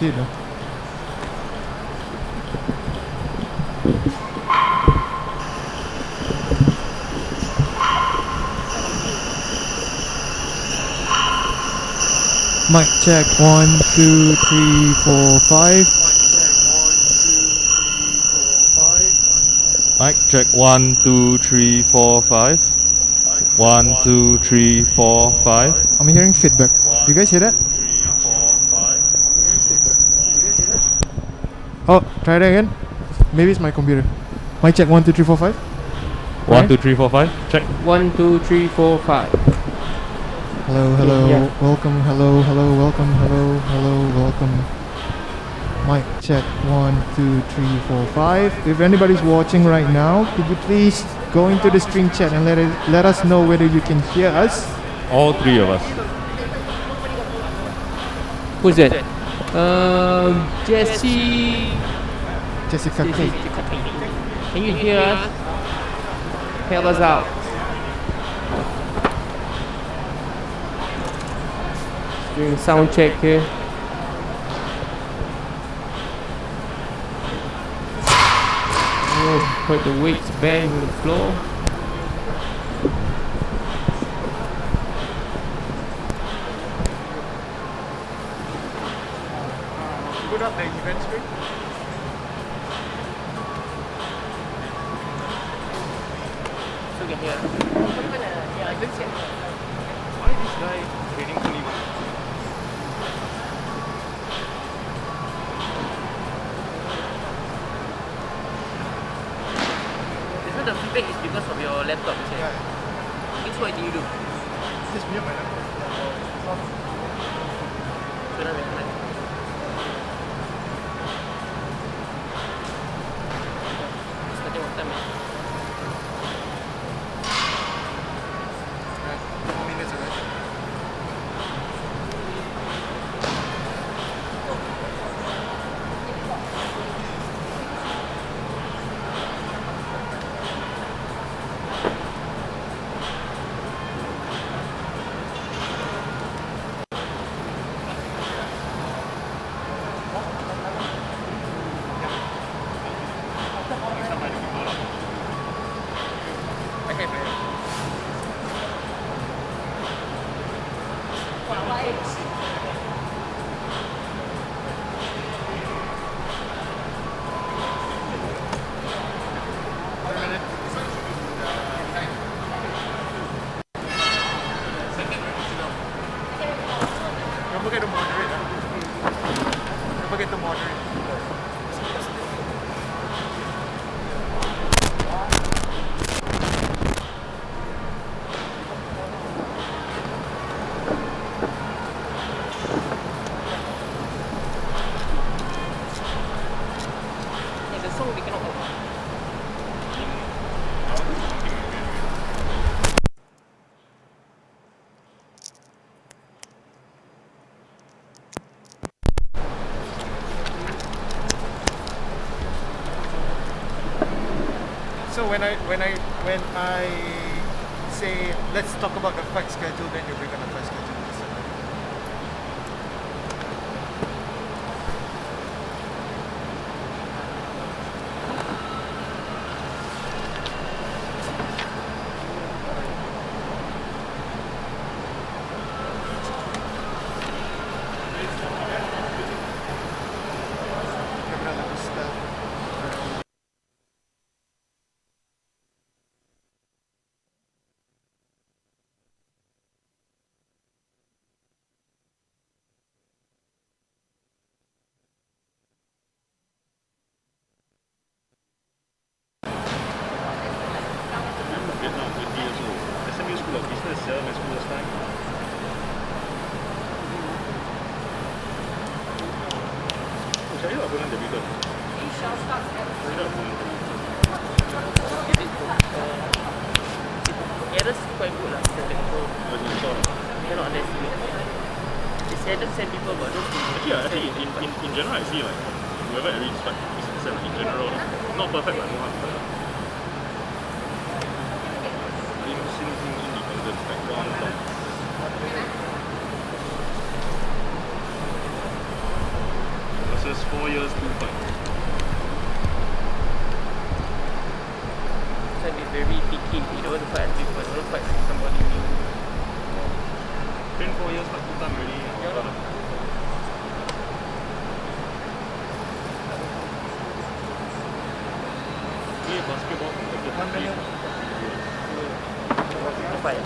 Shahidah. Mic check 1 2 3 4 5. Mic check 1 2 3 4 5. 1 2 3 4 5. I'm hearing feedback. You guys hear that? Oh, try that again. Maybe it's my computer. Mic check 1 2 3 4 5. 1 2 3 4 5. Check. 1 2 3 4 5. Hello, hello, Yeah. welcome, hello, hello, welcome, hello, hello, welcome. Mic check 1 2 3 4 5. If anybody's watching right now, could you please go into the stream chat and let us know whether you can hear us. All three of us. Who's that? Jesse. Jessica K. Can you hear us? Help us out. Doing sound check here. Oh, heard the weights bang on the floor. Put up the event screen. So can hear. Why this guy training fully? The feedback is because of your laptop, is it? Yeah. Which what do you do? Just mute my laptop. So now we can starting what time? 4 minutes away. Don't forget to moderate. Don't forget to moderate. There's a song we cannot open. So when I say let's talk about the fight schedule, then you bring on the fight schedule. Errors quite good lah. Cannot underestimate. They seldom send people but those people. Actually, in general, I see like whoever every fight is excellent in general. Not perfect, but no one. Singh independent, like one from. just 4 years, 2 fights. Chen is very picky. He don't want to fight until he don't want to fight somebody new. Been 4 years, but 2 times already. Play basketball from the country. Fight.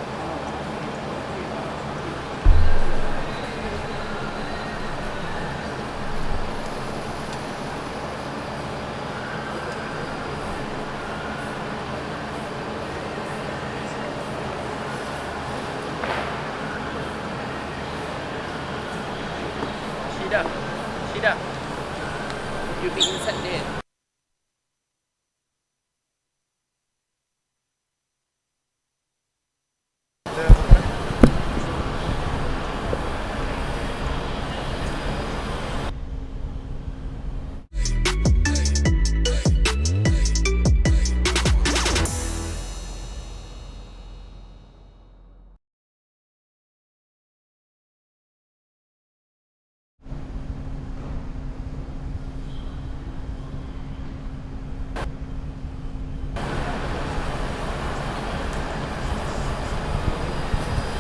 Shahidah, you be inside there.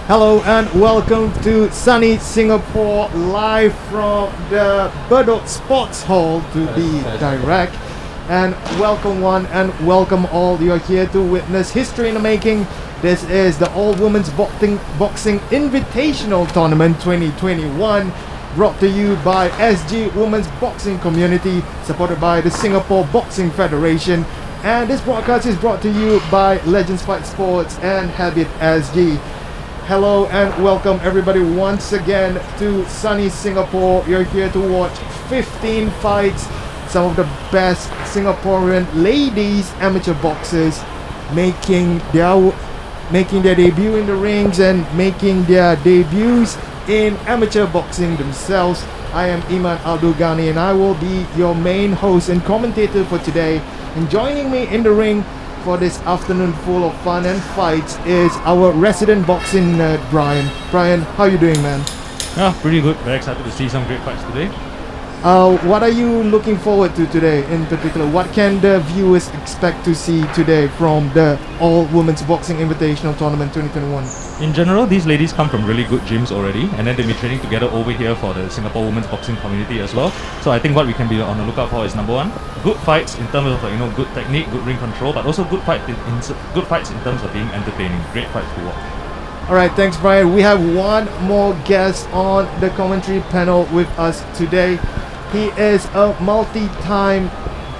Hello and welcome to sunny Singapore, live from the Bedok Sports Hall to be direct. And welcome one and welcome all. You are here to witness history in the making. This is the All Women's Boxing Invitational Tournament 2021, brought to you by SG Women's Boxing Community, supported by the Singapore Boxing Federation. And this broadcast is brought to you by Legends Fight Sports and Habit SG. Hello and welcome everybody once again to sunny Singapore. You're here to watch 15 fights, some of the best Singaporean ladies amateur boxers making their debut in the rings and making their debuts in amateur boxing themselves. I am Iman Aldugani and I will be your main host and commentator for today. And joining me in the ring for this afternoon full of fun and fights is our resident boxing nerd, Brian. Brian, how you doing, man? Yeah, pretty good. Very excited to see some great fights today. What are you looking forward to today in particular? What can the viewers expect to see today from the All Women's Boxing Invitational Tournament 2021? In general, these ladies come from really good gyms already, and then they've been training together over here for the Singapore Women's Boxing Community as well. So I think what we can be on the lookout for is, number one, good fights in terms of good technique, good ring control, but also good fights in terms of being entertaining. Great fights to watch. Alright, thanks Brian. We have one more guest on the commentary panel with us today. He is a multi-time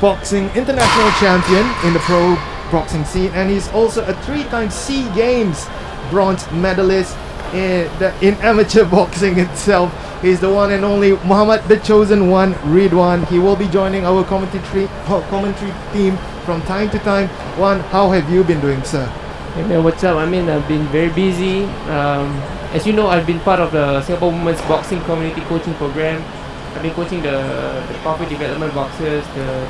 boxing international champion in the pro boxing scene, and he's also a 3-time SEA Games bronze medalist in amateur boxing itself. He's the one and only Muhammad the Chosen One, Ridwan. He will be joining our commentary team from time to time. One, how have you been doing, sir? Hey man, what's up? I mean, I've been very busy. As you know, I've been part of the Singapore Women's Boxing Community Coaching Program. I've been coaching the corporate development boxers,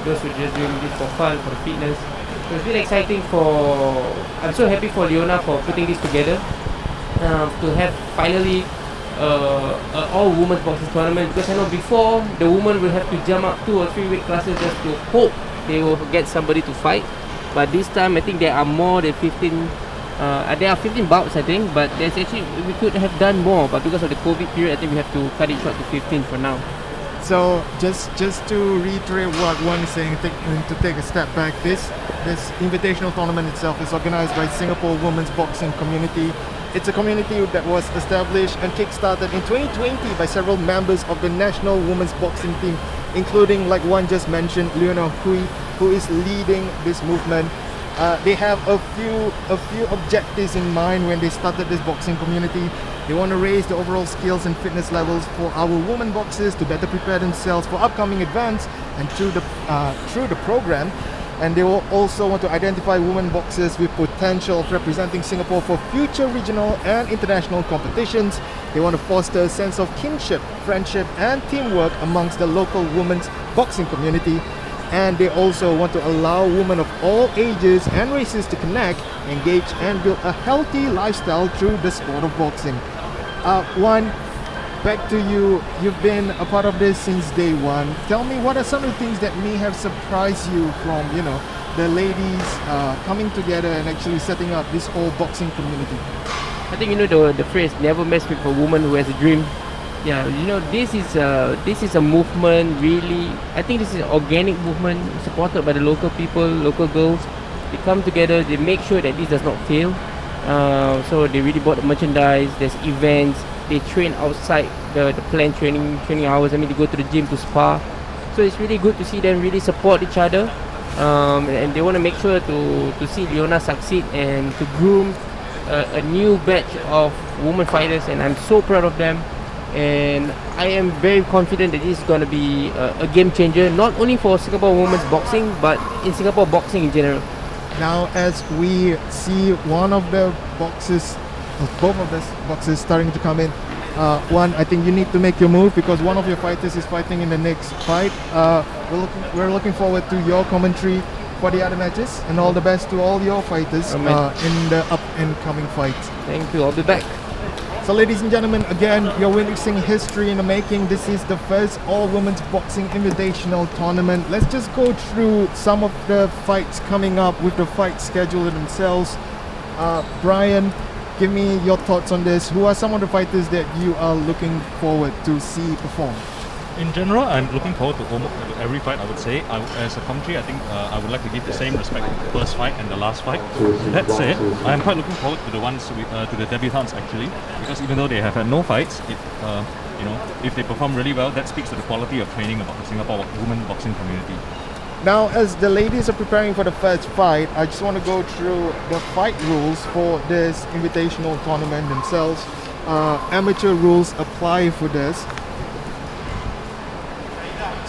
those who are just doing this for fun, for the fitness. So it's been exciting I'm so happy for Leona for putting this together. To have finally an all-women's boxing tournament, because I know before the women will have to jump up 2 or 3 weight classes just to hope they will get somebody to fight. But this time I think there are more than 15. There are 15 bouts I think, but there's actually, we could have done more, but because of the COVID period I think we have to cut it short to 15 for now. So just to reiterate what one is saying, to take a step back, this invitational tournament itself is organized by Singapore Women's Boxing Community. It's a community that was established and kick-started in 2020 by several members of the national women's boxing team, including, like one just mentioned, Leona Hui, who is leading this movement. They have a few objectives in mind when they started this boxing community. They want to raise the overall skills and fitness levels for our women boxers to better prepare themselves for upcoming events and through the program. And they will also want to identify women boxers with potential of representing Singapore for future regional and international competitions. They want to foster a sense of kinship, friendship and teamwork amongst the local women's boxing community. And they also want to allow women of all ages and races to connect, engage and build a healthy lifestyle through the sport of boxing. back to you. You've been a part of this since day one. Tell me, what are some of the things that may have surprised you from, the ladies coming together and actually setting up this whole boxing community? I think the phrase "never mess with a woman who has a dream." Yeah, this is a movement. Really, I think this is an organic movement supported by the local people, local girls. They come together. They make sure that this does not fail. So they really bought the merchandise. There's events. They train outside the planned training hours. I mean, they go to the gym to spa. So it's really good to see them really support each other. And they want to make sure to see Leona succeed and to groom a new batch of women fighters. And I'm so proud of them. And I am very confident that this is going to be a game changer, not only for Singapore women's boxing, but in Singapore boxing in general. Now, as we see one of the boxes, both of the boxes starting to come in, one, I think you need to make your move because one of your fighters is fighting in the next fight. We're looking forward to your commentary for the other matches, and all the best to all your fighters in the up and coming fights. Thank you. I'll be back. So ladies and gentlemen, again, you're witnessing history in the making. This is the first all-women's boxing invitational tournament. Let's just go through some of the fights coming up with the fight schedule themselves. Brian, give me your thoughts on this. Who are some of the fighters that you are looking forward to see perform? In general, I'm looking forward to almost every fight, I would say. As a commentary, I think I would like to give the same respect to the first fight and the last fight. That said, I am quite looking forward to the ones to the debutants actually, because even though they have had no fights, if they perform really well, that speaks to the quality of training about the Singapore women boxing community. Now, as the ladies are preparing for the first fight, I just want to go through the fight rules for this invitational tournament themselves. Amateur rules apply for this.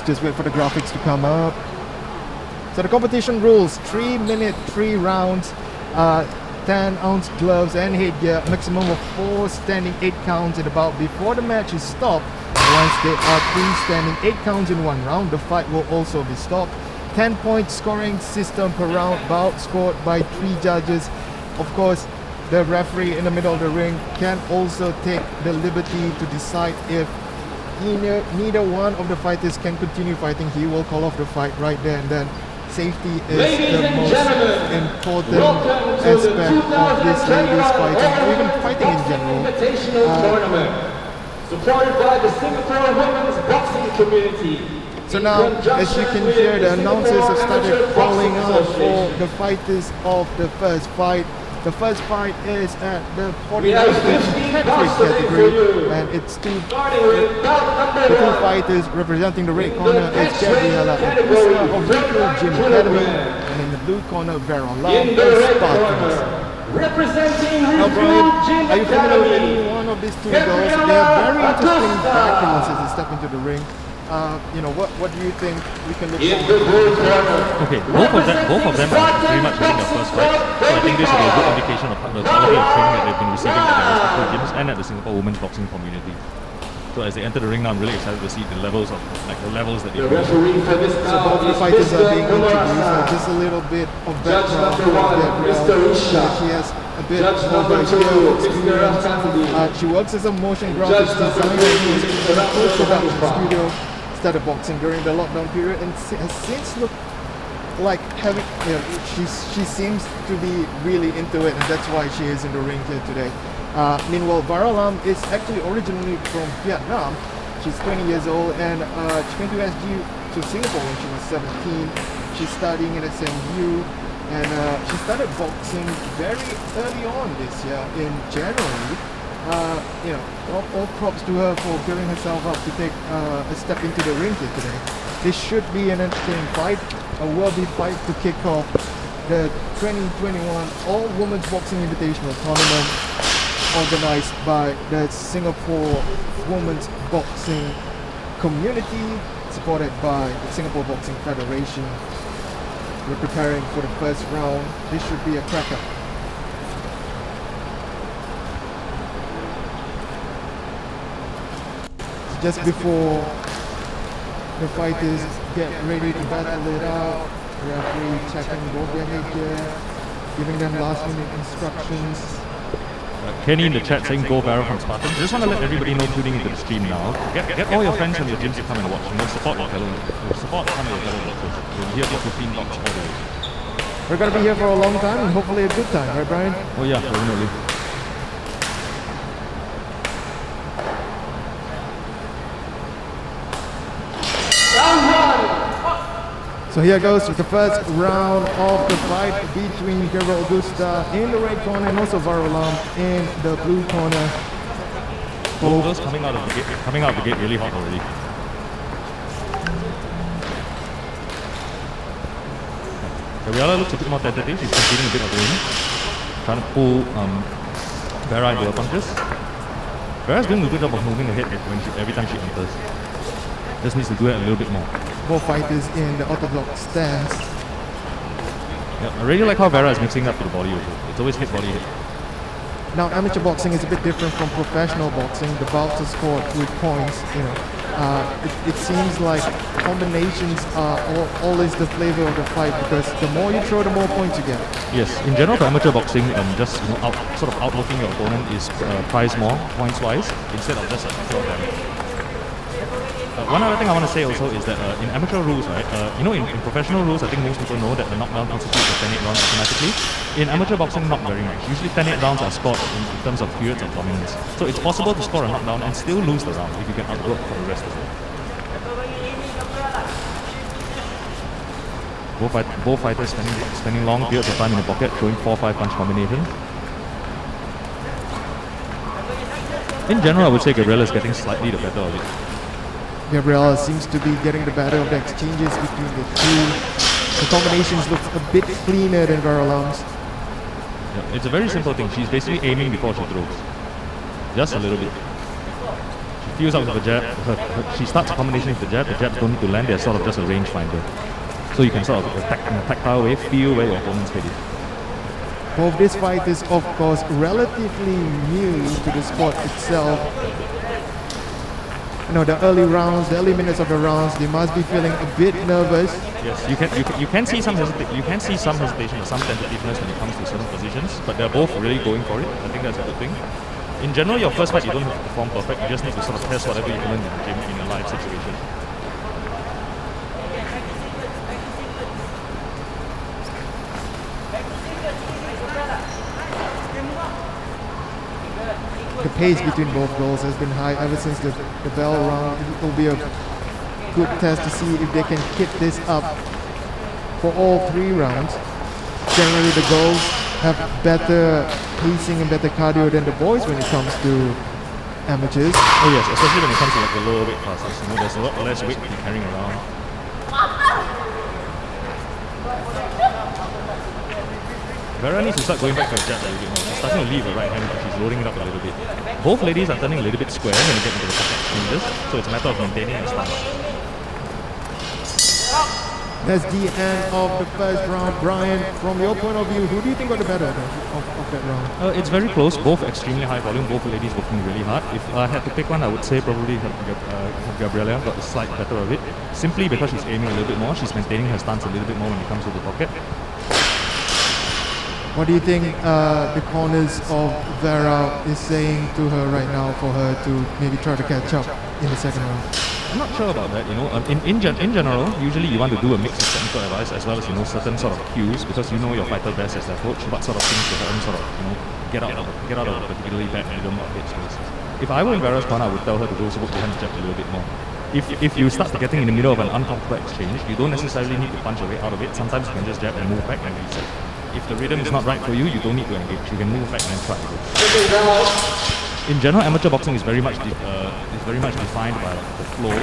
Just wait for the graphics to come up. So the competition rules: 3 minute, 3 rounds, 10-ounce gloves and headgear, maximum of 4 standing 8 counts in the bout before the match is stopped. Once there are 3 standing 8 counts in one round, the fight will also be stopped. 10-point scoring system per round, bout scored by 3 judges. Of course, the referee in the middle of the ring can also take the liberty to decide if neither one of the fighters can continue fighting. He will call off the fight right there and then. Safety is the most important aspect of this ladies fighting, or even fighting in general. Supported by the Singapore women's boxing community. So now, as you can hear, the announcers have started calling out for the fighters of the first fight. The first fight is at the 49 category, and it's the two fighters representing the red corner is Gabriela Augusta of Local Gym Academy, and in the blue corner, Vera Lam of Spartans. Now, Brian, are you familiar with any one of these two girls? They are very interesting backgrounds as they step into the ring. What do you think we can look forward to? Okay, both of them are pretty much having their first fight, so I think this will be a good indication of the quality of training that they've been receiving at their respective gyms and at the Singapore women's boxing community. So as they enter the ring now, I'm really excited to see the levels that they bring. So both the fighters are being introduced. Just a little bit of background of Gabrielle. She has a bit of a experience. She works as a motion graphics designer in a post-production studio. Started boxing during the lockdown period and has since looked like having, she seems to be really into it, and that's why she is in the ring here today. Meanwhile, Vera Lam is actually originally from Vietnam. She's 20 years old and she came to Singapore when she was 17. She's studying at SMU and she started boxing very early on this year in January. All props to her for giving herself up to take a step into the ring here today. This should be an entertaining fight, a worthy fight to kick off the 2021 All-Women's Boxing Invitational Tournament organized by the Singapore Women's Boxing Community, supported by the Singapore Boxing Federation. We're preparing for the first round. This should be a cracker. Just before the fighters get ready to battle it out, referee checking both their headgear, giving them last minute instructions. Kenny in the chat saying go Vera from Spartan. Just want to let everybody know tuning into the stream now. Get all your friends and your gyms to come and watch. You know, support your fellow. Support some of your fellow boxers. We're here for 15 bucks all the way. We're gonna be here for a long time and hopefully a good time, right, Brian? Oh yeah, definitely. So here goes with the first round of the fight between Gabriel Augusta in the red corner and also Varulam in the blue corner. Both girls coming out of the gate really hot already. Gabriela looks a bit more tentative. She's conceding a bit of range, trying to pull Vera into her punches. Vera's doing a good job of moving ahead every time she enters. Just needs to do it a little bit more. Both fighters in the orthodox stance. Yeah, I really like how Vera is mixing up to the body also. It's always hit, body, hit. Now, amateur boxing is a bit different from professional boxing. The bouts are scored with points. It seems like combinations are always the flavor of the fight because the more you throw, the more points you get. Yes, in general for amateur boxing, just outlooking your opponent is prized more points-wise instead of just a pure damage. One other thing I want to say also is that in amateur rules, right, in professional rules, I think most people know that the knockdown constitutes a 10-8 round automatically. In amateur boxing, not very much. Usually 10-8 rounds are scored in terms of periods of dominance. So it's possible to score a knockdown and still lose the round if you get outworked for the rest of it. Both fighters spending long periods of time in the pocket, throwing 4-5 punch combinations. In general, I would say Gabriela is getting slightly the better of it. Gabriela seems to be getting the better of the exchanges between the two. The combinations look a bit cleaner than Varulam's. Yeah, it's a very simple thing. She's basically aiming before she throws. Just a little bit. She feels out with the jab. She starts a combination with the jabs don't need to land. They're sort of just a range finder. So you can sort of attack in a tactile way, feel where your opponent's head is. Both these fighters, of course, relatively new to the sport itself. The early minutes of the rounds, they must be feeling a bit nervous. Yes, you can see some hesitation or some tentativeness when it comes to certain positions, but they're both really going for it. I think that's a good thing. In general, your first fight you don't have to perform perfect. You just need to sort of test whatever you learn in the gym in a live situation. The pace between both girls has been high ever since the bell rang. It will be a good test to see if they can keep this up for all 3 rounds. Generally, the girls have better pacing and better cardio than the boys when it comes to amateurs. Oh yes, especially when it comes to like the lower weight classes. There's a lot less weight to be carrying around. Vera needs to start going back to her jab a little bit more. She's starting to leave her right hand because she's loading it up a little bit. Both ladies are turning a little bit square when you get into the pocket exchanges, so it's a matter of maintaining her stance. That's the end of the first round. Brian, from your point of view, who do you think got the better of that round? It's very close, both extremely high volume, both ladies working really hard. If I had to pick one, I would say probably Gabriela got the slight better of it, simply because she's aiming a little bit more, she's maintaining her stance a little bit more when it comes to the pocket. What do you think the corners of Vera is saying to her right now for her to maybe try to catch up in the second round? I'm not sure about that, In general, usually you want to do a mix of technical advice as well as, certain sort of cues because you know your fighter best as their coach, what sort of things to help them sort of, get out of a particularly bad rhythm of headspace. If I were in Vera's corner, I would tell her to go support behind the jab a little bit more. If you start getting in the middle of an uncomfortable exchange, you don't necessarily need to punch your way out of it. Sometimes you can just jab and move back and reset. If the rhythm is not right for you, you don't need to engage. You can move back and try to go. In general, amateur boxing is very much defined by the flow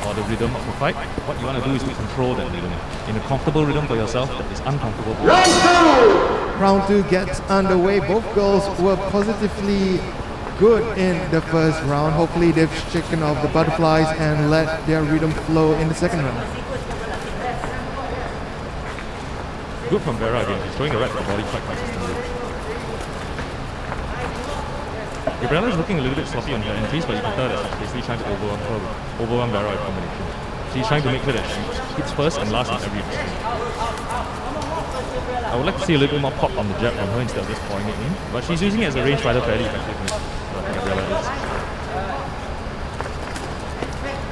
or the rhythm of the fight. What you want to do is to control that rhythm in a comfortable rhythm for yourself that is uncomfortable for you. Round 2 gets underway. Both girls were positively good in the first round. Hopefully they've shaken off the butterflies and let their rhythm flow in the second round. Good from Vera again. She's throwing the right to the body quite consistently. Gabriela is looking a little bit sloppy on her entries, but you can tell that she's basically trying to overwhelm Vera with combination. She's trying to make sure that she hits first and last in every exchange. I would like to see a little bit more pop on the jab from her instead of just pouring it in. But she's using it as a range fighter fairly effectively. Gabriella is.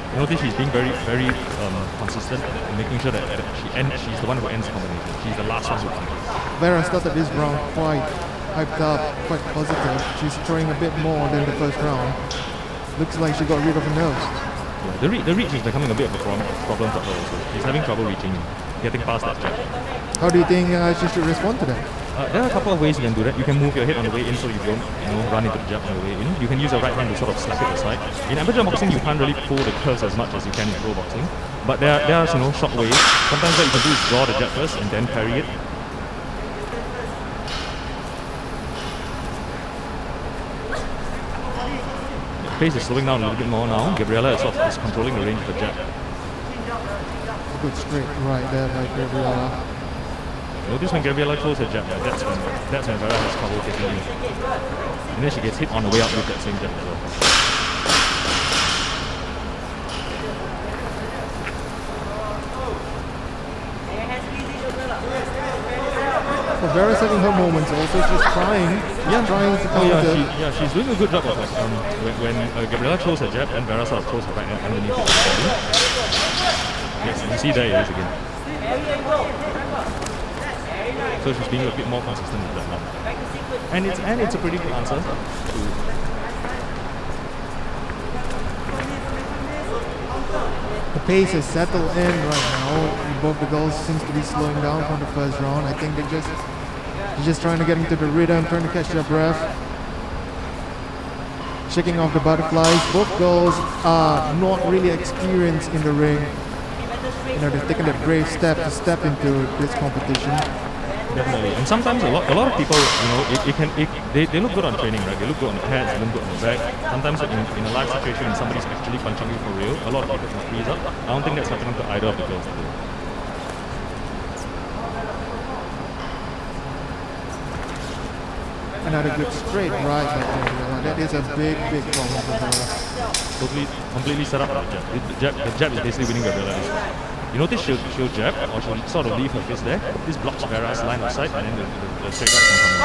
You notice she's being very, very consistent in making sure that she's the one who ends the combination. She's the last one who comes. Vera started this round quite hyped up, quite positive. She's throwing a bit more than the first round. Looks like she got rid of her nerves. Yeah, the reach is becoming a bit of a problem for her also. She's having trouble reaching, getting past that jab. How do you think she should respond to that? There are a couple of ways you can do that. You can move your head on the way in so you don't run into the jab on the way in. You can use your right hand to sort of slap it aside. In amateur boxing, you can't really pull the curves as much as you can in pro boxing. But there are short ways. Sometimes what you can do is draw the jab first and then parry it. The pace is slowing down a little bit more now. Gabriella is controlling the range of the jab. Good straight right there by Gabriella. Notice when Gabriella throws her jab, that's when Vera has trouble getting in. And then she gets hit on the way up with that same jab as well. So Vera's having her moments also. She's trying to counter. She's doing a good job of it. When Gabriella throws her jab, and Vera sort of throws her right hand underneath it. Yes, you see there it is again. So she's being a bit more consistent with that now. And it's a pretty good answer. The pace has settled in right now. Both the girls seems to be slowing down from the first round. I think they're just trying to get into the rhythm, trying to catch their breath. Shaking off the butterflies. Both girls are not really experienced in the ring. They've taken that brave step to step into this competition. Definitely. And sometimes a lot of people, they look good on training, right? They look good on the pads, they look good on the back. Sometimes in a live situation when somebody's actually punching you for real, a lot of people can freeze up. I don't think that's happening to either of the girls today. Another good straight right by Gabriella. That is a big problem for her. Completely set up the jab. The jab is basically winning Gabriella. You notice she'll jab, or she'll sort of leave her fist there. This blocks Vera's line of sight, and then the straight right can come in.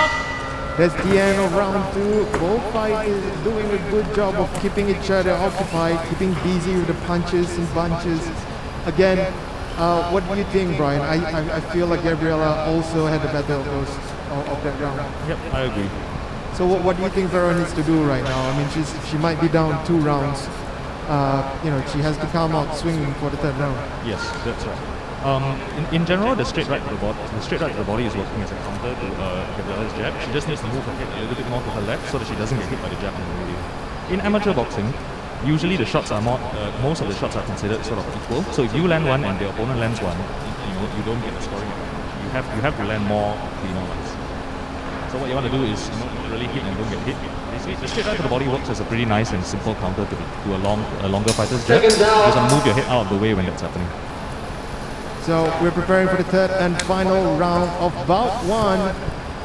That's the end of round 2. Both fighters doing a good job of keeping each other occupied, keeping busy with the punches and bunches. Again, what do you think, Brian? I feel like Gabriella also had the better of that round. Yep, I agree. So what do you think Vera needs to do right now? I mean, she might be down 2 rounds. She has to come out swinging for the 3rd round. Yes, that's right. In general, the straight right to the body is working as a counter to Gabriella's jab. She just needs to move her head a little bit more to her left so that she doesn't get hit by the jab on the way. In amateur boxing, usually the shots are most of the shots are considered sort of equal. So if you land one and the opponent lands one, you don't get the scoring advantage. You have to land more cleaner ones. So what you want to do is really hit and don't get hit. The straight right to the body works as a pretty nice and simple counter to a longer fighter's jab. Just move your head out of the way when that's happening. So we're preparing for the 3rd and final round of bout 1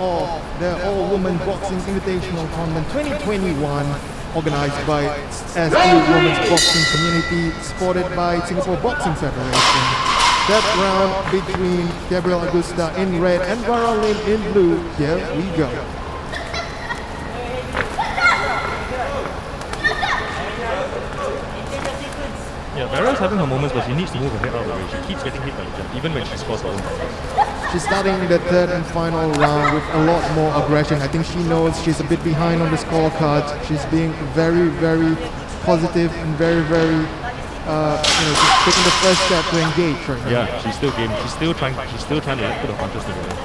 of the All-Women Boxing Invitational Tournament 2021, organized by SQ Women's Boxing Community, supported by Singapore Boxing Federation. That round between Gabrielle Augusta in red and Vera Lim in blue. Here we go. Yeah, Vera's having her moments, but she needs to move her head out of the way. She keeps getting hit by the jab, even when she scores her own points. She's starting the 3rd and final round with a lot more aggression. I think she knows she's a bit behind on the scorecards. She's being very, very positive and very, very she's taking the first step to engage right now. Yeah, she's still game. She's still trying to put her punches together.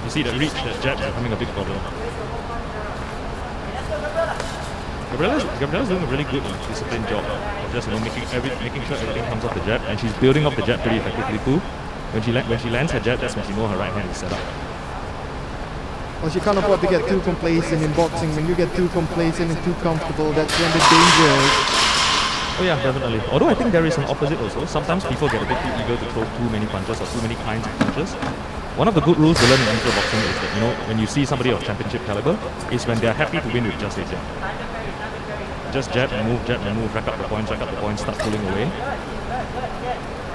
You see that reach, that jab is becoming a big problem. Gabriella's doing a really good disciplined job of just making sure everything comes off the jab, and she's building off the jab pretty effectively too. When she lands her jab, that's when she knows her right hand is set up. Well, she can't afford to get too complacent in boxing. When you get too complacent and too comfortable, that's when the danger is. Oh yeah, definitely. Although I think there is an opposite also. Sometimes people get a bit too eager to throw too many punches or too many kinds of punches. One of the good rules to learn in amateur boxing is that, when you see somebody of championship caliber, is when they're happy to win with just a jab. Just jab and move, rack up the points, start pulling away.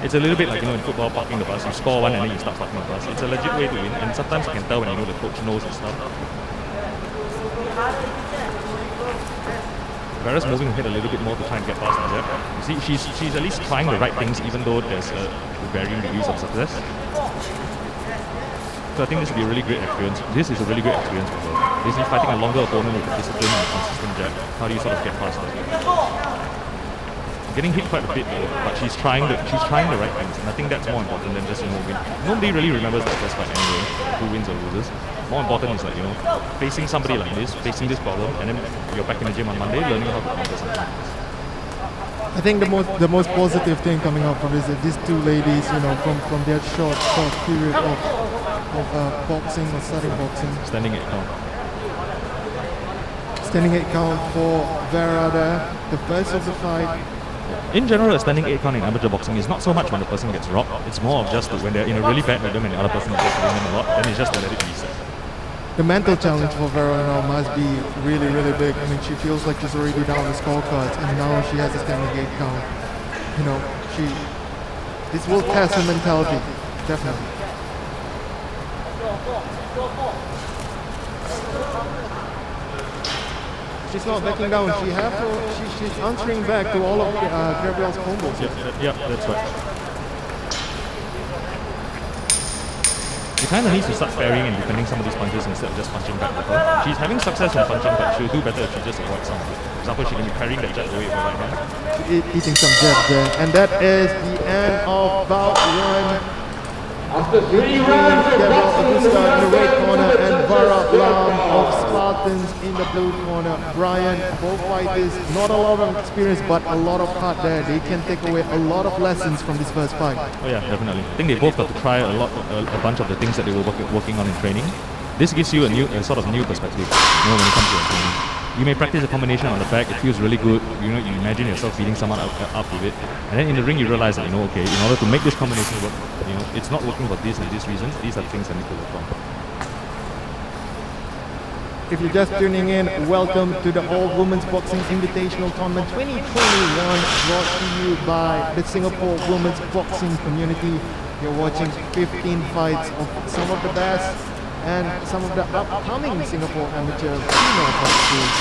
It's a little bit like, in football, parking the bus. You score one and then you start parking the bus. It's a legit way to win, and sometimes you can tell when the coach knows his stuff. Vera's moving ahead a little bit more to try and get past Azab. You see, she's at least trying the right things, even though there's varying degrees of success. So I think this will be a really great experience. This is a really great experience for her. Basically fighting a longer opponent with a discipline and a consistent jab. How do you sort of get past that? Getting hit quite a bit though, but she's trying the right things, and I think that's more important than just win. Nobody really remembers that first fight anyway, who wins or loses. More important is like facing somebody like this, facing this problem, and then you're back in the gym on Monday learning how to counter something. I think the most positive thing coming out from this is that these two ladies, from their short period of boxing or starting boxing. Standing 8 count. Standing 8 count for Vera there, the first of the fight. In general, a standing 8 count in amateur boxing is not so much when the person gets rocked. It's more of just when they're in a really bad rhythm and the other person is just hitting them a lot, then it's just to let it reset. The mental challenge for Vera now must be really, really big. I mean, she feels like she's already down the scorecards, and now she has a standing 8 count. This will test her mentality, definitely. She's not backing down. She's answering back to all of Gabriel's combos. Yep, that's right. She kind of needs to start parrying and defending some of these punches instead of just punching back with her. She's having success in punching, but she'll do better if she just avoids some of it. For example, she can be parrying that jab away with her right hand. Eating some jabs there. And that is the end of bout 1. After 3 rounds of Augusta boxing in the red corner and Vara Lam of Spartans in the blue corner. Brian, both fighters, not a lot of experience, but a lot of heart there. They can take away a lot of lessons from this first fight. Oh yeah, definitely. I think they both got to try a bunch of the things that they were working on in training. This gives you a sort of new perspective, when it comes to your training. You may practice a combination on the back, it feels really good, you imagine yourself beating someone up with it, and then in the ring you realize that, okay, in order to make this combination work, it's not working for this and these reasons, these are the things I need to work on. If you're just tuning in, welcome to the All Women's Boxing Invitational Tournament 2021, brought to you by the Singapore Women's Boxing Community. You're watching 15 fights of some of the best and some of the upcoming Singapore amateur female boxers.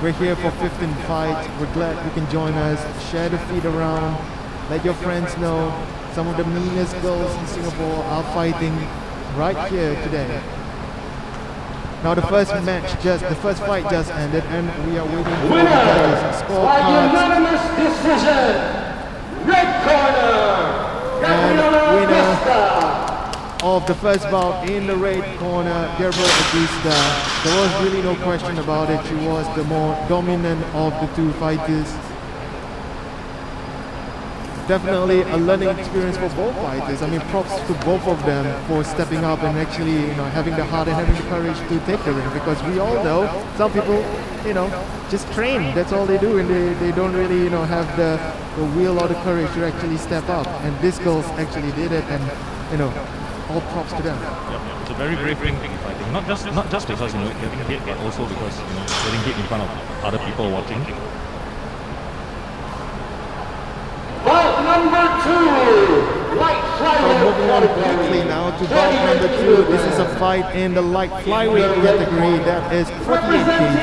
We're here for 15 fights. We're glad you can join us. Share the feed around. Let your friends know some of the meanest girls in Singapore are fighting right here today. Now the first fight just ended, and we are waiting for the scorecards. Unanimous decision, red corner, And winner of the first bout in the red corner, Gabriel Augusta. There was really no question about it. She was the more dominant of the two fighters. Definitely a learning experience for both fighters. I mean, props to both of them for stepping up and actually, having the heart and having the courage to take the ring. Because we all know some people, just train. That's all they do, and they don't really, have the will or the courage to actually step up. And these girls actually did it, and all props to them. Yep. It's a very brave thing fighting. Not just because getting hit, but also because getting hit in front of other people watching. bout number 2, light flyweight Moving on quickly now to bout number 2. This is a fight in the light flyweight category. That is 48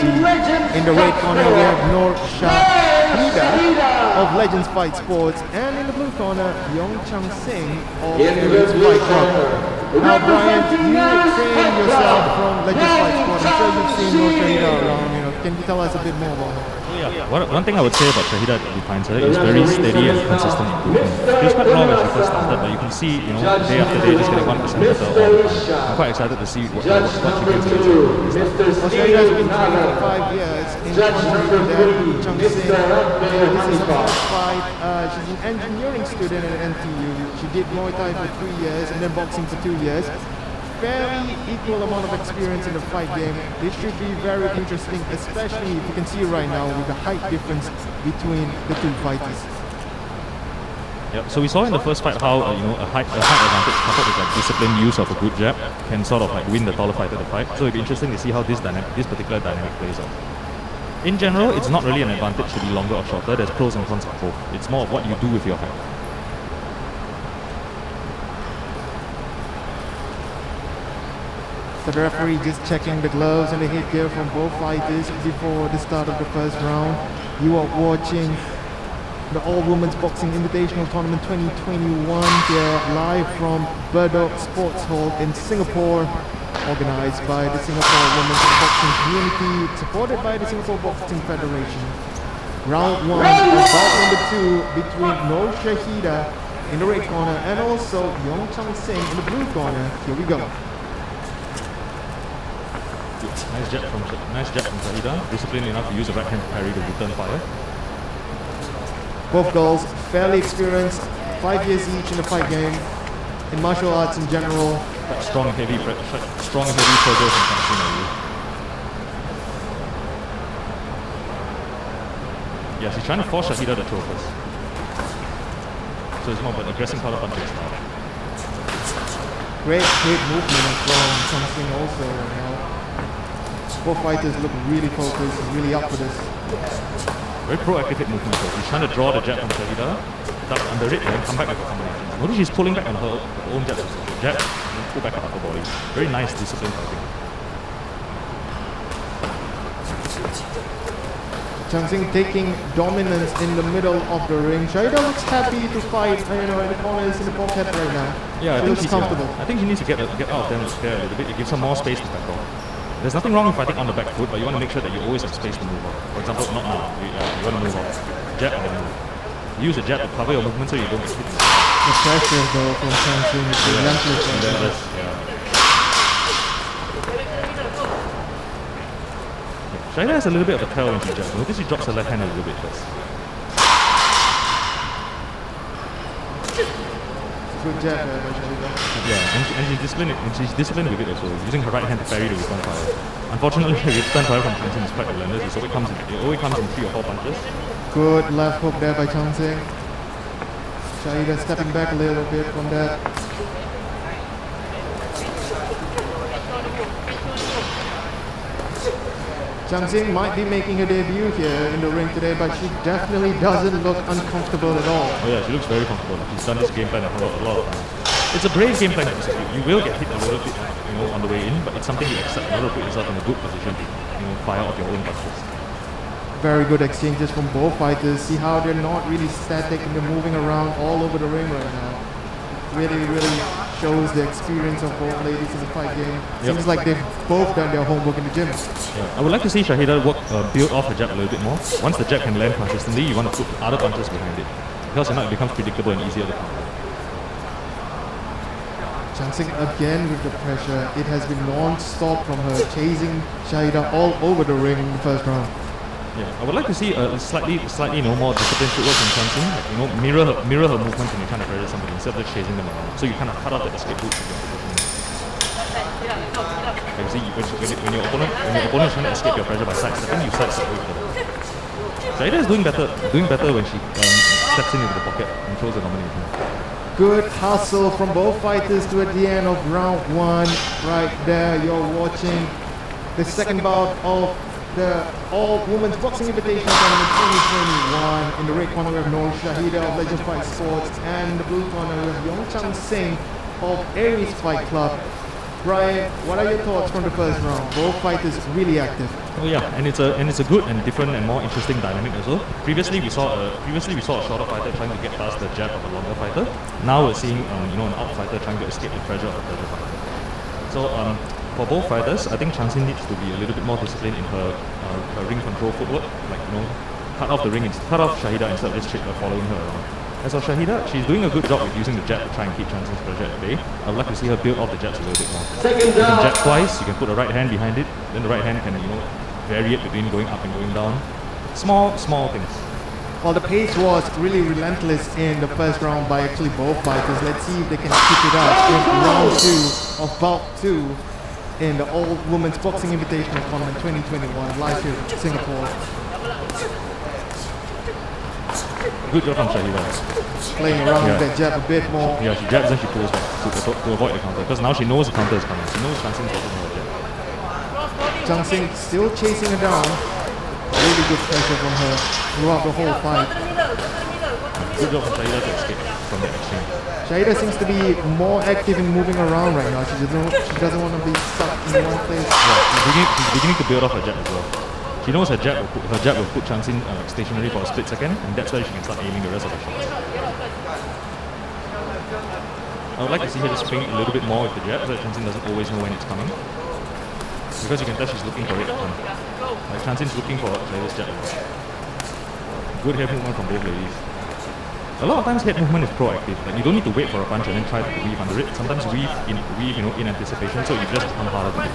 kg. In the red corner we have Shahidah of Legends Fight Sports, and in the blue corner Singh of Legends Fight Club. Now Brian, you train yourself from Legends Fight Sports. I'm sure you've seen Shahidah around. Can you tell us a bit more about her? Yeah. One thing I would say about Shahidah that defines her is very steady and consistent improvement. She was quite raw when she first started, but you can see, day after day, just getting 1% better all the time. I'm quite excited to see what she brings to the table. Shahidah has been training for 5 years in Chong. This is her first fight. She's an engineering student at NTU. She did Muay Thai for 3 years and then boxing for 2 years. Very equal amount of experience in the fight game. This should be very interesting, especially if you can see right now with the height difference between the two fighters. Yep. So we saw in the first fight how a height advantage coupled with disciplined use of a good jab can sort of win the taller fighter the fight. So it'll be interesting to see how this particular dynamic plays out. In general, it's not really an advantage to be longer or shorter. There's pros and cons of both. It's more of what you do with your height. The referee just checking the gloves and the headgear from both fighters before the start of the first round. You are watching the All-Women's Boxing Invitational Tournament 2021 here live from Burdock Sports Hall in Singapore, organized by the Singapore Women's Boxing Community, supported by the Singapore Boxing Federation. Round 1, bout number 2 between No Shahidah in the red corner and also Yong Singh in the blue corner. Here we go. Nice jab from Shahidah. Disciplined enough to use the right hand to parry the return fire. Both girls fairly experienced, 5 years each in the fight game, in martial arts in general. Quite strong, heavy pressure from Tenzin. Yeah, she's trying to force Shahidah to throw first. So it's more of an aggressive counter punching style. Great movement from Singh also. You know. Both fighters look really focused, really up for this. Very proactive hit movement. So she's trying to draw the jab from Shahidah, duck under it, and then come back with a combination. Notice she's pulling back on her own jab. Jab, and pull back her upper body. Very nice discipline fighting. Singh taking dominance in the middle of the ring. Shahidah looks happy to fight, in the corners in the pocket right now. Yeah, she looks comfortable. I think she needs to get out there a little bit. It gives her more space to back off. There's nothing wrong with fighting on the back foot, but you want to make sure that you always have space to move off. For example, not now. You want to move off. Jab and then move. Use the jab to cover your movement so you don't get hit. The pressure though from Tenzin is relentless. And then Shahidah has a little bit of a tail when she jabs. Notice she drops her left hand a little bit first. Good jab by Shahidah. Yeah, and she's disciplined with it also, using her right hand to parry the return fire. Unfortunately, the return fire from Tenzin is quite relentless. It always comes in 3 or 4 punches. Good left hook there by Singh. Shahidah stepping back a little bit from that. Singh might be making her debut here in the ring today, but she definitely doesn't look uncomfortable at all. Oh yeah, she looks very comfortable. She's done this game plan a lot of times. It's a brave game plan to execute. You will get hit a little bit, on the way in, but it's something you accept in order to put yourself in a good position to, fire off your own punches. Very good exchanges from both fighters. See how they're not really static and they're moving around all over the ring right now. Really shows the experience of both ladies in the fight game. Yep. Seems like they've both done their homework in the gym. Yeah. I would like to see Shahidah build off her jab a little bit more. Once the jab can land consistently, you want to put other punches behind it. Because if not, it becomes predictable and easier to counter. Singh again with the pressure. It has been non-stop from her, chasing Shahidah all over the ring in the first round. Yeah, I would like to see a slightly more disciplined footwork from Tenzin. Like, mirror her movements when you're trying to pressure somebody instead of just chasing them around. So you kind of cut out the escape route. Like you see, when your opponent is trying to escape your pressure by sidestepping, you sidestep with them. Shahidah is doing better when she steps into the pocket and throws the domination. Good hustle from both fighters to at the end of round 1. Right there, you're watching the second bout of the All-Women's Boxing Invitational Tournament 2021. In the red corner we have No Shahidah of Legend Fight Sports, and in the blue corner we have Yong Singh of Aries Fight Club. Brian, what are your thoughts from the first round? Both fighters really active. Oh yeah, and it's a good and different and more interesting dynamic as well. Previously we saw a shorter fighter trying to get past the jab of a longer fighter. Now we're seeing an out fighter trying to escape the pressure of a pressure fighter. So for both fighters, I think Tenzin needs to be a little bit more disciplined in her ring control footwork. Like cut off Shahidah instead of just following her around. As for Shahidah, she's doing a good job with using the jab to try and keep Tenzin's pressure at bay. I would like to see her build off the jabs a little bit more. You can jab twice, you can put the right hand behind it, then the right hand can vary it between going up and going down. Small things. Well, the pace was really relentless in the first round by actually both fighters. Let's see if they can keep it up in round 2 of bout 2 in the All-Women's Boxing Invitational Tournament 2021 live here in Singapore. Good job from Shahidah. Playing around with that jab a bit more. Yeah, she jabs and she pulls back to avoid the counter. Because now she knows the counter is coming. She knows Tenzin's working her jab. Singh still chasing her down. Really good pressure from her throughout the whole fight. Good job from Shahidah to escape from that exchange. Shahidah seems to be more active in moving around right now. She doesn't want to be stuck in one place. Yeah, she's beginning to build off her jab as well. She knows her jab will put Chang Xin stationary for a split second, and that's why she can start aiming the rest of her shots. I would like to see her just swing a little bit more with the jab, so that Chang Xin doesn't always know when it's coming. Because you can tell she's looking for it. Like Chang Xin's looking for Shahidah's jab. Good head movement from both ladies. A lot of times head movement is proactive. Like you don't need to wait for a punch and then try to weave under it. Sometimes weave in anticipation, so you just become harder to do.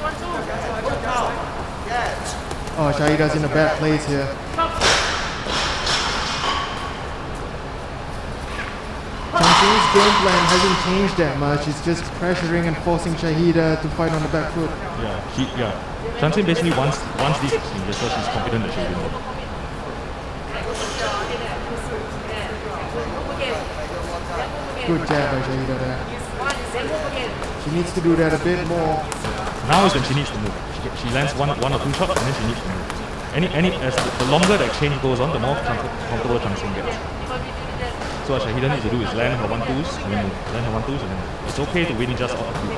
Oh, Shahidah's in a bad place here. Chang Xin's game plan hasn't changed that much. It's just pressuring and forcing Shahidah to fight on the back foot. Chang Xin basically wants these exchanges, so she's confident that she'll win them. Good jab by Shahidah there. She needs to do that a bit more. Now is when she needs to move. She lands one or two shots and then she needs to move. As the longer the exchange goes on, the more comfortable Chang Xin gets. So what Shahidah needs to do is land her 1-2s and then move. Land her 1-2s and then move. It's okay to win just off a few.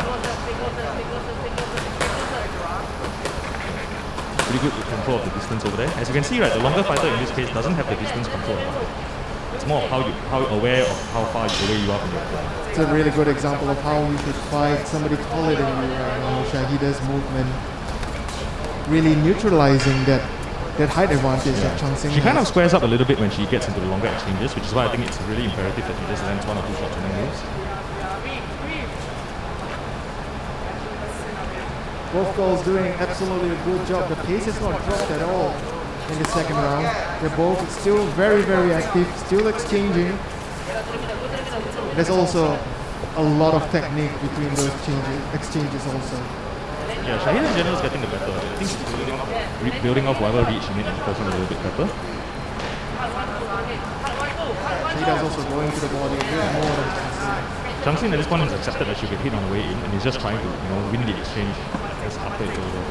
Pretty good control of the distance over there. As you can see, right, the longer fighter in this case doesn't have the distance control. It's more of how aware of how far away you are from your opponent. It's a really good example of how you should fight somebody taller than you right now. Shahidah's movement really neutralizing that height advantage that Chang Xin She kind of has. squares up a little bit when she gets into the longer exchanges, which is why I think it's really imperative that she just lands 1 or 2 shots and then moves. Both girls doing absolutely a good job. The pace has not dropped at all in the second round. They're both still very, very active, still exchanging. There's also a lot of technique between those exchanges also. Yeah, Shahidah in general is getting the better. I think she's building off whatever reach she made in the first one a little bit better. Shahidah's also going to the body a bit more than Chang Xin at this point has accepted that she'll get hit on the way in and is just trying to win the exchange as after it's over.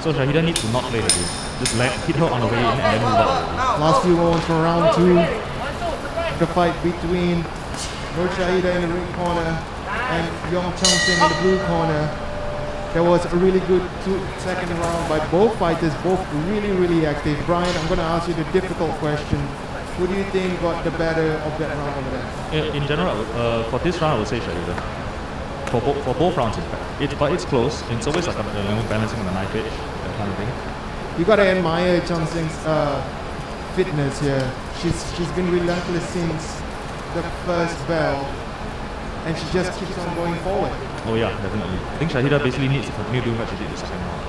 So Shahidah needs to not play her game. Just hit her on the way in and then move out. Last few moments from round 2. The fight between Nur Shahidah in the ring corner and Yong Chang Xin in the blue corner. There was a really good second round by both fighters, both really, really active. Brian, I'm going to ask you the difficult question. Who do you think got the better of that round over there? In general, for this round I would say Shahidah. For both rounds in fact. But it's close. It's always like balancing on the knife edge, that kind of thing. You got to admire Chang Xin's fitness here. She's been relentless since the first bell. And she just keeps on going forward. Oh yeah, definitely. I think Shahidah basically needs to continue doing what she did in the second round.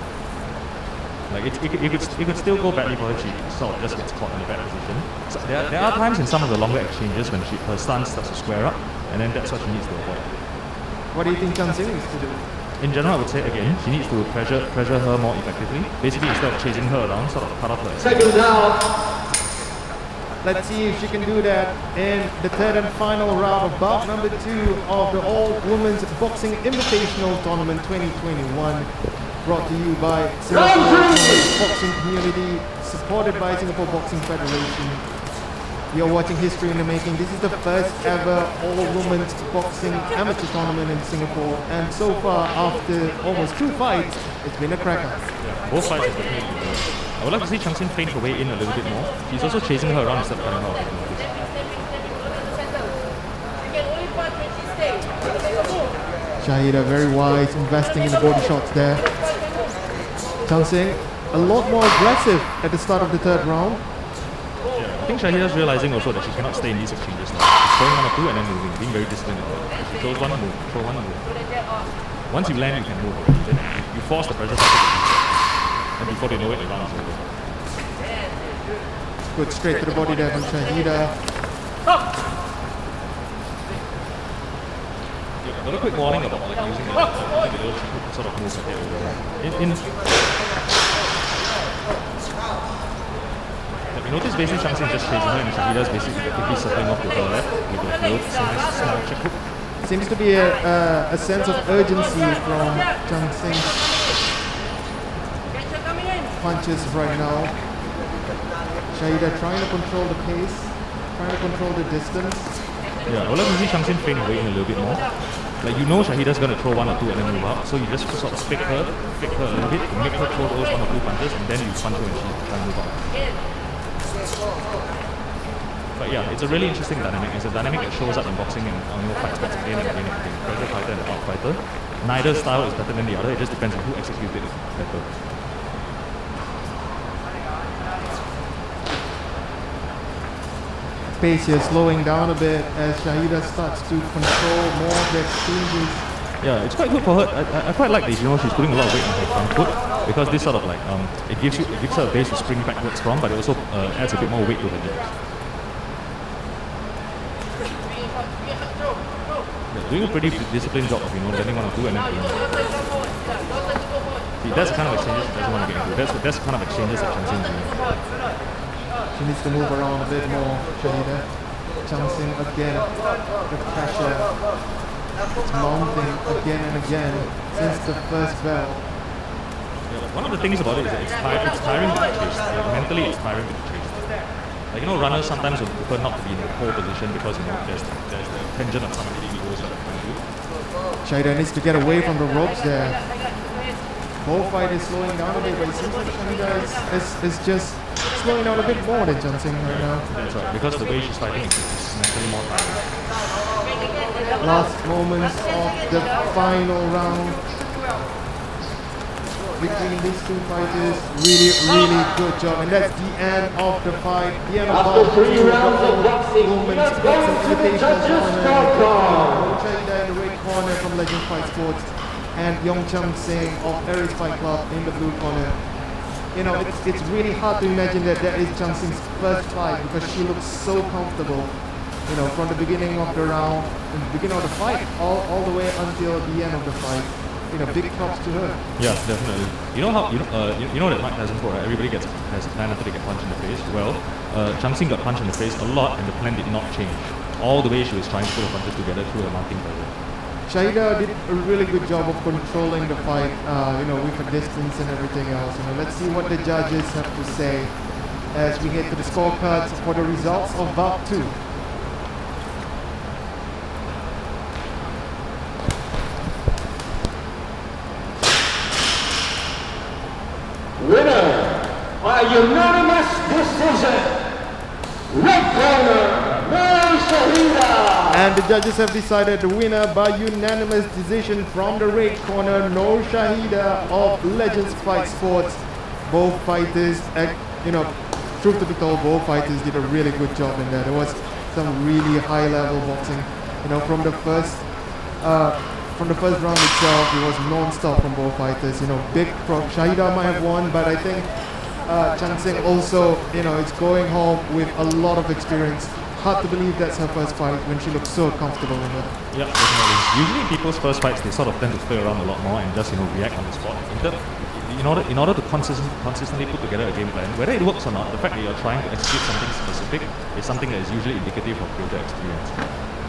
Like it could still go badly for her. She sort of just gets caught in a bad position. So there are times in some of the longer exchanges when her stance starts to square up, and then that's what she needs to avoid. What do you think Chang Xin needs to do? In general, I would say again, she needs to pressure her more effectively. Basically, instead of chasing her around, sort of cut off her. Second round. Let's see if she can do that in the third and final round of bout number 2 of the All Women's Boxing Invitational Tournament 2021. Brought to you by Singapore Boxing Community, supported by Singapore Boxing Federation. You're watching history in the making. This is the first ever all-women's boxing amateur tournament in Singapore, and so far, after almost 2 fights, it's been a cracker. Yeah, both fights have definitely been good. I would like to see Chang Xin feint her way in a little bit more. She's also chasing her around instead of cutting her off. Shahidah very wise, investing in the body shots there. Chang Xin a lot more aggressive at the start of the third round. Yeah, I think Shahidah's realizing also that she cannot stay in these exchanges now. She's throwing 1 or 2 and then moving, being very disciplined. She throws 1 move, throw 1 move. Once you land, you can move. Then you force the pressure cycle to reset. And before they know it, the round is over. Good straight to the body there from Shahidah. Got a quick warning about like using the little sort of moves like that. You notice basically Chang Xin just chasing her and Shahidah's basically quickly circling off with her left with the float, small check hook. Seems to be a sense of urgency from Chang Xin. punches right now. Shahidah trying to control the pace, trying to control the distance. Yeah, I would like to see Tenzin feign waiting a little bit more. Like you know Shahidah's going to throw one or two and then move up, so you just sort of fake her a little bit to make her throw those one or two punches and then you punch her when she tries to move up. But yeah, it's a really interesting dynamic. It's a dynamic that shows up in boxing and fights back again and again and again. Pressure fighter and out fighter. Neither style is better than the other, it just depends on who executes it better. Pace here slowing down a bit as Shahidah starts to control more of the exchanges. Yeah, it's quite good for her. I quite like this. She's putting a lot of weight on her front foot because this sort of like it gives her a base to spring backwards from, but it also adds a bit more weight to her legs. Yeah, doing a pretty disciplined job of letting one or two and then. See, that's the kind of exchanges she doesn't want to get into. That's the kind of exchanges that Tenzin is doing. She needs to move around a bit more, Shahidah. Singh again, the pressure. It's mounting again and again since the first bell. Yeah, one of the things about it is that it's tiring to be chased. Like, mentally, it's tiring to be chased. Like runners sometimes would prefer not to be in a pole position because there's the tension of some of the egos that are trying to do. Shahidah needs to get away from the ropes there. Both fighters slowing down a bit, but it seems like Shahidah is just slowing down a bit more than Tenzin right now. That's right, because the way she's fighting is mentally more tiring. Last moments of the final round between these two fighters. Really good job, and that's the end of the fight. The end of After 3 rounds of boxing, we are going to the judges' scorecard. Shahidah in the red corner from Legend Fight Sports, and Singh of Aries Fight Club in the blue corner. It's really hard to imagine that is Singh's first fight because she looks so comfortable. From the beginning of the round, the beginning of the fight, all the way until the end of the fight. Big props to her. Yeah, definitely. You know that Mike Tyson quote, right? Everybody has a plan until they get punched in the face. Well, Singh got punched in the face a lot, and the plan did not change. All the way she was trying to put her punches together through a mounting pressure. Shahidah did a really good job of controlling the fight, with the distance and everything else. Let's see what the judges have to say as we head to the scorecards for the results of bout 2. Winner by unanimous decision, red corner, Shahidah. And the judges have decided the winner by unanimous decision from the red corner, Shahidah of Legends Fight Sports. Both fighters, truth to be told, both fighters did a really good job in there. There was some really high level boxing, from the first round itself. It was non-stop from both fighters. Big prop. Shahidah might have won, but I think Singh also, is going home with a lot of experience. Hard to believe that's her first fight when she looks so comfortable in it. Yeah, definitely. Usually people's first fights, they sort of tend to play around a lot more and just react on the spot. In order to consistently put together a game plan, whether it works or not, the fact that you're trying to execute something specific is something that is usually indicative of greater experience.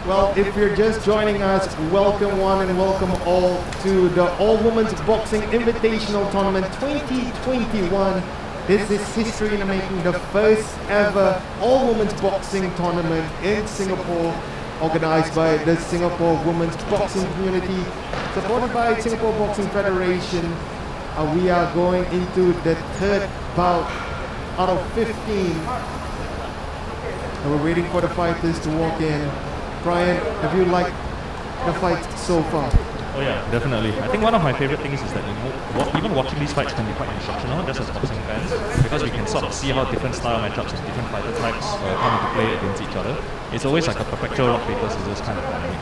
Well, if you're just joining us, welcome one and welcome all to the All Women's Boxing Invitational Tournament 2021. This is history in the making, the first ever All Women's Boxing Tournament in Singapore, organized by the Singapore Women's Boxing Community, supported by Singapore Boxing Federation. We are going into the third bout out of 15. And we're waiting for the fighters to walk in. Brian, have you liked the fight so far? Oh yeah, definitely. I think one of my favorite things is that even watching these fights can be quite instructional, just as boxing fans, because we can sort of see how different style matchups and different fighter types come into play against each other. It's always like a perpetual rock paper scissors kind of dynamic.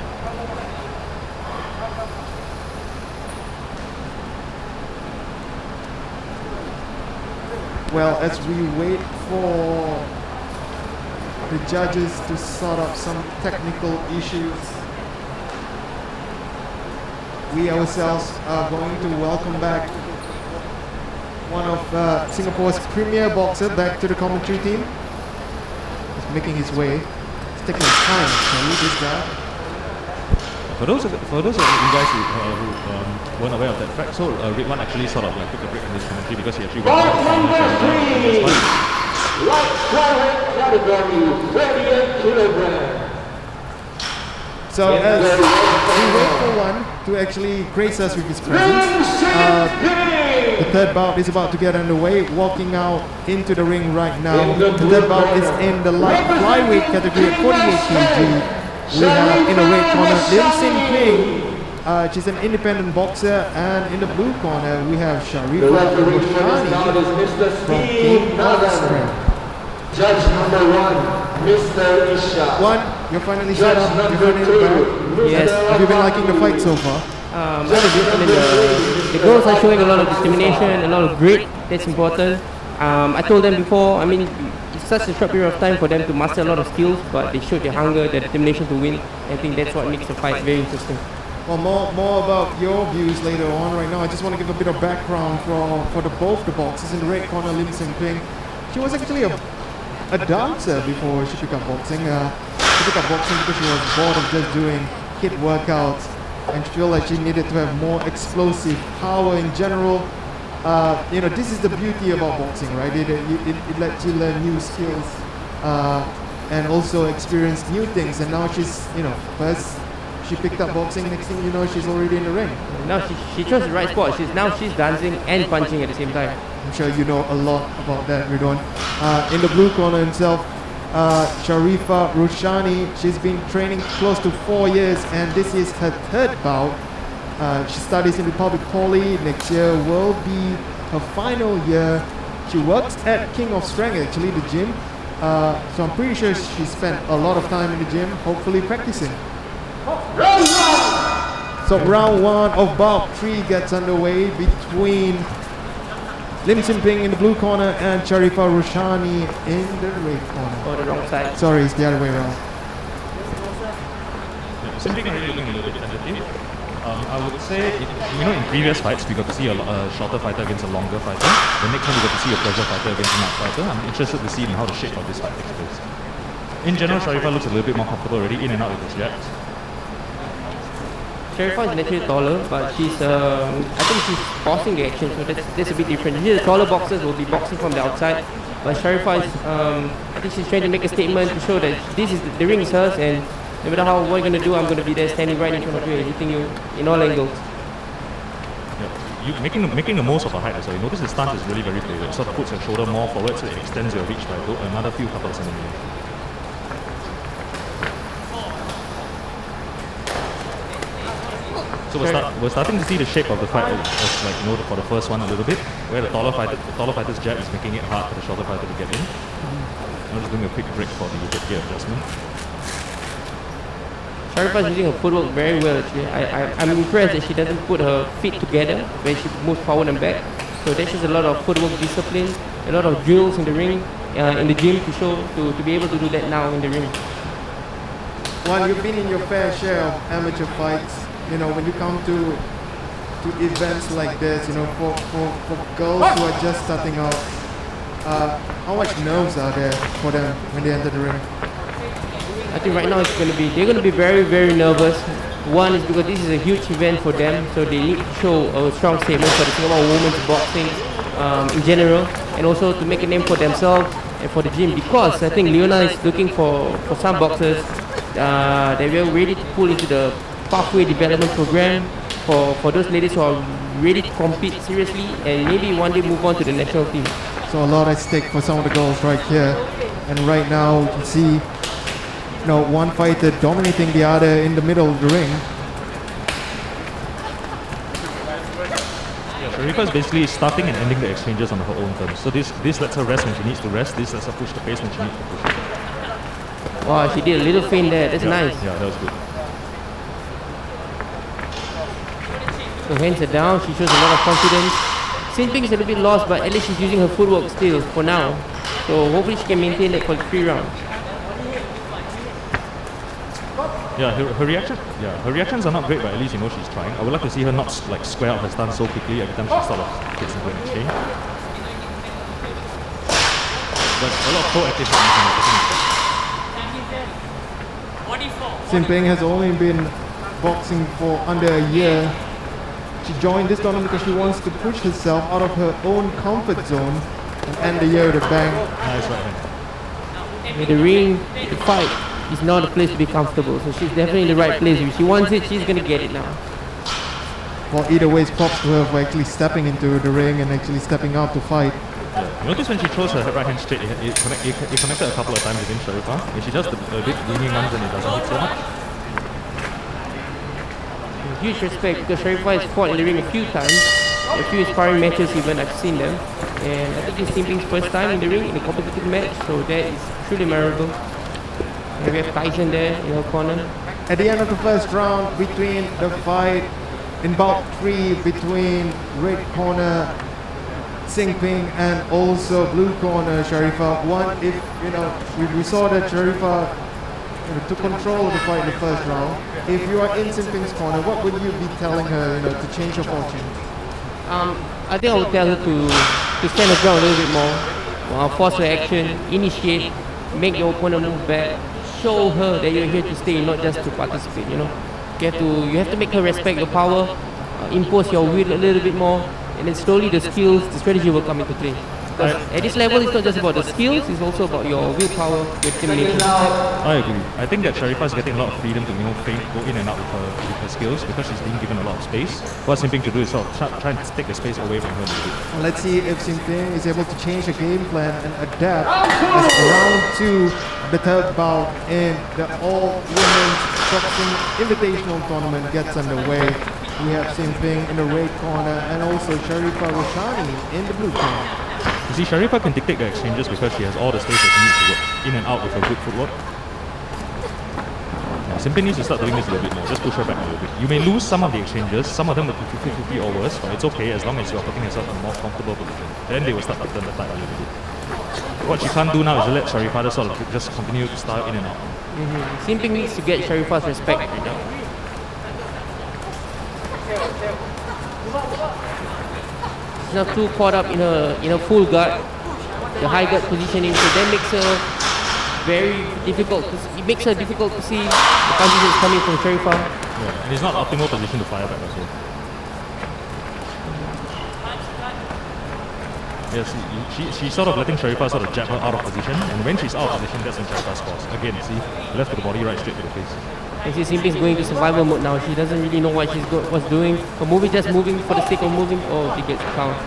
Well, as we wait for the judges to sort out some technical issues, we ourselves are going to welcome back one of Singapore's premier boxer back to the commentary team. He's making his way. It's taking time to leave this guy. For those of you guys who weren't aware of that fact, so Red One actually sort of like took a break in this commentary because he actually went Box out number from the 3, light flyweight category, 38 kilograms. So as we wait for one to actually grace us with his presence, the third bout is about to get underway. Walking out into the ring right now. The third bout is in the light flyweight category at 48 kg. We have in the red corner Tenzin. She's an independent boxer, and in the blue corner we have The referee for this bout is Mr. Steve Nazan. Judge number 1, Mr. Isha. One, you're finally Judge shut up. You're number finally 2, back. Yes. Have you been liking the fight so far? I mean, the girls are showing a lot of determination, a lot of grit. That's important. I told them before, I mean, it's such a short period of time for them to master a lot of skills, but they showed their hunger, their determination to win. I think that's what makes the fight very interesting. Well, more about your views later on. Right now, I just want to give a bit of background for both the boxers. In the red corner, Lim Sing Ping. She was actually a dancer before she picked up boxing. She picked up boxing because she was bored of just doing HIIT workouts, and she felt like she needed to have more explosive power in general. This is the beauty about boxing, right? It lets you learn new skills and also experience new things. And now she's, first she picked up boxing, next thing you know, she's already in the ring. Now she chose the right spot. She's dancing and punching at the same time. I'm sure you know a lot about that, Ridwan. In the blue corner himself, Sharifa Rushani. She's been training close to 4 years, and this is her third bout. She studies in Republic Poly. Next year will be her final year. She works at King of Strength, actually, the gym. So I'm pretty sure she spent a lot of time in the gym, hopefully practicing. So round 1 of bout 3 gets underway between Lim Sin Ping in the blue corner and Sharifa Rushani in the red corner. Or the wrong side. Sorry, it's the other way around. Sin Ping already looking a little bit tentative. I would say, in previous fights, we got to see a shorter fighter against a longer fighter. The next one, we got to see a pressure fighter against a mad fighter. I'm interested to see how the shape of this fight takes place. In general, Sharifa looks a little bit more comfortable already, in and out with his jabs. Sharifa is naturally taller, but she's, I think she's forcing the action, so that's a bit different. Usually the taller boxers will be boxing from the outside, but Sharifa is, I think she's trying to make a statement to show that the ring is hers, and no matter what you're going to do, I'm going to be there standing right in front of you and hitting you in all angles. Yeah, you making the most of a height as well. Notice the stance is really very playful. It sort of puts your shoulder more forward, so it extends your reach by another few couple of centimeters. So we're starting to see the shape of the fight as for the first one a little bit, where the taller fighter's jab is making it hard for the shorter fighter to get in. I'm just doing a quick break for the headgear adjustment. Sharifa is using her footwork very well actually. I'm impressed that she doesn't put her feet together when she moves forward and back. So there's just a lot of footwork discipline, a lot of drills in the ring, in the gym to be able to do that now in the ring. Well, you've been in your fair share of amateur fights. When you come to events like this, for girls who are just starting out, how much nerves are there for them when they enter the ring? I think right now they're going to be very, very nervous. One is because this is a huge event for them, so they need to show a strong statement for the Singapore women's boxing in general, and also to make a name for themselves and for the gym, because I think Leona is looking for some boxers that we're ready to pull into the pathway development program for those ladies who are ready to compete seriously and maybe one day move on to the national team. So a lot at stake for some of the girls right here, and right now you can see one fighter dominating the other in the middle of the ring. Yeah, Sharifa is basically starting and ending the exchanges on her own terms. So this lets her rest when she needs to rest. This lets her push the pace when she needs to push it. Wow, she did a little feint there. That's nice. Yeah, that was good. So hands are down. She shows a lot of confidence. Sin Ping is a little bit lost, but at least she's using her footwork still for now. So hopefully she can maintain that for 3 rounds. Yeah, her reactions are not great, but at least she's trying. I would like to see her not square out her stance so quickly every time she sort of gets into an exchange. But a lot of proactive Sin Ping has only been boxing for under a year. She joined this tournament because she wants to push herself out of her own comfort zone and end the year with a bang. Nice right hand. In the ring, the fight is not a place to be comfortable. So she's definitely in the right place. If she wants it, she's gonna get it now. Well, either way, props to her for actually stepping into the ring and actually stepping out to fight. Yeah. Notice when she throws her right hand straight, it connected a couple of times against Sharifah. When she does the big leaning ones and it doesn't hit so much. Huge respect because Sharifah has fought in the ring a few times. A few sparring matches even, I've seen them. And I think it's Simping's first time in the ring in a competitive match, so that is truly memorable. And we have Tyson there in her corner. At the end of the first round, between the fight in bout 3 between red corner Singh and also blue corner Sharifah, we saw that Sharifah took control of the fight in the first round. If you are in Simping's corner, what would you be telling her, to change her fortune? I think I would tell her to stand her ground a little bit more, force her action, initiate, make your opponent move back, show her that you're here to stay, not just to participate. You have to make her respect your power, impose your will a little bit more, and then slowly the skills, the strategy will come into play. Because at this level, it's not just about the skills, it's also about your willpower, your determination. I agree. I think that Sharifah is getting a lot of freedom to go in and out with her skills because she's being given a lot of space. What Simping to do is sort of try and take the space away from her. Let's see if Simping is able to change the game plan and adapt as round 2, the third bout in the all-women's boxing invitational tournament gets underway. We have Simping in the red corner and also Sharifah Roshani in the blue corner. You see, Sharifah can dictate the exchanges because she has all the space that she needs to work in and out with her good footwork. Simping needs to start doing this a little bit more, just push her back a little bit. You may lose some of the exchanges, some of them will be 50-50 or worse, but it's okay as long as you are putting yourself in a more comfortable position. Then they will start to turn the tide a little bit. What she can't do now is let Sharifah just continue to style in and out. Simping needs to get Sharifah's respect right now. She's not too caught up in her full guard, the high guard positioning, so that makes her very difficult. It makes her difficult to see the punches that's coming from Sharifah. Yeah, and it's not optimal position to fire back as well. Yes, she's sort of letting Sharifah sort of jab her out of position, and when she's out of position, that's when Sharifah scores. Again, see, left to the body, right straight to the face. And see, Simping is going to survival mode now. She doesn't really know what what's doing. Her just moving for the sake of moving, or she gets a count.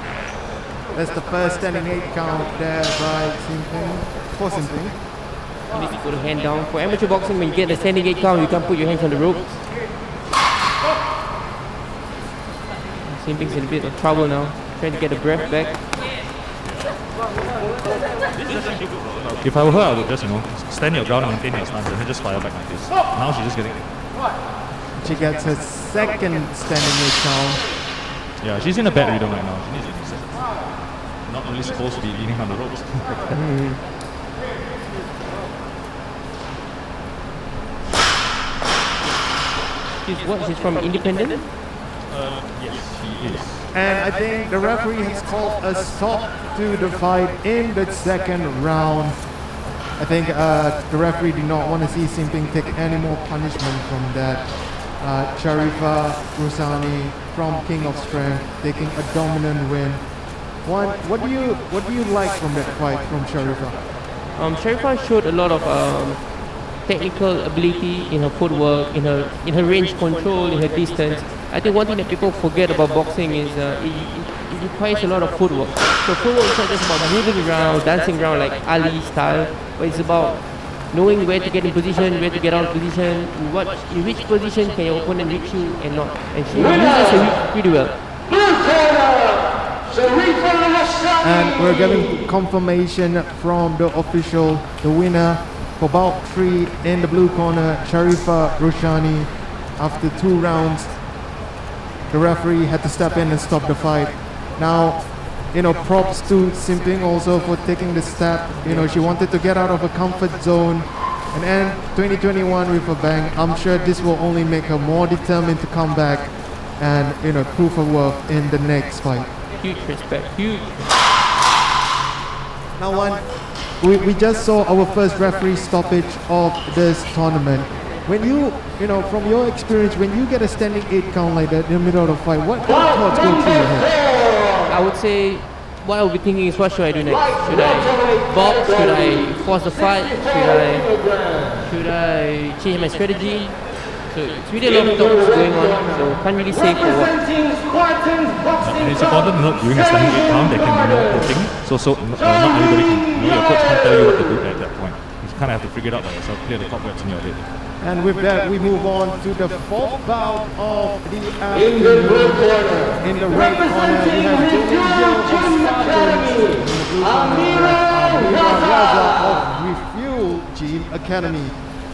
That's the first standing 8 count there by Simping, for Simping. You need to put a hand down. For amateur boxing, when you get the standing 8 count, you can't put your hands on the ropes. Simping's in a bit of trouble now, trying to get the breath back. If I were her, I would just, stand your ground and maintain your stance and then just fire back like this. Now she's just getting... She gets her second standing 8 count. Yeah, she's in a bad rhythm right now. She needs to reset. Not really supposed to be leaning on the ropes. She's from Independent? Yes, she is. And I think the referee has called a stop to the fight in the second round. I think the referee did not want to see Simping take any more punishment from that. Sharifah Roshani from King of Strength taking a dominant win. What do you like from that fight from Sharifah? Sharifah showed a lot of technical ability in her footwork, in her range control, in her distance. I think one thing that people forget about boxing is it requires a lot of footwork. So footwork is not just about moving around, dancing around like Ali style, but it's about knowing where to get in position, where to get out of position, in which position can your opponent reach you and not. And she uses her reach pretty well. And we're getting confirmation from the official, the winner for bout 3 in the blue corner, Sharifah Roshani. After 2 rounds, the referee had to step in and stop the fight. Now, props to Simping also for taking the step. She wanted to get out of her comfort zone and end 2021 with a bang. I'm sure this will only make her more determined to come back and, prove her worth in the next fight. Huge respect, huge. Now, we just saw our first referee stoppage of this tournament. When you know, from your experience, when you get a standing 8 count like that in the middle of the fight, what thoughts go through your head? I would say what I would be thinking is, what should I do next? Should I box? Should I force the fight? Should I change my strategy? So it's really a lot of thoughts going on, so can't really say for what. And it's important to note during a standing 8 count there can be no quoting. So not everybody can, your coach can't tell you what to do at that point. You kind of have to figure it out by yourself, clear the cobwebs in your head. And with that, we move on to the fourth bout of the In the blue afternoon. corner, In the red corner, we have Amira Raza of Refuel Gym Academy.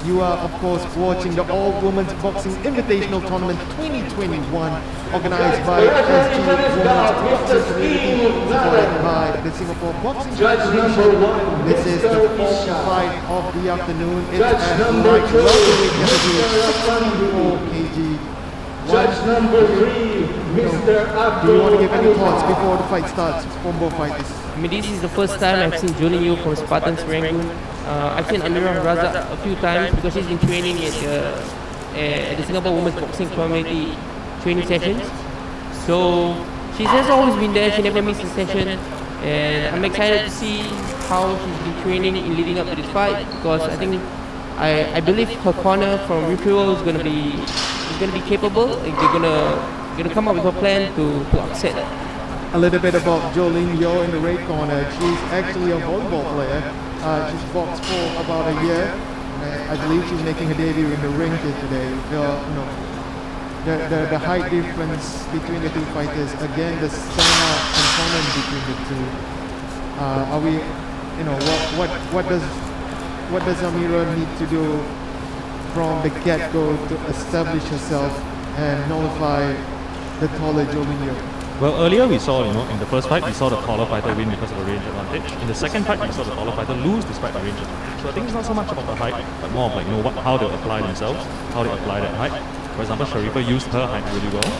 You are, of course, watching the All-Women's Boxing Invitational Tournament 2021, organized by SG Women's Boxing Community, supported by the Singapore Boxing Federation. This is the fourth fight of the afternoon. It's at light welterweight category, 64 kg. Judge number 3, Mr. Do you want to give any thoughts before the fight starts from both fighters? I mean, this is the first time I've seen Jolin Yu from Spartans Rangoon. I've seen Amira Raza a few times because she's been training at the Singapore Women's Boxing Community training sessions. So she has always been there, she never missed a session. And I'm excited to see how she's been training in leading up to this fight, because I think I believe her corner from Refuel is gonna be capable. Like, they're gonna come up with a plan to upset. A little bit about Jolin Yo in the red corner. She's actually a volleyball player. She's boxed for about a year. I believe she's making her debut in the ring here today. The height difference between the two fighters, again, the stamina component between the two. Are we, what does Amira need to do from the get-go to establish herself and nullify the taller Jolin Yo? Well, earlier we saw, in the first fight, we saw the taller fighter win because of a range advantage. In the second fight, we saw the taller fighter lose despite the range advantage. So I think it's not so much about the height, but more of how they apply themselves, how they apply that height. For example, Sharifah used her height really well.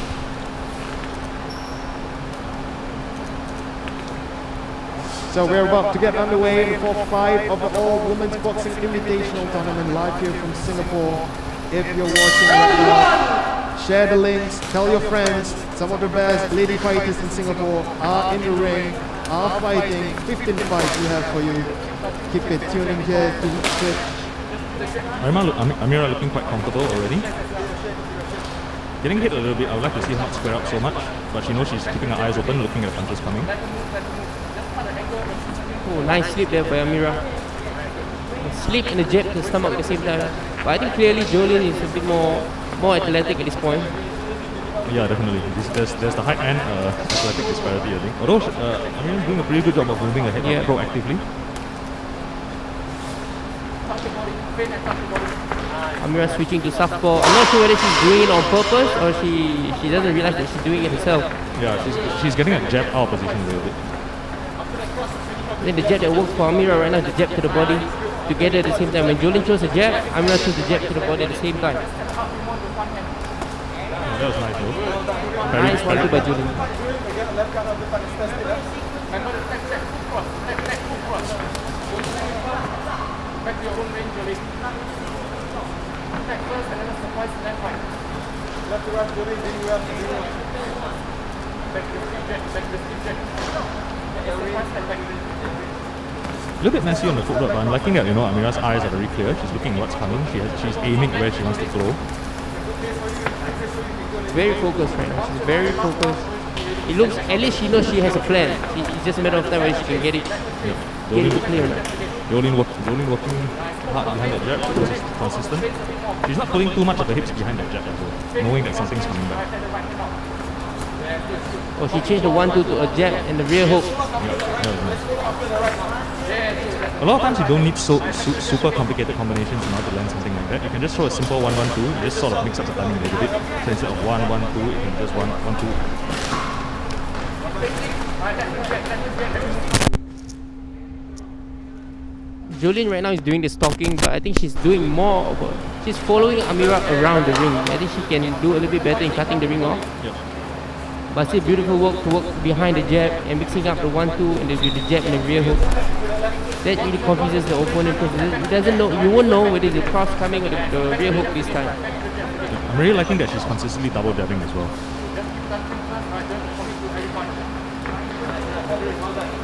So we're about to get underway in the fourth fight of the All-Women's Boxing Invitational Tournament live here from Singapore. If you're watching right now, share the links, tell your friends. Some of the best lady fighters in Singapore are in the ring, are fighting. 15 fights we have for you. Keep it tuning here to Twitch. Amira looking quite comfortable already. Getting hit a little bit, I would like to see her not square up so much, but she knows she's keeping her eyes open, looking at the punches coming. Oh, nice slip there by Amira. Slip and a jab to the stomach at the same time. But I think clearly Jolin is a bit more athletic at this point. Yeah, definitely. There's the height and athletic disparity, I think. Although Amira's doing a pretty good job of moving her head up proactively. Amira switching to southpaw. I'm not sure whether she's doing it on purpose or she doesn't realize that she's doing it herself. Yeah, she's getting a jab out of position a little bit. I think the jab that works for Amira right now is the jab to the body together at the same time. When Jolin chose a jab, Amira chose the jab to the body at the same time. That was nice though. Nice one by Jolin. A little bit messy on the footwork, but I'm liking that, Amira's eyes are very clear. She's looking at what's coming. She's aiming where she wants to throw. Very focused right now. She's very focused. It looks, at least she knows she has a plan. It's just a matter of time when she can get it. Yeah. Get it clear now. Jolin working hard behind that jab, because it's consistent. She's not pulling too much of the hips behind that jab as well, knowing that something's coming back. Oh, she changed the 1-2 to a jab and the rear hook. Yeah, that was nice. A lot of times you don't need super complicated combinations in order to land something like that. You can just throw a simple 1-1-2, just sort of mix up the timing a little bit. So instead of 1-1-2, you can just 1-1-2. Jolin right now is doing the stalking, but I think she's doing more of she's following Amira around the ring. I think she can do a little bit better in cutting the ring off. Yep. but still beautiful work to work behind the jab and mixing up the 1-2 and the jab and the rear hook. That really confuses the opponent because it doesn't know, you won't know whether it's the cross coming or the rear hook this time. I'm really liking that she's consistently double jabbing as well.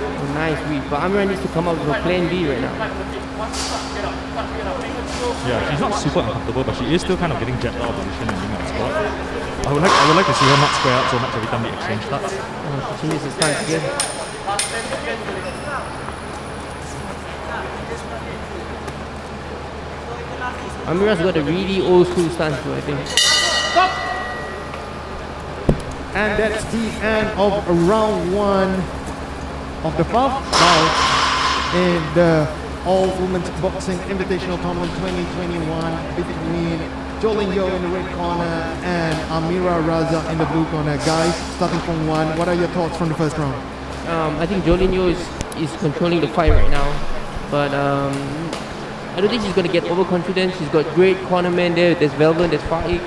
Oh, nice read, but Amira needs to come up with a plan B right now. Yeah, she's not super uncomfortable, but she is still kind of getting jabbed out of position and being on the spot. I would like to see her not square up so much every time the exchange starts. She changes the stance again. Amira's got a really old school stance too, I think. And that's the end of round 1 of the 5th bout in the All-Women's Boxing Invitational Tournament 2021 between Jolin Yo in the red corner and Amira Raza in the blue corner. Guys, starting from 1, what are your thoughts from the first round? I think Jolin Yo is controlling the fight right now, but I don't think she's going to get overconfident. She's got great cornermen there. There's Velvet, there's Faik.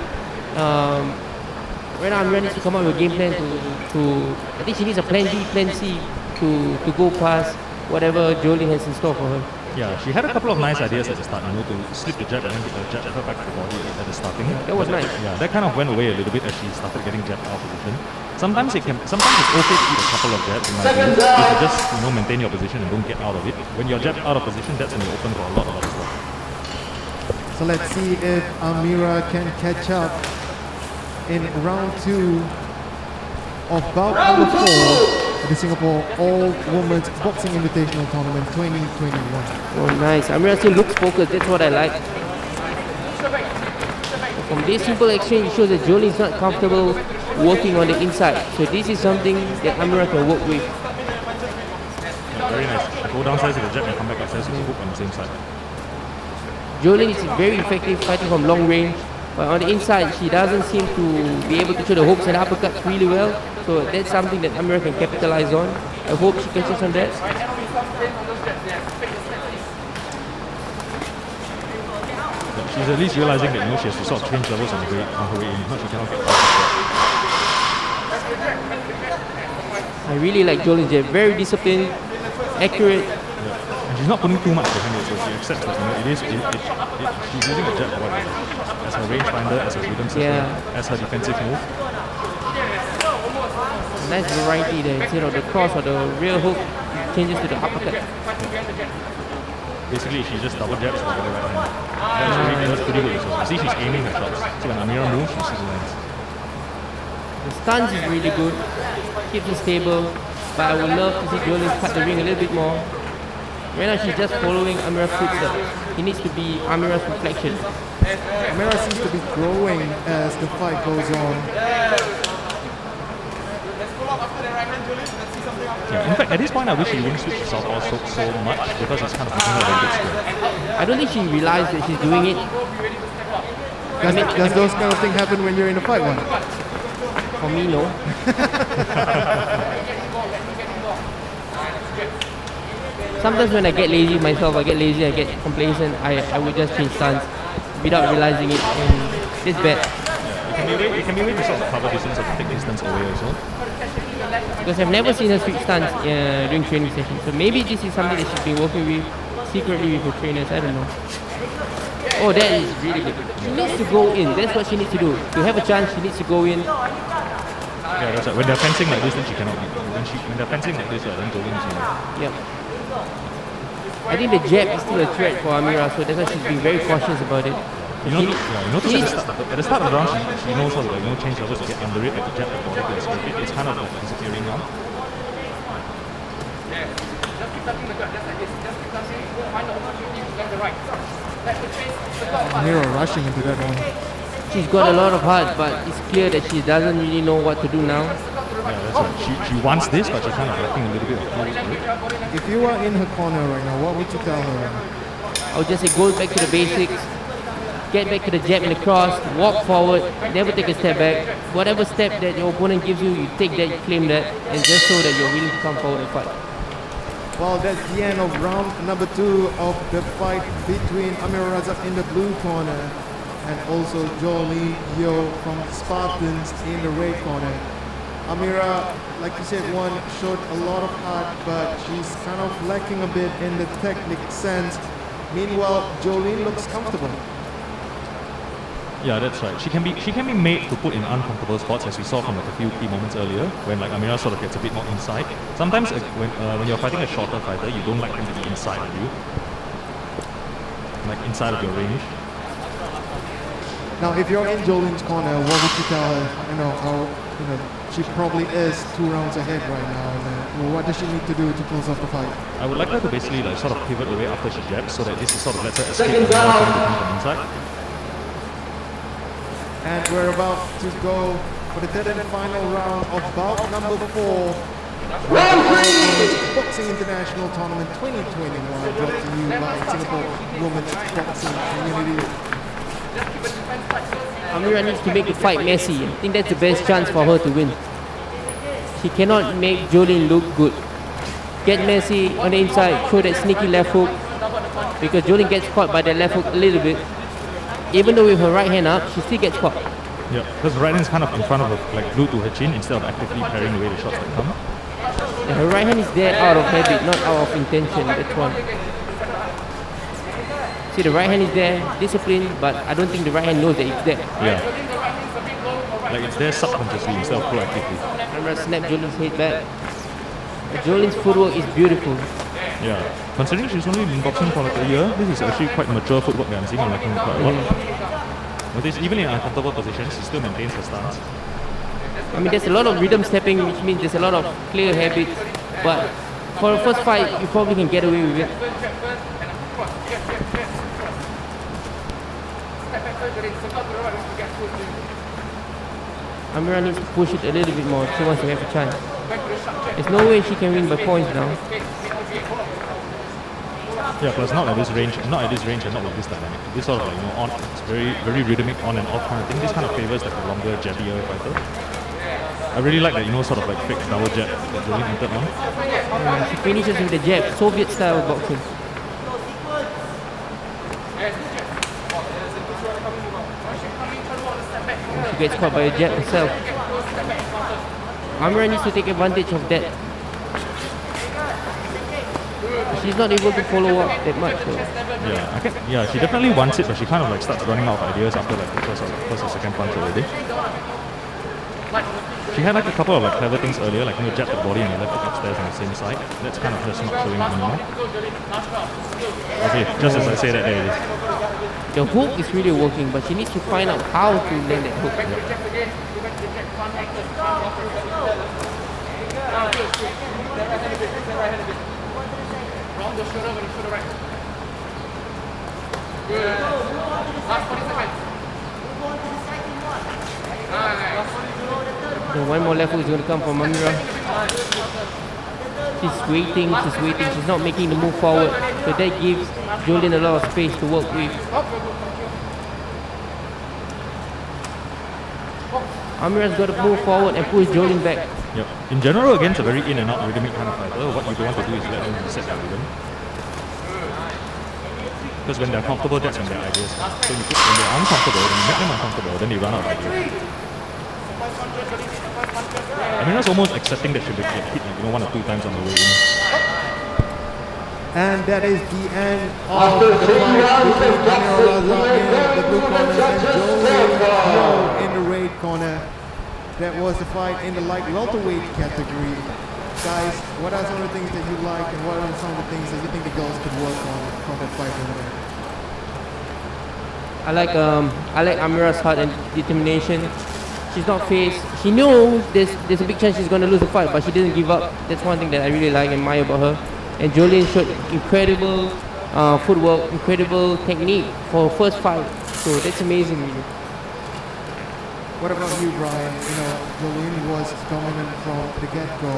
Right now, Amira needs to come up with a game plan to I think she needs a plan B, plan C to go past whatever Jolin has in store for her. Yeah, she had a couple of nice ideas at the start, to slip the jab and then get the jab her back to the body at the starting. That was nice. Yeah, that kind of went away a little bit as she started getting jabbed out of position. Sometimes it's okay to eat a couple of jabs in my view, if you just maintain your position and don't get out of it. When you're jabbed out of position, that's when you're open for a lot of other stuff. So let's see if Amira can catch up in round 2 of bout number 4 of the Singapore All-Women's Boxing Invitational Tournament 2021. Oh, nice. Amira still looks focused. That's what I like. From this simple exchange, it shows that Jolin is not comfortable working on the inside. So this is something that Amira can work with. Yeah, very nice. Go downstairs with the jab and come back upstairs with the hook on the same side. Jolin is very effective fighting from long range, but on the inside, she doesn't seem to be able to throw the hooks and uppercuts really well. So that's something that Amira can capitalize on. I hope she catches on that. She's at least realizing that she has to sort of change levels on her way in. She cannot get past I really like Jolin's jab. Very disciplined, accurate. Yeah. And she's not putting too much behind it, so she accepts that she's using the jab as her rangefinder, as her rhythm setter, as her defensive move. Nice variety there. Instead of the cross or the rear hook, it changes to the uppercut. Basically, she just double jabs with the right hand. That's pretty good. So you see, she's aiming her shots. So when Amira moves, she sees the lines. The stance is really good. Keeps it stable. But I would love to see Jolin cut the ring a little bit more. Right now, she's just following Amira's footsteps. He needs to be Amira's reflection. Amira seems to be growing as the fight goes on. Yeah, in fact, at this point, I wish she wouldn't switch to southpaw so much because it's kind of making her a little bit square. I don't think she realized that she's doing it. Does those kind of things happen when you're in a fight one? For me, no. Sometimes when I get lazy myself, I get complacent, I would just change stance without realizing it, and it's bad. Yeah, it can be way to sort of cover distance or to take distance away also. Because I've never seen her switch stance during training sessions. So maybe this is something that she's been working with secretly with her trainers, I don't know. Oh, that is really good. She needs to go in, that's what she needs to do. To have a chance, she needs to go in. Yeah, that's right. When they're fencing like this, then she cannot. When they're fencing like this, then Jolin is Yeah. I think the jab is still a threat for Amira, so that's why she's being very cautious about it. You notice at the start of the round, she knows how to change levels to get under it, at the jab, at the body to escape it. It's kind of disappearing now. Amira rushing into that one. She's got a lot of heart, but it's clear that she doesn't really know what to do now. Yeah, that's right. She wants this, but she's kind of lacking a little bit of pulse for it. If you are in her corner right now, what would you tell her? I would just say go back to the basics, get back to the jab and the cross, walk forward, never take a step back. Whatever step that your opponent gives you, you take that, you claim that, and just show that you're willing to come forward and fight. Well, that's the end of round number 2 of the fight between Amira Raza in the blue corner and also Jolin Yo from Spartans in the red corner. Amira, like you said, showed a lot of heart, but she's kind of lacking a bit in the technique sense. Meanwhile, Jolene looks comfortable. Yeah, that's right. She can be made to put in uncomfortable spots, as we saw from like a few key moments earlier, when like Amira sort of gets a bit more inside. Sometimes when you're fighting a shorter fighter, you don't like them to be inside of you, like inside of your range. Now, if you're in Jolene's corner, what would you tell her? She probably is 2 rounds ahead right now. And what does she need to do to close off the fight? I would like her to basically like sort of pivot away after she jabs, so that this is sort of lets her escape the more time to come from inside. And we're about to go for the third and final round of bout number 4. Boxing International Tournament 2021, brought to you by Singapore Women's Boxing Community. Amira needs to make the fight messy. I think that's the best chance for her to win. She cannot make Jolene look good. Get messy on the inside, throw that sneaky left hook, because Jolene gets caught by the left hook a little bit. Even though with her right hand up, she still gets caught. Yeah, because right hand is kind of in front of her, like glued to her chin, instead of actively parrying away the shots that come. Yeah, her right hand is there out of habit, not out of intention. That's one. See, the right hand is there, disciplined, but I don't think the right hand knows that it's there. Yeah. Like it's there subconsciously instead of proactively. I'm gonna snap Jolene's head back. Jolene's footwork is beautiful. Yeah. Considering she's only been boxing for like a year, this is actually quite mature footwork that I'm seeing. I'm liking it quite a lot. Notice even in uncomfortable positions, she still maintains her stance. I mean, there's a lot of rhythm stepping, which means there's a lot of clear habits. But for a first fight, you probably can get away with it. Amira needs to push it a little bit more if she wants to have a chance. There's no way she can win by points now. Yeah, plus not at this range and not with this dynamic. This sort of like, it's very rhythmic on and off kind of thing. This kind of favors like a longer jabbier fighter. I really like that, sort of like fake double jab that Jolene entered on. Yeah, she finishes with the jab, Soviet style of boxing. She gets caught by a jab herself. Amira needs to take advantage of that. She's not able to follow up that much. So. Yeah, she definitely wants it, but she kind of like starts running out of ideas after like the first or second punch already. She had like a couple of like clever things earlier, like jab the body and the left hook upstairs on the same side. That's kind of just not showing up anymore. Okay, just as I say that, there it is. The hook is really working, but she needs to find out how to land that hook. One more left hook is going to come from Amira. She's waiting, she's not making the move forward. So that gives Jolene a lot of space to work with. Amira's got to move forward and push Jolene back. Yep. In general, against a very in and out rhythmic kind of fighter, what you don't want to do is let them reset their rhythm. Because when they're comfortable, that's when their ideas come. So when they're uncomfortable, when you make them uncomfortable, then they run out of ideas. I mean, that's almost accepting that she'll get hit like, 1 or 2 times on the way in. And that is the end of the fight between Raza in the blue corner and Jolene in the red corner. That was the fight in the light welterweight category. Guys, what are some of the things that you like and what are some of the things that you think the girls could work on from that fight over there? I like Amira's heart and determination. She's not phased. She knows there's a big chance she's going to lose the fight, but she didn't give up. That's one thing that I really like and admire about her. And Jolene showed incredible footwork, incredible technique for her first fight. So that's amazing. What about you, Brian? Jolene was dominant from the get-go.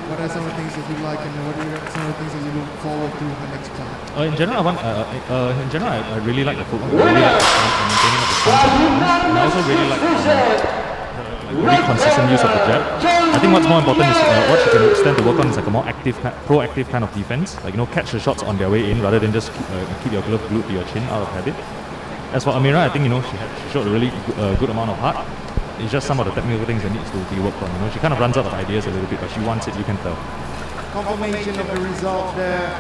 What are some of the things that you like, and what are some of the things that you look forward to her next fight? In general, I really like the footwork. I really like maintaining of the stance and balance. And I also really like really consistent use of the jab. I think what's more important is what she can stand to work on is like a more active, proactive kind of defense. Like catch the shots on their way in rather than just keep your glove glued to your chin out of habit. As for Amira, I think she showed a really good amount of heart. it's just some of the technical things that needs to be worked on. You know, she kind of runs out of ideas a little bit, but she wants it. You can tell. Confirmation of the result there.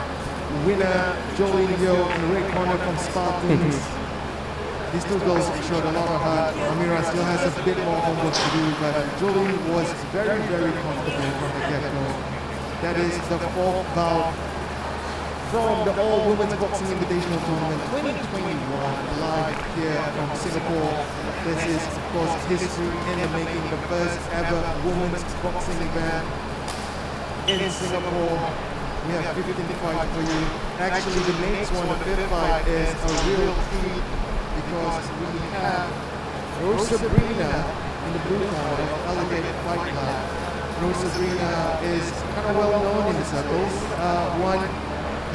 Winner Jolene Yo in the red corner from Spartans. These two girls showed a lot of heart. Amira still has a bit more homework to do, but Jolene was very, very comfortable from the get-go. That is the fourth bout from the All-Women's Boxing Invitational Tournament 2021 live here from Singapore. This is, of course, history in the making, the first ever women's boxing event in Singapore. We have 15 fights for you. Actually, the next one, the fifth fight, is a real treat because we have Rosabrina in the blue corner of Alligator Fight Club. Rosabrina is kind of well known in the circles.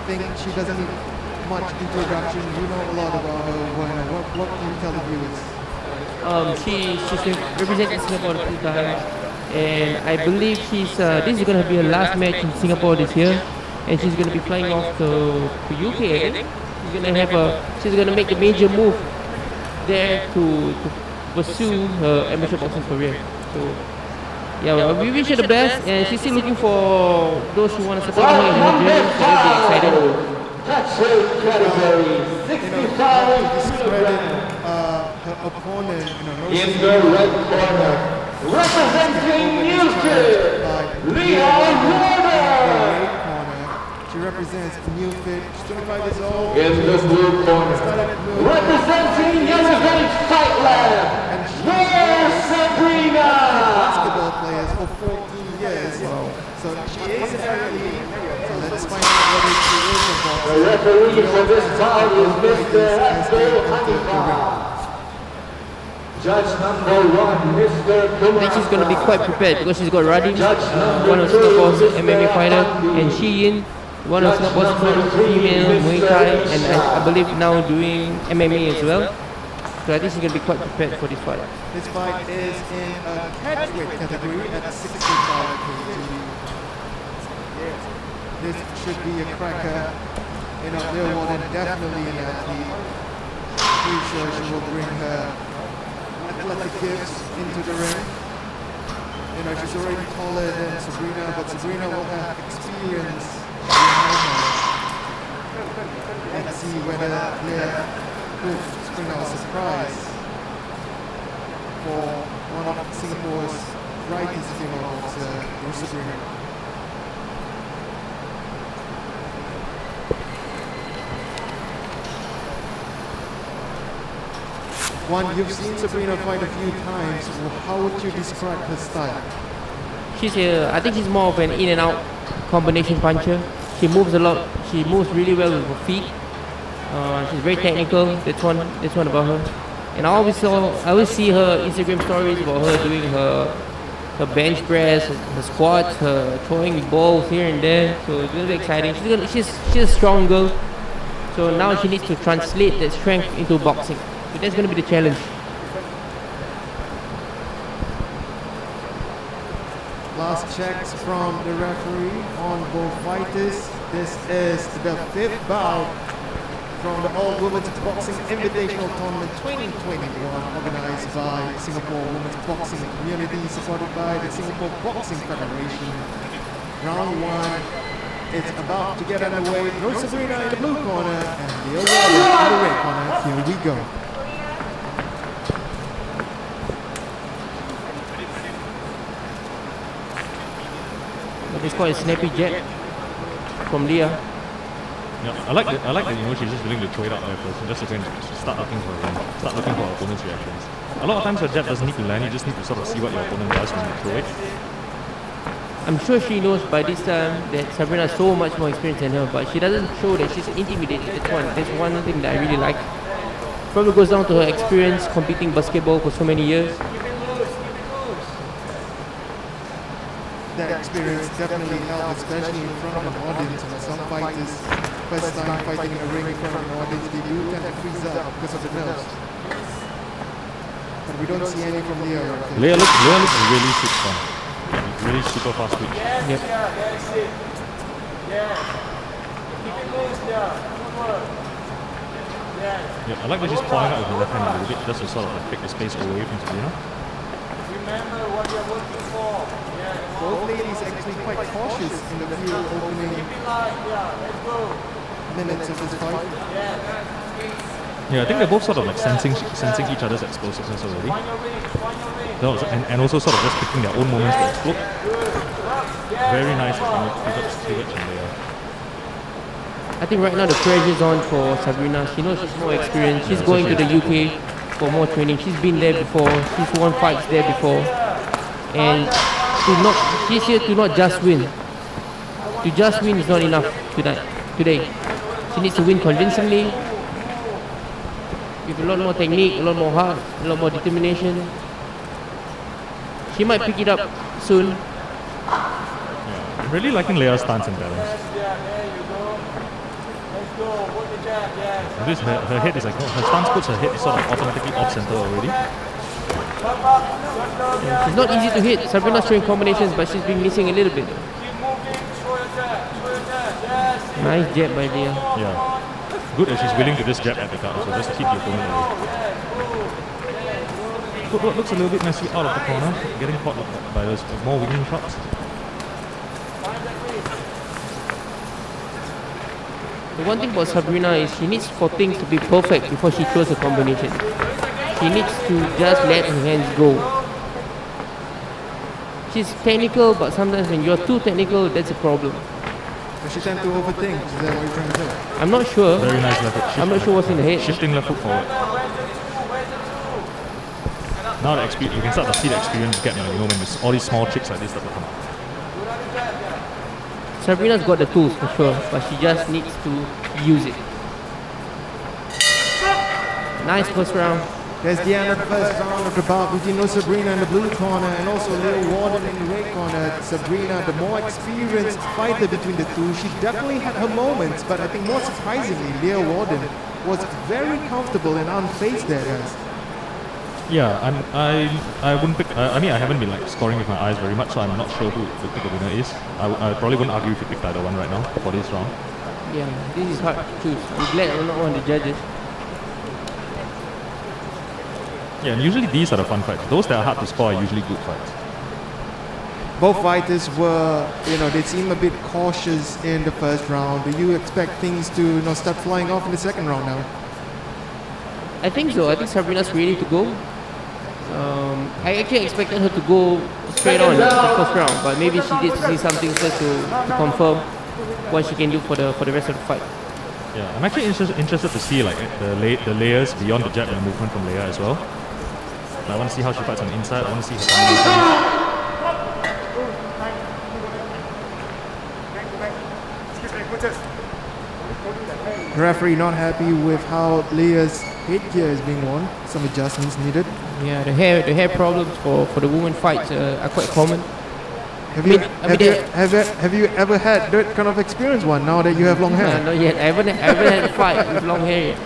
I think she doesn't need much introduction. You know a lot about her. What can you tell the viewers? She's represented Singapore a few times, and I believe this is going to be her last match in Singapore this year, and she's going to be flying off to UK. I think she's going to make a major move there to pursue her amateur boxing career. So yeah, well, we wish her the best, and she's still looking for those who want to support her in her journey. So they'll be excited. Catchweight category, 65 kilograms. Her opponent, in the red corner, representing Newfit, Leon Warner. She represents Newfit. She's 25 years old. In the blue corner, representing Elevate Fight Lab, Sabrina. Basketball players for 14 years. So she is an athlete. So let's find out whether she is a boxer. The referee for this bout is Mr. Abdul Hanifa. Judge number 1, Mr. Kumar. I think she's going to be quite prepared because she's got Radin, one of Singapore's MMA fighter, and Shiyin, one of Singapore's first female Muay Thai, and I believe now doing MMA as well. So I think she's going to be quite prepared for this fight. This fight is in a catchweight category at 65 kg. This should be a cracker. Lil Warden definitely an athlete. Pretty sure she will bring her athletic gifts into the ring. She's already taller than Sabrina, but Sabrina will have experience behind her. Let's see whether could spring out a surprise for one of Singapore's brightest female boxer, Sabrina. You've seen Sabrina fight a few times. How would you describe her style? I think she's more of an in and out combination puncher. She moves a lot. She moves really well with her feet. She's very technical. That's one about her. And I always see her Instagram stories about her doing her bench press, her squats, her throwing balls here and there. So it's really exciting. She's a strong girl. So now she needs to translate that strength into boxing. So that's going to be the challenge. Last checks from the referee on both fighters. This is the fifth bout from the All-Women's Boxing Invitational Tournament 2021, organized by Singapore Women's Boxing Community, supported by the Singapore Boxing Federation. Round 1 is about to get underway. Rosabrina in the blue corner and Leo Warner in the red corner. Here we go. It's quite a snappy jab from Leah. Yeah, I like that she's just willing to throw it out there first and just to start looking for her opponent's reactions. A lot of times her jab doesn't need to land, you just need to sort of see what your opponent does when you throw it. I'm sure she knows by this time that Sabrina has so much more experience than her, but she doesn't show that she's intimidated. That's one thing that I really like. Probably goes down to her experience competing basketball for so many years. That experience definitely helps, especially in front of an audience. Some fighters, first time fighting in a ring in front of an audience, they do tend to freeze up because of the nerves. But we don't see any from Leah right there. Leah looks really super. Really super fast twitch. Yep. Yeah, I like that she's pawing out with her left hand a little bit just to sort of take the space away from Sabrina. Remember what you're working for. Yeah. Both ladies actually quite cautious in the few opening Let's go. minutes of this fight. Yeah, I think they're both sort of like sensing each other's explosiveness already. And also sort of just picking their own moments to explode. Very nice, pivots from there. I think right now the pressure's on for Sabrina. She knows she's more experienced. She's going to the UK for more training. She's been there before. She's won fights there before. And she's here to not just win. To just win is not enough today. She needs to win convincingly, with a lot more technique, a lot more heart, a lot more determination. She might pick it up soon. Yeah. I'm really liking Leia's stance and balance. At least her head is like, her stance puts her head sort of automatically off center already. It's not easy to hit. Sabrina's throwing combinations, but she's been missing a little bit. Nice jab by Leia. Yeah. Good that she's willing to just jab at the guard, so just keep the opponent away. Footwork looks a little bit messy out of the corner, getting caught by those more winging shots. The one thing about Sabrina is she needs for things to be perfect before she throws a combination. She needs to just let her hands go. She's technical, but sometimes when you're too technical, that's a problem. She tends to overthink. Is that what you're trying to say? I'm not sure. Very nice left hook. I'm not sure what's in the head. Shifting left hook forward. Now the experience, you can start to see the experience get now, when all these small tricks like this start to come out. Sabrina's got the tools for sure, but she just needs to use it. Nice first round. There's the end of the first round of the bout between Sabrina in the blue corner and also Leo Warden in the red corner. Sabrina, the more experienced fighter between the two, she definitely had her moments, but I think more surprisingly, Leo Warden was very comfortable and unfazed there, guys. Yeah, I wouldn't pick. I mean, I haven't been like scoring with my eyes very much, so I'm not sure who the winner is. I probably wouldn't argue if you picked either one right now for this round. Yeah, this is hard to choose. I'm glad I'm not one of the judges. Yeah, and usually these are the fun fights. Those that are hard to score are usually good fights. Both fighters were, they seem a bit cautious in the first round. Do you expect things to start flying off in the second round now? I think so. I think Sabrina's ready to go. I actually expected her to go straight on the first round, but maybe she did see something first to confirm what she can do for the rest of the fight. Yeah, I'm actually interested to see like the layers beyond the jab and the movement from Leia as well. I want to see how she fights on the inside. I want to see her combinations. The referee not happy with how Leia's headgear is being worn. Some adjustments needed. Yeah, the hair problems for the women fights are quite common. Have you ever had that kind of experience now that you have long hair? Not yet. I haven't had a fight with long hair yet.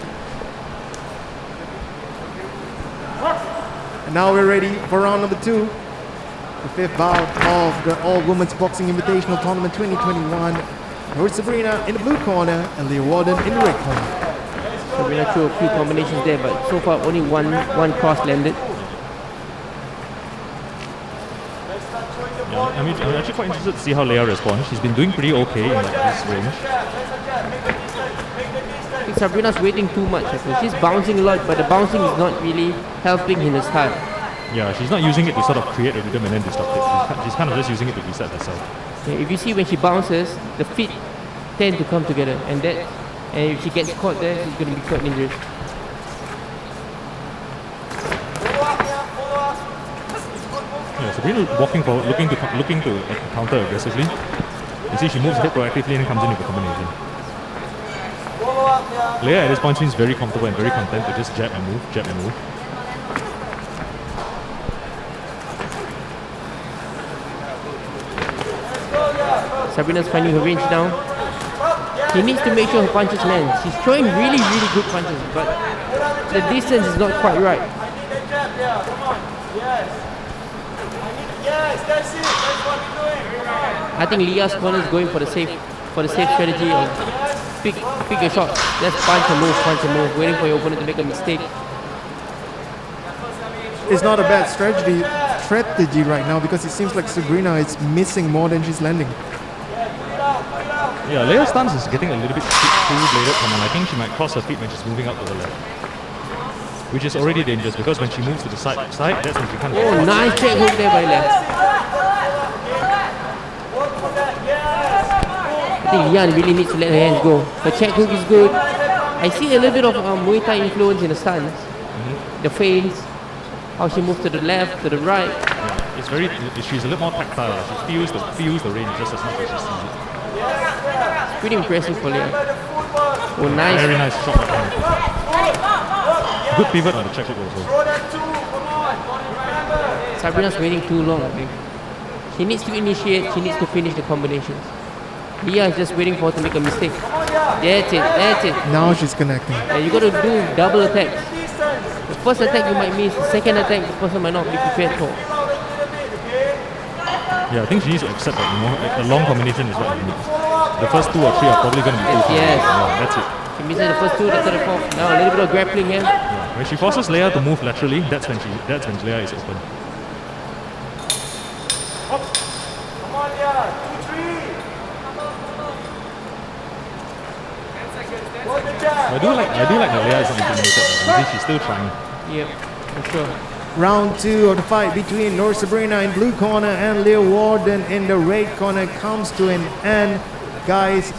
And now we're ready for round number 2. The fifth bout of the All-Women's Boxing Invitational Tournament 2021. Here's Sabrina in the blue corner and Leo Warden in the red corner. Sabrina threw a few combinations there, but so far only one cross landed. Yeah, I'm actually quite interested to see how Leia responds. She's been doing pretty okay in like this range. I think Sabrina's waiting too much. She's bouncing a lot, but the bouncing is not really helping in the style. Yeah, she's not using it to sort of create a rhythm and then disrupt it. She's kind of just using it to reset herself. Yeah, if you see when she bounces, the feet tend to come together, and if she gets caught there, she's going to be quite dangerous. Yeah, Sabrina walking forward, looking to counter aggressively. You see, she moves ahead proactively and then comes in with a combination. Leia at this point seems very comfortable and very content to just jab and move, jab and move. Sabrina's finding her range now. He needs to make sure her punches land. She's throwing really, really good punches, but the distance is not quite right. I think Leia's corner is going for the safe strategy of pick a shot. Just punch and move, waiting for your opponent to make a mistake. It's not a bad strategy right now because it seems like Sabrina is missing more than she's landing. Yeah, Leia's stance is getting a little bit too bladed. Come on, I think she might cross her feet when she's moving up to the left. Which is already dangerous because when she moves to the side, that's when she can't. Oh, nice check hook there by left. I think Lian really needs to let her hands go. Her check hook is good. I see a little bit of Muay Thai influence in the stance. The feints, how she moves to the left, to the right. Yeah, it's very. She's a little more tactile. She feels the range just as much as she sees it. It's pretty impressive for Lian. Oh, nice. Very nice shot. Good pivot on the check hook also. Sabrina's waiting too long, I think. She needs to initiate, she needs to finish the combinations. Leah is just waiting for her to make a mistake. That's it. Now she's connecting. Yeah, you got to do double attacks. The first attack you might miss, the second attack the person might not be prepared for. Yeah, I think she needs to accept that, a long combination is what she needs. The first 2 or 3 are probably going to be too far. Yes. Yeah, that's it. She misses the first 2, the third, the fourth. Now a little bit of grappling here. Yeah. When she forces Leia to move laterally, that's when Leia is open. I do like that Leia is not intimidated. I think she's still trying. Yep, for sure. Round 2 of the fight between Nor Sabrina in blue corner and Leah Warden in the red corner comes to an end. Guys,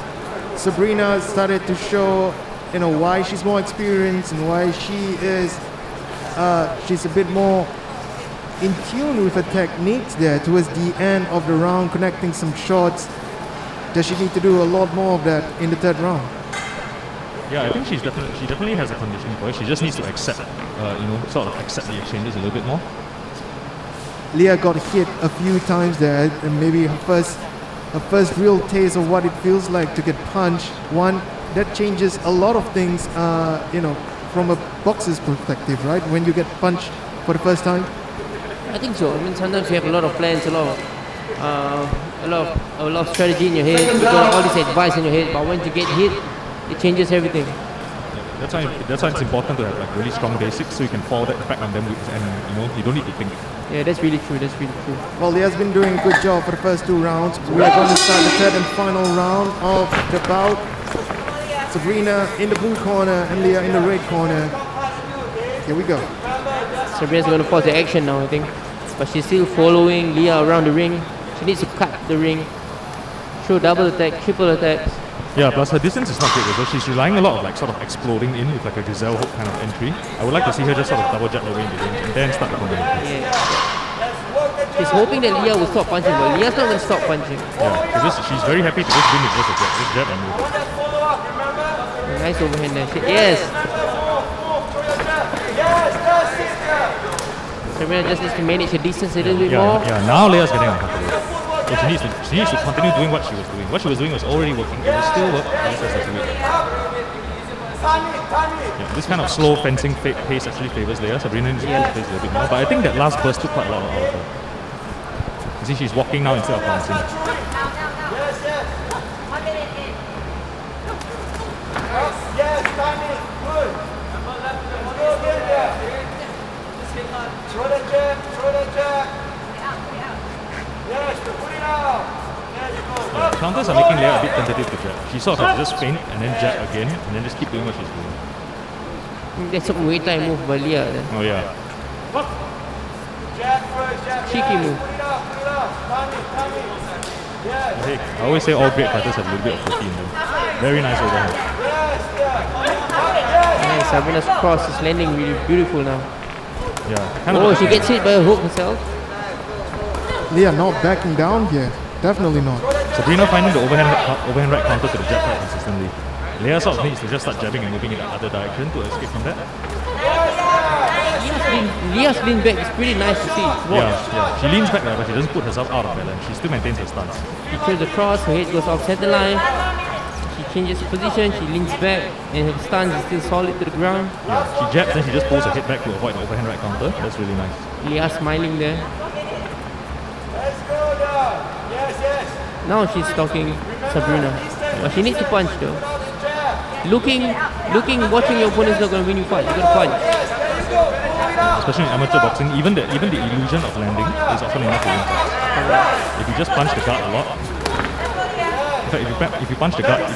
Sabrina started to show, why she's more experienced and why she's a bit more in tune with her techniques there towards the end of the round, connecting some shots. Does she need to do a lot more of that in the third round? Yeah, I think she definitely has a condition for it. She just needs to accept, sort of accept the exchanges a little bit more. Leah got hit a few times there, and maybe her first real taste of what it feels like to get punched. One that changes a lot of things, from a boxer's perspective, right? When you get punched for the first time. I think so. I mean, sometimes you have a lot of plans, a lot of strategy in your head. You got all this advice in your head, but when you get hit, it changes everything. That's why it's important to have like really strong basics, so you can fall back on them, and you don't need to think. Yeah, that's really true. Well, Leah's been doing a good job for the first 2 rounds. We are going to start the third and final round of the bout. Sabrina in the blue corner and Leah in the red corner. Here we go. Sabrina's going to pause the action now, I think. But she's still following Leah around the ring. She needs to cut the ring. Show double attack, triple attacks. Yeah, plus her distance is not great, so she's relying a lot of sort of exploding in with a gazelle hook kind of entry. I would like to see her just sort of double jab away in the ring and then start the combination. Yeah. She's hoping that Leah will stop punching, but Leah's not going to stop punching. Yeah, because she's very happy to just win with just a jab and move. Nice overhand there. Yes! Sabrina just needs to manage her distance a little bit more. Yeah, now Leah's getting uncomfortable. So she needs to continue doing what she was doing. What she was doing was already working. It will still work. Yeah, this kind of slow fencing pace actually favors Leah. Sabrina needs to pace a little bit more. But I think that last burst took quite a lot out of her. You see, she's walking now instead of bouncing. Counters are making Leia a bit tentative to jab. She sort of just feint and then jab again and then just keep doing what she's doing. That's a Muay Thai move by Leia. Oh yeah. Cheeky move. Hey, I always say all great fighters have a little bit of protein in them. Very nice overhand. Nice, Sabrina's cross is landing really beautiful now. Yeah. She gets hit by a hook herself. Leah not backing down here. Definitely not. Sabrina finding the overhand right counter to the jab quite consistently. Leia sort of needs to just start jabbing and moving in the other direction to escape from that. Leah's lean back is pretty nice to see. Yeah. She leans back there, but she doesn't put herself out of balance. She still maintains her stance. She throws the cross, her head goes off center line. She changes her position, she leans back, and her stance is still solid to the ground. Yeah, she jabs, then she just pulls her head back to avoid the overhand right counter. That's really nice. Leah smiling there. Now she's stalking Sabrina. But she needs to punch though. Looking, watching your opponent's not going to win you fight. You got to punch. especially in amateur boxing, even the illusion of landing is often enough to win fights. If you just punch the guard a lot, in fact, if you punch the guard, if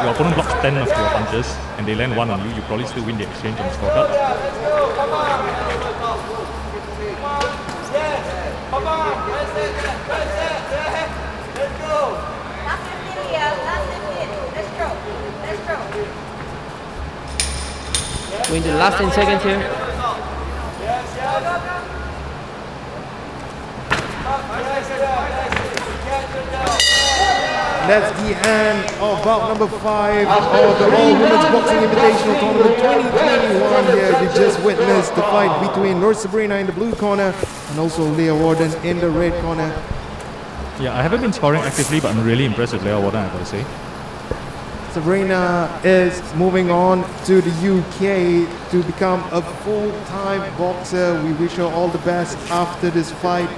your opponent blocks 10 of your punches and they land 1 on you, you probably still win the exchange on the scorecard. We're in the last 10 seconds here. That's the end of bout number 5 of the All Women's Boxing Invitational Tournament 2021. Here we just witnessed the fight between North Sabrina in the blue corner and also Leah Warden in the red corner. Yeah, I haven't been scoring actively, but I'm really impressed with Leah Warden, I've got to say. Sabrina is moving on to the UK to become a full-time boxer. We wish her all the best after this fight.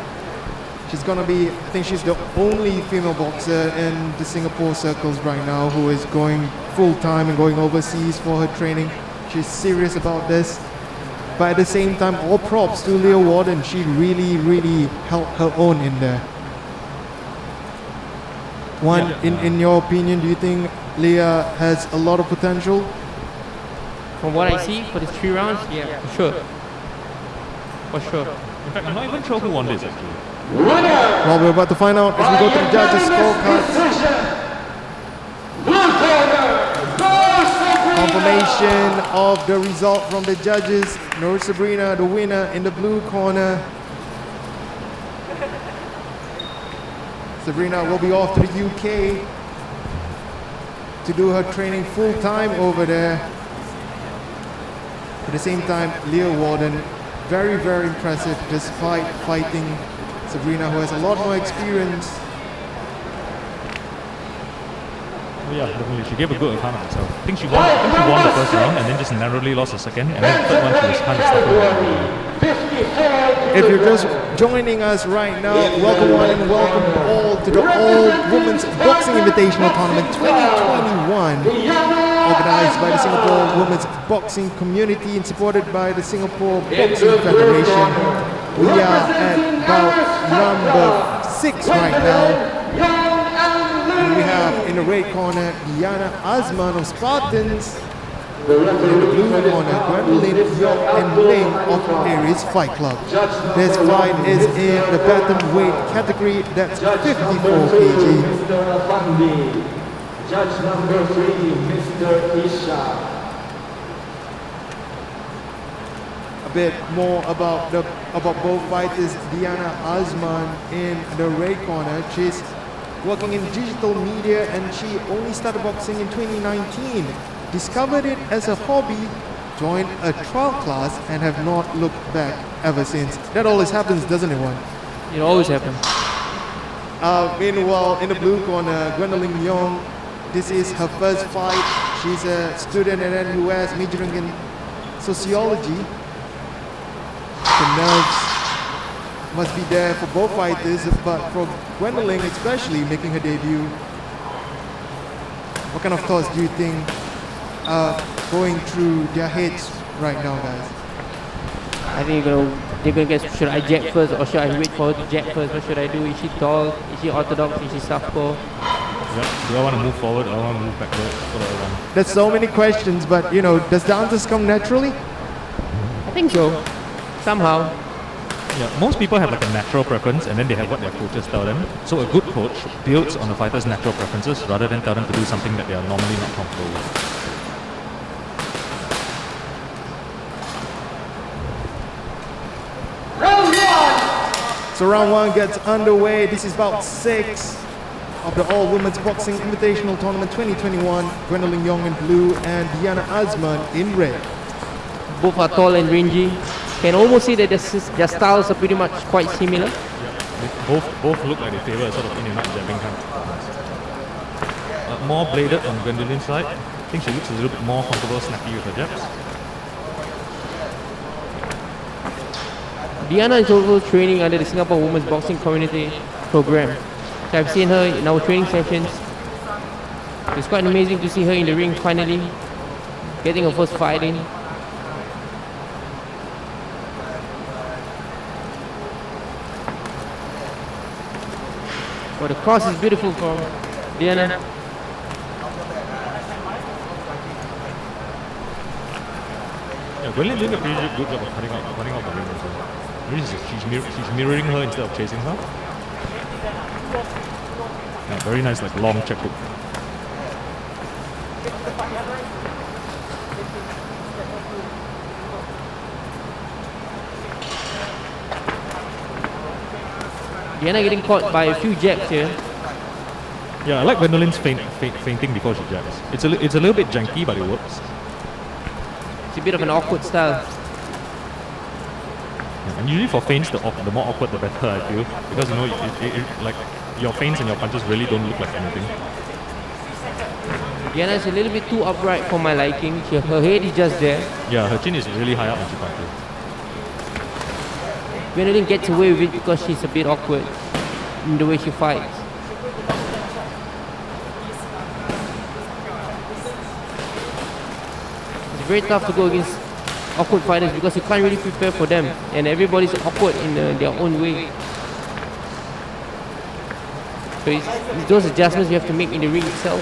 She's gonna be, I think she's the only female boxer in the Singapore circles right now who is going full-time and going overseas for her training. She's serious about this. But at the same time, all props to Leah Warden. She really held her own in there. In your opinion, do you think Leah has a lot of potential? From what I see for these 3 rounds, yeah, for sure. For sure. In fact, I'm not even sure who won this actually. Well, we're about to find out as we go to the judges' scorecards. Confirmation of the result from the judges. Nur Sabrina, the winner in the blue corner. Sabrina will be off to the UK to do her training full-time over there. At the same time, Leah Warden, very impressive despite fighting Sabrina, who has a lot more experience. Oh yeah, definitely. She gave a good account of herself. I think she won the first round and then just narrowly lost the second, and then the third one she was kind of stuck with. If you're just joining us right now, welcome one and welcome all to the All Women's Boxing Invitational Tournament 2021, organized by the Singapore Women's Boxing Community and supported by the Singapore Boxing Federation. We are at bout number 6 right now. And we have in the red corner Diana Azman of Spartans. In the blue corner, Gwendolyn York and Ling of Aries Fight Club. This fight is in the bantamweight category, that's 54 kg. Mr. Afandi. Judge number 3, Mr. Isha. A bit more about both fighters. Diana Azman in the red corner. She's working in digital media and she only started boxing in 2019. Discovered it as a hobby, joined a trial class and have not looked back ever since. That always happens, doesn't it, Juan? It always happens. Meanwhile, in the blue corner, Gwendolyn Young, this is her first fight. She's a student at NUS, majoring in sociology. The nerves must be there for both fighters, but for Gwendolyn especially, making her debut. What kind of thoughts do you think going through their heads right now, guys? I think they're gonna guess, should I jab first or should I wait for her to jab first? What should I do? Is she tall? Is she orthodox? Is she southpaw? Yep. Do I want to move forward or do I want to move backwards? What do I want? There's so many questions, but does the answers come naturally? I think so. Somehow. Yeah, most people have like a natural preference and then they have what their coaches tell them. So a good coach builds on the fighter's natural preferences rather than tell them to do something that they are normally not comfortable with. So round 1 gets underway. This is bout 6 of the All Women's Boxing Invitational Tournament 2021. Gwendolyn Young in blue and Diana Azman in red. Both are tall and rangy. Can almost see that their styles are pretty much quite similar. Yeah, both look like they favor a sort of in and out jabbing kind of performance. More bladed on Gwendolyn's side. I think she looks a little bit more comfortable snappy with her jabs. Diana is also training under the Singapore Women's Boxing Community program. So I've seen her in our training sessions. It's quite amazing to see her in the ring finally, getting her first fight in. Oh, the cross is beautiful from Diana. Yeah, Gwendolyn doing a pretty good job of cutting out the ring as well. Maybe she's mirroring her instead of chasing her. Yeah, very nice, like long check hook. Diana getting caught by a few jabs here. Yeah, I like Gwendolyn's fainting before she jabs. It's a little bit janky, but it works. It's a bit of an awkward style. Yeah, and usually for feints, the more awkward the better, I feel, because you know, like your feints and your punches really don't look like anything. Diana is a little bit too upright for my liking. Her head is just there. Yeah, her chin is really high up when she punches. Gwendolyn gets away with it because she's a bit awkward in the way she fights. It's very tough to go against awkward fighters because you can't really prepare for them, and everybody's awkward in their own way. So it's those adjustments you have to make in the ring itself,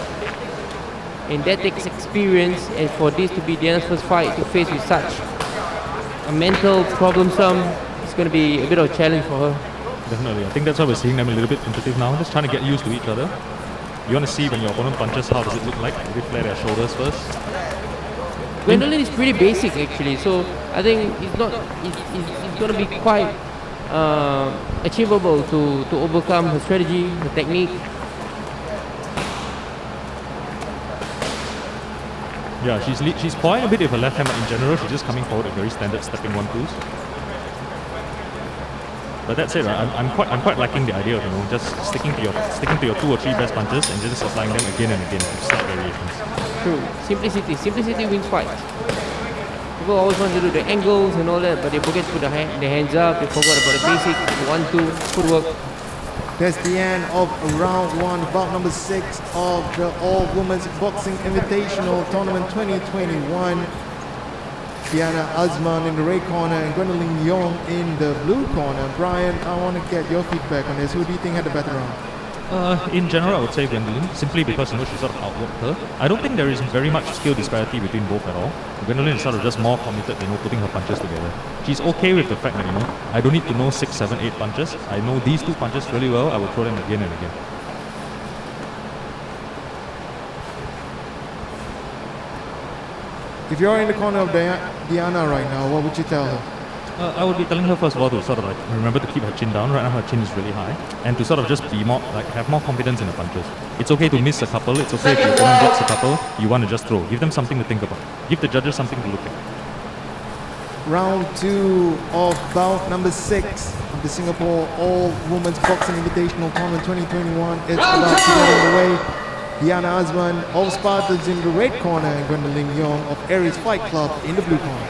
and that takes experience. And for this to be Diana's first fight to face with such a mental problem it's going to be a bit of a challenge for her. Definitely, I think that's why we're seeing them a little bit tentative now, just trying to get used to each other. You want to see when your opponent punches, how does it look like? Maybe flare their shoulders first. Gwendolyn is pretty basic actually, so I think it's going to be quite achievable to overcome her strategy, her technique. Yeah, she's pawing a bit with her left hand, but in general she's just coming forward at very standard stepping 1-2s. But that's it, right? I'm quite liking the idea of, you know, just sticking to your 2 or 3 best punches and just applying them again and again with slight variations. True. Simplicity wins fights. People always want to do the angles and all that, but they forget to put their hands up, they forgot about the basic 1-2 footwork. That's the end of round 1, bout number 6 of the All-Women's Boxing Invitational Tournament 2021. Diana Azman in the red corner and Gwendolyn Yong in the blue corner. Brian, I want to get your feedback on this. Who do you think had the better round? In general, I would say Gwendolyn, simply because, you know, she sort of outworked her. I don't think there is very much skill disparity between both at all. Gwendolyn is sort of just more committed, you know, putting her punches together. She's okay with the fact that, you know, I don't need to know 6, 7, 8 punches. I know these 2 punches really well. I will throw them again and again. If you're in the corner of Diana right now, what would you tell her? I would be telling her first of all to sort of like remember to keep her chin down. Right now her chin is really high, and to sort of just be more like have more confidence in the punches. It's okay to miss a couple. It's okay if your opponent blocks a couple. You want to just throw. Give them something to think about. Give the judges something to look at. Round 2 of bout number 6 of the Singapore All-Women's Boxing Invitational Tournament 2021 is about to get underway. Diana Azman of Spartans in the red corner and Gwendolyn Yong of Aries Fight Club in the blue corner.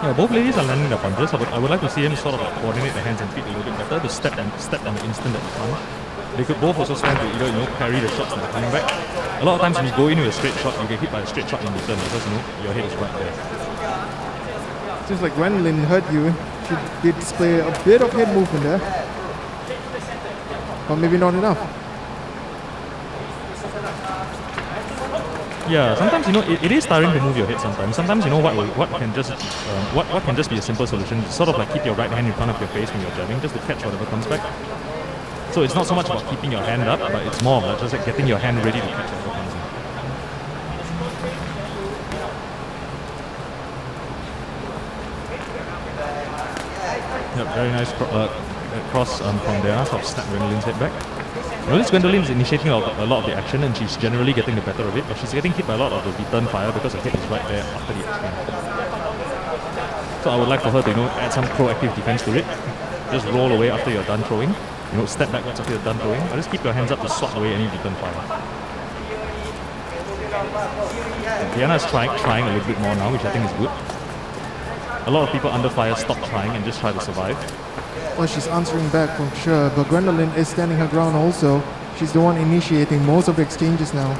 Yeah, both ladies are landing their punches. I would like to see them sort of like coordinate their hands and feet a little bit better to step on the instant that they punch. They could both also stand to either, you know, parry the shots that are coming back. A lot of times when you go in with a straight shot, you get hit by a straight shot in return because, you know, your head is right there. Seems like Gwendolyn hurt you. She did display a bit of head movement there. But maybe not enough. Yeah, sometimes, you know, it is tiring to move your head sometimes. Sometimes, you know, what can just be a simple solution. Sort of like keep your right hand in front of your face when you're jabbing, just to catch whatever comes back. So it's not so much about keeping your hand up, but it's more about just like getting your hand ready to catch whatever comes in. Yep, very nice cross from there, sort of snap Gwendolyn's head back. Notice Gwendolyn is initiating a lot of the action and she's generally getting the better of it, but she's getting hit by a lot of the return fire because her head is right there after the action. So I would like for her to, you know, add some proactive defense to it. Just roll away after you're done throwing. You know, step backwards after you're done throwing. Or just keep your hands up to swat away any return fire. Diana is trying a little bit more now, which I think is good. A lot of people under fire stop trying and just try to survive. Well, she's answering back for sure, but Gwendolyn is standing her ground also. She's the one initiating most of the exchanges now.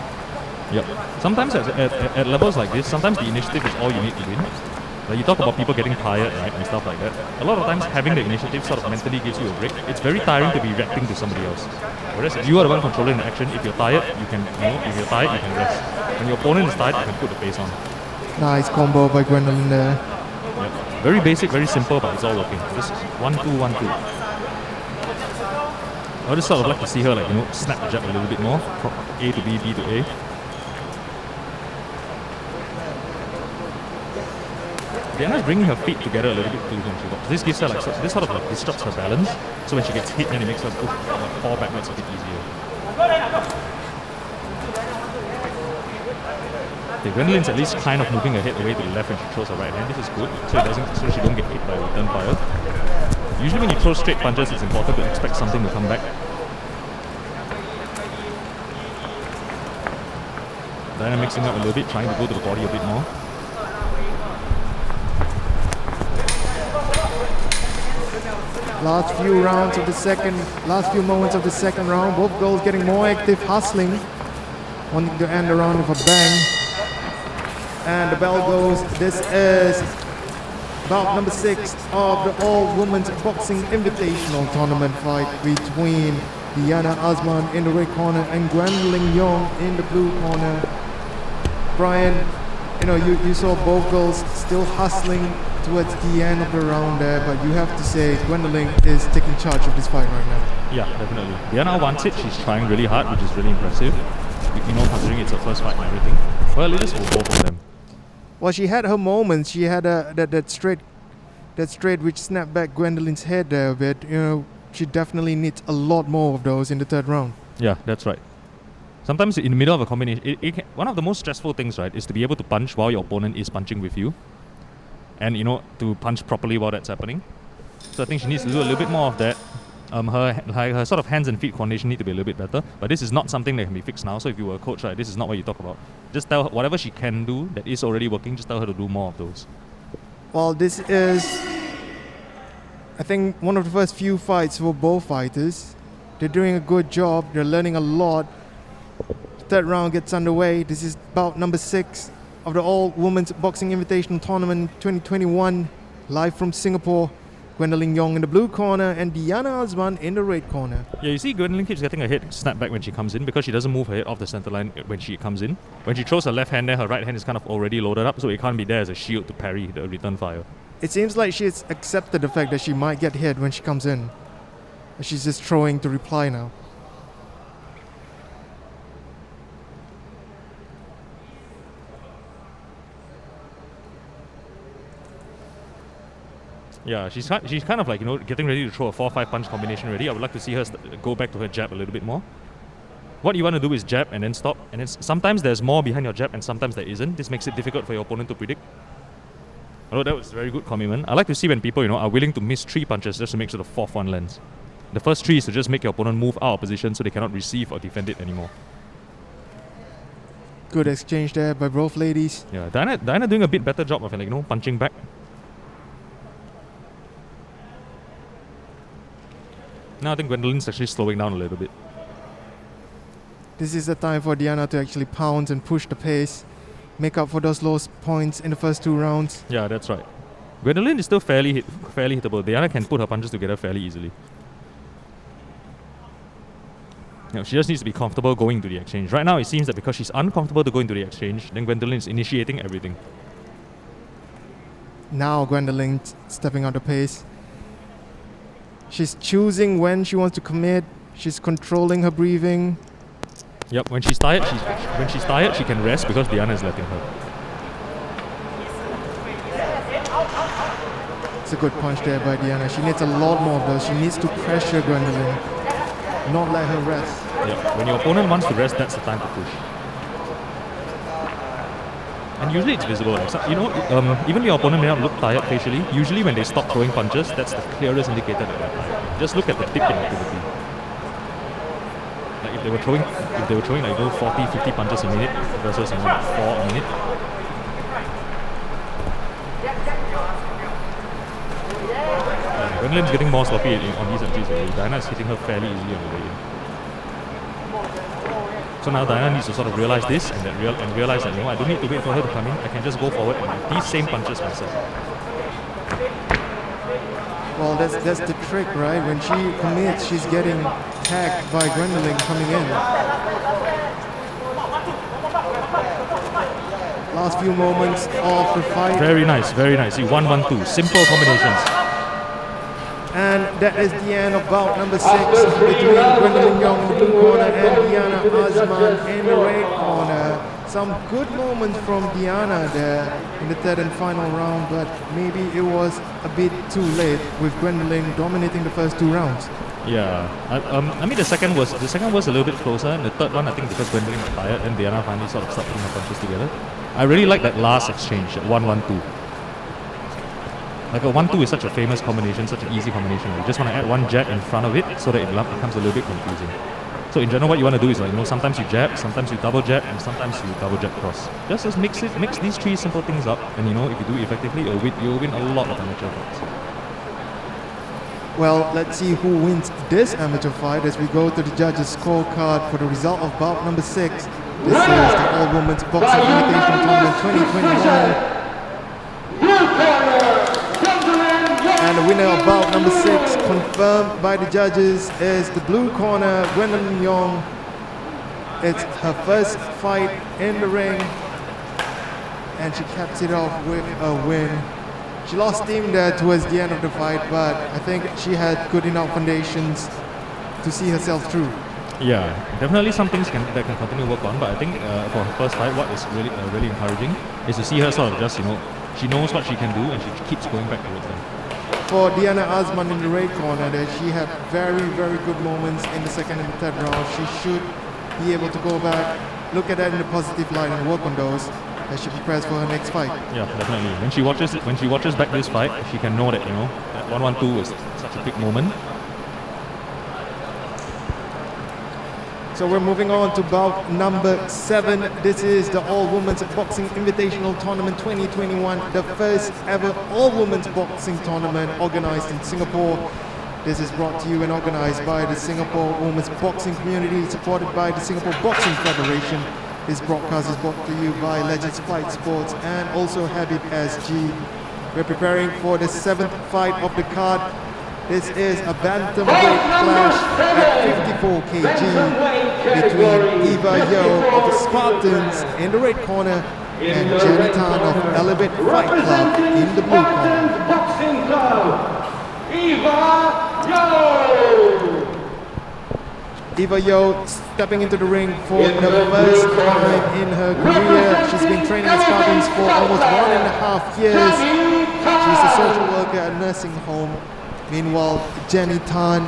Yep. Sometimes at levels like this, sometimes the initiative is all you need to win. Like you talk about people getting tired, right, and stuff like that. A lot of times having the initiative sort of mentally gives you a break. It's very tiring to be reacting to somebody else. Whereas if you are the one controlling the action, if you're tired, you can, if you're tired, you can rest. When your opponent is tired, you can put the pace on. Nice combo by Gwendolyn there. Yep. Very basic, very simple, but it's all working. Just 1-2, 1-2. I would just sort of like to see her, like, snap the jab a little bit more. From A to B, B to A. Diana's bringing her feet together a little bit too when she walks. This gives her this sort of like disrupts her balance. So when she gets hit, then it makes her fall backwards a bit easier. Okay, Gwendolyn's at least kind of moving her head away to the left when she throws her right hand. This is good, so she don't get hit by a return fire. Usually when you throw straight punches, it's important to expect something to come back. Diana mixing up a little bit, trying to go to the body a bit more. Last few moments of the second round, both girls getting more active, hustling, wanting to end the round with a bang. And the bell goes. This is bout number 6 of the all-women's boxing invitational tournament fight between Diana Azman in the red corner and Gwendolyn Young in the blue corner. Brian, you saw both girls still hustling towards the end of the round there, but you have to say Gwendolyn is taking charge of this fight right now. Yeah, definitely. Diana wants it. She's trying really hard, which is really impressive. Considering it's her first fight and everything. Well, it is for both of them. Well, she had her moments. She had that straight which snapped back Gwendolyn's head there a bit. She definitely needs a lot more of those in the third round. Yeah, that's right. Sometimes in the middle of a combination, one of the most stressful things, right, is to be able to punch while your opponent is punching with you. And, to punch properly while that's happening. So I think she needs to do a little bit more of that. Her sort of hands and feet coordination need to be a little bit better. But this is not something that can be fixed now. So if you were a coach, right, this is not what you talk about. Just tell her whatever she can do that is already working, just tell her to do more of those. Well, this is, I think, one of the first few fights for both fighters. They're doing a good job. They're learning a lot. Third round gets underway. This is bout number 6 of the All-Women's Boxing Invitational Tournament 2021, live from Singapore. Gwendolyn Young in the blue corner and Diana Azman in the red corner. Yeah, you see Gwendolyn keeps getting her head snapped back when she comes in because she doesn't move her head off the center line when she comes in. When she throws her left hand there, her right hand is kind of already loaded up, so it can't be there as a shield to parry the return fire. It seems like she's accepted the fact that she might get hit when she comes in. She's just throwing to reply now. Yeah, she's kind of like, getting ready to throw a 4-5 punch combination already. I would like to see her go back to her jab a little bit more. What you want to do is jab and then stop. And sometimes there's more behind your jab and sometimes there isn't. This makes it difficult for your opponent to predict. Although that was a very good commitment. I like to see when people, are willing to miss 3 punches just to make sure the 4th one lands. The first 3 is to just make your opponent move out of position so they cannot receive or defend it anymore. Good exchange there by both ladies. Yeah, Diana doing a bit better job of punching back. Now I think Gwendolyn's actually slowing down a little bit. This is the time for Diana to actually pounce and push the pace, make up for those lost points in the first 2 rounds. Yeah, that's right. Gwendolyn is still fairly hittable. Diana can put her punches together fairly easily. She just needs to be comfortable going to the exchange. Right now it seems that because she's uncomfortable to go into the exchange, then Gwendolyn is initiating everything. Now Gwendolyn stepping on the pace. She's choosing when she wants to commit. She's controlling her breathing. Yep, when she's tired, she can rest because Diana is letting her. It's a good punch there by Diana. She needs a lot more of those. She needs to pressure Gwendolyn, not let her rest. Yep, when your opponent wants to rest, that's the time to push. And usually it's visible. Even your opponent may not look tired facially. Usually when they stop throwing punches, that's the clearest indicator that they're tired. Just look at the dip in activity. Like if they were throwing 40, 50 punches a minute versus 4 a minute. Gwendolyn's getting more sloppy on these entries already. Diana is hitting her fairly easily on the way in. So now Diana needs to sort of realize this and realize that, you know, I don't need to wait for her to come in. I can just go forward and with these same punches myself. Well, that's the trick, right? When she commits, she's getting tagged by Gwendolyn coming in. Last few moments of the fight. Very nice, very nice. See, 1-1-2. Simple combinations. And that is the end of bout number 6 between Gwendolyn Young in the blue corner and Diana Azman in the red corner. Some good moments from Diana there in the third and final round, but maybe it was a bit too late with Gwendolyn dominating the first 2 rounds. Yeah, I mean the second was a little bit closer, and the third one I think because Gwendolyn was tired, and Diana finally sort of started putting her punches together. I really like that last exchange, at 1-1-2. Like a 1-2 is such a famous combination, such an easy combination. You just want to add one jab in front of it so that it becomes a little bit confusing. So in general, what you want to do is, like, you know, sometimes you jab, sometimes you double jab, and sometimes you double jab cross. Just mix these 3 simple things up, and you know, if you do it effectively, you'll win a lot of amateur fights. Well, let's see who wins this amateur fight as we go to the judges' scorecard for the result of bout number 6. This is the All Women's Boxing Invitational Tournament 2021. And the winner of bout number 6, confirmed by the judges, is the blue corner, Gwendolyn Young. It's her first fight in the ring, and she caps it off with a win. She lost steam there towards the end of the fight, but I think she had good enough foundations to see herself through. Yeah, definitely some things that can continue to work on, but I think for her first fight, what is really encouraging is to see her sort of just, you know, she knows what she can do and she keeps going back towards them. For Diana Azman in the red corner, that she had very good moments in the second and the third round. She should be able to go back, look at that in a positive light and work on those as she prepares for her next fight. Yeah, definitely. When she watches back this fight, she can know that, you know, that 1-1-2 is such a big moment. So we're moving on to bout number 7. This is the All Women's Boxing Invitational Tournament 2021, the first ever All Women's Boxing Tournament organized in Singapore. This is brought to you and organized by the Singapore Women's Boxing Community, supported by the Singapore Boxing Federation. This broadcast is brought to you by Legends Fight Sports and also Habib SG. We're preparing for the 7th fight of the card. This is a bantamweight clash at 54 kg between Eva Yo of the Spartans in the red corner and Jenny Tan of Elevate Fight Club in the blue corner. Boxing Club, Eva Yo! Eva Yo stepping into the ring for the first time in her career. She's been training at Spartans for almost 1.5 years. She's a social worker at a nursing home. Meanwhile, Jenny Tan,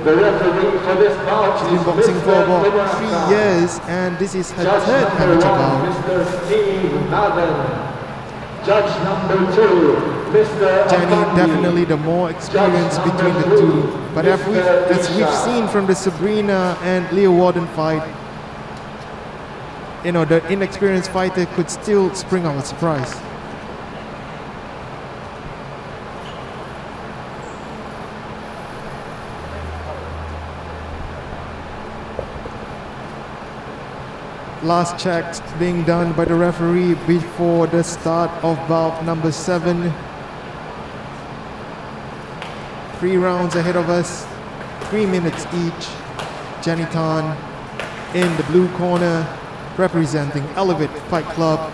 The referee for this bout she's been boxing for about 3 years, and this is her third amateur bout. Mr. Singh Nathan. Judge number 2, Mr. Jenny Augusta. definitely the more experienced between the two. But as we've seen from the Sabrina and Leo Warden fight, you know, the inexperienced fighter could still spring out a surprise. Last checks being done by the referee before the start of bout number 7. 3 rounds ahead of us, 3 minutes each. Jenny Tan in the blue corner, representing Elevate Fight Club.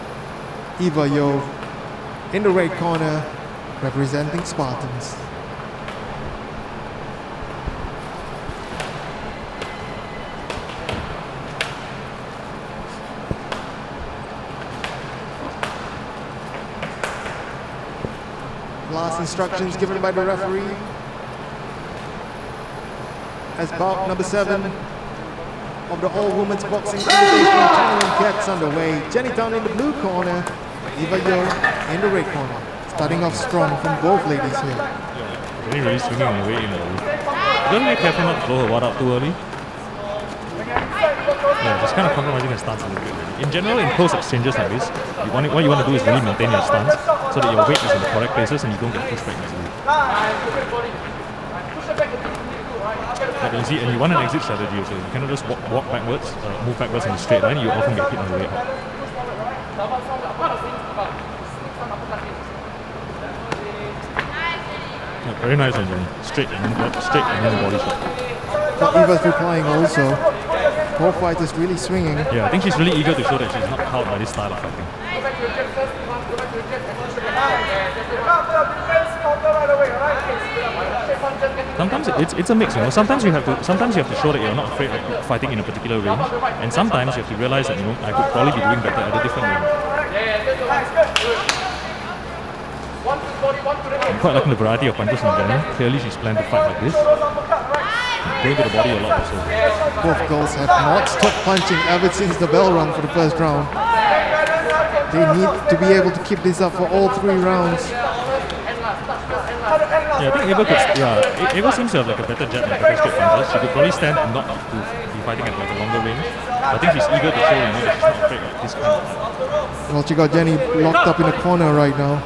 Eva Yo in the red corner, representing Spartans. Last instructions given by the referee as bout number 7 of the All Women's Boxing Invitational Tournament gets underway. Jenny Tan in the blue corner, Eva Yo in the red corner. Starting off strong from both ladies here. Yeah, really swinging on the way in early. You gotta be careful not to blow her watt up too early. Yeah, just kind of compromising her stance a little bit. In general, in close exchanges like this, what you want to do is really maintain your stance so that your weight is in the correct places and you don't get pushed back easily. But you see, and you want an exit strategy, so you cannot just walk backwards, move backwards in a straight line. You often get hit on the way out. Yeah, very nice one, Jenny. Straight and then body shot. But Eva's replying also. Both fighters really swinging. Yeah, I think she's really eager to show that she's not cowed by this style of fighting. Sometimes it's a mix, you know. Sometimes you have to show that you're not afraid of fighting in a particular range, and sometimes you have to realize that, you know, I could probably be doing better at a different range. I'm quite liking the variety of punches from Jenny. Clearly she's planned to fight like this. Going to the body a lot also. Both girls have not stopped punching ever since the bell rung for the first round. They need to be able to keep this up for all 3 rounds. Yeah, I think Eva seems to have like a better jab and better straight punches. She could probably stand and not to be fighting at like a longer range. But I think she's eager to show, you know, that she's not afraid of this kind of fight. Well, she got Jenny locked up in a corner right now.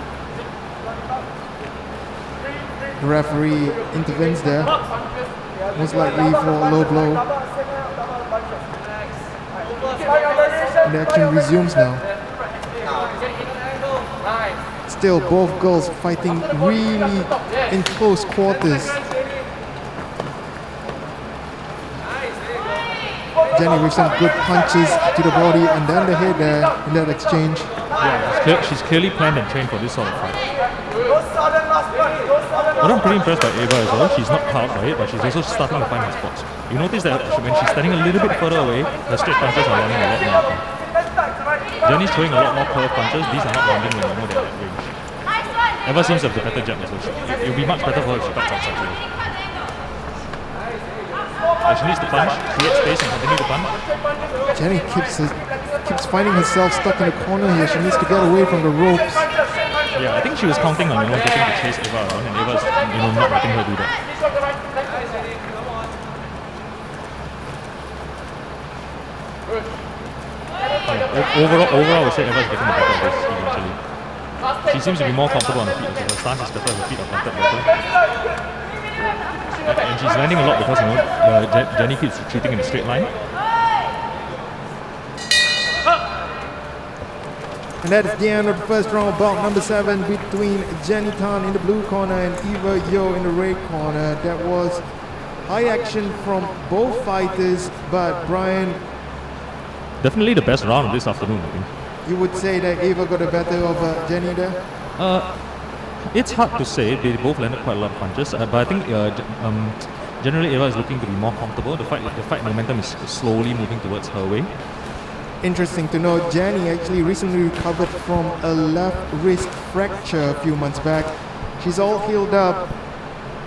The referee intervenes there, most likely for a low blow. And the action resumes now. Still, both girls fighting really in close quarters. Jenny with some good punches to the body and then the head there in that exchange. Yeah, she's clearly planned and trained for this sort of fight. But I'm pretty impressed by Eva as well. She's not cowed by it, but she's also starting to find her spots. You notice that when she's standing a little bit further away, her straight punches are landing a lot more. Jenny's throwing a lot more curve punches. These are not landing when you know they're at range. Eva seems to have the better jab as well. It will be much better for her if she fights outside range. She needs to punch, create space and continue to punch. Jenny keeps finding herself stuck in a corner here. She needs to get away from the ropes. Yeah, I think she was counting on, you know, getting to chase Eva around, and Eva's, you know, not letting her do that. Yeah, overall, I would say Eva's getting the better of this eventually. She seems to be more comfortable on her feet. Her stance is better, her feet are planted better. And she's landing a lot because, you know, Jenny keeps retreating in a straight line. And that is the end of the first round, bout number 7 between Jenny Tan in the blue corner and Eva Yo in the red corner. That was high action from both fighters, but Brian, definitely the best round of this afternoon, I think. you would say that Eva got the better of Jenny there? It's hard to say. They both landed quite a lot of punches, but I think generally Eva is looking to be more comfortable. The fight momentum is slowly moving towards her way. Interesting to know, Jenny actually recently recovered from a left wrist fracture a few months back. She's all healed up.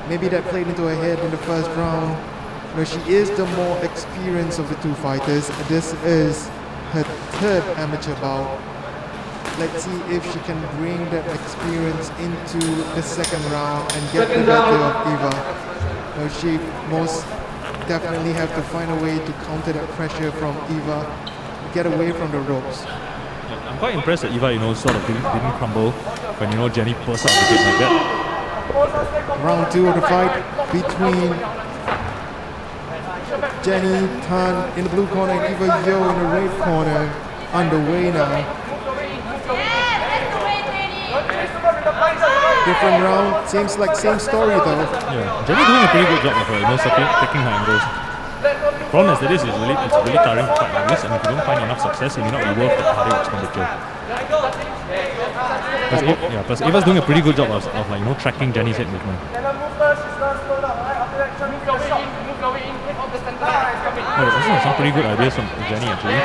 Maybe that played into her head in the first round. You know, she is the more experienced of the 2 fighters. This is her 3rd amateur bout. Let's see if she can bring that experience into the 2nd round and get the better of Eva. You know, she most definitely have to find a way to counter that pressure from Eva. Get away from the ropes. I'm quite impressed that Eva, you know, sort of didn't crumble when, you know, Jenny burst out the gate like that. Round 2 of the fight between Jenny Tan in the blue corner and Eva Yo in the red corner underway now. Different round, seems like same story though. Yeah, Jenny doing a pretty good job of her, you know, taking her angles. The problem is that it's really tiring to fight like this, and if you don't find enough success, it may not be worth the cardio expenditure. Plus Eva's doing a pretty good job of like, you know, tracking Jenny's head movement. Oh, this is some pretty good ideas from Jenny actually.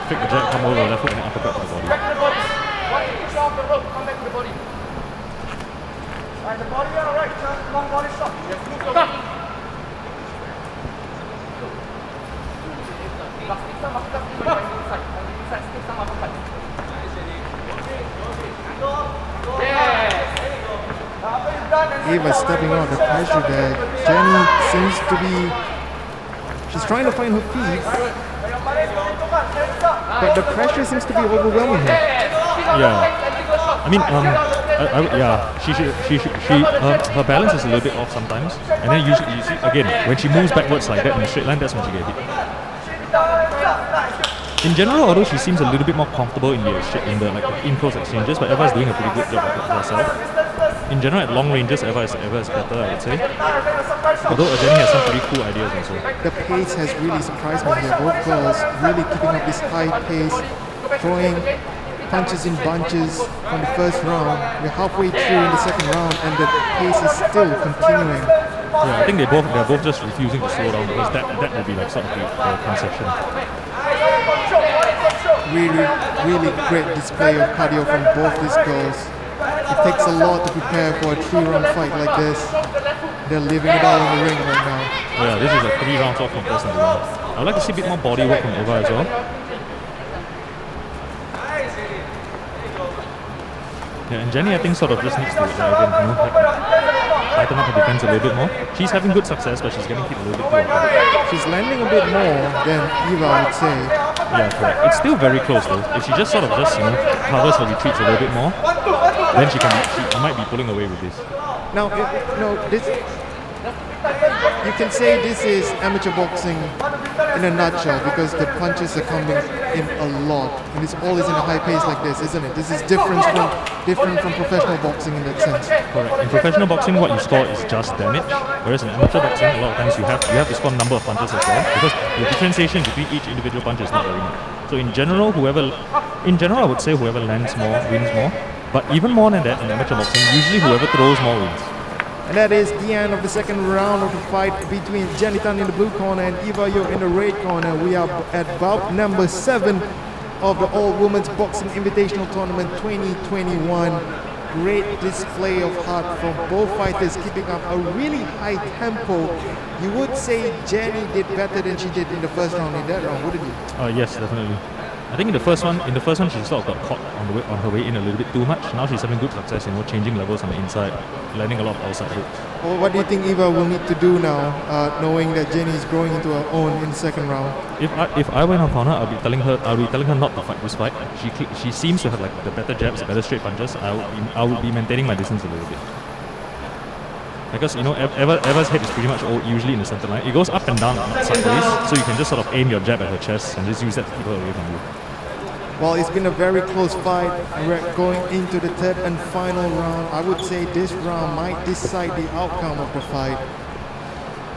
Fake the jab, come over the left hook and then uppercut to the body. Eva stepping out the pressure there. Jenny seems to be, she's trying to find her feet, but the pressure seems to be overwhelming her. Yeah. I mean, her balance is a little bit off sometimes, and then usually you see again when she moves backwards like that in a straight line, that's when she gets hit. In general, although she seems a little bit more comfortable in the like in-close exchanges, but Eva is doing a pretty good job of herself. In general, at long ranges, Eva is better, I would say. Although Jenny has some pretty cool ideas also. The pace has really surprised me here. Both girls really keeping up this high pace, throwing punches in bunches from the first round. We're halfway through in the second round, and the pace is still continuing. Yeah, I think they're both just refusing to slow down because that would be like sort of the concession. Really great display of cardio from both these girls. It takes a lot to prepare for a 3-round fight like this. They're leaving it all in the ring right now. Oh yeah, this is a 3 rounds off from first and round. I'd like to see a bit more body work from Eva as well. Yeah, and Jenny I think sort of just needs to tighten up her defense a little bit more. She's having good success, but she's getting hit a little bit too often. She's landing a bit more than Eva, I would say. Yeah, correct. It's still very close though. If she just covers her retreats a little bit more, then she might be pulling away with this. Now, this you can say this is amateur boxing in a nutshell because the punches are coming in a lot, and it's always in a high pace like this, isn't it? This is different from professional boxing in that sense. Correct. In professional boxing, what you score is just damage, whereas in amateur boxing, a lot of times you have to score number of punches as well because the differentiation between each individual punch is not very much. So in general, I would say whoever lands more wins more. But even more than that, in amateur boxing, usually whoever throws more wins. And that is the end of the second round of the fight between Jenny Tan in the blue corner and Eva Yo in the red corner. We are at bout number 7 of the All Women's Boxing Invitational Tournament 2021. Great display of heart from both fighters, keeping up a really high tempo. You would say Jenny did better than she did in the first round in that round, wouldn't you? Yes, definitely. I think in the first one she sort of got caught on her way in a little bit too much. Now she's having good success, changing levels on the inside, landing a lot of outside hooks. Well, what do you think Eva will need to do now, knowing that Jenny is growing into her own in the second round? If I were in her corner, I'll be telling her not to fight this fight. She seems to have like the better jabs, better straight punches. I would be maintaining my distance a little bit. Because Eva's head is pretty much usually in the center line. It goes up and down, not sideways, so you can just sort of aim your jab at her chest and just use that to keep her away from you. Well, it's been a very close fight. We're going into the third and final round. I would say this round might decide the outcome of the fight.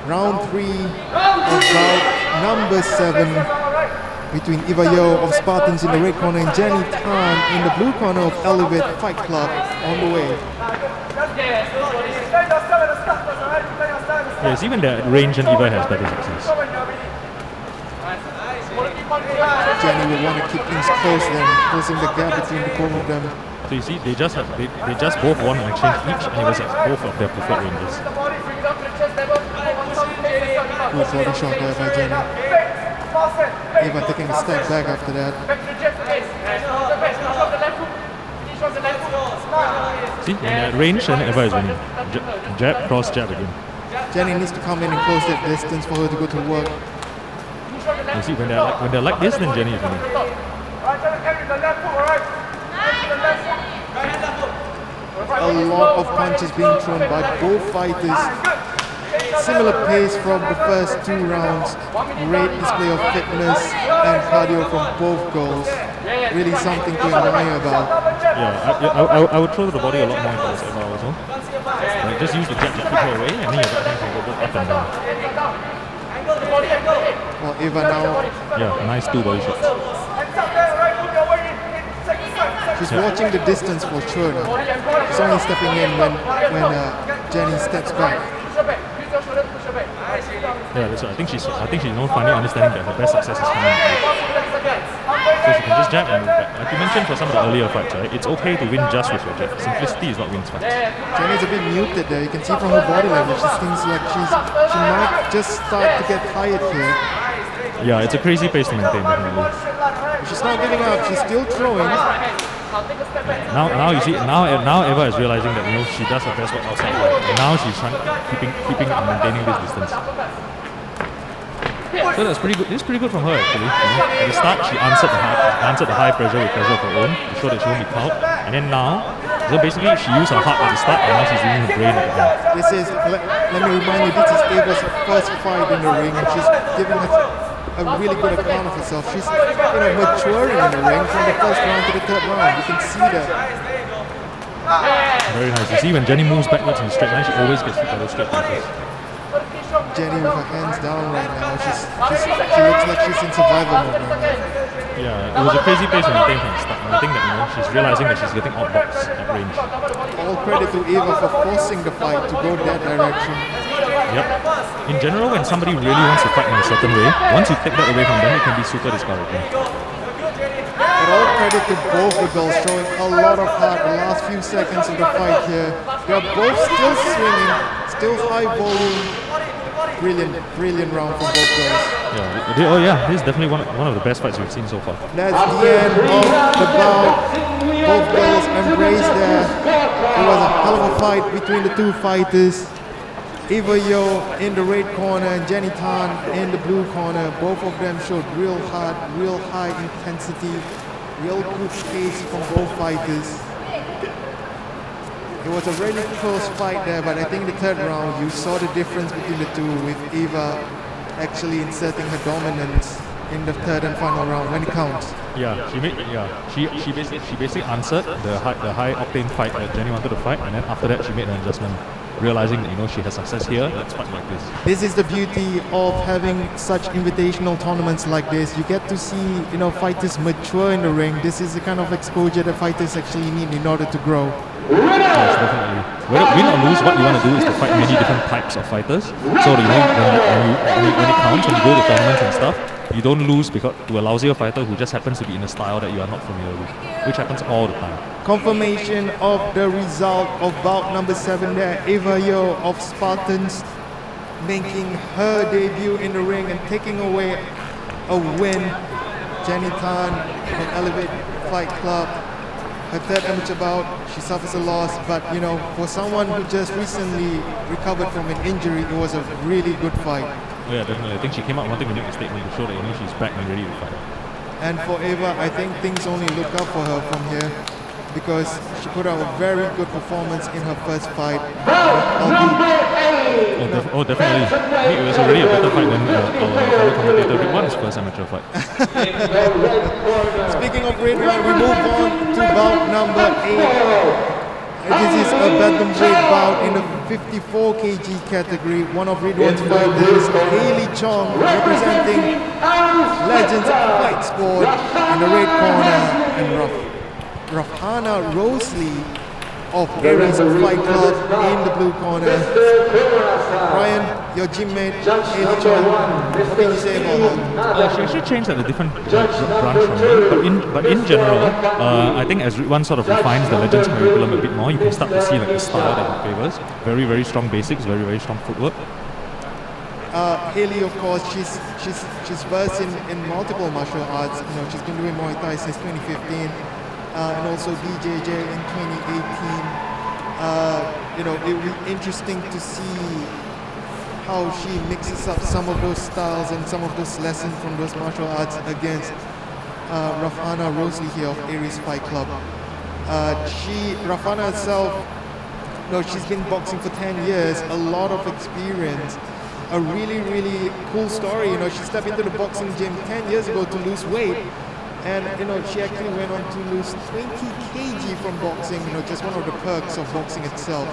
Round 3 of bout number 7 between Eva Yo of Spartans in the red corner and Jenny Tan in the blue corner of Elevate Fight Club on the way. Yes, even the range and Eva has better success. Jenny will want to keep things close then, closing the gap between the both of them. So you see, they just both won an exchange each, and it was at both of their preferred ranges. Good body shot there by Jenny. Eva taking a step back after that. See, in that range, and Eva is winning. Jab, cross, jab again. Jenny needs to come in and close that distance for her to go to work. You see, when they're like this, then Jenny is winning. A lot of punches being thrown by both fighters. Similar pace from the first 2 rounds. Great display of fitness and cardio from both girls. Really something to admire about. Yeah, I would throw the body a lot more towards Eva also. Like, just use the jab to keep her away, and then your right hand can go both up and down. Well, Eva now... Yeah, nice 2 body shots. She's watching the distance for sure now. She's only stepping in when Jenny steps back. Yeah, that's right. I think she's finally understanding that her best success is coming. So she can just jab and move back. Like you mentioned for some of the earlier fights, right? It's okay to win just with your jab. Simplicity is what wins fights. Jenny's a bit muted there. You can see from her body language. She seems like she might just start to get tired here. Yeah, it's a crazy pace to maintain, definitely. She's not giving up. She's still throwing. Now you see, now Eva is realizing that she does her best work outside. Now she's keeping and maintaining this distance. So that's pretty good. This is pretty good from her actually. At the start, she answered the high pressure with pressure of her own to show that she won't be cowed. And then now, So basically, she used her heart at the start, and now she's using her brain at the end. This is, let me remind you, this is Ava's first fight in the ring, and she's giving us a really good account of herself. She's, maturing in the ring from the first round to the third round. You can see that. Very nice. You see, when Jenny moves backwards in a straight line, she always gets hit by those straight punches. Jenny with her hands down right now. She looks like she's in survival mode right now. Yeah, it was a crazy pace when the thing from the start. And I think that she's realizing that she's getting outboxed at range. All credit to Ava for forcing the fight to go that direction. Yep. In general, when somebody really wants to fight in a certain way, once you take that away from them, it can be super discouraging. But all credit to both the girls showing a lot of heart the last few seconds of the fight here. They are both still swinging, still high volume. Brilliant round from both girls. Yeah, this is definitely one of the best fights we've seen so far. That's the end of the bout. Both girls embraced there. It was a hell of a fight between the two fighters. Eva Yo in the red corner and Jenny Tan in the blue corner. Both of them showed real heart, real high intensity, real good pace from both fighters. It was a really close fight there, but I think the third round you saw the difference between the two, with Eva actually inserting her dominance in the third and final round when it counts. She basically answered the high octane fight that Jenny wanted to fight, and then after that she made an adjustment, realizing that she has success here. Let's fight like this. This is the beauty of having such invitational tournaments like this. You get to see fighters mature in the ring. This is the kind of exposure that fighters actually need in order to grow. Yes, definitely. Win or lose, what you want to do is to fight many different types of fighters. So when it counts, when you go to tournaments and stuff, you don't lose because to a lousier fighter who just happens to be in a style that you are not familiar with, which happens all the time. Confirmation of the result of bout number 7 there. Eva Yo of Spartans making her debut in the ring and taking away a win. Jenny Tan from Elevate Fight Club. Her third amateur bout, she suffers a loss, but for someone who just recently recovered from an injury, it was a really good fight. Oh yeah, definitely. I think she came out wanting to make a statement to show that she's back and ready to fight. And for Eva, I think things only look up for her from here, because she put out a very good performance in her first fight. Definitely. I think it was already a better fight than our commentator Rick One's first amateur fight. Speaking of Red One, we move on to bout number 8. This is a bantamweight bout in the 54 kg category. One of Red One's fighters, Chong, representing Legends of Fight Sport in the red corner, and Rafana Rosli of Aries Fight Club in the blue corner. Ryan, your gym mate, Hailey Chong, what can you say about her? She actually changed at a different branch from me, but in general, I think as one sort of refines the Legends curriculum a bit more, you can start to see the style that it favors. Very, very strong basics, very, very strong footwork. Hailey, of course, she's versed in multiple martial arts. She's been doing Muay Thai since 2015. And also BJJ in 2018. It will be interesting to see how she mixes up some of those styles and some of those lessons from those martial arts against Rafana Rosli here of Aries Fight Club. Rafana herself, she's been boxing for 10 years, a lot of experience, a really, really cool story. She stepped into the boxing gym 10 years ago to lose weight. And she actually went on to lose 20 kg from boxing, just one of the perks of boxing itself.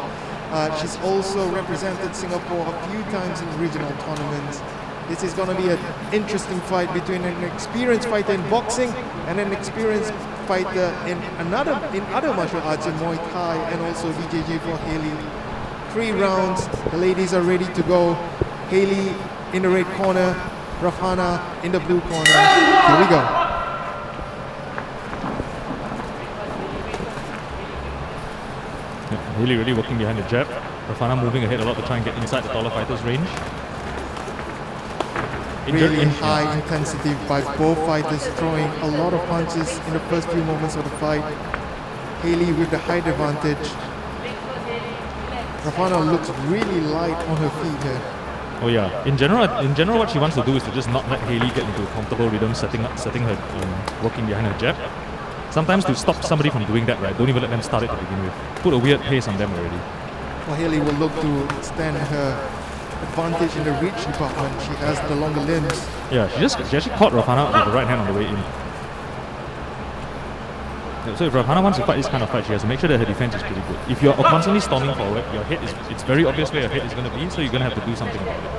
She's also represented Singapore a few times in regional tournaments. This is going to be an interesting fight between an experienced fighter in boxing and an experienced fighter in other martial arts, in Muay Thai and also BJJ for Hailey. 3 rounds, the ladies are ready to go. Hailey in the red corner, Rafana in the blue corner. Here we go. Really working behind the jab. Rafana moving ahead a lot to try and get inside the taller fighter's range. Really high intensity by both fighters, throwing a lot of punches in the first few moments of the fight. Hailey with the height advantage. Rafana looks really light on her feet here. Oh yeah. In general, what she wants to do is to just not let Hailey get into a comfortable rhythm, setting her, working behind her jab. Sometimes to stop somebody from doing that, right, don't even let them start it to begin with. Put a weird pace on them already. Well, Haley will look to extend her advantage in the reach department. She has the longer limbs. Yeah, she actually caught Rafana with the right hand on the way in. Yeah, so if Rafana wants to fight this kind of fight, she has to make sure that her defense is pretty good. If you're constantly storming forward, your head it's very obvious where your head is going to be, so you're going to have to do something about it.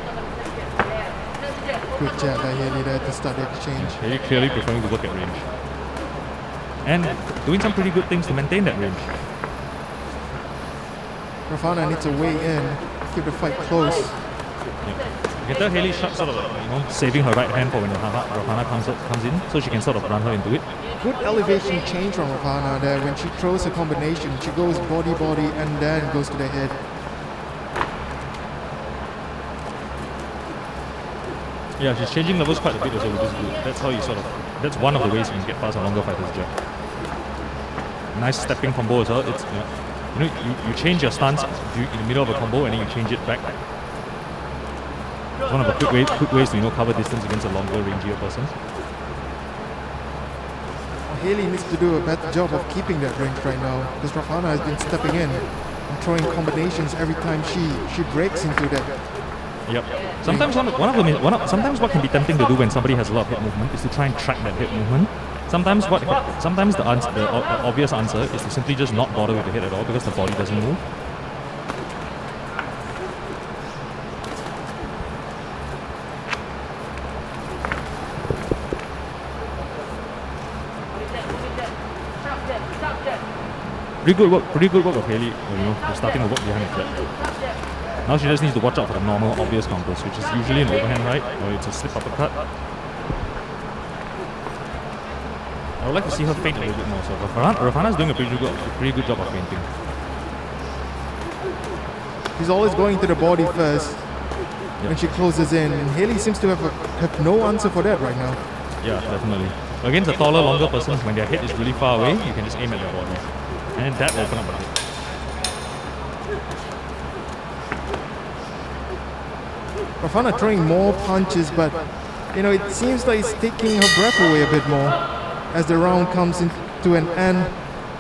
Good job by Haley there to start the exchange. Haley clearly preferring to work at range. And doing some pretty good things to maintain that range. Rafana needs to weigh in, keep the fight close. Yeah. You can tell Haley sort of saving her right hand for when Rafana comes in, so she can sort of run her into it. Good elevation change from Rafana there. When she throws a combination, she goes body and then goes to the head. Yeah, she's changing levels quite a bit also, which is good. That's how you that's one of the ways you can get past a longer fighter's jab. Nice stepping combo as well. It's you change your stance in the middle of a combo and then you change it back. It's one of the quick ways to cover distance against a longer, rangier person. Haley needs to do a better job of keeping that range right now, because Rafana has been stepping in and throwing combinations every time she breaks into that. Yep. Sometimes sometimes what can be tempting to do when somebody has a lot of head movement is to try and track that head movement. Sometimes the obvious answer is to simply just not bother with the head at all because the body doesn't move. Pretty good work of Haley, starting to work behind the jab. Now she just needs to watch out for the normal, obvious counters, which is usually an overhand right, or it's a slip uppercut. I would like to see her feint a little bit more. So Rafana's doing a pretty good job of feinting. She's always going to the body first when she closes in, and Haley seems to have no answer for that right now. Yeah, definitely. Against a taller, longer person, when their head is really far away, you can just aim at their body. And that will open up a bit. Rafana throwing more punches, but it seems like it's taking her breath away a bit more as the round comes into an end.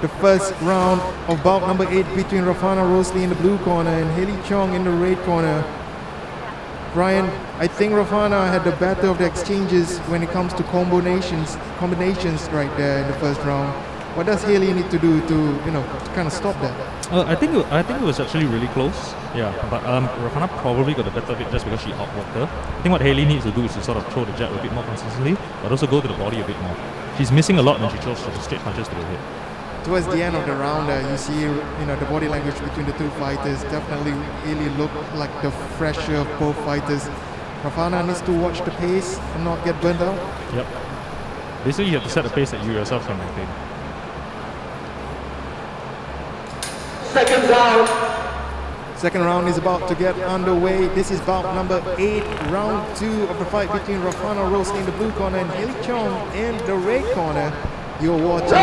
The first round of bout number 8 between Rafana Rosli in the blue corner and Haley Chong in the red corner. Brian, I think Rafana had the better of the exchanges when it comes to combinations right there in the first round. What does Haley need to do to kind of stop that? I think it was actually really close. Yeah, but Rafana probably got the better of it just because she outworked her. I think what Haley needs to do is to sort of throw the jab a bit more consistently, but also go to the body a bit more. She's missing a lot when she throws straight punches to the head. Towards the end of the round, you see the body language between the two fighters definitely really look like the fresher of both fighters. Rafana needs to watch the pace and not get burnt out. Yep. Basically, you have to set a pace that you yourself can maintain. Second round is about to get underway. This is bout number 8, round 2 of the fight between Rafana Rosli in the blue corner and Haley Chong in the red corner. You're watching the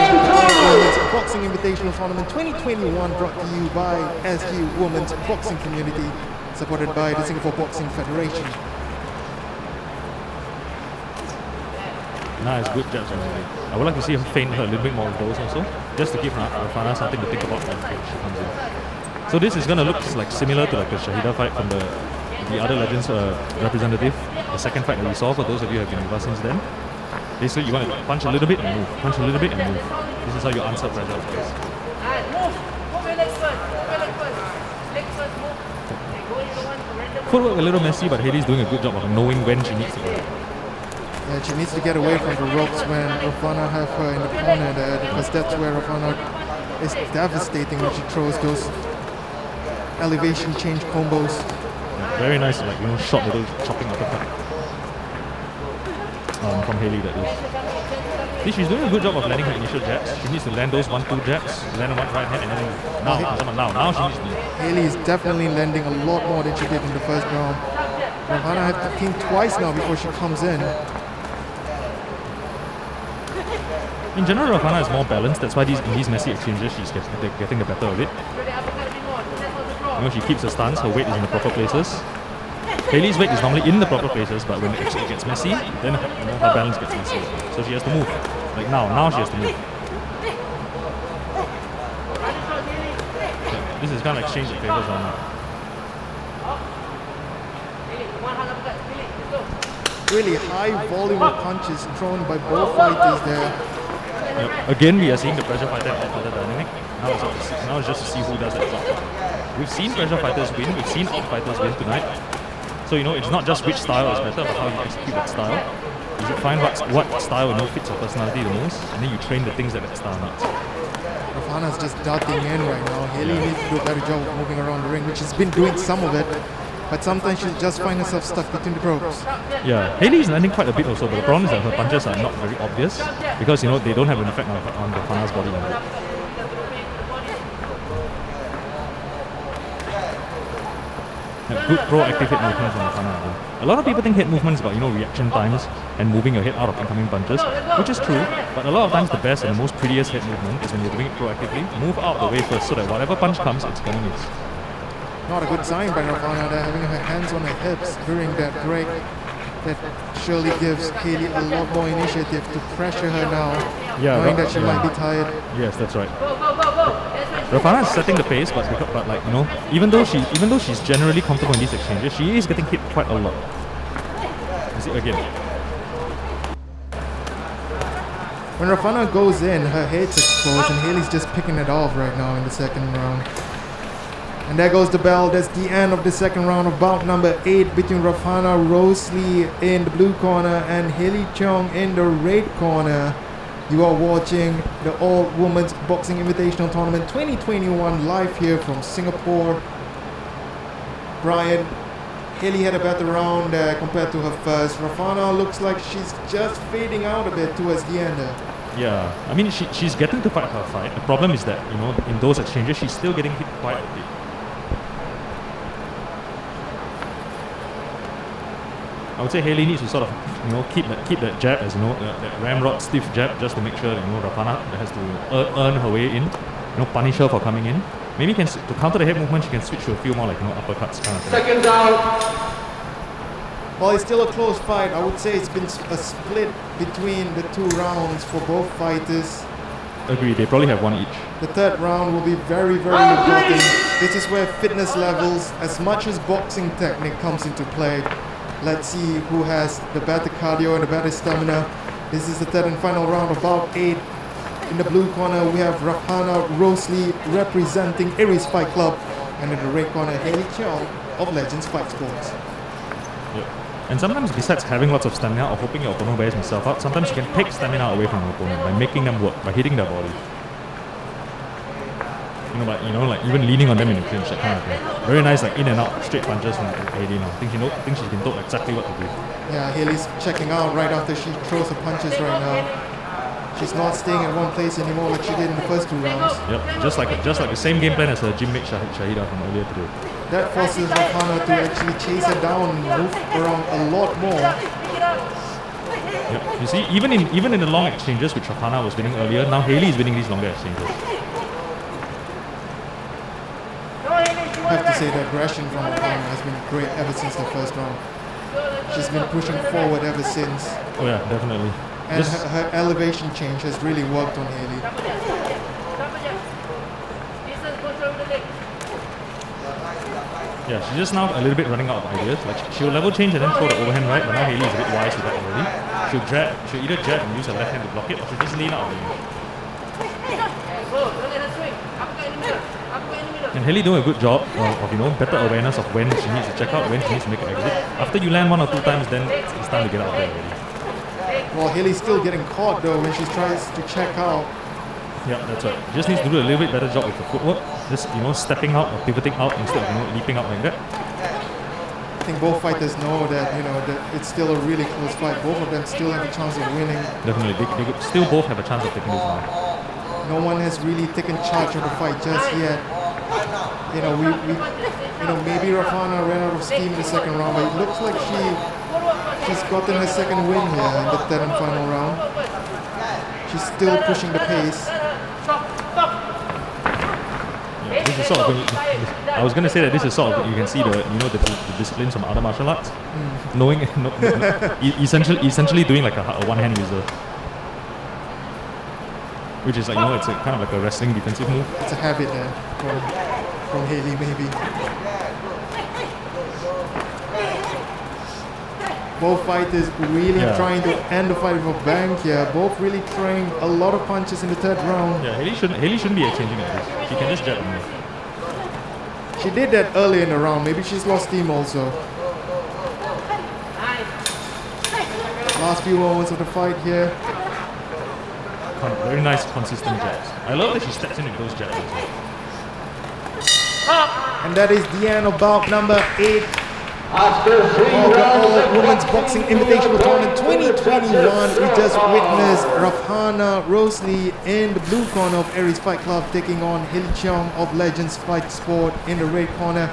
Women's Boxing Invitational Tournament 2021, brought to you by SU Women's Boxing Community, supported by the Singapore Boxing Federation. Nice, good jabs on the way. I would like to see her feint her a little bit more with those also, just to give Rafana something to think about when she comes in. So this is going to look like similar to like the Shahidah fight from the other Legends representative, the second fight that we saw for those of you who have been with us since then. Basically, you want to punch a little bit and move, punch a little bit and move. This is how you answer pressure, of course. Footwork a little messy, but Haley's doing a good job of knowing when she needs to go. Yeah, she needs to get away from the ropes when Rafana have her in the corner there, because that's where Rafana is devastating when she throws those elevation change combos. Yeah, very nice, short little chopping uppercut. From Haley, that is. See, she's doing a good job of landing her initial jabs. She needs to land those 1-2 jabs, land one right hand, and then now she needs to. Haley is definitely landing a lot more than she did in the first round. Rafana has to think twice now before she comes in. In general, Rafana is more balanced. That's why in these messy exchanges, she's getting the better of it. She keeps her stance, her weight is in the proper places. Haley's weight is normally in the proper places, but when it actually gets messy, then her balance gets messy. So she has to move. Like now she has to move. This is kind of exchange of favors right now. Really high volume of punches thrown by both fighters there. Yep. Again, we are seeing the pressure fighter and out-fighter dynamic. Now it's just to see who does it. We've seen pressure fighters win, we've seen out-fighters win tonight. So, you know, it's not just which style is better, but how you execute that style. You should find what style fits your personality the most, and then you train the things that style needs. Rafana's just darting in right now. Haley needs to do a better job of moving around the ring, which she's been doing some of it, but sometimes she'll just find herself stuck between the ropes. Yeah, Haley is landing quite a bit also, but the problem is that her punches are not very obvious because, you know, they don't have an effect on Rafana's body language. Good proactive head movements from Rafana. A lot of people think head movement is about, you know, reaction times and moving your head out of incoming punches, which is true, but a lot of times the best and the most prettiest head movement is when you're doing it proactively. Move out the way first so that whatever punch comes, it's gonna miss. Not a good sign by Rafana there, having her hands on her hips during that break. That surely gives Haley a lot more initiative to pressure her now, knowing that she might be tired. Yes, that's right. Rafana is setting the pace, but like, you know, even though she's generally comfortable in these exchanges, she is getting hit quite a lot. You see again. When Rafana goes in, her head's exposed, and Haley's just picking it off right now in the second round. And there goes the bell. That's the end of the second round of bout number 8 between Rafana Rosli in the blue corner and Haley Chong in the red corner. You are watching the All Women's Boxing Invitational Tournament 2021 live here from Singapore. Brian, Haley had a better round compared to her first. Rafana looks like she's just fading out a bit towards the end there. Yeah, I mean, she's getting to fight her fight. The problem is that, you know, in those exchanges, she's still getting hit quite a bit. I would say Haley needs to sort of, you know, keep that jab as, you know, that ramrod stiff jab, just to make sure that, you know, Rafana has to earn her way in, you know, punish her for coming in. Maybe to counter the head movement, she can switch to a few more like, you know, uppercuts kind of thing. Seconds out. Well, it's still a close fight. I would say it's been a split between the two rounds for both fighters. Agree, they probably have one each. The third round will be very, very important. This is where fitness levels, as much as boxing technique, comes into play. Let's see who has the better cardio and the better stamina. This is the third and final round of bout 8. In the blue corner, we have Rafana Rosli representing Aries Fight Club. And in the red corner, Haley Chong of Legends Fight Sports. Yep. And sometimes, besides having lots of stamina or hoping your opponent wears himself out, sometimes you can take stamina away from your opponent by making them work, by hitting their body. You know, like even leaning on them in the clinch, that kind of thing. Very nice, like in and out, straight punches from Haley now. I think she's been told exactly what to do. Yeah, Haley's checking out right after she throws her punches right now. She's not staying in one place anymore like she did in the first 2 rounds. Yep, just like the same game plan as her gym mate Shahidah from earlier today. That forces Rafana to actually chase her down and move around a lot more. Yep. You see, even in the long exchanges which Rafana was winning earlier, now Haley is winning these longer exchanges. I have to say the aggression from Rafana has been great ever since the first round. She's been pushing forward ever since. Oh yeah, definitely. And her elevation change has really worked on Haley. Yeah, she's just now a little bit running out of ideas. Like she'll level change and then throw the overhand right, but now Haley is a bit wise with that already. She'll either jab and use her left hand to block it, or she'll just lean out of range. And Haley doing a good job of, you know, better awareness of when she needs to check out, when she needs to make an exit. After you land 1 or 2 times, then it's time to get out there already. Well, Haley's still getting caught though when she tries to check out. Yeah, that's right. She just needs to do a little bit better job with the footwork. Just, you know, stepping out or pivoting out instead of, you know, leaping out like that. I think both fighters know that, you know, that it's still a really close fight. Both of them still have a chance of winning. Definitely, they could still both have a chance of taking this round. No one has really taken charge of the fight just yet. You know, maybe Rafana ran out of steam in the second round, but it looks like she's gotten her second win here in the third and final round. She's still pushing the pace. Yeah, this is sort of I was gonna say that this is sort of, you can see the, you know, the disciplines from other martial arts, knowing essentially doing like a one-hand user, which is like, you know, it's a kind of like a wrestling defensive move. It's a habit there. from Haley, maybe. Both fighters really trying to end the fight with a bang here. Both really throwing a lot of punches in the third round. Yeah, Haley shouldn't be exchanging like this. She can just jab him. She did that earlier in the round. Maybe she's lost steam also. Last few moments of the fight here. Very nice, consistent jabs. I love that she steps in with those jabs. And that is the end of bout number 8 After 3 of the rounds All of Women's Boxing Invitational Tournament 2021. We just witnessed Rosli in the blue corner of Aries Fight Club taking on Chong of Legends Fight Sport in the red corner.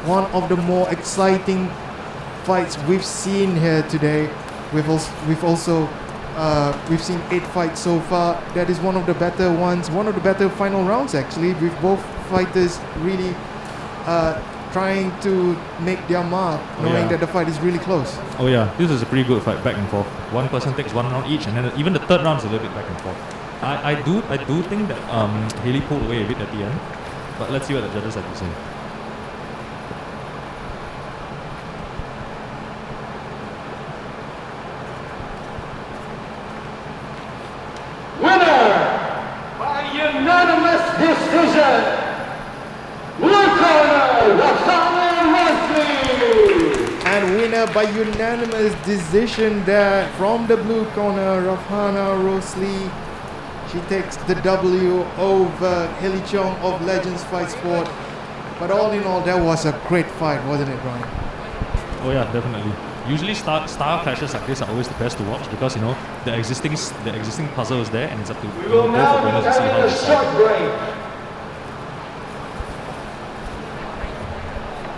One of the more exciting fights we've seen here today. We've seen 8 fights so far. That is one of the better ones, one of the better final rounds actually, with both fighters really trying to make their mark, knowing that the fight is really close. Oh yeah, this is a pretty good fight, back and forth. One person takes one round each, and then even the third round is a little bit back and forth. I do think that Haley pulled away a bit at the end, but let's see what the judges have to say. winner by unanimous decision. And winner by unanimous decision there from the blue corner, Rosli. She takes the W over Chong of Legends Fight Sport. But all in all, that was a great fight, wasn't it, Brian? Oh yeah, definitely. Usually star clashes like this are always the best to watch because the existing puzzle is there, and it's up to both opponents to see how they solve it.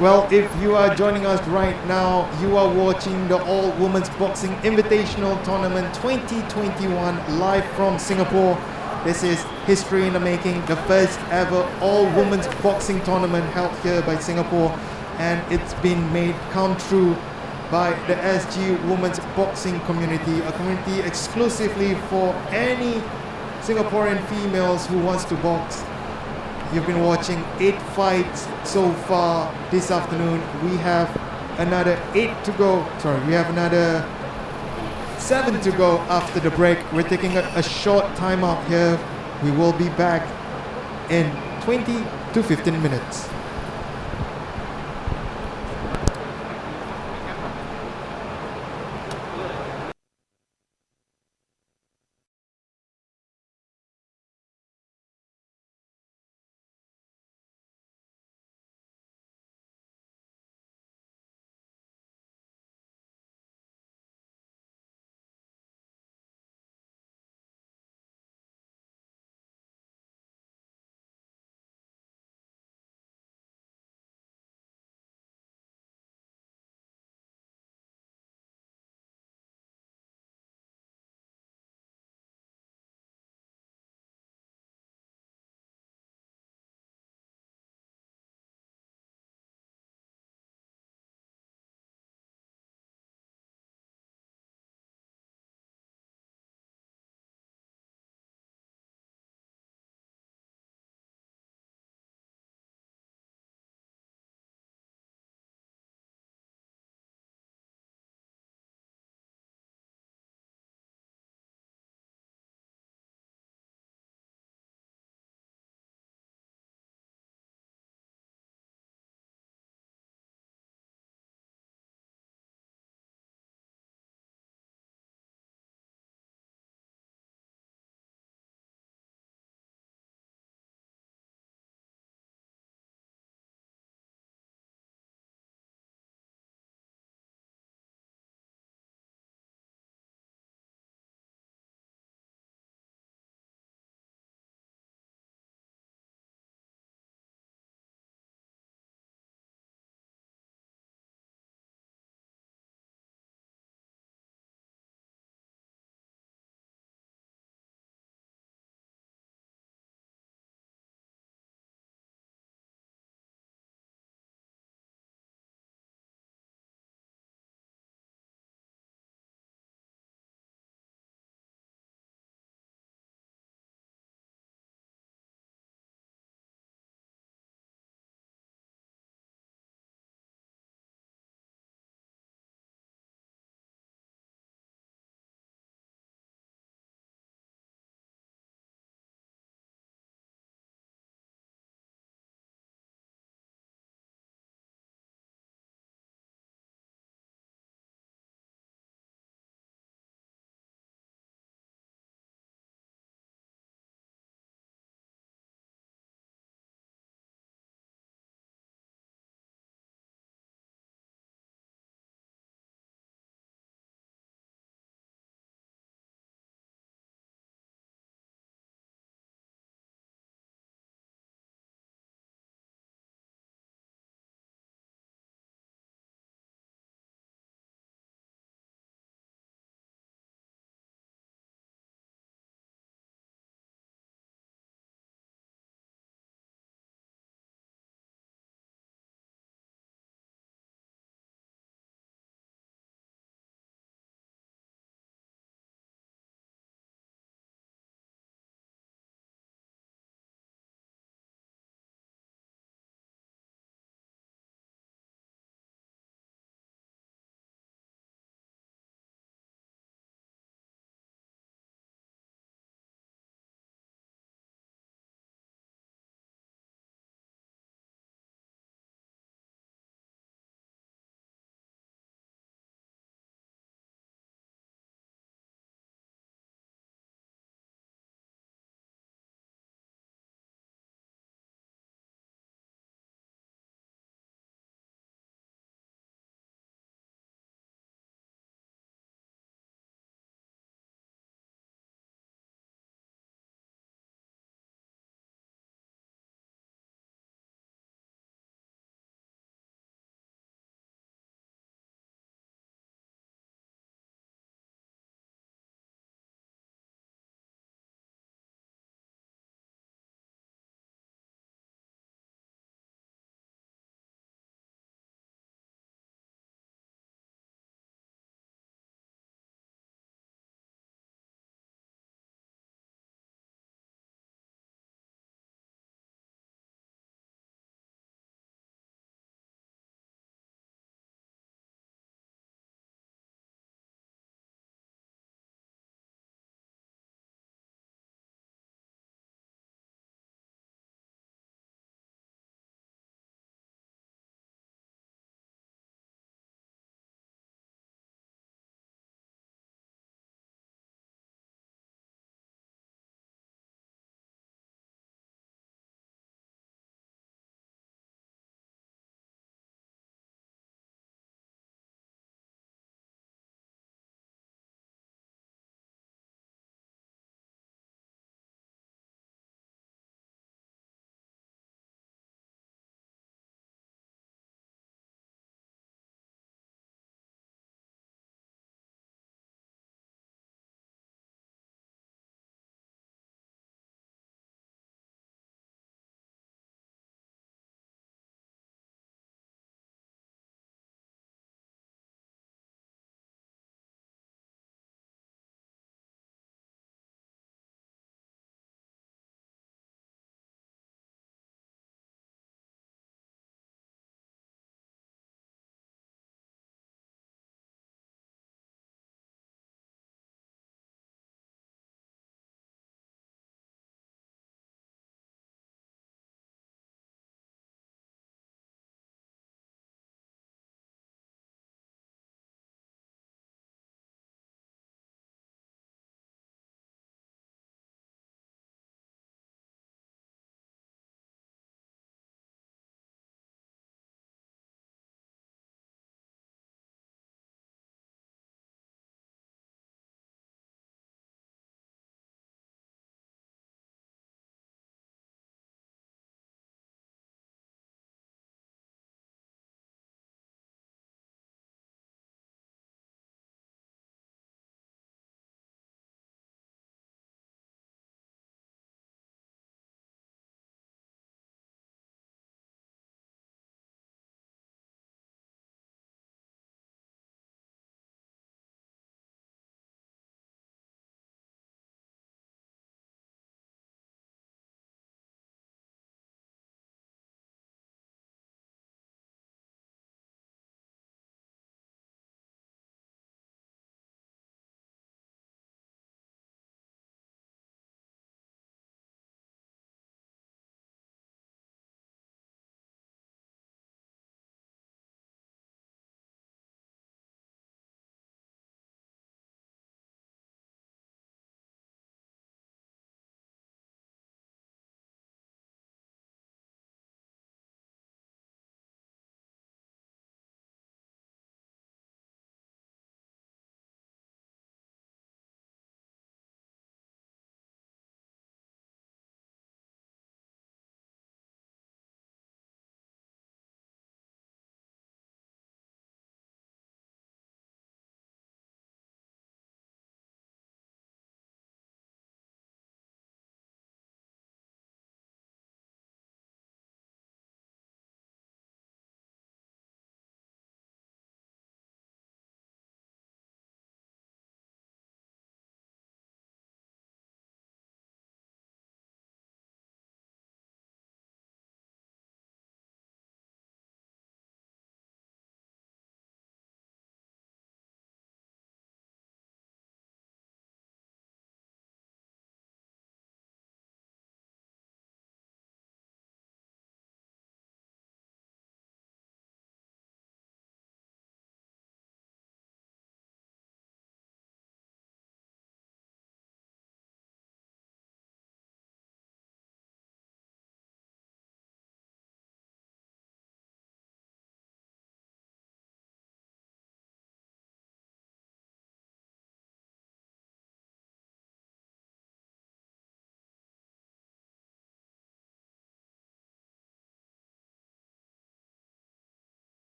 Well, if you are joining us right now, you are watching the All Women's Boxing Invitational Tournament 2021 live from Singapore. This is history in the making, the first ever All Women's Boxing Tournament held here by Singapore, and it's been made come true by the SG Women's Boxing community, a community exclusively for any Singaporean females who wants to box. You've been watching 8 fights so far this afternoon. We have another 8 to go. Sorry, we have another 7 to go after the break. We're taking a short time out here. We will be back in 20 to 15 minutes.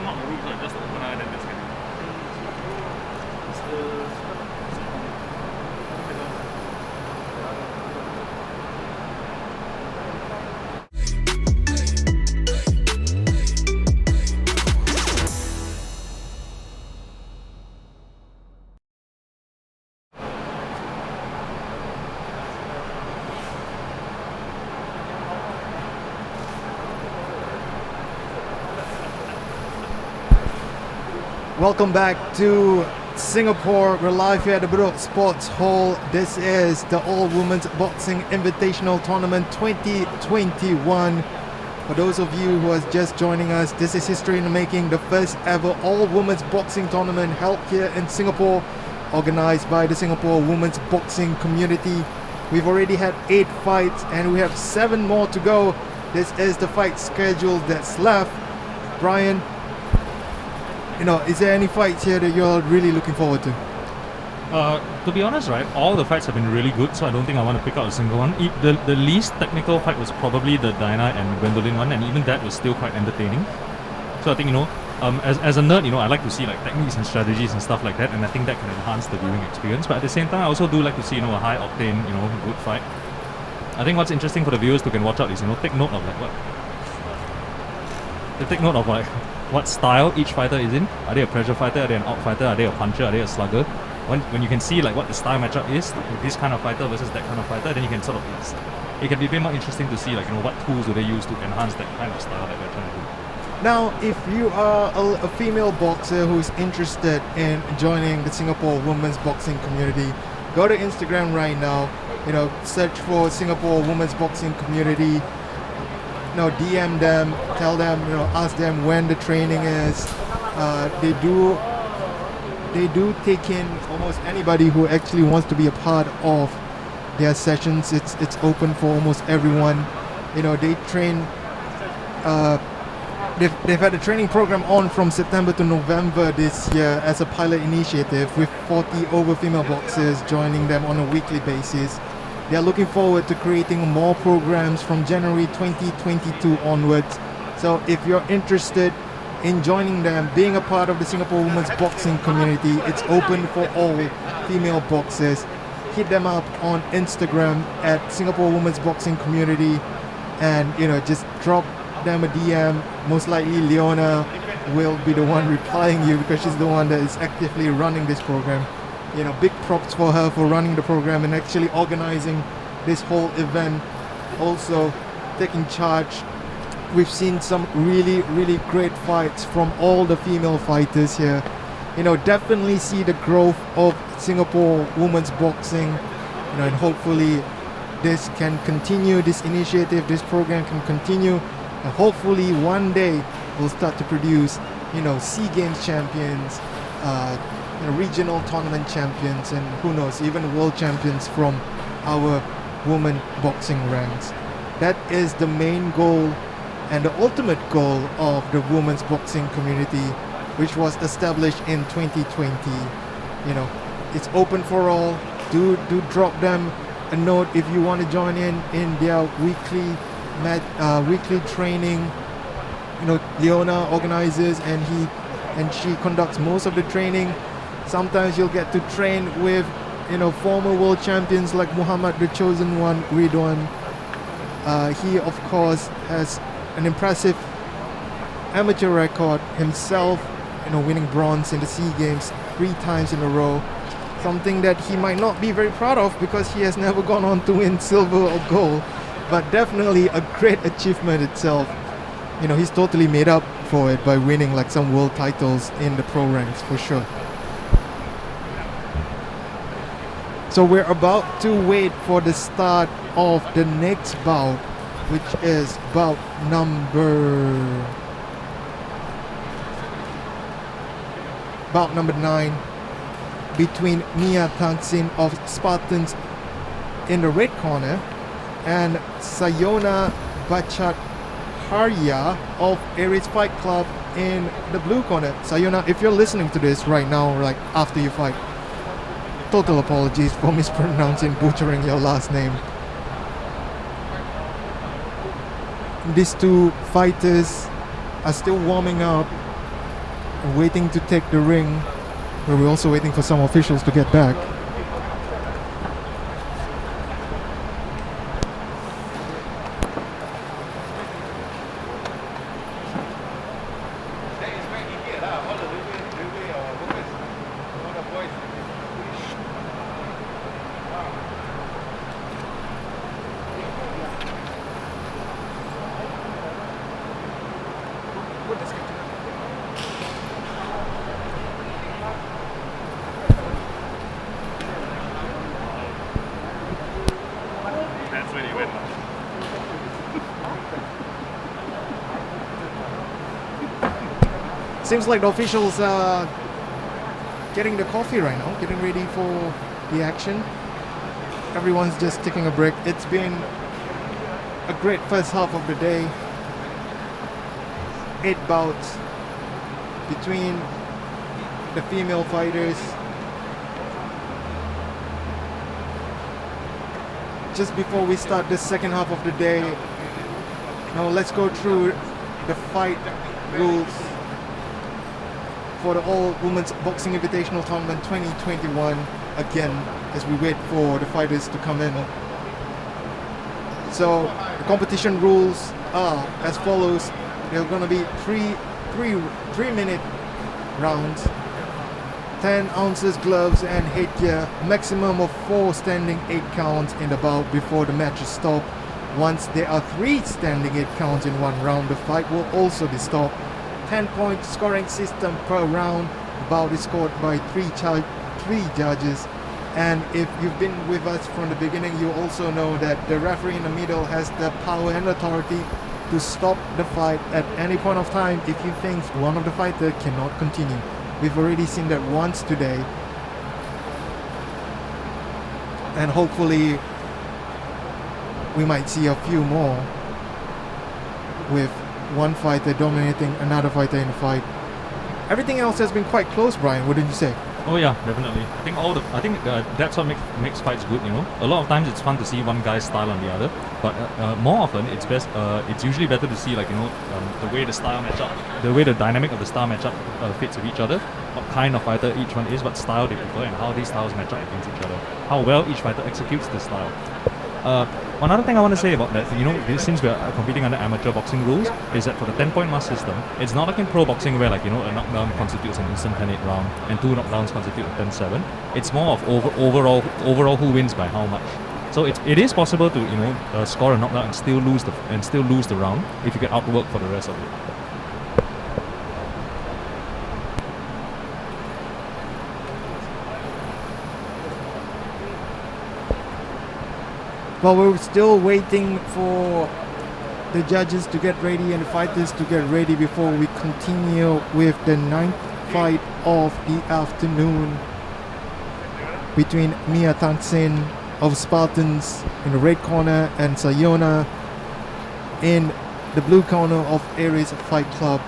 not the rules, just the opener and then this kind. Welcome back to Singapore. We're live here at the Bedok Sports Hall. This is the All Women's Boxing Invitational Tournament 2021. For those of you who are just joining us, this is history in the making. The first ever All Women's Boxing Tournament held here in Singapore, organized by the Singapore Women's Boxing Community. We've already had 8 fights and we have 7 more to go. This is the fight schedule that's left. Brian, is there any fights here that you're really looking forward to? To be honest, right, all the fights have been really good, so I don't think I want to pick out a single one. The least technical fight was probably the Diana and Gwendolyn one, and even that was still quite entertaining. So I think, as a nerd, I like to see like techniques and strategies and stuff like that, and I think that can enhance the viewing experience. But at the same time, I also do like to see, a high octane, good fight. I think what's interesting for the viewers who can watch out is, take note of what style each fighter is in. Are they a pressure fighter? Are they an out fighter? Are they a puncher? Are they a slugger? When you can see like what the style matchup is with this kind of fighter versus that kind of fighter, then you can sort of, it can be a bit more interesting to see like what tools do they use to enhance that kind of style that we're trying to do. Now, if you are a female boxer who's interested in joining the Singapore Women's Boxing Community, go to Instagram right now. Search for Singapore Women's Boxing Community. DM them, tell them, ask them when the training is. They do take in almost anybody who actually wants to be a part of their sessions. It's open for almost everyone. They train. They've had a training program on from September to November this year as a pilot initiative with 40 over female boxers joining them on a weekly basis. They are looking forward to creating more programs from January 2022 onwards. So if you're interested in joining them, being a part of the Singapore Women's Boxing Community, it's open for all female boxers. Hit them up on Instagram at Singapore Women's Boxing Community and just drop them a DM. Most likely Leona will be the one replying you because she's the one that is actively running this program. Big props for her for running the program and actually organizing this whole event, also taking charge. We've seen some really, really great fights from all the female fighters here. Definitely see the growth of Singapore women's boxing, and hopefully this can continue, this initiative, this program can continue, and hopefully one day we'll start to produce, SEA Games champions, regional tournament champions, and who knows, even world champions from our women boxing ranks. That is the main goal and the ultimate goal of the women's boxing community, which was established in 2020. It's open for all. Do drop them a note if you want to join in their weekly training. Leona organizes and she conducts most of the training. Sometimes you'll get to train with former world champions like Muhammad, the chosen one, Ridwan. He of course has an impressive amateur record himself, winning bronze in the SEA Games 3 times in a row. Something that he might not be very proud of because he has never gone on to win silver or gold, but definitely a great achievement itself. He's totally made up for it by winning like some world titles in the pro ranks for sure. So we're about to wait for the start of the next bout, which is bout number 9 between Mia Tenzin of Spartans in the red corner and Sayona Bachat of Aries Fight Club in the blue corner. Sayona, if you're listening to this right now, like after you fight, total apologies for mispronouncing, butchering your last name. These two fighters are still warming up. waiting to take the ring. But we're also waiting for some officials to get back. Seems like the officials are getting the coffee right now, getting ready for the action. Everyone's just taking a break. It's been a great first half of the day. 8 bouts between the female fighters. Just before we start the second half of the day, now let's go through the fight rules for the All Women's Boxing Invitational Tournament 2021 again, as we wait for the fighters to come in. So the competition rules are as follows. There are going to be three minute rounds, 10 ounces gloves and headgear, maximum of 4 standing 8 counts in the bout before the match is stopped. Once there are 3 standing 8 counts in one round, the fight will also be stopped. 10-point scoring system per round. Bout is scored by 3 judges. And if you've been with us from the beginning, you also know that the referee in the middle has the power and authority to stop the fight at any point of time if he thinks one of the fighters cannot continue. We've already seen that once today. And hopefully we might see a few more with one fighter dominating another fighter in the fight. Everything else has been quite close, Brian, wouldn't you say? Oh yeah, definitely. I think that's what makes fights good. You know, a lot of times it's fun to see one guy's style on the other, but more often it's best. It's usually better to see the way the style match up, the way the dynamic of the style match up fits with each other. What kind of fighter each one is, what style they prefer, and how these styles match up against each other. How well each fighter executes the style. One other thing I want to say about that, since we are competing under amateur boxing rules, is that for the 10-point mark system, it's not like in pro boxing where a knockdown constitutes an instant 10-8 round and 2 knockdowns constitute a 10-7. It's more of overall who wins by how much. So it is possible to score a knockdown and still lose the round if you get outworked for the rest of it. Well, we're still waiting for the judges to get ready and the fighters to get ready before we continue with the 9th fight of the afternoon between Mia Tenzin of Spartans in the red corner and Sayona in the blue corner of Aries Fight Club.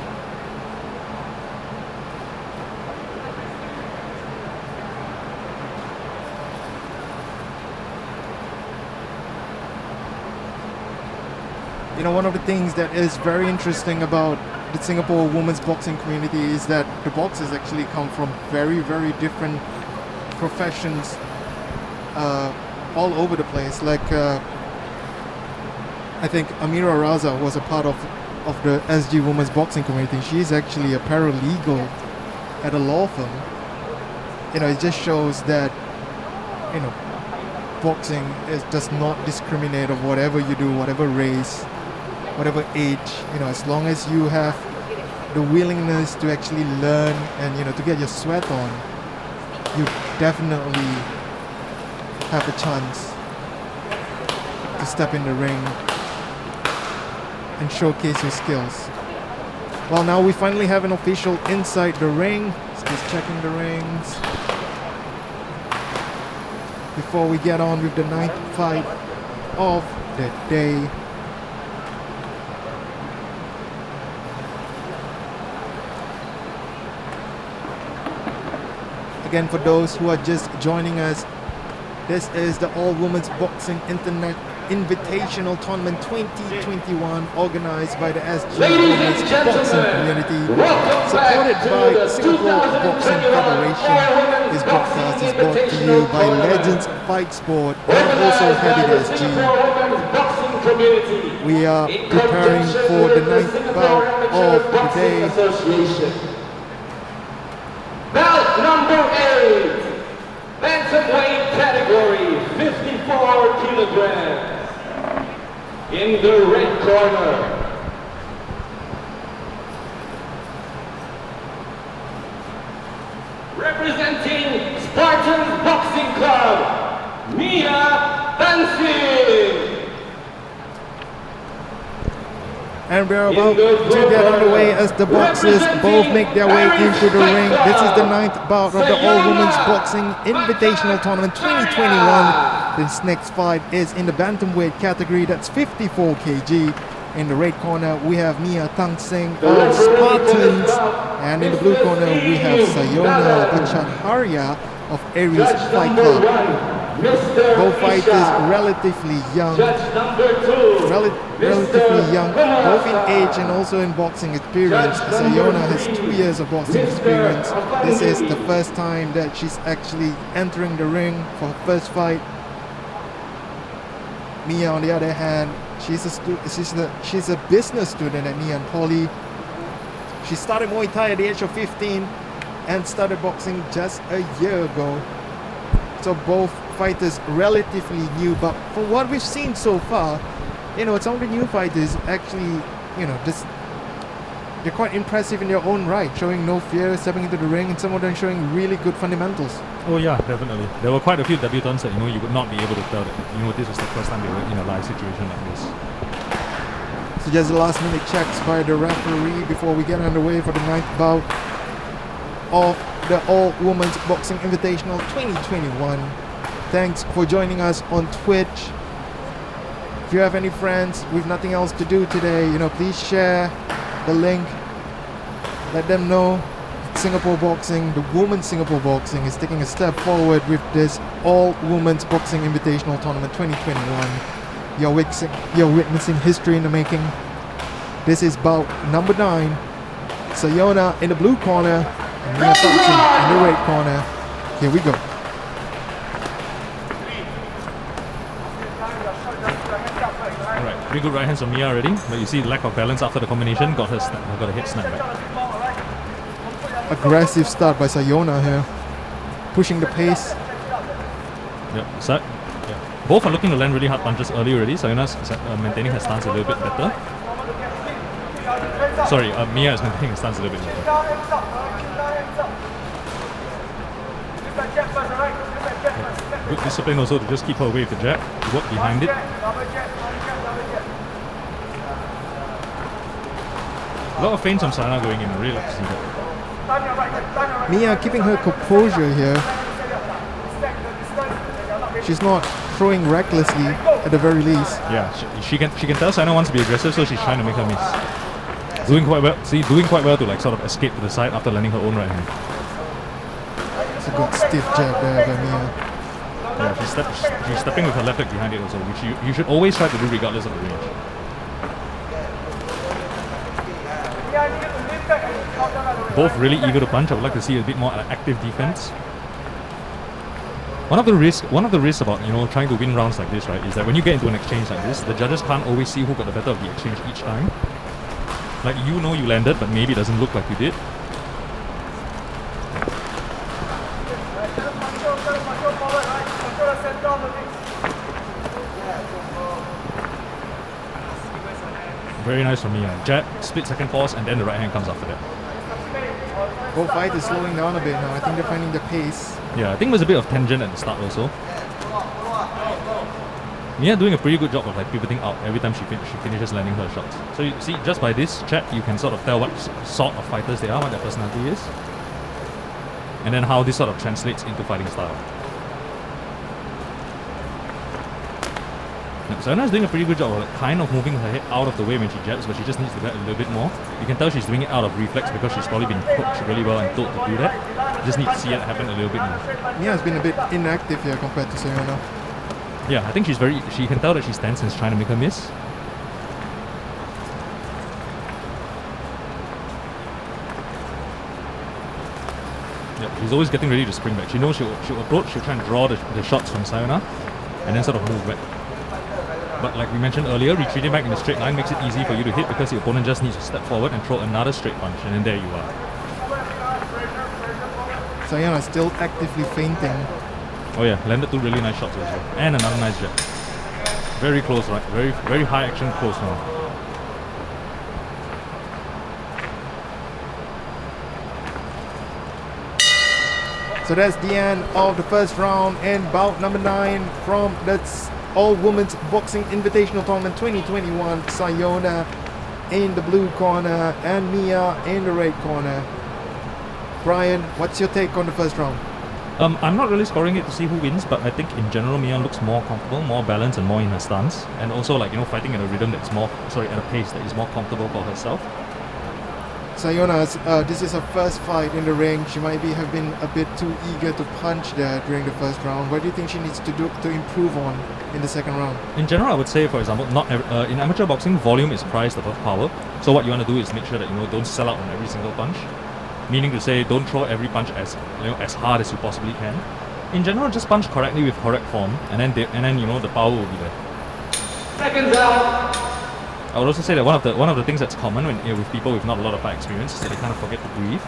One of the things that is very interesting about the Singapore women's boxing community is that the boxers actually come from very, very different professions all over the place. Like I think Amira Raza was a part of the SG women's boxing community. She's actually a paralegal at a law firm. It just shows that boxing does not discriminate of whatever you do, whatever race, whatever age, as long as you have the willingness to actually learn and to get your sweat on, you definitely have a chance to step in the ring and showcase your skills. Well, now we finally have an official inside the ring. Just checking the rings before we get on with the 9th fight of the day. Again, for those who are just joining us, this is the All Women's Boxing Invitational Tournament 2021 organized by the SG Ladies and Women's Boxing gentlemen, Community, welcome supported back to by the Singapore Boxing 2021 Federation. Women's This broadcast is Boxing brought to you Invitational by Tournament. Legends Fight Sport and also Organized by Heavy the SG. Singapore Women's Boxing Community. We are in preparing conjunction for with the ninth Singapore bout Amateur of the Boxing day. Association. Bout number 8, bantamweight category, 54 kilograms. In the red corner, representing Spartans Boxing Club, Tenzin. And we're about to get underway as the boxers both make their way into the ring. This is the ninth bout of the All-Women's Boxing Invitational Tournament 2021. This next fight is in the bantamweight category, that's 54 kg. In the red corner, we have Tenzin of Spartans. And in the blue corner, we have Bachat of Aries Fight Club. Both fighters relatively young, relatively young, both in age and also in boxing experience. Sayona has 2 years of boxing experience. This is the first time that she's actually entering the ring for her first fight. Mia, on the other hand, she's a business student at Nanyang Poly. She started Muay Thai at the age of 15 and started boxing just a year ago. So both fighters relatively new, but from what we've seen so far, some of the new fighters actually, they're quite impressive in their own right, showing no fear, stepping into the ring, and some of them showing really good fundamentals. Oh yeah, definitely. There were quite a few debutants that you would not be able to tell that this was the first time they were in a live situation like this. So just the last minute checks by the referee before we get underway for the ninth bout of the All-Women's Boxing Invitational 2021. Thanks for joining us on Twitch. If you have any friends with nothing else to do today, please share the link. Let them know Singapore Boxing, the women's Singapore Boxing, is taking a step forward with this All-Women's Boxing Invitational Tournament 2021. You're witnessing history in the making. This is bout number 9. Sayona in the blue corner and Tenzin in the red corner. Here we go. Alright, pretty good right hands from Mia already, but you see lack of balance after the combination, got a head snap back. Aggressive start by Sayona here, pushing the pace. Yep, set. Yeah. Both are looking to land really hard punches early already. Sayona's maintaining her stance a little bit better. Sorry, Mia is maintaining her stance a little bit better. Good discipline also to just keep her away with the jab, to work behind it. A lot of feints from Sayona going in, I really like to see that. Mia keeping her composure here. She's not throwing recklessly at the very least. Yeah, she can tell Sayona wants to be aggressive, so she's trying to make her miss. Doing quite well. See, doing quite well to sort of escape to the side after landing her own right hand. It's a good stiff jab there by Mia. Yeah, she's stepping with her left leg behind it also, which you should always try to do regardless of the range. Both really eager to punch. I would like to see a bit more active defense. One of the risks about trying to win rounds like this, right, is that when you get into an exchange like this, the judges can't always see who got the better of the exchange each time. Like you landed, but maybe it doesn't look like you did. Very nice from me. Jab, split second pause, and then the right hand comes after that. Both fighters slowing down a bit now. I think they're finding the pace. Yeah, I think there's a bit of tension at the start also. Mia doing a pretty good job of pivoting out every time she finishes landing her shots. So you see, just by this chat, you can sort of tell what sort of fighters they are, what their personality is, and then how this sort of translates into fighting style. Sayona's doing a pretty good job of kind of moving her head out of the way when she jabs, but she just needs to get a little bit more. You can tell she's doing it out of reflex because she's probably been coached really well and told to do that. You just need to see it happen a little bit more. Mia's been a bit inactive here compared to Sayona. Yeah, I think she can tell that she's tense and is trying to make her miss. Yeah, she's always getting ready to spring back. She knows she'll approach, she'll try and draw the shots from Sayona and then sort of move back. But like we mentioned earlier, retreating back in a straight line makes it easy for you to hit because the opponent just needs to step forward and throw another straight punch, and then there you are. Sayona still actively feinting. Oh yeah, landed 2 really nice shots as well. And another nice jet. Very close, right? Very high action close now. So that's the end of the first round in bout number 9 from the All-Women's Boxing Invitational Tournament 2021. Sayona in the blue corner and Mia in the red corner. Brian, what's your take on the first round? I'm not really scoring it to see who wins, but I think in general Mia looks more comfortable, more balanced and more in her stance. And also like, fighting at a rhythm that's at a pace that is more comfortable for herself. Sayona, this is her first fight in the ring. She might have been a bit too eager to punch there during the first round. What do you think she needs to do to improve on in the second round? In general, I would say, for example, in amateur boxing, volume is prized above power. So what you want to do is make sure that don't sell out on every single punch. Meaning to say, don't throw every punch as hard as you possibly can. In general, just punch correctly with correct form, and then the power will be there. Second round. I would also say that one of the things that's common with people with not a lot of fight experience is that they kind of forget to breathe.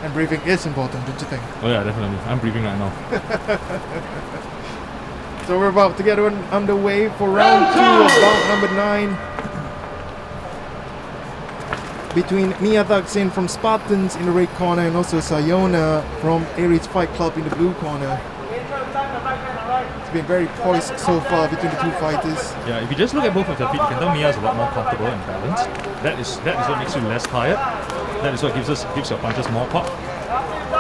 And breathing is important, don't you think? Oh yeah, definitely. I'm breathing right now. So we're about to get underway for round 2 of bout number 9. Between Mia Thaksin from Spartans in the red corner and also Sayona from Aries Fight Club in the blue corner. It's been very poised so far between the two fighters. Yeah, if you just look at both of their feet, you can tell Mia's a lot more comfortable and balanced. That is what makes you less tired. That is what gives your punches more pop.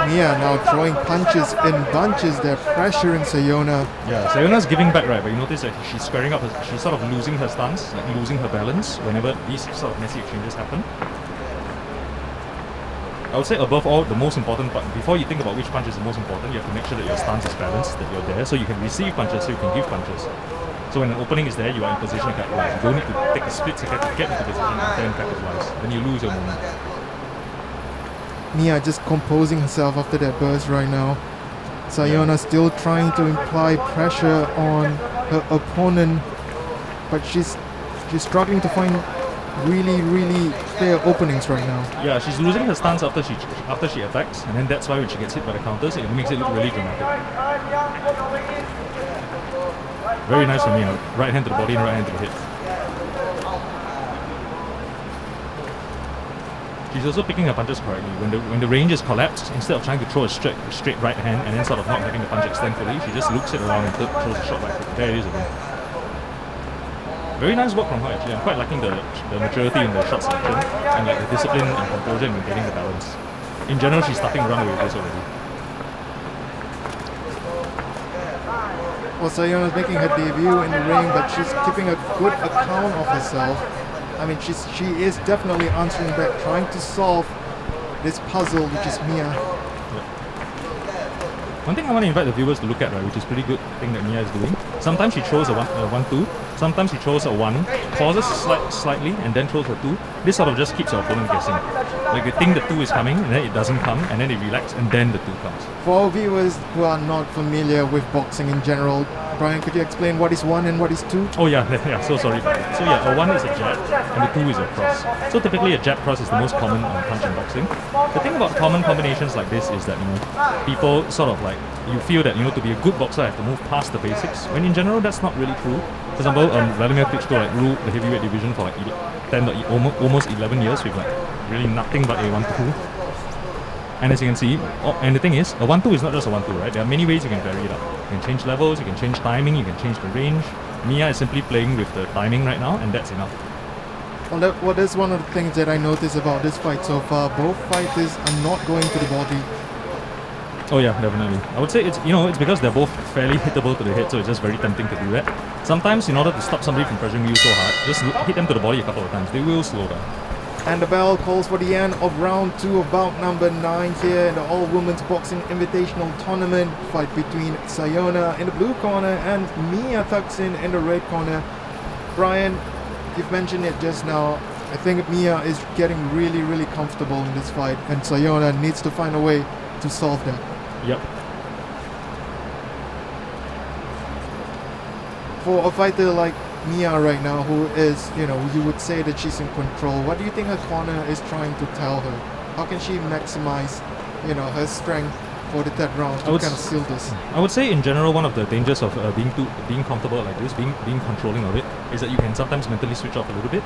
Mia now throwing punches in bunches. They're pressuring Sayona. Yeah, Sayona's giving back, right? But you notice that she's squaring up. She's sort of losing her stance, like losing her balance whenever these sort of messy exchanges happen. I would say above all, the most important part, before you think about which punch is the most important, you have to make sure that your stance is balanced, that you're there, so you can receive punches, so you can give punches. So when an opening is there, you are in position to capitalize. You don't need to take a split second to get into position and then capitalize. Then you lose your moment. Mia just composing herself after that burst right now. Sayona still trying to imply pressure on her opponent, but she's struggling to find really clear openings right now. Yeah, she's losing her stance after she attacks, and then that's why when she gets hit by the counters, it makes it look really dramatic. Very nice from Mia. Right hand to the body and right hand to the head. She's also picking her punches correctly. When the range is collapsed, instead of trying to throw a straight right hand and then sort of not having the punch extend fully, she just looks it around and throws a short right hook. There it is again. Very nice work from her actually. I'm quite liking the maturity in the shot selection and like the discipline and composure in maintaining the balance. In general, she's starting to run away with this already. Well, Sayona's making her debut in the ring, but she's keeping a good account of herself. I mean, she is definitely answering back, trying to solve this puzzle, which is Mia. One thing I want to invite the viewers to look at, right, which is pretty good thing that Mia is doing. Sometimes she throws a 1-2, sometimes she throws a 1, pauses slightly, and then throws a 2. This sort of just keeps your opponent guessing. Like they think the 2 is coming, and then it doesn't come, and then they relax, and then the 2 comes. For our viewers who are not familiar with boxing in general, Brian, could you explain what is 1 and what is 2? Oh yeah, so sorry about that. So yeah, a 1 is a jab, and the 2 is a cross. So typically a jab cross is the most common punch in boxing. The thing about common combinations like this is that, people sort of like, you feel that, to be a good boxer I have to move past the basics, when in general that's not really true. For example, Vladimir Klitschko ruled the heavyweight division for almost 11 years with really nothing but a 1-2. And as you can see, and the thing is, a 1-2 is not just a 1-2, right? There are many ways you can vary it up. You can change levels, you can change timing, you can change the range. Mia is simply playing with the timing right now, and that's enough. Well, that's one of the things that I noticed about this fight so far. Both fighters are not going to the body. Oh yeah, definitely. I would say it's because they're both fairly hittable to the head, so it's just very tempting to do that. Sometimes in order to stop somebody from pressuring you so hard, just hit them to the body a couple of times. They will slow down. And the bell calls for the end of round 2 of bout number 9 here in the all-women's boxing invitational tournament. Fight between Sayona in the blue corner and Mia Thaksin in the red corner. Brian, you've mentioned it just now. I think Mia is getting really comfortable in this fight, and Sayona needs to find a way to solve that. Yep. For a fighter like Mia right now, who is, you would say that she's in control, what do you think her corner is trying to tell her? How can she maximize, her strength for the third round to kind of seal this? I would say in general, one of the dangers of being comfortable like this, being controlling of it, is that you can sometimes mentally switch off a little bit.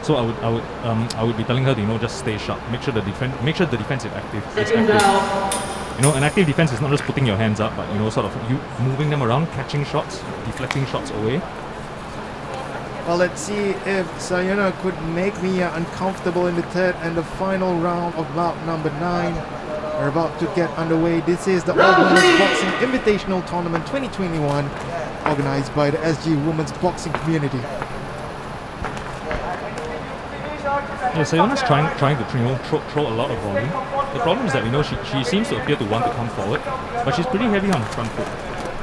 So I would be telling her to just stay sharp. Make sure the defensive active is active. An active defense is not just putting your hands up, but sort of you moving them around, catching shots, deflecting shots away. Well, let's see if Sayona could make Mia uncomfortable in the third and the final round of bout number 9. We're about to get underway. This is the All Women's Boxing Invitational Tournament 2021, organized by the SG Women's Boxing Community. Yeah, Sayona's trying to throw a lot of volume. The problem is that she seems to appear to want to come forward, but she's pretty heavy on the front foot.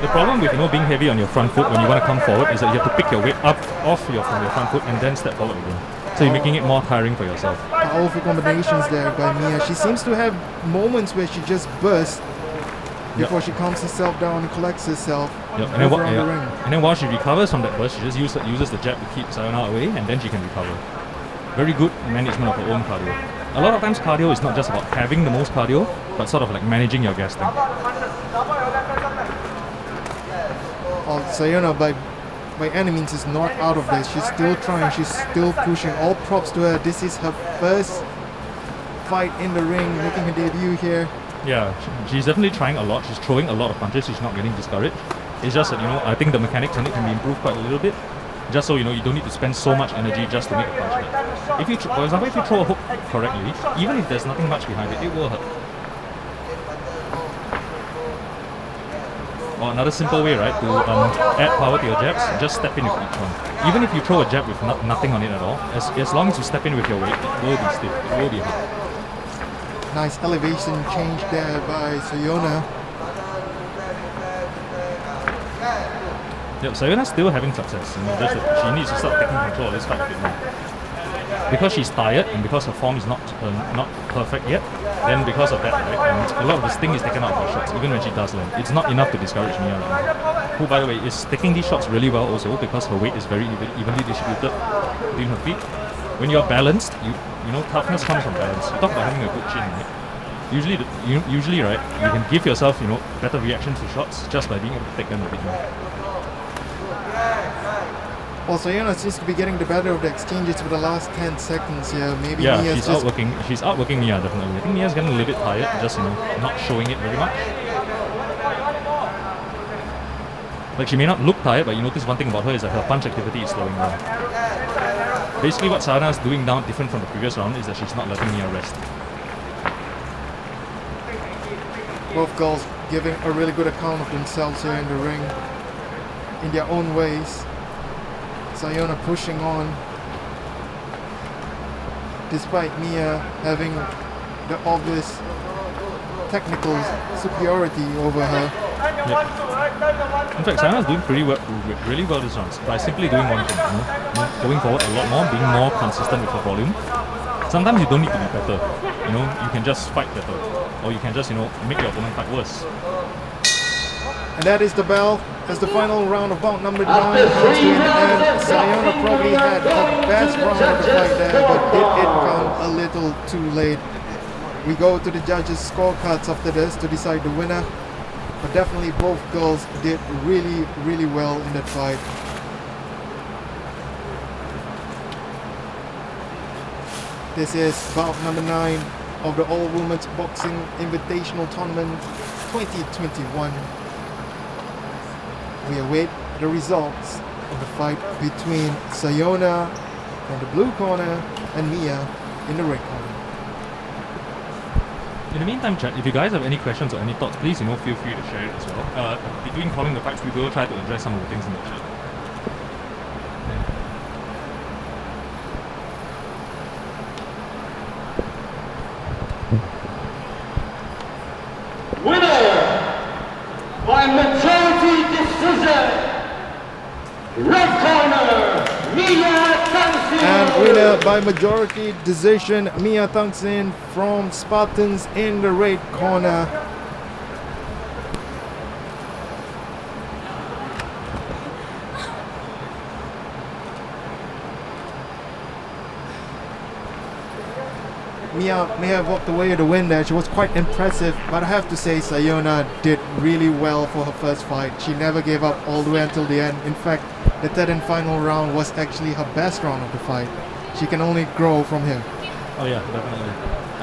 The problem with being heavy on your front foot when you want to come forward is that you have to pick your weight up from your front foot and then step forward again. So you're making it more tiring for yourself. Powerful combinations there by Mia. She seems to have moments where she just bursts before she calms herself down and collects herself. Yep. And then while she recovers from that burst, she just uses the jab to keep Sayona away, and then she can recover. Very good management of her own cardio. A lot of times cardio is not just about having the most cardio, but sort of like managing your gas tank. Sayona by any means is not out of this. She's still trying, she's still pushing. All props to her. This is her first fight in the ring, making her debut here. Yeah, she's definitely trying a lot. She's throwing a lot of punches. She's not getting discouraged. It's just that, I think the mechanics on it can be improved quite a little bit. Just so you don't need to spend so much energy just to make a punch hit. For example, if you throw a hook correctly, even if there's nothing much behind it, it will hurt. Or another simple way, right, to add power to your jabs, just step in with each one. Even if you throw a jab with nothing on it at all, as long as you step in with your weight, it will be stiff, it will be hard. Nice elevation change there by Sayona. Yep, Sayona's still having success. Just that she needs to start taking control of this fight a bit more. Because she's tired and because her form is not perfect yet, then because of that, right, a lot of the sting is taken out of her shots, even when she does land. It's not enough to discourage Mia right now. Who, by the way, is taking these shots really well also because her weight is very evenly distributed between her feet. When you're balanced, toughness comes from balance. You talk about having a good chin, right? Usually, right, you can give yourself, better reactions to shots just by being able to take them a bit more. Well, Sayona seems to be getting the better of the exchanges for the last 10 seconds here. Maybe yeah, Mia's she's outworking Mia definitely. I think Mia's getting a little bit tired, just not showing it very much. Like she may not look tired, but you notice one thing about her is that her punch activity is slowing down. Basically, what Sayona is doing now, different from the previous round, is that she's not letting Mia rest. Both girls giving a really good account of themselves here in the ring, in their own ways. Sayona pushing on, despite Mia having the obvious technical superiority over her. Yep. In fact, Sayona's doing really well this round by simply doing one thing, going forward a lot more, being more consistent with her volume. Sometimes you don't need to be better, you can just fight better, or you can just make your opponent fight worse. And that is the bell as the final round of bout number 9 comes to an end. Sayona probably had the best round of the fight there, but did it come a little too late. We go to the judges' scorecards after this to decide the winner. But definitely both girls did really well in that fight. This is bout number 9 of the All Women's Boxing Invitational Tournament 2021. We await the results of the fight between Sayona from the blue corner and Mia in the red corner. In the meantime, chat, if you guys have any questions or any thoughts, please feel free to share it as well. Between calling the fights, we will try to address some of the things in the chat. But by majority decision, Mia Tenzin from Spartans in the red corner. Mia may have walked away with the win there. She was quite impressive, but I have to say Sayona did really well for her first fight. She never gave up all the way until the end. In fact, the third and final round was actually her best round of the fight. She can only grow from here. Oh yeah, definitely.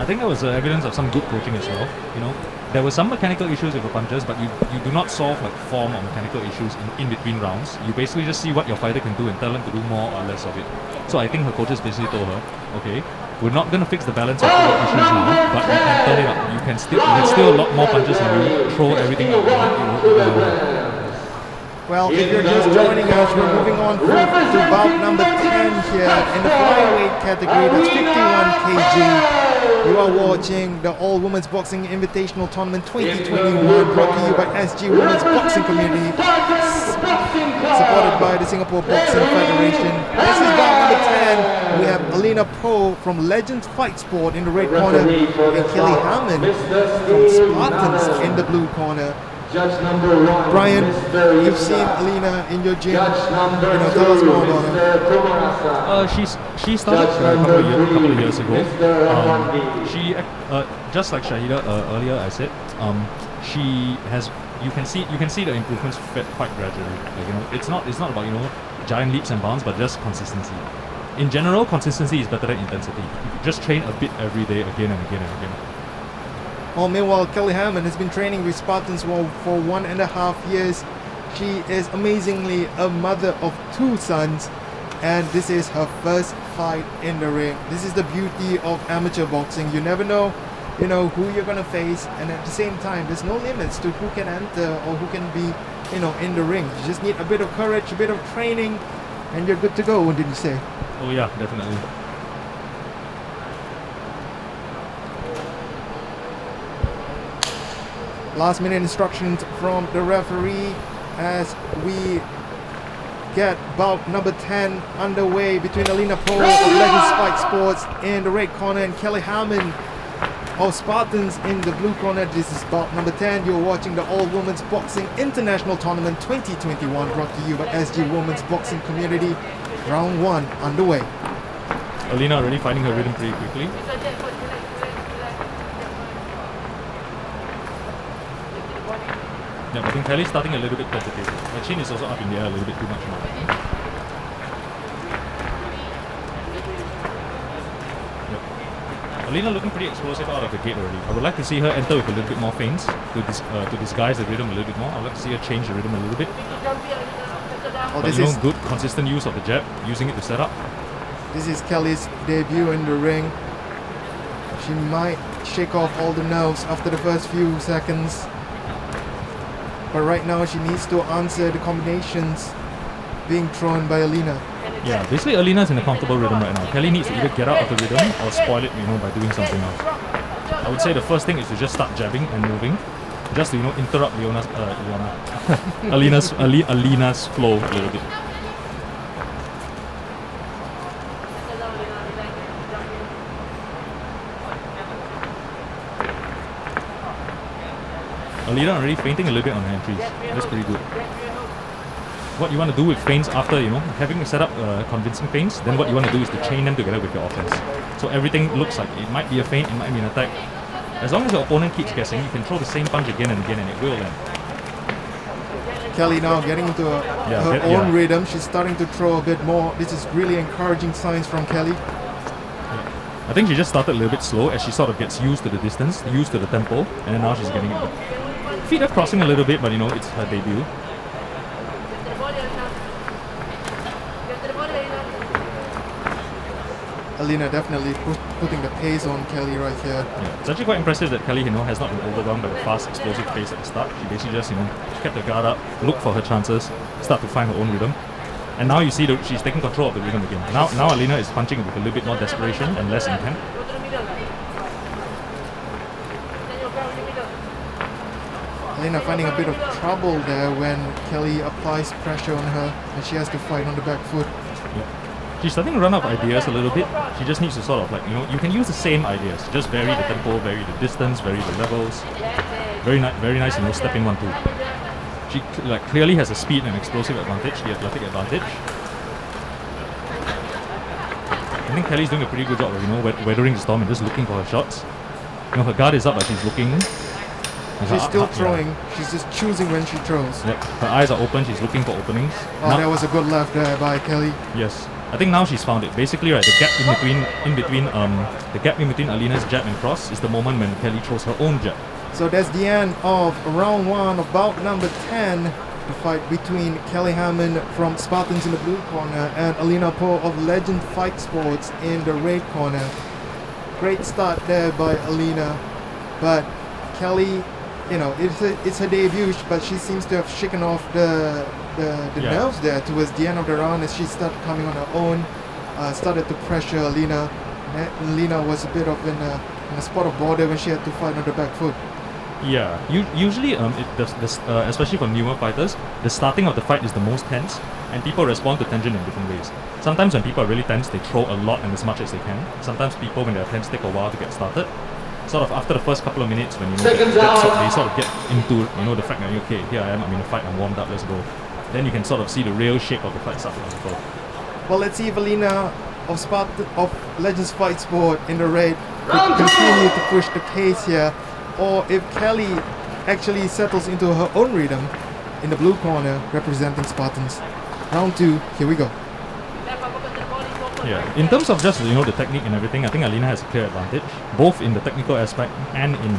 I think there was evidence of some good coaching as well. You know, there were some mechanical issues with the punches, but you do not solve like form or mechanical issues in between rounds. You basically just see what your fighter can do and tell them to do more or less of it. So I think her coaches basically told her, okay, we're not going to fix the balance of the issues now, but you can turn it up. You can still a lot more punches and you throw everything up. Well, if you're just joining us, we're moving on to bout number 10 here in the flyweight category. That's 51 kg. You are watching the All Women's Boxing Invitational Tournament 2021, brought to you by SG Women's Boxing Community, supported by the Singapore Boxing Federation. This is bout number 10. We have Alina Poe from Legends Fight Sport in the red corner, and Kelly Hammond from Spartans in the blue corner. Judge number 1. Brian, you've seen Alina in your gym. Judge number 2. Tell us more about her. Mr. Kumarasa. She started a couple of years ago. She just like Shahidah earlier I said, she has you can see the improvements quite gradually. Like, you know, it's not about, you know, giant leaps and bounds, but just consistency. In general, consistency is better than intensity. You just train a bit every day, again and again and again. Well, meanwhile, Kelly Hammond has been training with Spartans for 1.5 years. She is amazingly a mother of 2 sons, and this is her first fight in the ring. This is the beauty of amateur boxing. You never know, you know, who you're gonna face, and at the same time, there's no limits to who can enter or who can be, you know, in the ring. You just need a bit of courage, a bit of training, and you're good to go. What did you say? Oh yeah, definitely. Last minute instructions from the referee as we get bout number 10 underway between Alina Poe of Legends Fight Sports in the red corner and Kelly Hammond of Spartans in the blue corner. This is bout number 10. You're watching the All Women's Boxing International Tournament 2021, brought to you by SG Women's Boxing Community. Round 1 underway. Alina already finding her rhythm pretty quickly. Yeah, I think Kelly's starting a little bit tentative. Her chin is also up in the air a little bit too much now. Yep. Alina looking pretty explosive out of the gate already. I would like to see her enter with a little bit more feints to disguise the rhythm a little bit more. I would like to see her change the rhythm a little bit. Oh, But you know, good consistent use of the jab, using it to set up. This is Kelly's debut in the ring. She might shake off all the nerves after the first few seconds. But right now she needs to answer the combinations being thrown by Alina. Yeah, basically Alina's in a comfortable rhythm right now. Kelly needs to either get out of the rhythm or spoil it, you know, by doing something else. I would say the first thing is to just start jabbing and moving, just to, you know, interrupt Alina's flow a little bit. Alina already feinting a little bit on her entries. That's pretty good. What you want to do with feints after, you know, having set up convincing feints, then what you want to do is to chain them together with your offense. So everything looks like it might be a feint, it might be an attack. As long as your opponent keeps guessing, you can throw the same punch again and again and it will land. Kelly now getting into her own rhythm. She's starting to throw a bit more. This is really encouraging signs from Kelly. I think she just started a little bit slow as she sort of gets used to the distance, used to the tempo, and then now she's getting it. Feet are crossing a little bit, but you know, it's her debut. Alina definitely putting the pace on Kelly right here. Yeah. It's actually quite impressive that Kelly, you know, has not been overwhelmed by the fast, explosive pace at the start. She basically just, you know, kept her guard up, looked for her chances, start to find her own rhythm. And now you see that she's taking control of the rhythm again. Now Alina is punching with a little bit more desperation and less intent. Alina finding a bit of trouble there when Kelly applies pressure on her and she has to fight on the back foot. Yeah. She's starting to run out of ideas a little bit. She just needs to sort of like, you can use the same ideas. Just vary the tempo, vary the distance, vary the levels. Very nice, stepping 1-2. She clearly has a speed and explosive advantage, the athletic advantage. I think Kelly's doing a pretty good job of, weathering the storm and just looking for her shots. Her guard is up, but she's looking. She's still throwing. She's just choosing when she throws. Yep. Her eyes are open. She's looking for openings. Oh, that was a good left there by Kelly. Yes. I think now she's found it. Basically, right, the gap in between Alina's jab and cross is the moment when Kelly throws her own jab. So that's the end of round 1 of bout number 10. The fight between Kelly Hammond from Spartans in the blue corner and Alina Poe of Legend Fight Sports in the red corner. Great start there by Alina, but Kelly, it's her debut, but she seems to have shaken off the nerves there towards the end of the round as she started coming on her own, started to pressure Alina. Alina was a bit of in a spot of border when she had to fight on the back foot. Yeah, usually, especially for newer fighters, the starting of the fight is the most tense, and people respond to tension in different ways. Sometimes when people are really tense, they throw a lot and as much as they can. Sometimes people, when they're tense, take a while to get started. Sort of after the first couple of minutes, when they sort of get into the fact that okay, here I am, I'm in a fight, I'm warmed up, let's go. Then you can sort of see the real shape of the fight start to unfold. Well, let's see if Alina of Legends Fight Sport in the red could continue to push the pace here, or if Kelly actually settles into her own rhythm in the blue corner representing Spartans. Round 2, here we go. Yeah, in terms of just the technique and everything, I think Alina has a clear advantage, both in the technical aspect and in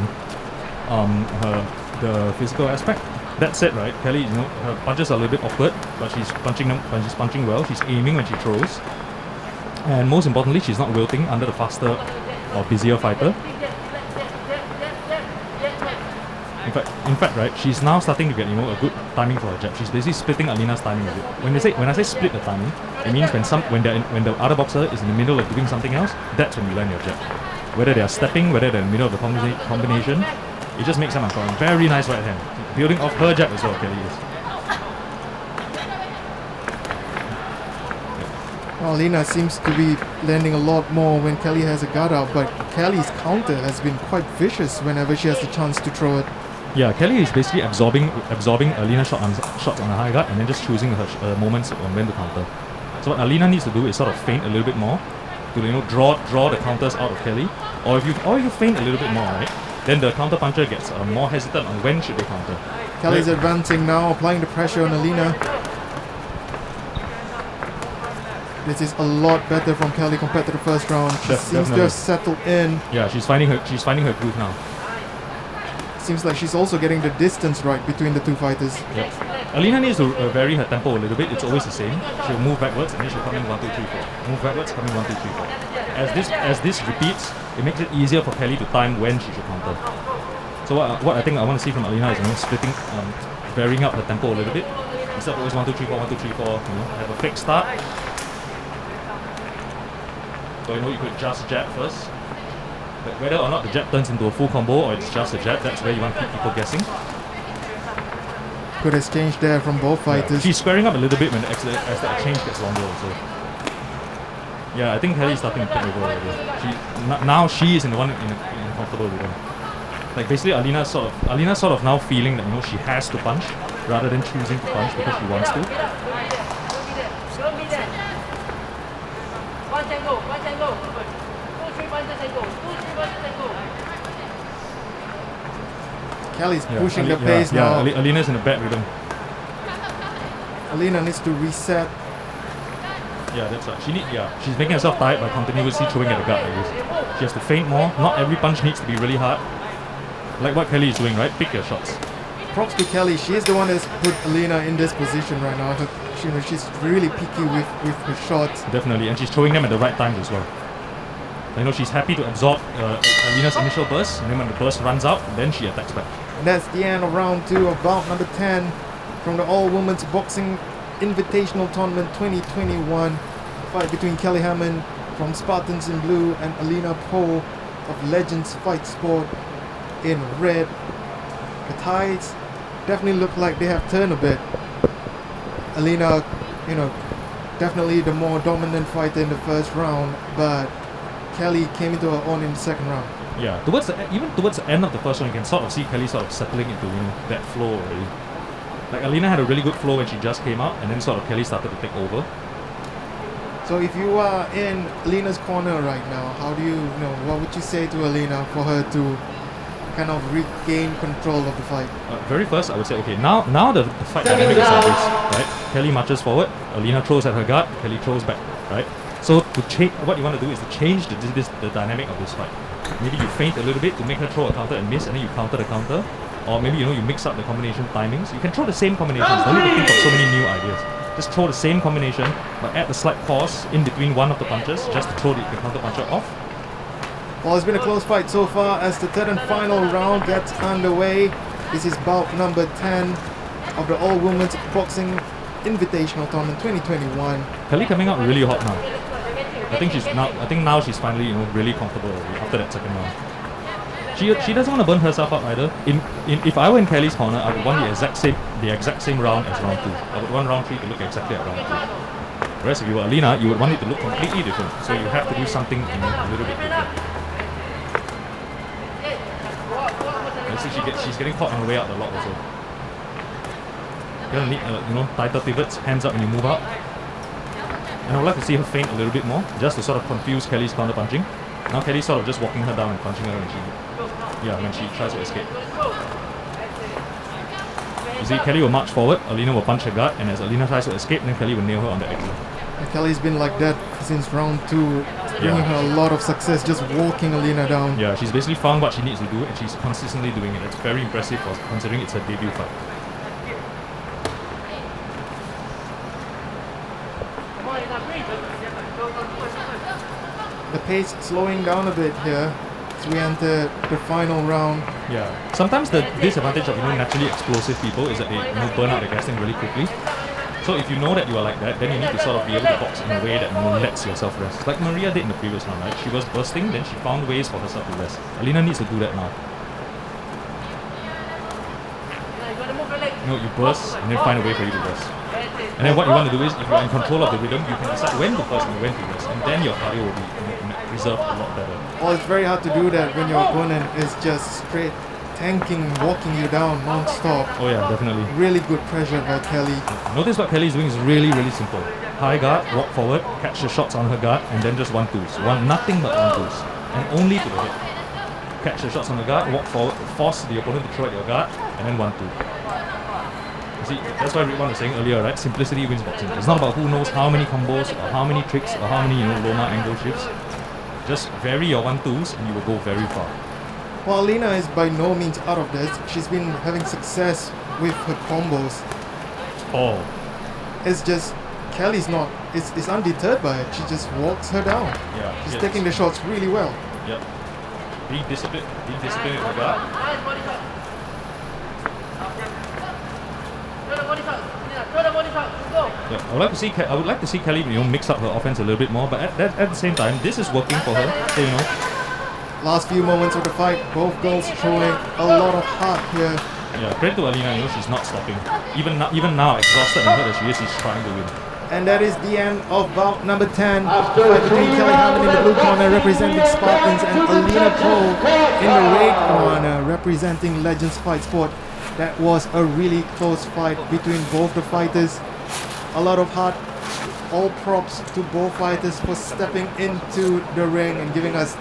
the physical aspect. That said, right, Kelly, her punches are a little bit awkward, but she's punching well. She's aiming when she throws, and most importantly, she's not wilting under the faster or busier fighter. In fact, right, she's now starting to get a good timing for her jab. She's basically splitting Alina's timing a bit. When I say split the timing, it means when the other boxer is in the middle of doing something else, that's when you land your jab. Whether they are stepping, whether they're in the middle of the combination, it just makes them uncommon. Very nice right hand, building off her jab as well. Kelly is. Well, Alina seems to be landing a lot more when Kelly has a guard out, but Kelly's counter has been quite vicious whenever she has the chance to throw it. Yeah, Kelly is basically absorbing Alina's shots on a high guard and then just choosing her moments on when to counter. So what Alina needs to do is sort of feint a little bit more to draw the counters out of Kelly. Or if you feint a little bit more, right, then the counter puncher gets more hesitant on when should they counter. Kelly's advancing now, applying the pressure on Alina. This is a lot better from Kelly compared to the first round. She seems to have settled in. Yeah, she's finding her groove now. Seems like she's also getting the distance right between the two fighters. Yep. Alina needs to vary her tempo a little bit. It's always the same. She'll move backwards and then she'll come in 1, 2, 3, 4. Move backwards, come in 1, 2, 3, 4. As this repeats, it makes it easier for Kelly to time when she should counter. So what I think I want to see from Alina is splitting, varying up the tempo a little bit. Instead of always 1, 2, 3, 4, 1, 2, 3, 4. Have a fixed start. So you could just jab first. But whether or not the jab turns into a full combo or it's just a jab, that's where you want to keep people guessing. Good exchange there from both fighters. Yeah. She's squaring up a little bit as the exchange gets longer also. Yeah, I think Kelly's starting to take over already. Now she is in the one in comfortable with him. Like basically Alina's sort of now feeling that she has to punch rather than choosing to punch because she wants to. Kelly's pushing the pace now. Alina's in a bad rhythm. Alina needs to reset. Yeah, that's right. She's making herself tired by continuously throwing at the gut like this. She has to feint more. Not every punch needs to be really hard. Like what Kelly is doing, right? Pick your shots. Props to Kelly. She is the one that's put Alina in this position right now. She's really picky with her shots. Definitely, and she's throwing them at the right times as well. She's happy to absorb Alina's initial burst, and then when the burst runs out, then she attacks back. And that's the end of round 2 of bout number 10 from the All-Women's Boxing Invitational Tournament 2021. Fight between Kelly Hammond from Spartans in blue and Alina Poe of Legends Fight Sport in red. The tides definitely look like they have turned a bit. Alina, definitely the more dominant fighter in the first round, but Kelly came into her own in the second round. Yeah, even towards the end of the first round, you can sort of see Kelly sort of settling into that flow already. Like Alina had a really good flow when she just came out, and then sort of Kelly started to take over. So if you are in Alina's corner right now, how do you know? What would you say to Alina for her to kind of regain control of the fight? Very first, I would say, okay, now the fight dynamic is like this, right? Kelly marches forward, Alina throws at her guard, Kelly throws back, right? So to change, what you want to do is to change the dynamic of this fight. Maybe you feint a little bit to make her throw a counter and miss, and then you counter the counter. Or maybe you mix up the combination timings. You can throw the same combinations. Don't need to think of so many new ideas. Just throw the same combination, but add a slight pause in between one of the punches just to throw the counter puncher off. Well, it's been a close fight so far as the third and final round gets underway. This is bout number 10 of the All Women's Boxing Invitational Tournament 2021. Kelly coming out really hot now. I think now she's finally really comfortable after that second round. She doesn't want to burn herself out either. If I were in Kelly's corner, I would want the exact same round as round 2. I would want round 3 to look exactly like round 2. Whereas if you were Alina, you would want it to look completely different. So you have to do something a little bit different. You see she's getting caught on the way out a lot also. You're gonna need tighter pivots, hands up when you move out. And I would like to see her feint a little bit more, just to sort of confuse Kelly's counter punching. Now Kelly's sort of just walking her down and punching her when she tries to escape. You see, Kelly will march forward, Alina will punch her guard, and as Alina tries to escape, then Kelly will nail her on the exit. And Kelly's been like that since round 2, bringing her a lot of success, just walking Alina down. Yeah, she's basically found what she needs to do, and she's consistently doing it. It's very impressive considering it's her debut fight. The pace slowing down a bit here as we enter the final round. Yeah. Sometimes the disadvantage of naturally explosive people is that they burn out the gas tank really quickly. So if you know that you are like that, then you need to sort of be able to box in a way that lets yourself rest. Like Maria did in the previous round, right? She was bursting, then she found ways for herself to rest. Alina needs to do that now. You burst and then find a way for you to rest. And then what you want to do is, if you're in control of the rhythm, you can decide when to burst and when to rest, and then your cardio will be reserved a lot better. Well, it's very hard to do that when your opponent is just straight tanking, walking you down non-stop. Oh yeah, definitely. Really good pressure by Kelly. Notice what Kelly is doing is really, really simple. High guard, walk forward, catch the shots on her guard, and then just 1-2s. Nothing but 1-2s. And only to the head. Catch the shots on the guard, walk forward, force the opponent to throw at your guard, and then 1-2. See, that's why Ridwan was saying earlier, right? Simplicity wins boxing. It's not about who knows how many combos, or how many tricks, or how many Roma angle shifts. Just vary your 1-2s and you will go very far. Well, Alina is by no means out of this. She's been having success with her combos. Oh. It's just Kelly's not. It's undeterred by it. She just walks her down. Yeah. She's taking the shots really well. Yep. Being disciplined with her guard. Yeah, I would like to see Kelly mix up her offense a little bit more, but at the same time, this is working for her. So, Last few moments of the fight, both girls showing a lot of heart here. Yeah, credit to Alina, she's not stopping. Even now, exhausted and hurt as she is, she's trying to win. And that is the end of bout number 10. Fight between Kelly Hammond in the blue corner representing Spartans and Alina Cole in the red corner representing Legends Fight Sport. That was a really close fight between both the fighters. A lot of heart. All props to both fighters for stepping into the ring and giving us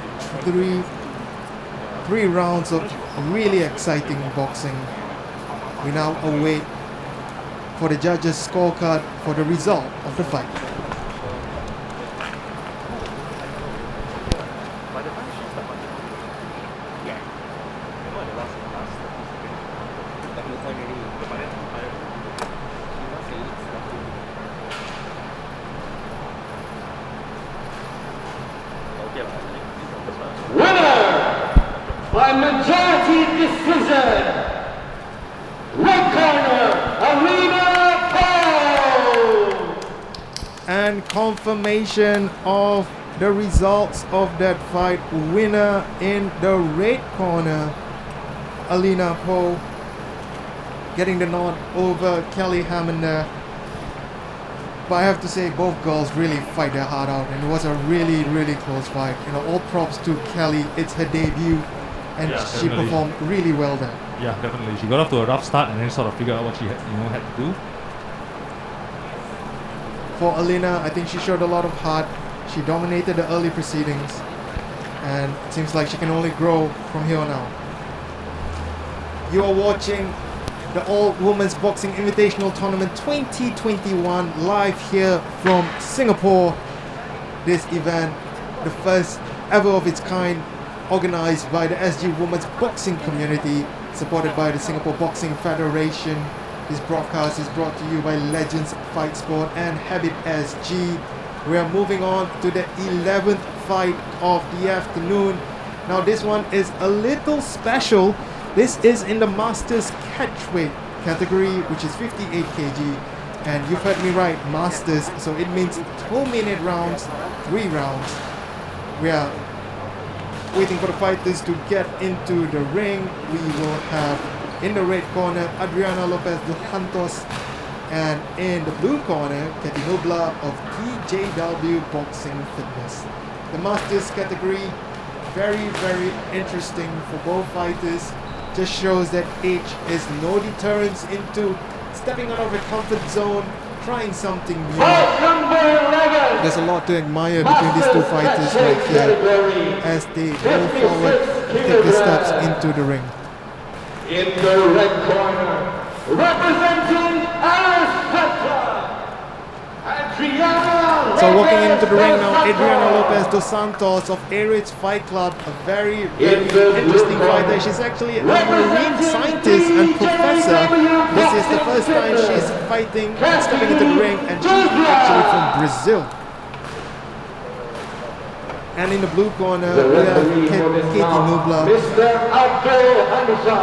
three rounds of really exciting boxing. We now await for the judges' scorecard for the result of the fight. By majority decision, red corner, Alina Cole. And confirmation of the results of that fight. Winner in the red corner, Alina Cole, getting the nod over Kelly Hammond there. But I have to say, both girls really fight their heart out, and it was a really, really close fight. You know, all props to Kelly. It's her debut, and Yeah, she definitely. performed really well there. Yeah, definitely. She got off to a rough start and then sort of figured out what she had to do. For Alina, I think she showed a lot of heart. She dominated the early proceedings, and it seems like she can only grow from here on out. You are watching the All Women's Boxing Invitational Tournament 2021 live here from Singapore. This event, the first ever of its kind, organized by the SG Women's Boxing Community, supported by the Singapore Boxing Federation. This broadcast is brought to you by Legends Fight Sport and Habit SG. We are moving on to the 11th fight of the afternoon. Now this one is a little special. This is in the Masters Catchweight category, which is 58 kg. And you've heard me right, Masters, so it means 2-minute rounds, 3 rounds. We are waiting for the fighters to get into the ring. We will have in the red corner Adriana Lopez dos Santos, and in the blue corner Katie Nobla of TJW Boxing Fitness. The Masters category, very, very interesting for both fighters. Just shows that age is no deterrence into stepping out of a comfort zone, trying something new. Fight number 11. There's a lot to admire between these two fighters right here as they move forward, take the steps into the ring. In the red corner, representing Augusta, Adriana. So walking into the ring now, Adriana Lopez dos Santos of Aries Fight Club, a very, very interesting fighter. She's actually a marine scientist and professor. This is the first time she's fighting and stepping into the ring, and she's actually from Brazil. And in the blue corner, The we have referee for this Katie bout, Nobla. Mr. Abdul Hamza.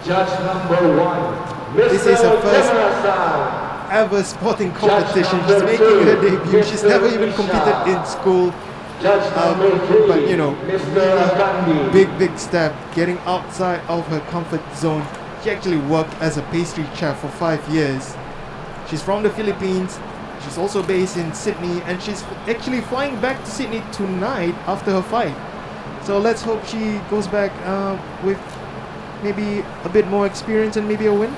Judge number 1, Mr. This is her first Demirasai. ever sporting competition. She's making her debut. She's never even competed in school. Judge number 3, But you know, Mr. Gandhi. big step, getting outside of her comfort zone. She actually worked as a pastry chef for 5 years. She's from the Philippines. She's also based in Sydney, and she's actually flying back to Sydney tonight after her fight. So let's hope she goes back with maybe a bit more experience and maybe a win.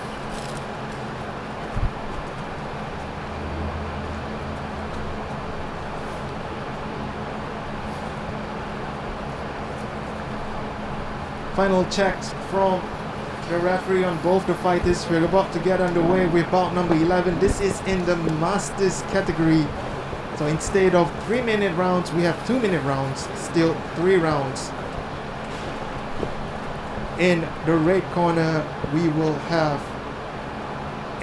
Final checks from the referee on both the fighters. We're about to get underway with bout number 11. This is in the Masters category. So instead of 3-minute rounds, we have 2-minute rounds. Still 3 rounds. In the red corner, we will have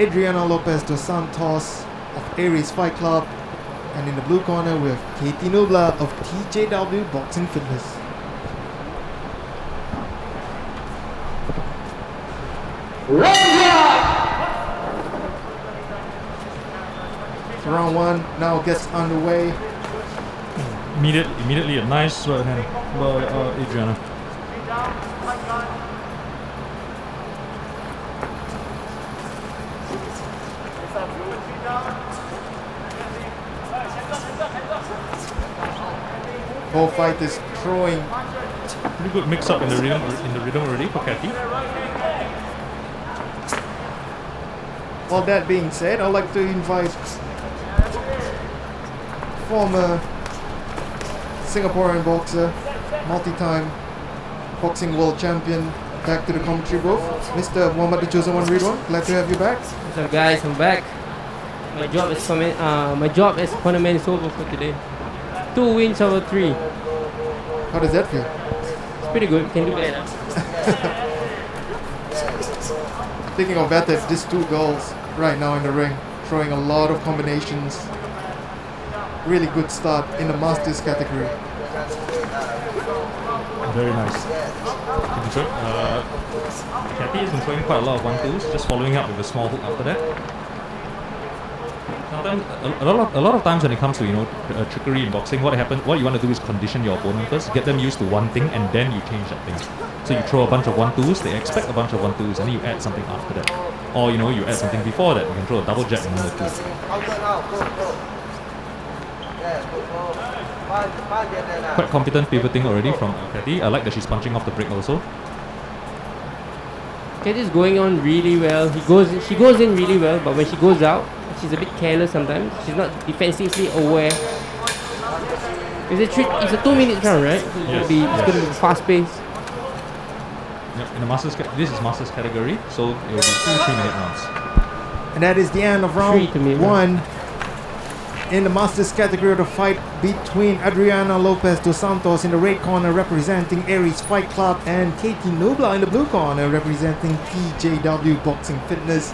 Adriana Lopez dos Santos of Aries Fight Club. And in the blue corner, we have Katie Nobla of TJW Boxing Fitness. Raza. So round 1 now gets underway. Immediately a nice right hand by Adriana. Both fighters throwing. Pretty good mix up in the rhythm already for Kathy. All that being said, I'd like to invite former Singaporean boxer, multi-time boxing world champion, back to the commentary booth. Mr. Muhammad the Chosen One Ridwan, glad to have you back. What's up, guys? I'm back. My job as tournament is over for today. 2 wins over 3. How does that feel? It's pretty good. Can do better. Speaking of better, these 2 girls right now in the ring, throwing a lot of combinations. Really good start in the Masters category. Very nice. Kathy has been throwing quite a lot of 1-2s, just following up with a small hook after that. Now sometimes a lot of times when it comes to trickery in boxing, what you want to do is condition your opponent first, get them used to one thing, and then you change that thing. So you throw a bunch of 1-2s, they expect a bunch of 1-2s, and then you add something after that, or you add something before that. You can throw a double jab and another 2. Quite competent pivoting already from Kathy. I like that she's punching off the break also. Kathy's going on really well. She goes in really well, but when she goes out, she's a bit careless sometimes. She's not defensively aware. It's a 2-minute round, right? So it's gonna be fast paced. Yep, in the this is Masters category, so it will be 2 3-minute rounds. And that is the end of round 1 in the Masters category of the fight between Adriana Lopez dos Santos in the red corner representing Aries Fight Club and Katie Nobla in the blue corner representing PJW Boxing Fitness.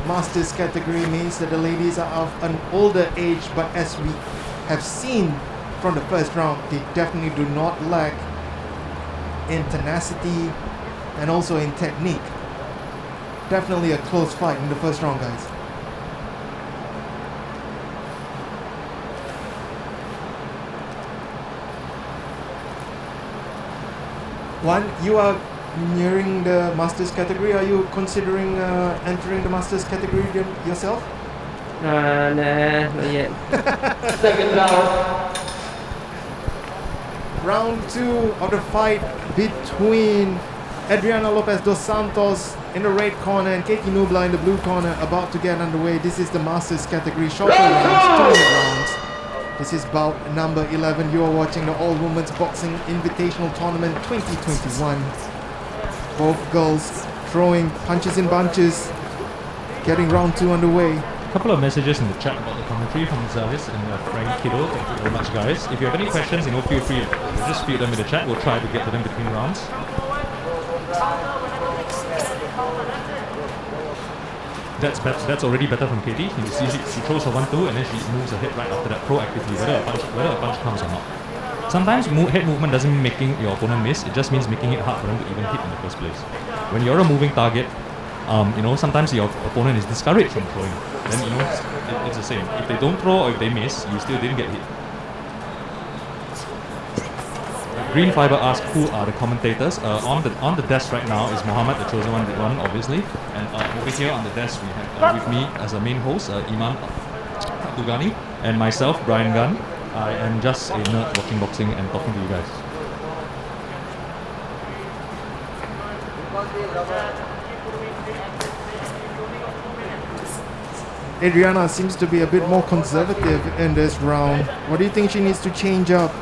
Masters category means that the ladies are of an older age, but as we have seen from the first round, they definitely do not lack in tenacity and also in technique. Definitely a close fight in the first round, guys. One, you are nearing the Masters category. Are you considering entering the Masters category yourself? Nah, not yet. Second round. Round 2 of the fight between Adriana Lopez dos Santos in the red corner and Katie Nobla in the blue corner about to get underway. This is the Masters category, shorter rounds, 2-minute rounds. This is bout number 11. You are watching the All Women's Boxing Invitational Tournament 2021. Both girls throwing punches in bunches, getting round 2 underway. A couple of messages in the chat about the commentary from Zalis and Frank Kiddo. Thank you very much, guys. If you have any questions, feel free to just feed them in the chat. We'll try to get to them between rounds. That's already better from Katie. You see, she throws her 1-2 and then she moves her head right after that proactively, whether a punch comes or not. Sometimes head movement doesn't mean making your opponent miss. It just means making it hard for them to even hit in the first place. When you're a moving target, sometimes your opponent is discouraged from throwing. Then it's the same. If they don't throw or if they miss, you still didn't get hit. Green Fiber asks who are the commentators. On the desk right now is Mohammed, the chosen one, obviously. And over here on the desk we have with me as a main host, Iman Abdugani, and myself, Brian Gunn. I am just a nerd watching boxing and talking to you guys. Adriana seems to be a bit more conservative in this round. What do you think she needs to change up?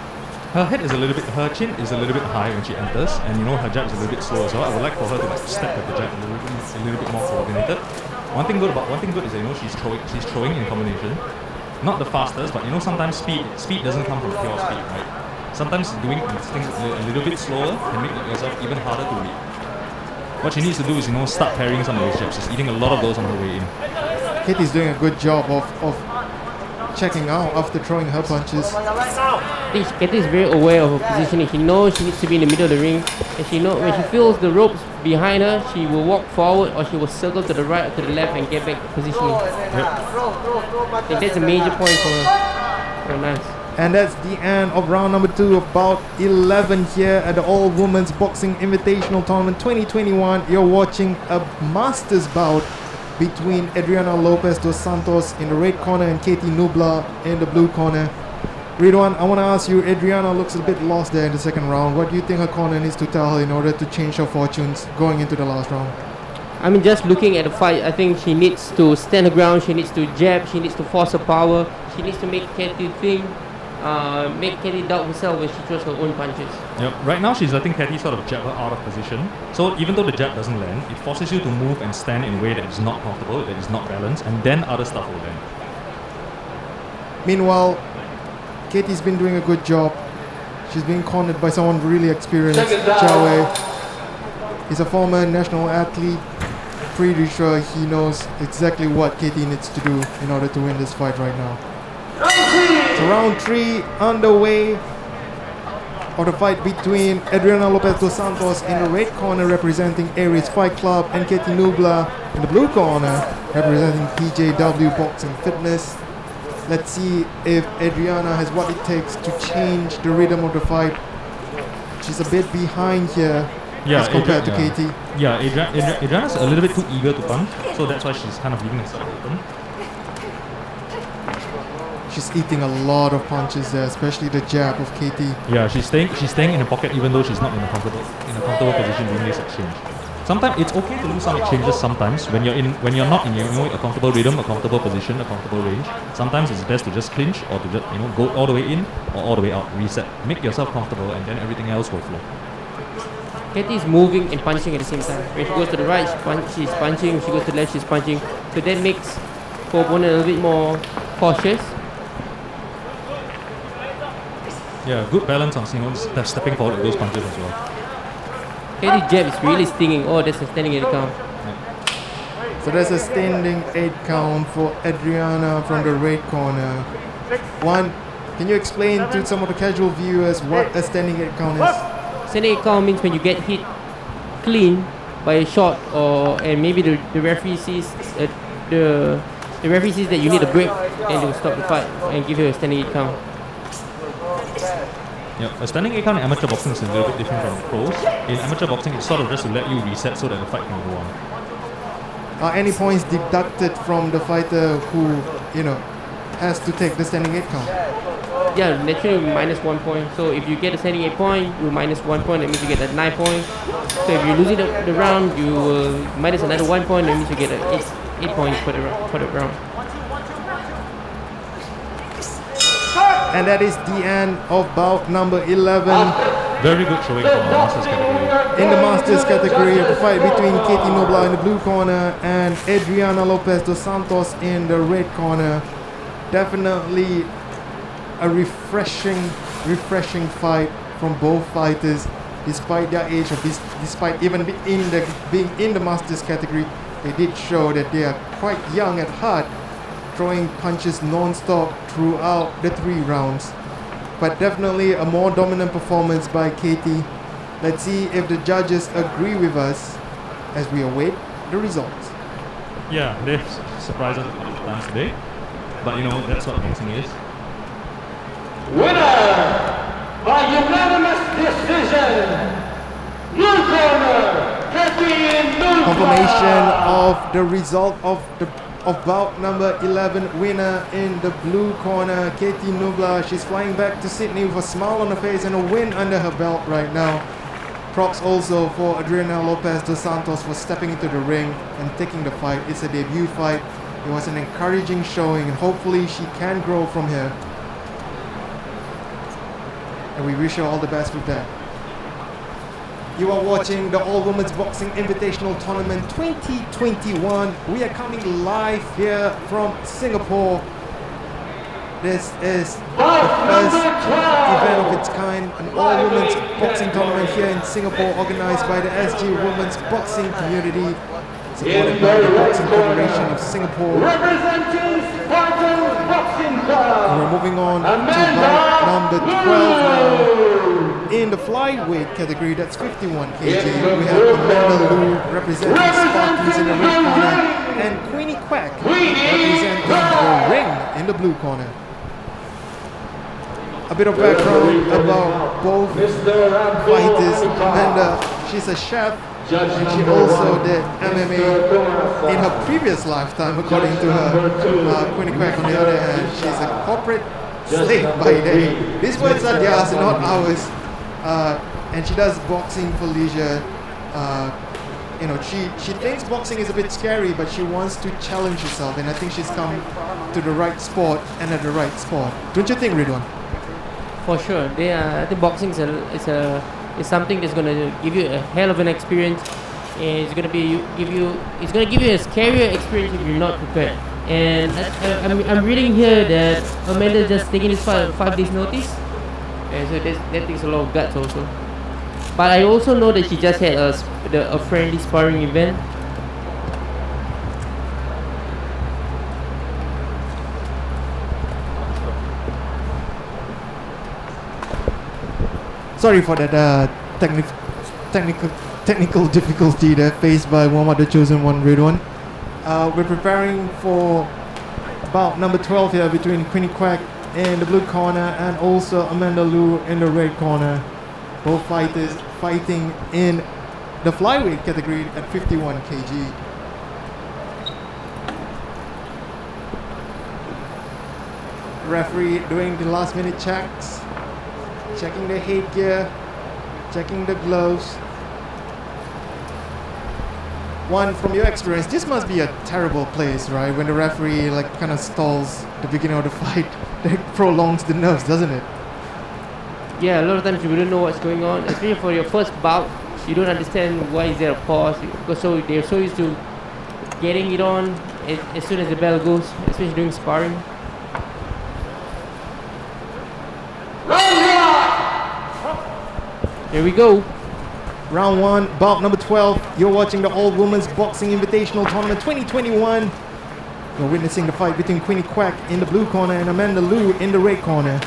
Her chin is a little bit high when she enters, and her jab is a little bit slow as well. I would like for her to step with the jab a little bit more coordinated. One thing good is that she's throwing in combination. Not the fastest, but sometimes speed doesn't come from pure speed, right? Sometimes doing things a little bit slower can make yourself even harder to read. What she needs to do is start parrying some of those jabs. She's eating a lot of those on her way in. Katie's doing a good job of checking out after throwing her punches. I think Katie is very aware of her positioning. She knows she needs to be in the middle of the ring, and she knows when she feels the ropes behind her, she will walk forward or she will circle to the right or to the left and get back to positioning. I think that's a major point for her. Very nice. And that's the end of round number 2 of bout 11 here at the All Women's Boxing Invitational Tournament 2021. You're watching a Masters bout between Adriana Lopez dos Santos in the red corner and Katie Nobla in the blue corner. Ridwan, I want to ask you, Adriana looks a bit lost there in the second round. What do you think her corner needs to tell her in order to change her fortunes going into the last round? I mean, just looking at the fight, I think she needs to stand her ground, she needs to jab, she needs to force her power, she needs to make Katie think, make Katie doubt herself when she throws her own punches. Yep. Right now she's letting Katie sort of jab her out of position. So even though the jab doesn't land, it forces you to move and stand in a way that is not comfortable, that is not balanced, and then other stuff will land. Meanwhile, Katie's been doing a good job. She's being cornered by someone really experienced. He's a former national athlete. Pretty sure he knows exactly what Katie needs to do in order to win this fight right now. So round 3 underway of the fight between Adriana Lopez dos Santos in the red corner representing Aries Fight Club and Katie Nobla in the blue corner representing PJW Boxing Fitness. Let's see if Adriana has what it takes to change the rhythm of the fight. She's a bit behind here as compared to Katie. Yeah, Adriana's a little bit too eager to punch, so that's why she's kind of leaving herself open. She's eating a lot of punches there, especially the jab of Katie. Yeah, she's staying in the pocket even though she's not in a comfortable position during this exchange. Sometimes it's okay to lose some exchanges. Sometimes when you're not in a comfortable rhythm, a comfortable position, a comfortable range. Sometimes it's best to just clinch or to just go all the way in or all the way out. Reset, make yourself comfortable, and then everything else will flow. Katie is moving and punching at the same time. When she goes to the right, she's punching. When she goes to the left, she's punching. So that makes her opponent a little bit more cautious. Yeah, good balance on Singh stepping forward with those punches as well. Katie's jab is really stinging. Oh, that's a standing 8 count. So there's a standing 8 count for Adriana from the red corner. One, can you explain to some of the casual viewers what a standing 8 count is? Standing 8 count means when you get hit clean by a shot, and maybe the referee sees the referee sees that you need a break, and they'll stop the fight and give you a standing 8 count. Yeah, a standing 8 count in amateur boxing is a little bit different from pros. In amateur boxing, it's sort of just to let you reset so that the fight can go on. Are any points deducted from the fighter who, has to take the standing 8 count? Yeah, naturally we minus 1 point. So if you get a standing 8 point, you minus 1 point. That means you get a 9 point. So if you're losing the round, you will minus another 1 point. That means you get 8 points for the round. And that is the end of bout number 11. Very good showing from the Masters category. In the Masters category, a fight between Katie Nobla in the blue corner and Adriana Lopez dos Santos in the red corner. Definitely a refreshing fight from both fighters, despite their age, or despite even being in the Masters category. They did show that they are quite young at heart, throwing punches non-stop throughout the 3 rounds. But definitely a more dominant performance by Katie. Let's see if the judges agree with us as we await the results. Yeah, they've surprised us a couple of times today. But that's what boxing is. Winner by unanimous decision, blue corner, Katie Nobla. Confirmation of the result of bout number 11, winner in the blue corner, Katie Nobla. She's flying back to Sydney with a smile on her face and a win under her belt right now. Props also for Adriana Lopez dos Santos for stepping into the ring and taking the fight. It's a debut fight. It was an encouraging showing, and hopefully she can grow from here. And we wish her all the best with that. You are watching the All Women's Boxing Invitational Tournament 2021. We are coming live here from Singapore. This is the first event of its kind, an All Women's Boxing Tournament here in Singapore, organized by the SG Women's Boxing Community, supported by the Boxing Federation of Singapore. Representing Spartan Boxing Club. We're moving on to bout number 12 now. In the flyweight category, that's 51 kg, we have Amanda Liu representing Spartans in the red corner and Queenie Quack representing the ring in the blue corner. A bit of background about both fighters. Amanda, she's a chef, and she also did MMA in her previous lifetime, according to her. Queenie Quack, on the other hand, she's a corporate slave by day. These words are theirs and not ours. And she does boxing for leisure. She thinks boxing is a bit scary, but she wants to challenge herself, and I think she's come to the right sport and at the right sport. Don't you think, Ridwan? For sure. I think boxing is something that's gonna give you a hell of an experience, and it's gonna give you a scarier experience if you're not prepared. And I'm reading here that Amanda just taking this fight 5 days notice. And so that takes a lot of guts also. But I also know that she just had a friendly sparring event. Sorry for that technical difficulty that faced by Muhammad the Chosen One, Ridwan. We're preparing for bout number 12 here between Queenie Quack in the blue corner and also Amanda Liu in the red corner. Both fighters fighting in the flyweight category at 51 kg. Referee doing the last minute checks, checking the headgear, checking the gloves. One, from your experience, this must be a terrible place, right? When the referee like kind of stalls the beginning of the fight, it prolongs the nerves, doesn't it? Yeah, a lot of times you don't know what's going on, especially for your first bout. You don't understand why is there a pause, because they're so used to getting it on as soon as the bell goes, especially during sparring. Here we go. Round 1, bout number 12. You're watching the All Women's Boxing Invitational Tournament 2021. You're witnessing the fight between Queenie Quack in the blue corner and Amanda Liu in the red corner.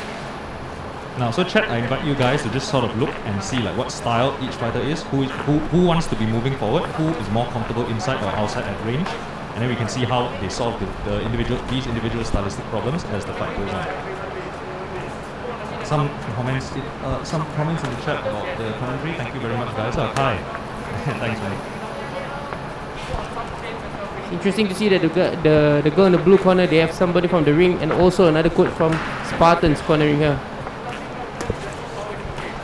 Now, so chat, I invite you guys to just sort of look and see like what style each fighter is, who wants to be moving forward, who is more comfortable inside or outside at range, and then we can see how they solve these individual stylistic problems as the fight goes on. Some comments in the chat about the commentary. Thank you very much, guys. Oh, hi. Thanks, man. Interesting to see that the girl in the blue corner, they have somebody from the ring and also another coach from Spartans cornering her.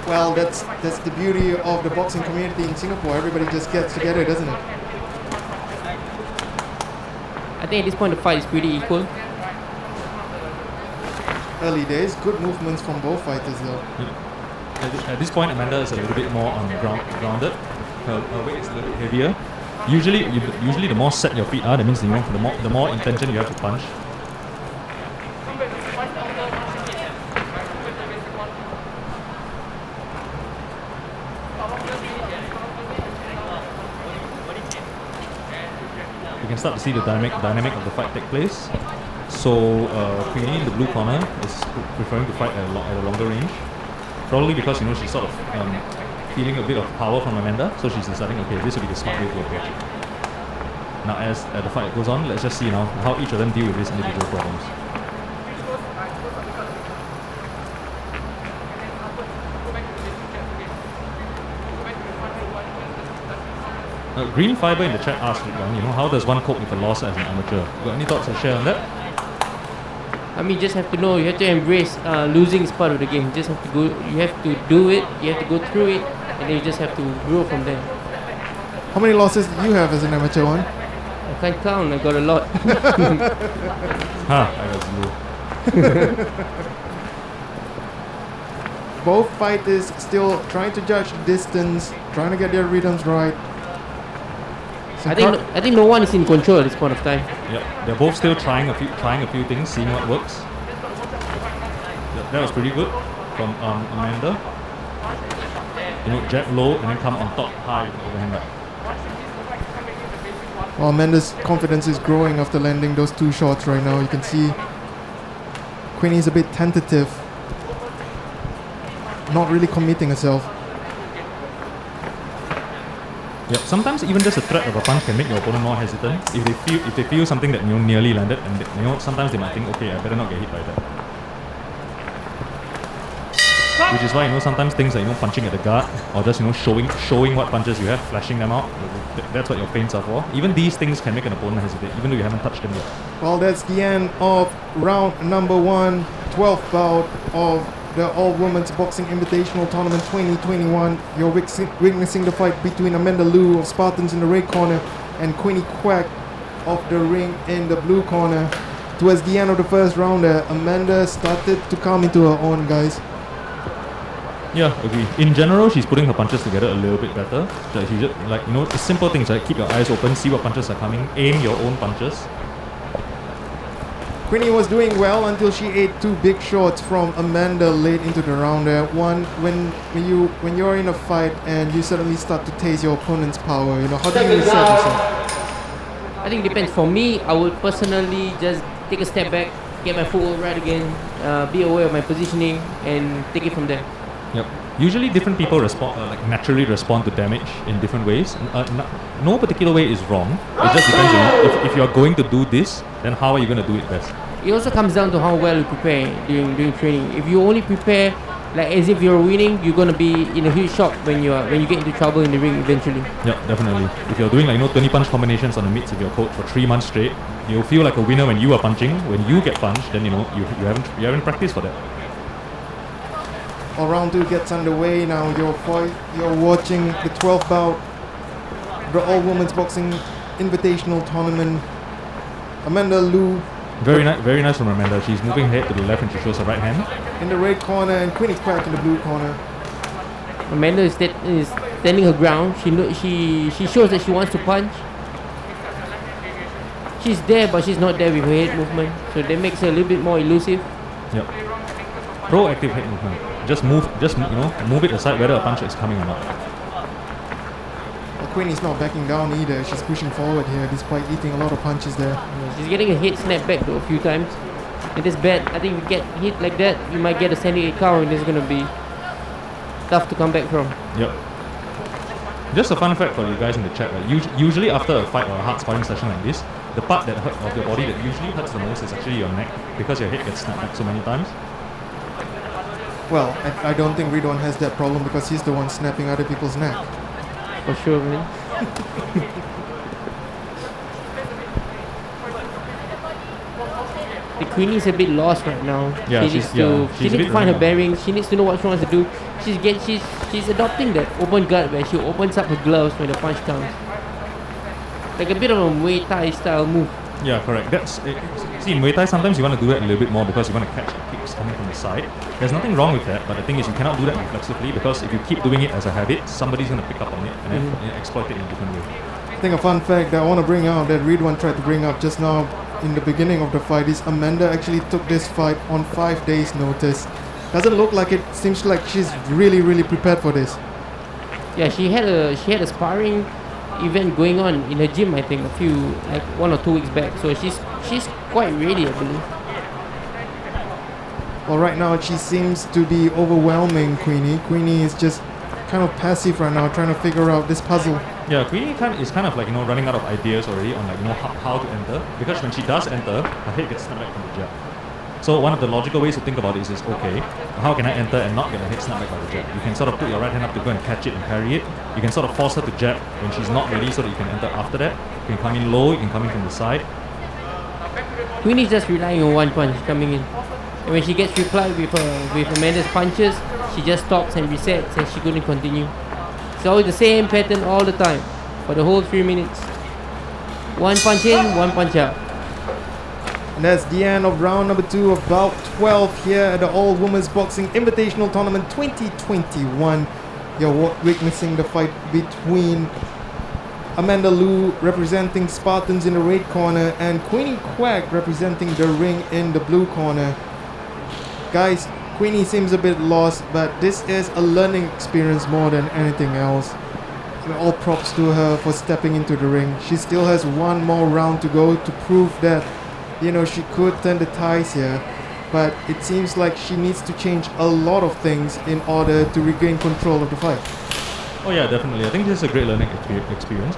Well, that's the beauty of the boxing community in Singapore. Everybody just gets together, doesn't it? I think at this point the fight is pretty equal. Early days, good movements from both fighters though. Yeah. At this point, Amanda is a little bit more grounded. Her weight is a little bit heavier. Usually, the more set your feet are, that means the more intention you have to punch. You can start to see the dynamic of the fight take place. So Queenie in the blue corner is preferring to fight at a longer range, probably because she's sort of feeling a bit of power from Amanda, so she's deciding, okay, this will be the smart way to approach it. Now as the fight goes on, let's just see now how each of them deal with these individual problems. Green Fiber in the chat asked, how does one cope with a loss as an amateur? Got any thoughts to share on that? I mean, you just have to know, you have to embrace losing is part of the game. You just have to go, you have to do it, you have to go through it, and then you just have to grow from there. How many losses do you have as an amateur one? I can't count, I got a lot. I got 0. Both fighters still trying to judge the distance, trying to get their rhythms right. So I think no one is in control at this point of time. Yep, they're both still trying a few things, seeing what works. Yep, that was pretty good from Amanda. Jab low and then come on top high with the overhand right. Well, Amanda's confidence is growing after landing those 2 shots right now. You can see Queenie's a bit tentative, not really committing herself. Yep. Sometimes even just a threat of a punch can make your opponent more hesitant. If they feel something that nearly landed, and sometimes they might think, okay, I better not get hit by that. Which is why sometimes things like punching at the guard or just showing what punches you have, flashing them out. That's what your feints are for. Even these things can make an opponent hesitate, even though you haven't touched them yet. Well, that's the end of round number 1, 12th bout of the All Women's Boxing Invitational Tournament 2021. You're witnessing the fight between Amanda Liu of Spartans in the red corner and Queenie Quack of the ring in the blue corner. Towards the end of the first round, Amanda started to come into her own, guys. Yeah, agree. In general, she's putting her punches together a little bit better. So she just, the simple things like keep your eyes open, see what punches are coming, aim your own punches. Queenie was doing well until she ate 2 big shots from Amanda late into the round. One, when you're in a fight and you suddenly start to taste your opponent's power, how do you reset yourself? I think it depends. For me, I would personally just take a step back, get my footwork right again, be aware of my positioning, and take it from there. Yep. Usually different people naturally respond to damage in different ways. No particular way is wrong. It just depends on if you are going to do this, then how are you going to do it best? it also comes down to how well you prepare during training. If you only prepare like as if you're winning, you're gonna be in a huge shock when you get into trouble in the ring eventually. Yeah, definitely. If you're doing 20 punch combinations on the mitts with your coach for 3 months straight, you'll feel like a winner when you are punching. When you get punched, then you haven't practiced for that. Well, round 2 gets underway now. You're watching the 12th bout, the all women's boxing invitational tournament. Amanda Liu Very nice from Amanda. She's moving ahead to the left and she shows her right hand. in the red corner and Quack in the blue corner. Amanda is standing her ground. She shows that she wants to punch. She's there, but she's not there with her head movement, so that makes her a little bit more elusive. Yep. Proactive head movement. Just move it aside whether a punch is coming or not. Well, Queen is not backing down either. She's pushing forward here despite eating a lot of punches there. She's getting a head snap back though a few times. It is bad. I think if you get hit like that, you might get a 78 count, and it's gonna be tough to come back from. Yep. Just a fun fact for you guys in the chat, right? Usually after a fight or a hard sparring session like this, the part of your body that usually hurts the most is actually your neck, because your head gets snapped back so many times. Well, I don't think Ridwan has that problem because he's the one snapping other people's neck. For sure, man. The Queenie's a bit lost right now. Yeah, she needs to find her bearings. She needs to know what she wants to do. She's adopting that open guard where she opens up her gloves when the punch comes. Like a bit of a Muay Thai style move. Yeah, correct. That's it. See, in Muay Thai sometimes you want to do that a little bit more because you want to catch kicks coming from the side. There's nothing wrong with that, but the thing is you cannot do that reflexively, because if you keep doing it as a habit, somebody's going to pick up on it and then exploit it in a different way. I think a fun fact that I want to bring out that Ridwan tried to bring up just now in the beginning of the fight is Amanda actually took this fight on 5 days notice. Doesn't look like it. Seems like she's really prepared for this. Yeah, she had a sparring event going on in her gym, I think, 1 or 2 weeks back. So she's quite ready, I believe. Well, right now she seems to be overwhelming Queenie. Queenie is just kind of passive right now, trying to figure out this puzzle. Yeah, Queenie is kind of running out of ideas already on how to enter, because when she does enter, her head gets snapped back from the jab. So one of the logical ways to think about it is okay, how can I enter and not get her head snapped back by the jab? You can sort of put your right hand up to go and catch it and parry it. You can sort of force her to jab when she's not ready so that you can enter after that. You can come in low, you can come in from the side. Queenie's just relying on one punch coming in. And when she gets replied with Amanda's punches, she just stops and resets and she couldn't continue. It's always the same pattern all the time for the whole 3 minutes. One punch in, one punch out. And that's the end of round number 2 of bout 12 here at the All Women's Boxing Invitational Tournament 2021. You're witnessing the fight between Amanda Liu representing Spartans in the red corner and Queenie Quack representing the ring in the blue corner. Guys, Queenie seems a bit lost, but this is a learning experience more than anything else. All props to her for stepping into the ring. She still has one more round to go to prove that she could turn the tides here, but it seems like she needs to change a lot of things in order to regain control of the fight. Oh yeah, definitely. I think this is a great learning experience.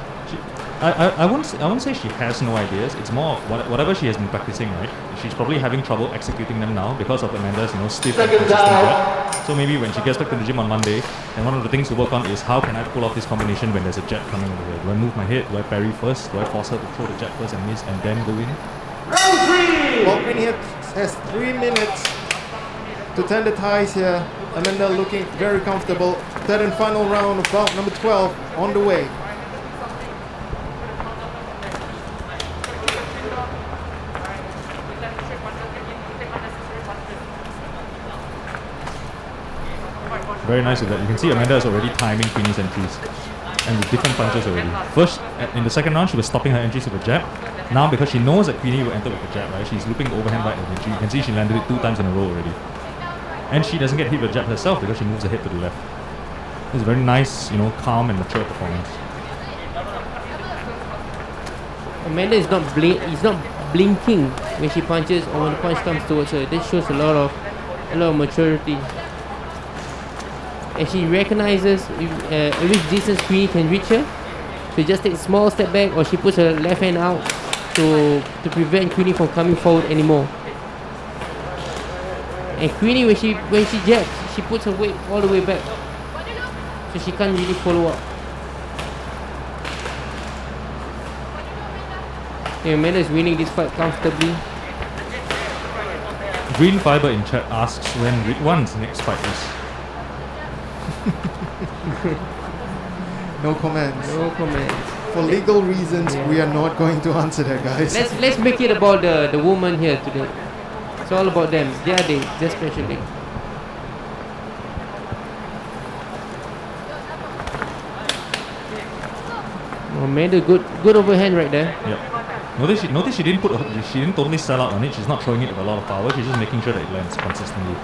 I won't say she has no ideas. It's more of whatever she has been practicing, right? She's probably having trouble executing them now because of Amanda's stiff and consistent jab. So maybe when she gets back to the gym on Monday, and one of the things to work on is how can I pull off this combination when there's a jab coming over here? Do I move my head? Do I parry first? Do I force her to throw the jab first and miss and then go in? Round 3! Well, Queenie has 3 minutes to turn the tides here. Amanda looking very comfortable. Third and final round of bout number 12 on the way. Very nice with that. You can see Amanda is already timing Queenie's entries and with different punches already. First, in the second round, she was stopping her entries with a jab. Now, because she knows that Queenie will enter with a jab, right? She's looping overhand right at the. You can see she landed it 2 times in a row already. And she doesn't get hit with a jab herself because she moves her head to the left. It's a very nice, calm and mature performance. Amanda is not blinking when she punches or when the punch comes towards her. This shows a lot of maturity. And she recognizes at which distance Queenie can reach her. She just takes a small step back, or she puts her left hand out to prevent Queenie from coming forward anymore. And Queenie, when she jabs, she puts her weight all the way back, so she can't really follow up. Yeah, Amanda is winning this fight comfortably. Green Fiber in chat asks when Ridwan's next fight is. No comments. No comments. For legal reasons, Yeah. we are not going to answer that, guys. Let's make it about the woman here today. It's all about them. Their day, their special day. Oh, made a good overhand right there. Yep. Notice she didn't she didn't totally sell out on it. She's not throwing it with a lot of power. She's just making sure that it lands consistently.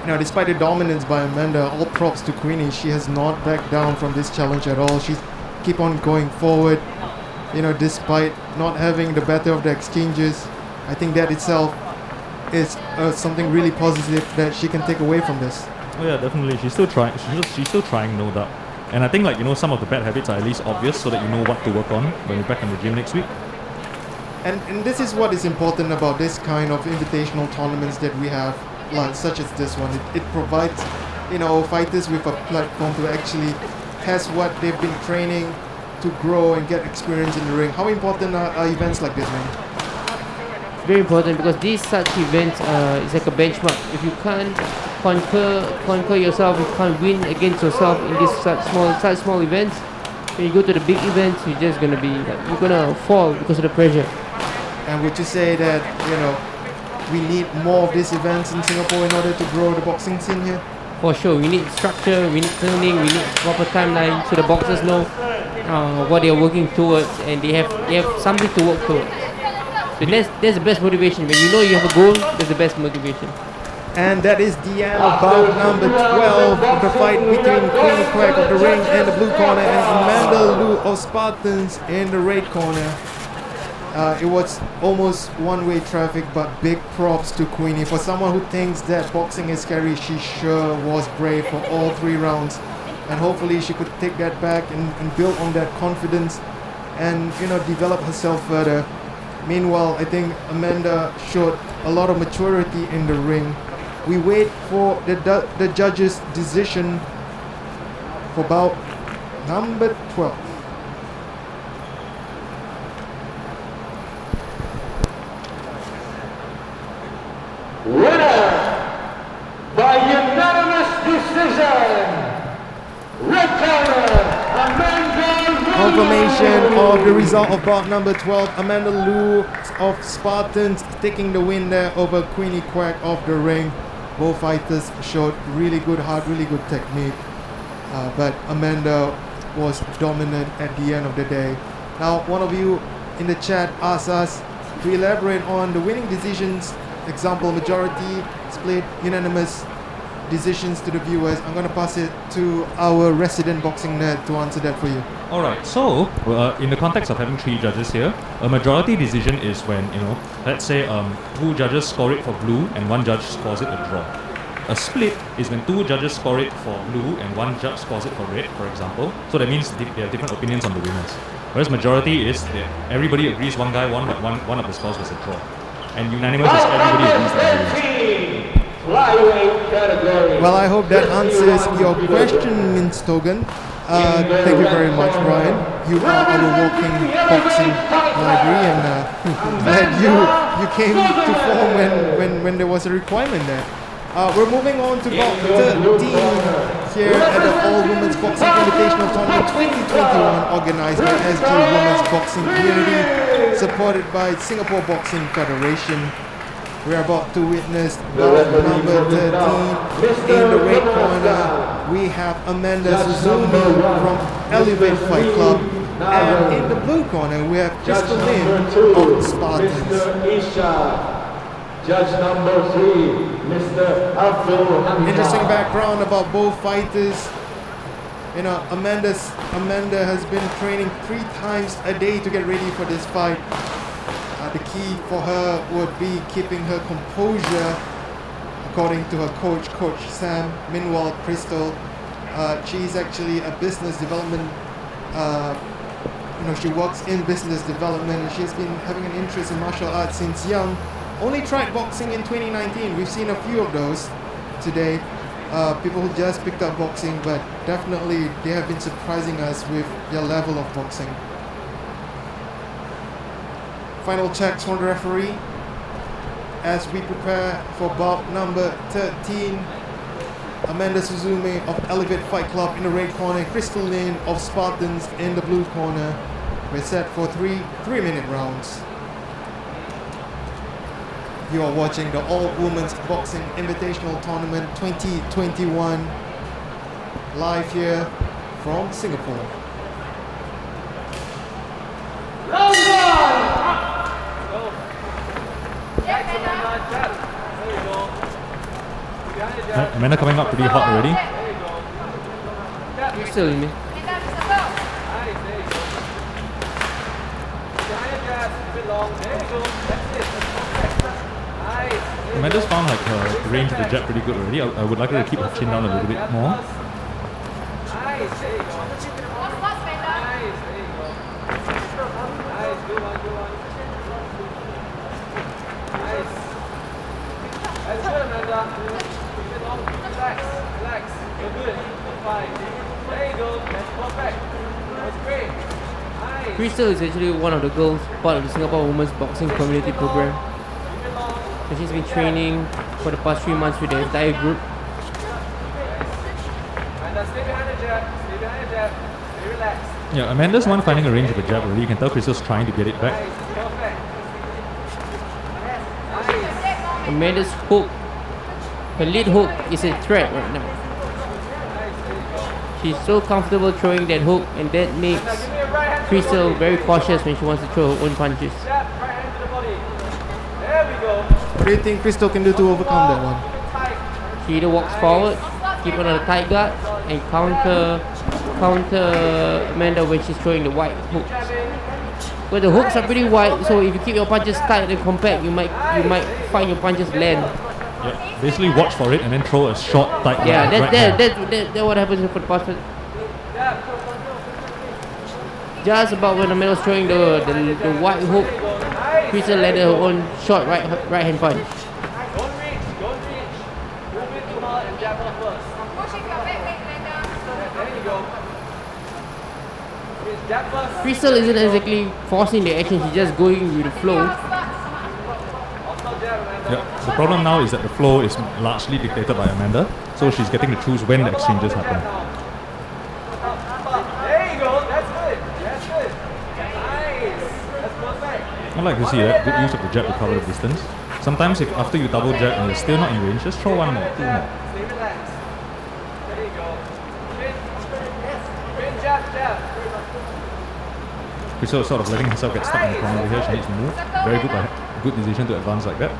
Now, despite the dominance by Amanda, all props to Queenie. She has not backed down from this challenge at all. She's keep on going forward. You know, despite not having the better of the exchanges, I think that itself is something really positive that she can take away from this. Oh yeah, definitely. She's still trying. She's still trying, no doubt. And I think some of the bad habits are at least obvious, so that you know what to work on when you're back in the gym next week. And this is what is important about this kind of invitational tournaments that we have, like such as this one. It provides, fighters with a platform to actually test what they've been training to grow and get experience in the ring. How important are events like this, man? Very important, because these such events is like a benchmark. If you can't conquer yourself, you can't win against yourself in these such small events, when you go to the big events, you're just gonna be you're gonna fall because of the pressure. And would you say that we need more of these events in Singapore in order to grow the boxing scene here? For sure, we need structure, we need training, we need proper timeline, so the boxers know what they are working towards, and they have something to work towards. So that's the best motivation. When you know you have a goal, that's the best motivation. And that is the end of bout number 12 of the fight between Quack of the ring in the blue corner and Amanda Liu of Spartans in the red corner. It was almost one-way traffic, but big props to Queenie. For someone who thinks that boxing is scary, she sure was brave for all 3 rounds. And hopefully she could take that back and build on that confidence and develop herself further. Meanwhile, I think Amanda showed a lot of maturity in the ring. We wait for the judges' decision for bout number 12. Winner by unanimous decision, red corner, Amanda Liu. Confirmation of the result of bout number 12. Amanda Liu of Spartans taking the win there over Queenie Quack of the ring. Both fighters showed really good heart, really good technique. But Amanda was dominant at the end of the day. Now, one of you in the chat asked us to elaborate on the winning decisions. Example, majority, split, unanimous decisions to the viewers. I'm going to pass it to our resident boxing nerd to answer that for you. Alright, so in the context of having 3 judges here, a majority decision is when, let's say 2 judges score it for blue and 1 judge scores it a draw. A split is when 2 judges score it for blue and 1 judge scores it for red, for example. So that means they have different opinions on the winners. Whereas majority is that everybody agrees one guy won, but one of the scores was a draw. And unanimous is everybody agrees that they win. Flyweight category. Well, I hope that answers your question, Mince Togan. Thank you very much, Brian. You are our walking boxing library, and glad you came to form when there was a requirement there. We're moving on to bout 13 here at the All Women's Boxing Invitational Tournament 2021, organized by SG Women's Boxing Community, supported by Singapore Boxing Federation. We're about to witness bout number 13. In the red corner, we have Amanda Suzumi from Elevate Fight Club. And in the blue corner, we have Crystal Lin of Spartans. Mr. Isha. Judge number 3, Mr. Abdul Hamid. Interesting background about both fighters. Amanda has been training 3 times a day to get ready for this fight. The key for her would be keeping her composure, according to her coach Sam. Meanwhile, Crystal, she's actually a business development. She works in business development, and she's been having an interest in martial arts since young. Only tried boxing in 2019. We've seen a few of those. today. People who just picked up boxing, but definitely they have been surprising us with their level of boxing. Final checks from the referee as we prepare for bout number 13. Amanda Suzume of Elevate Fight Club in the red corner, Crystal Lin of Spartans in the blue corner. We're set for three 3-minute rounds. You are watching the All Women's Boxing Invitational Tournament 2021 live here from Singapore. Round one! Amanda coming up pretty hot already. Crystal in me. Amanda's found like her range of the jab pretty good already. I would like her to keep her chin down a little bit more. Crystal is actually one of the girls part of the Singapore Women's Boxing Community Program. So she's been training for the past 3 months with the entire group. Yeah, Amanda's one finding a range of the jab already. You can tell Crystal's trying to get it back. Amanda's hook, her lead hook is a threat right now. She's so comfortable throwing that hook, and that makes Crystal very cautious when she wants to throw her own punches. What do you think Crystal can do to overcome that one? She either walks forward, keep on a tight guard, and counter Amanda when she's throwing the wide hooks. But the hooks are pretty wide, so if you keep your punches tight and compact, you might find your punches land. Yeah, basically watch for it and then throw a short, tight Yeah, right hand. that's what happens for the past. Just about when Amanda's throwing the wide hook, Crystal landed her own short right hand punch. Crystal isn't exactly forcing the action, she's just going with the flow. Yeah, the problem now is that the flow is largely dictated by Amanda, so she's getting to choose when the exchanges happen. There you go, that's good. That's good. Nice. That's perfect. I like to see that good use of the jab to cover the distance. Sometimes if after you double jab and you're still not in range, just throw one more, two more. Stay relaxed. There you go. Spin, jab, jab. Crystal is sort of letting herself get stuck in the corner over here. She needs to move. Very good decision to advance like that.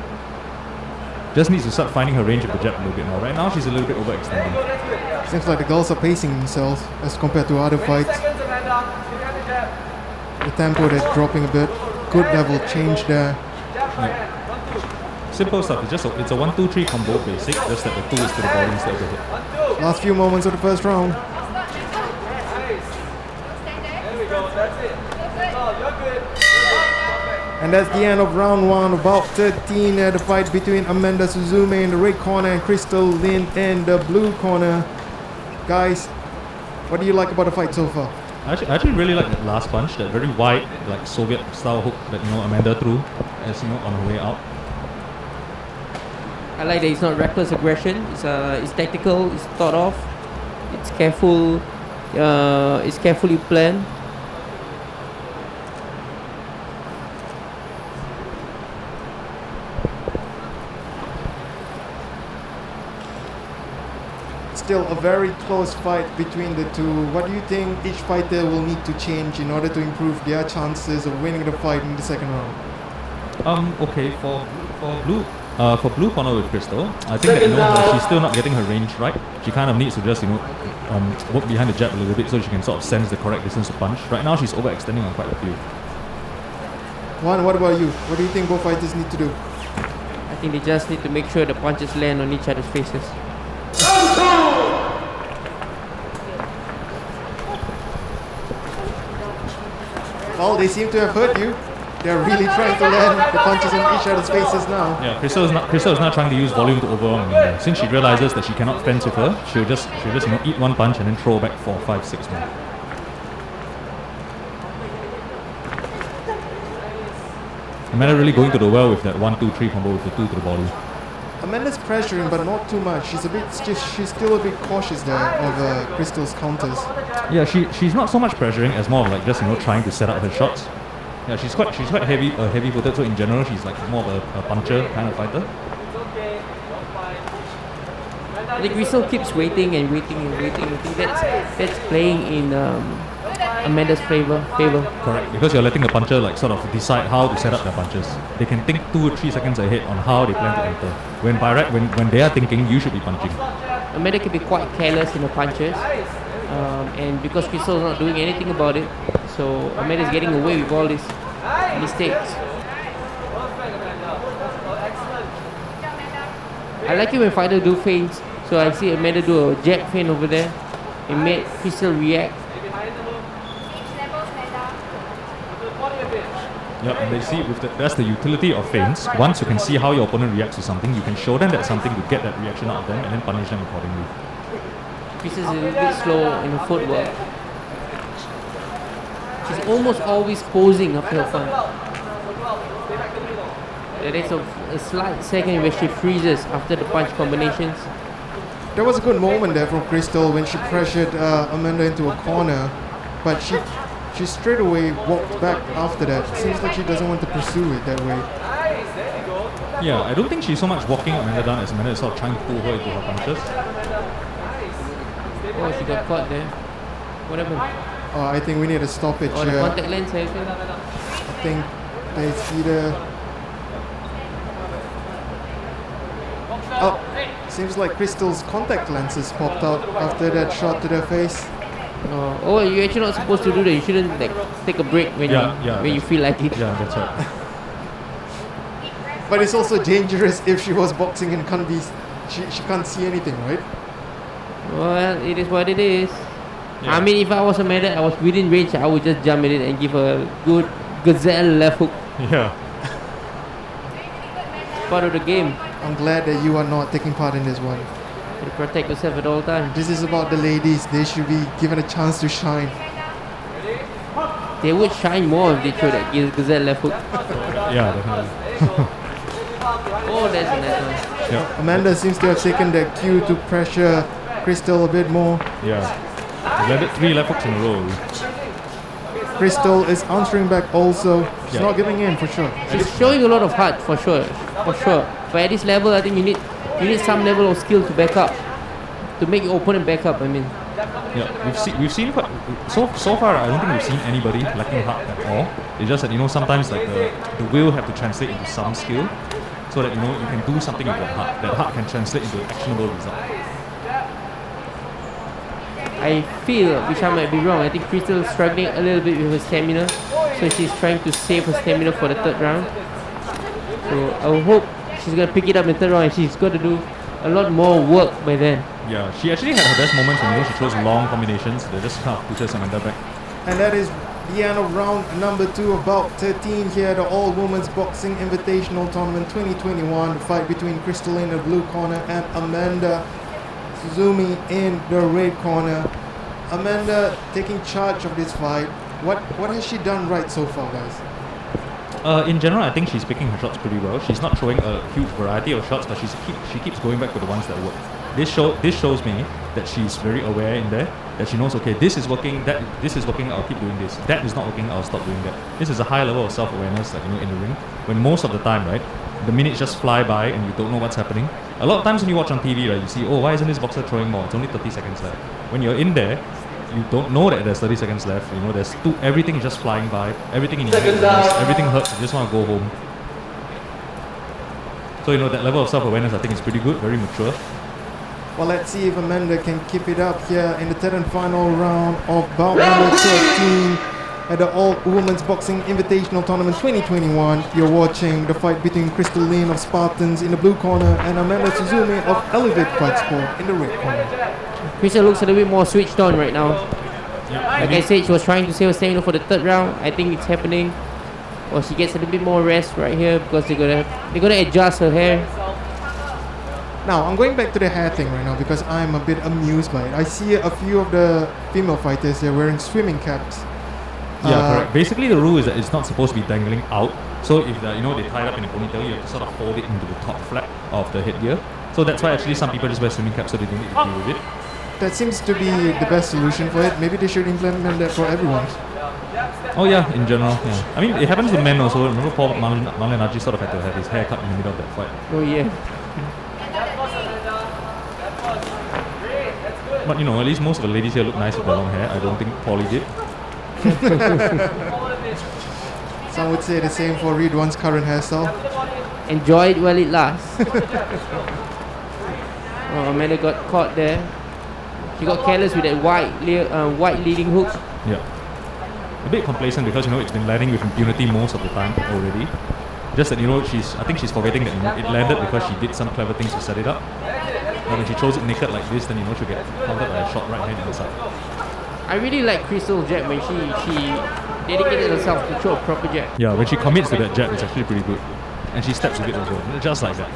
Just needs to start finding her range of the jab a little bit more. Right now she's a little bit overextending. Seems like the girls are pacing themselves as compared to other fights. The tempo they're dropping a bit. Good level change there. Yeah. Simple stuff. It's just it's a 1-2-3 combo basic. Just that the 2 is to the body instead of the hip. Last few moments of the first round. And that's the end of round 1, about 13. The fight between Amanda Suzume in the red corner and Crystal Lin in the blue corner. Guys, what do you like about the fight so far? I actually really like that last punch, that very wide, like Soviet style hook that Amanda threw, as on her way out. I like that it's not reckless aggression. It's tactical. It's thought of. It's careful. It's carefully planned. Still a very close fight between the two. What do you think each fighter will need to change in order to improve their chances of winning the fight in the second round? Okay, for blue corner with Crystal, I think that she's still not getting her range right. She kind of needs to just work behind the jab a little bit so she can sort of sense the correct distance to punch. Right now she's overextending on quite a few. Juan, what about you? What do you think both fighters need to do? I think they just need to make sure the punches land on each other's faces. Well, they seem to have hurt you. They're really trying to land the punches on each other's faces now. Yeah, Crystal is not trying to use volume to overwhelm Amanda. Since she realizes that she cannot fence with her, she'll just eat one punch and then throw back 4, 5, 6 more. Amanda really going to the well with that 1, 2, 3 combo with the 2 to the body. Amanda's pressuring, but not too much. She's still a bit cautious there of Crystal's counters. Yeah, she's not so much pressuring as more of like just trying to set up her shots. Yeah, she's quite heavy-footed. So in general, she's like more of a puncher kind of fighter. I think Crystal keeps waiting and waiting and waiting. I think that's playing in Amanda's favor. Correct, because you're letting the puncher like sort of decide how to set up their punches. They can think 2 or 3 seconds ahead on how they plan to enter. When by right, when they are thinking, you should be punching. Amanda can be quite careless in the punches, and because Crystal is not doing anything about it, so Amanda is getting away with all these mistakes. I like it when fighters do feints. So I see Amanda do a jab feint over there. It made Crystal react. Yep, and they see that's the utility of feints. Once you can see how your opponent reacts to something, you can show them that something to get that reaction out of them and then punish them accordingly. Crystal is a little bit slow in her footwork. She's almost always posing after her punch. There is a slight second where she freezes after the punch combinations. There was a good moment there from Crystal when she pressured Amanda into a corner, but she straight away walked back after that. Seems like she doesn't want to pursue it that way. Yeah, I don't think she's so much walking Amanda down as Amanda is sort of trying to pull her into her punches. Oh, she got caught there. What happened? I think we need a stoppage Oh, the here. contact lens, I think. I think there's either... Oh, seems like Crystal's contact lenses popped out after that shot to their face. Oh, you're actually not supposed to do that. You shouldn't like take a break when you feel like it. Yeah, that's right. But it's also dangerous if she was boxing and can't be... She can't see anything, right? Well, it is what it is. Yeah. I mean, if I was Amanda, I was within range, I would just jump at it and give her a good gazelle left hook. Yeah. Part of the game. I'm glad that you are not taking part in this one. You protect yourself at all times. This is about the ladies. They should be given a chance to shine. They would shine more if they throw that gazelle left hook. Yeah, definitely. Oh, that's a nice one. Yeah. Amanda seems to have taken that cue to pressure Crystal a bit more. Yeah. They landed 3 left hooks in a row. Crystal is answering back also. She's Yeah. not giving in for sure. She's showing a lot of heart for sure. But at this level, I think you need some level of skill to back up, to make your opponent back up. I mean, Yeah, we've seen quite, so far. I don't think we've seen anybody lacking heart at all. It's just that sometimes like the will have to translate into some skill, so that you can do something with that heart. That heart can translate into an actionable result. I feel, which I might be wrong, I think Crystal is struggling a little bit with her stamina, so she's trying to save her stamina for the third round. So I hope she's gonna pick it up in the third round and she's got to do a lot more work by then. Yeah, she actually had her best moments when she throws long combinations. That just kind of pushes Amanda back. And that is the end of round number 2 of bout 13 here at the All Women's Boxing Invitational Tournament 2021. The fight between Crystal in the blue corner and Amanda Suzumi in the red corner. Amanda taking charge of this fight. What has she done right so far, guys? In general, I think she's picking her shots pretty well. She's not throwing a huge variety of shots, but she keeps going back to the ones that work. This shows me that she's very aware in there, that she knows, okay, this is working, this is working, I'll keep doing this. That is not working, I'll stop doing that. This is a high level of self-awareness, like in the ring. When most of the time, right, the minutes just fly by and you don't know what's happening. A lot of times when you watch on TV, right, you see, oh, why isn't this boxer throwing more? It's only 30 seconds left. When you're in there, you don't know that there's 30 seconds left. There's everything is just flying by. Everything in your head, everything hurts. You just want to go home. So that level of self-awareness, I think, is pretty good, very mature. Well, let's see if Amanda can keep it up here in the third and final round of bout number 13 at the All Women's Boxing Invitational Tournament 2021. You're watching the fight between Crystal Lin of Spartans in the blue corner and Amanda Suzumi of Elevate Fight Sport in the red corner. Crystal looks a little bit more switched on right now. Yeah, Like I said, she was trying to save her stamina for the third round. I think it's happening. or she gets a little bit more rest right here because they're gonna adjust her hair. Now, I'm going back to the hair thing right now because I'm a bit amused by it. I see a few of the female fighters, they're wearing swimming caps. Yeah, correct. Basically, the rule is that it's not supposed to be dangling out. So if they tie it up in a ponytail, you have to sort of fold it into the top flap of the headgear. So that's why actually some people just wear swimming caps so they don't need to deal with it. That seems to be the best solution for it. Maybe they should implement that for everyone. Oh yeah, in general, yeah. I mean, it happens with men also. Remember Paul Malignaggi sort of had to have his hair cut in the middle of that fight. Oh yeah. But you know, at least most of the ladies here look nice with their long hair. I don't think Paulie did. Some would say the same for Ridwan's current hairstyle. Enjoy it while it lasts. Oh, Amanda got caught there. She got careless with that white leading hook. Yeah. A bit complacent because you know it's been landing with impunity most of the time already. Just that you know I think she's forgetting that it landed because she did some clever things to set it up. But when she throws it naked like this, then you know she'll get countered by a short right hand inside. I really like Crystal jab when she dedicated herself to throw a proper jab. Yeah, when she commits to that jab, it's actually pretty good. And she steps with it also, just like that.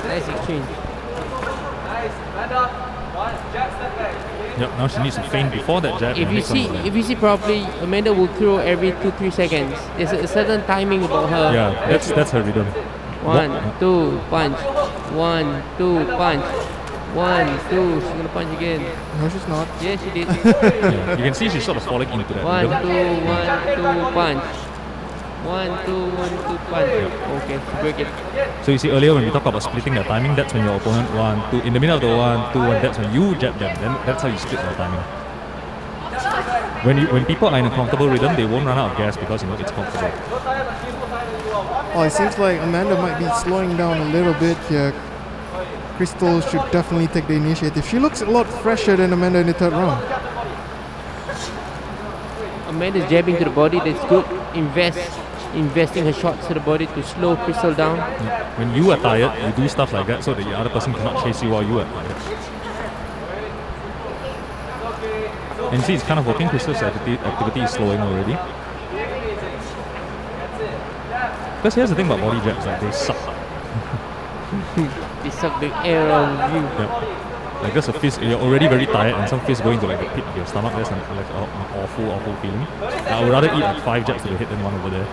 Nice exchange. Yep, now she needs to feint before that jab. If you see properly, Amanda will throw every 2-3 seconds. There's a certain timing about her. Yeah, that's her rhythm. 1, 2, punch. 1, 2, punch. 1, 2. She's gonna punch again. No, she's not. Yeah, she did. Yeah, you can see she's sort of falling into that 1, 2, rhythm. 1, 2, punch. 1, 2, 1, 2, punch. Okay, break it. So you see earlier when we talk about splitting the timing, that's when your opponent 1, 2, in the middle of the 1, 2, 1, that's when you jab them. Then that's how you split the timing. When people are in a comfortable rhythm, they won't run out of gas because you know it's comfortable. Oh, it seems like Amanda might be slowing down a little bit here. Crystal should definitely take the initiative. She looks a lot fresher than Amanda in the third round. Amanda's jabbing to the body, that's good. Investing her shots to the body to slow Crystal down. Yeah. When you are tired, you do stuff like that so that the other person cannot chase you while you are tired. And see, it's kind of working. Crystal's activity is slowing already. Because here's the thing about body jabs, like they suck. They suck the air out of you. Yeah. Like just a fist, you're already very tired and some fist going to like the pit of your stomach, that's like an awful feeling. I would rather eat like 5 jabs to the head than one over there.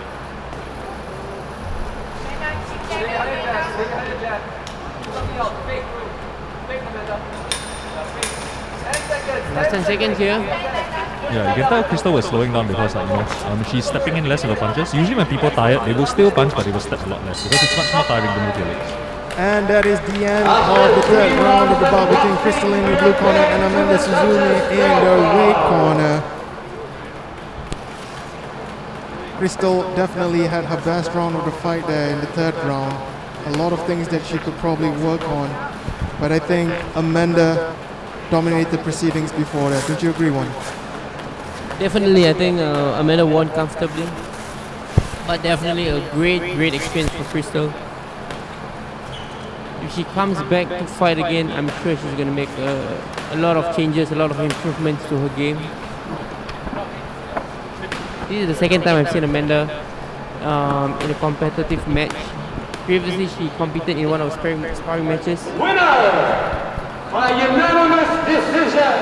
Last 10 seconds here. Yeah, you can tell Crystal was slowing down because like, you know, she's stepping in less of the punches. Usually when people are tired, they will still punch but they will step a lot less because it's much more tiring to move your legs. And that is the end of the third round of the bout between Crystal in the blue corner and Amanda Suzume in the red corner. Crystal definitely had her best round of the fight there in the third round. A lot of things that she could probably work on. But I think Amanda dominated the proceedings before that. Don't you agree, Juan? Definitely, I think Amanda won comfortably. But definitely a great experience for Crystal. If she comes back to fight again, I'm sure she's going to make a lot of changes, a lot of improvements to her game. This is the second time I've seen Amanda in a competitive match. Previously, she competed in one of the sparring matches. Winner by unanimous decision,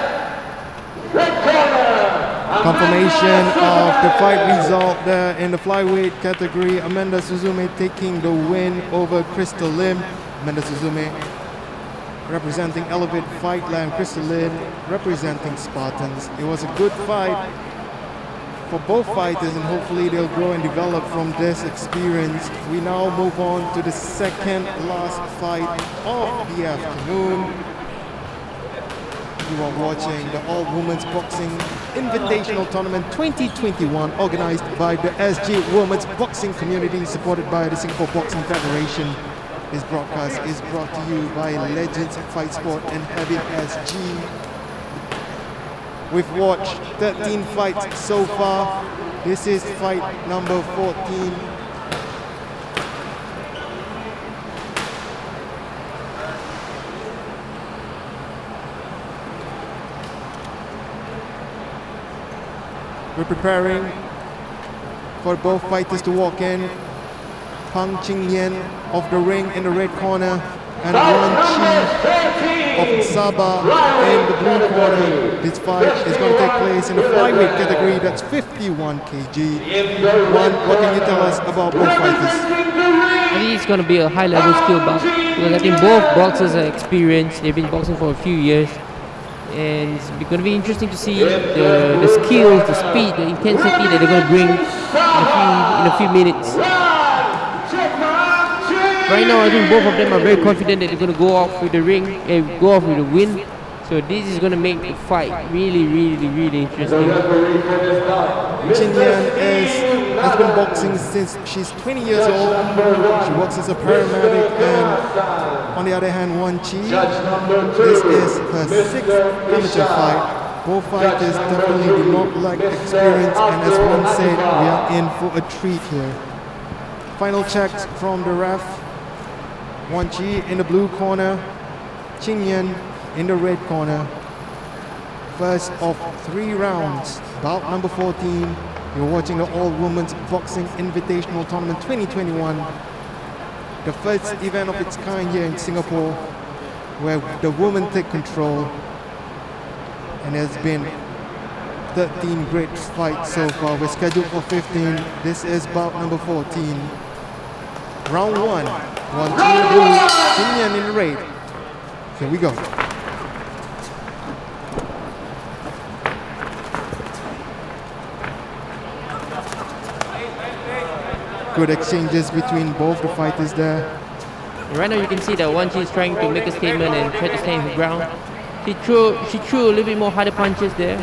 red corner. Confirmation of the fight result there in the flyweight category. Amanda Suzume taking the win over Crystal Lim. Amanda Suzume representing Elevate Fightland, Crystal Lim representing Spartans. It was a good fight for both fighters and hopefully they'll grow and develop from this experience. We now move on to the second last fight of the afternoon. You are watching the All Women's Boxing Invitational Tournament 2021 organized by the SG Women's Boxing Community, supported by the Singapore Boxing Federation. This broadcast is brought to you by Legends Fight Sport and Heavy SG. We've watched 13 fights so far. This is fight number 14. We're preparing for both fighters to walk in. Pang Qingyan of the ring in the red corner and Wan Chi of Sabah in the blue corner. This fight is going to take place in the flyweight category, that's 51 kg. What can you tell us about both fighters? I think it's going to be a high-level skill bout because I think both boxers are experienced. They've been boxing for a few years, and it's going to be interesting to see the skills, the speed, the intensity that they're going to bring in a few minutes. Right now, I think both of them are very confident that they're going to go off with the ring, go off with a win. So this is going to make the fight really, really, really interesting. Qingyan has been boxing since she's 20 years old. She works as a paramedic, and on the other hand, Wan Chi, this is her 6th amateur fight. Both fighters definitely do not lack experience, and as one said, we are in for a treat here. Final checks from the ref. Wan Chi in the blue corner, Qingyan in the red corner. First of 3 rounds, bout number 14. You're watching the All Women's Boxing Invitational Tournament 2021. The first event of its kind here in Singapore, where the women take control. And there's been 13 great fights so far. We're scheduled for 15. This is bout number 14. Round 1. Wan Chi in the blue, Qingyan in the red. Here we go. Good exchanges between both the fighters there. Right now you can see that Wan Chi is trying to make a statement and try to stand his ground. She threw a little bit more harder punches there.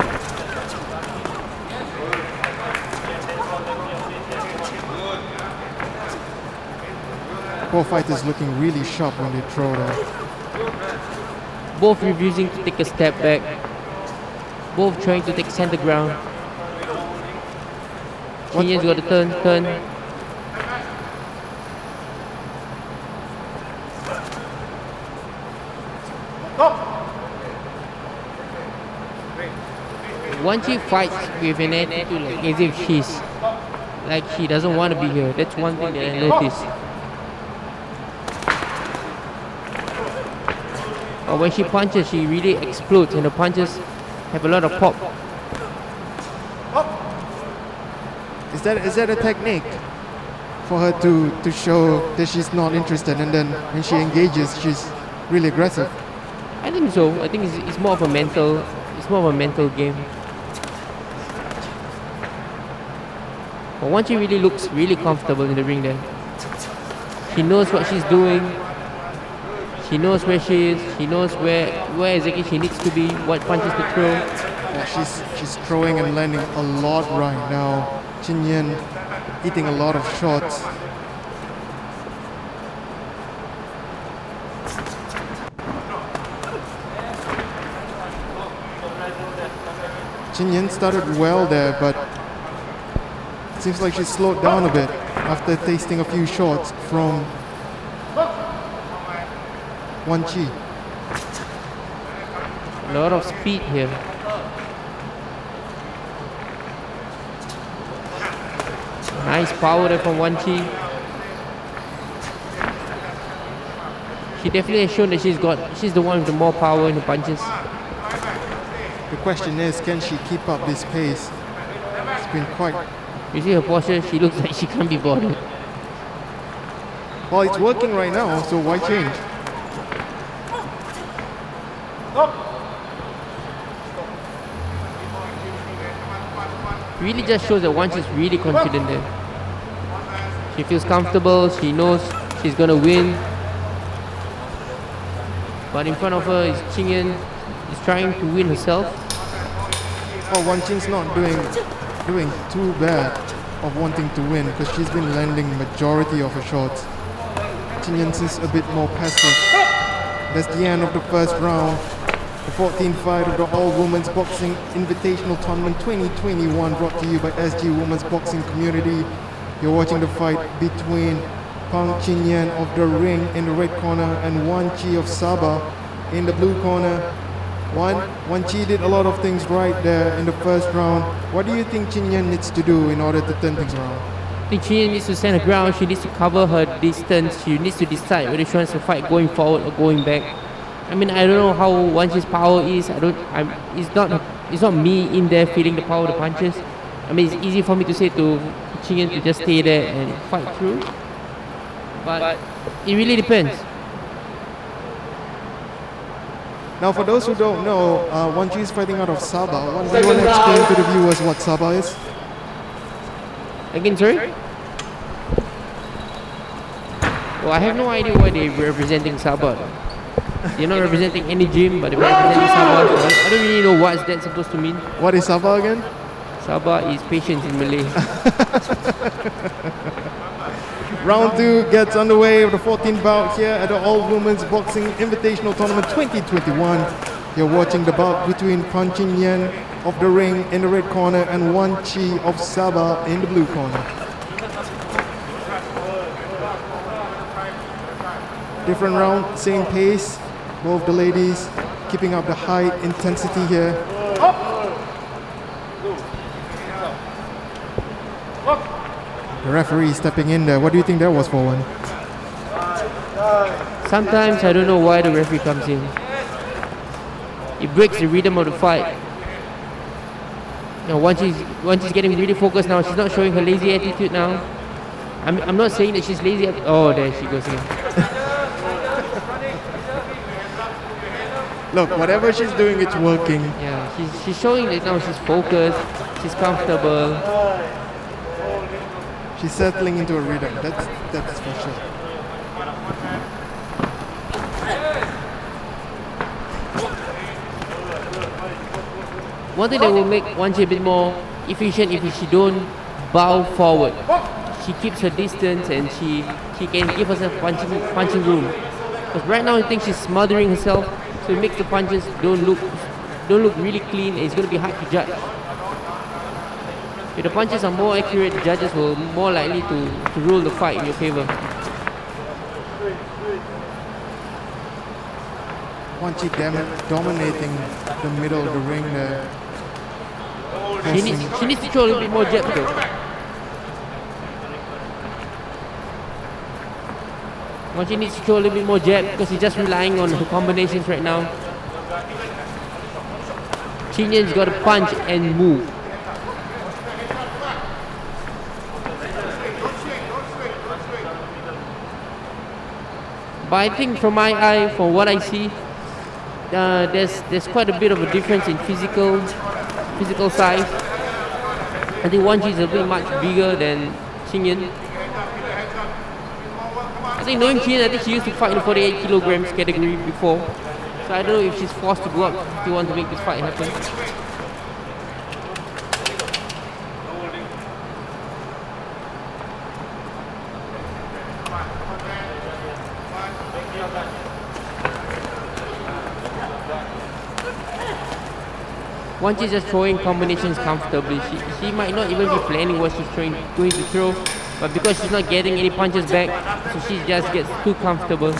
Both fighters looking really sharp when they throw there. Both refusing to take a step back. Both trying to take center ground. Qingyan's got to turn. Wan Chi fights with an attitude like as if she doesn't want to be here. That's one thing that I noticed. But when she punches, she really explodes, and the punches have a lot of pop. Is that a technique for her to show that she's not interested, and then when she engages, she's really aggressive? I think so. I think it's more of a mental game. But Wan Chi really looks really comfortable in the ring there. She knows what she's doing. She knows where she is. She knows where exactly she needs to be, what punches to throw. Yeah, she's throwing and landing a lot right now. Qingyan eating a lot of shots. Qingyan started well there, but it seems like she slowed down a bit after tasting a few shots from Wan Chi. A lot of speed here. Nice power there from Wan Chi. She definitely has shown that she's the one with the more power in the punches. The question is, can she keep up this pace? It's been quite... You see her posture, she looks like she can't be bothered. Well, it's working right now, so why change? Really just shows that Wan Chi is really confident there. She feels comfortable, she knows she's gonna win. But in front of her is Qingyan, is trying to win herself. Oh, Wan Chi's not doing too bad of wanting to win, because she's been landing majority of her shots. Qingyan is a bit more passive. That's the end of the first round. The 14th fight of the All Women's Boxing Invitational Tournament 2021, brought to you by SG Women's Boxing Community. You're watching the fight between Pang Qingyan of the ring in the red corner and Wan Chi of Sabah in the blue corner. Wan Chi did a lot of things right there in the first round. What do you think Chin Yan needs to do in order to turn things around? I think Chen needs to stand her ground. She needs to cover her distance. She needs to decide whether she wants to fight going forward or going back. I mean, I don't know how Wan Chi's power is. It's not me in there feeling the power of the punches. I mean, it's easy for me to say to Chen to just stay there and fight through. But it really depends. Now, for those who don't know, Wan Chi is fighting out of Sabah. Do you want to explain to the viewers what Sabah is? Again, sorry? Well, I have no idea why they're representing Sabah. They're not representing any gym, but they're representing Sabah. So I don't really know what's that supposed to mean. What is Sabah again? Sabah is patience in Malay. Round 2 gets underway of the 14th bout here at the All Women's Boxing Invitational Tournament 2021. You're watching the bout between Pan Chin Yen of the ring in the red corner and Wan Chi of Sabah in the blue corner. Different round, same pace. Both the ladies keeping up the high intensity here. The referee stepping in there. What do you think that was for one? Sometimes I don't know why the referee comes in. It breaks the rhythm of the fight. You know, once she's getting really focused now, she's not showing her lazy attitude now. I'm not saying that she's lazy. Oh, there she goes again. Look, whatever she's doing, it's working. Yeah, she's showing that now she's focused, she's comfortable. She's settling into a rhythm. That's for sure. One thing that will make Wan Chi a bit more efficient if she don't bow forward. She keeps her distance and she can give herself punching room. Because right now I think she's smothering herself, so it makes the punches don't look really clean, and it's going to be hard to judge. If the punches are more accurate, the judges will more likely to rule the fight in your favor. Wan Chi dominating the middle of the ring there. She needs to throw a little bit more jab though. Wan Chi needs to throw a little bit more jab because she's just relying on her combinations right now. Chin Yan's got to punch and move. But I think from my eye, from what I see, there's quite a bit of a difference in physical size. I think Wan Chi is a bit much bigger than Chin Yan. I think knowing Chin Yan, I think she used to fight in the 48 kilograms category before. So I don't know if she's forced to go up if you want to make this fight happen. Wan Chi is just throwing combinations comfortably. She might not even be planning what she's going to throw, but because she's not getting any punches back, so she just gets too comfortable.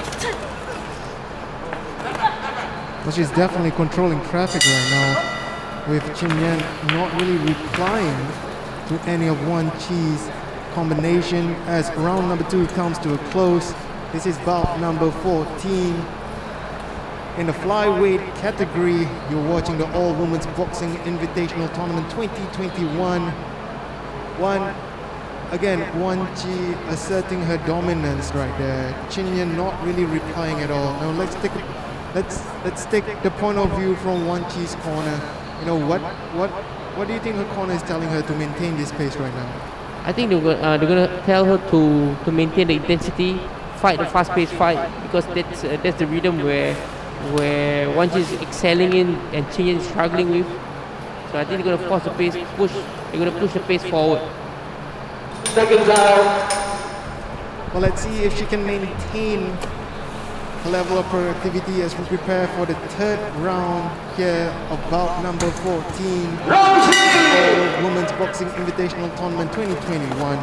Well, she's definitely controlling traffic right now, with Chin Yan not really replying to any of Wan Chi's combination as round number 2 comes to a close. This is bout number 14. In the flyweight category, you're watching the All Women's Boxing Invitational Tournament 2021. Wan Chi asserting her dominance right there. Chin Yan not really replying at all. Now let's take the point of view from Wan Chi's corner. You know what do you think her corner is telling her to maintain this pace right now? I think they're gonna tell her to maintain the intensity, fight the fast-paced fight, because that's the rhythm where Wan Chi is excelling in and Chin Yan is struggling with. So I think they're gonna force the pace, they're gonna push the pace forward. Seconds out. Well, let's see if she can maintain a level of productivity as we prepare for the third round here of bout number 14. All Women's Boxing Invitational Tournament 2021.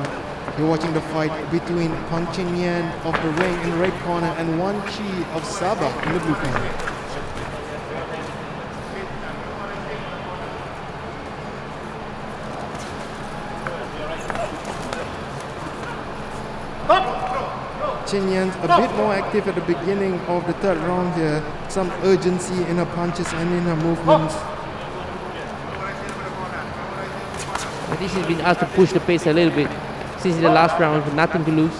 You're watching the fight between Pan Chin Yan of the ring in the red corner and Wan Chi of Sabah in the blue corner. Chen Yan's a bit more active at the beginning of the third round here. Some urgency in her punches and in her movements. I think she's been asked to push the pace a little bit since the last round, with nothing to lose.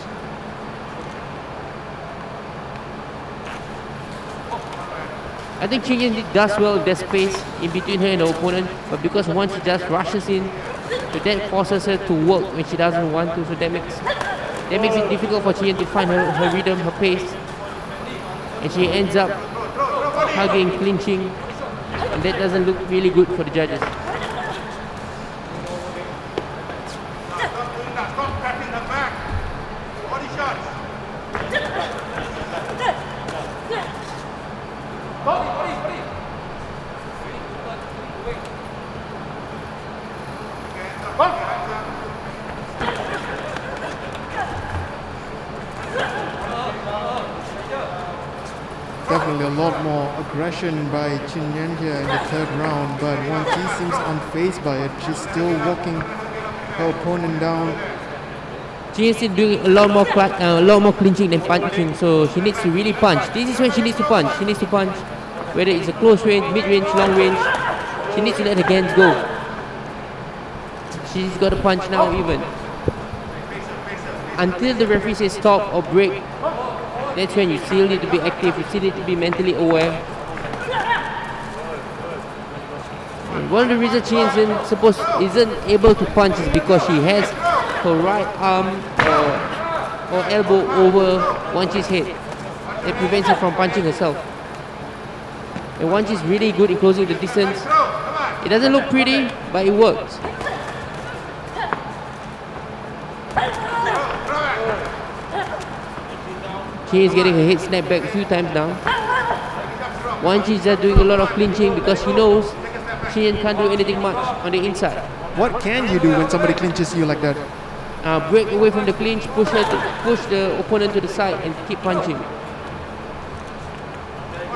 I think Chen Yan does well with that space in between her and the opponent, but because once she just rushes in, so that forces her to work when she doesn't want to, so that makes it difficult for Chen Yan to find her rhythm, her pace, and she ends up hugging, clinching, and that doesn't look really good for the judges. Definitely a lot more aggression by Chen Yan here in the third round, but Wan Qi seems unfazed by it. She's still walking her opponent down. She is doing a lot more clinching than punching, so she needs to really punch. This is when she needs to punch. She needs to punch, whether it's a close range, mid-range, long range. She needs to let her hands go. She's got to punch now even. Until the referee says stop or break, that's when you still need to be active, you still need to be mentally aware. And one of the reasons she isn't able to punch is because she has her right arm or elbow over Wan Qi's head. That prevents her from punching herself. And Wan Qi is really good in closing the distance. It doesn't look pretty, but it works. She is getting her head snapped back a few times now. Wan Qi is just doing a lot of clinching because he knows Chen Yan can't do anything much on the inside. What can you do when somebody clinches you like that? Break away from the clinch, push the opponent to the side and keep punching.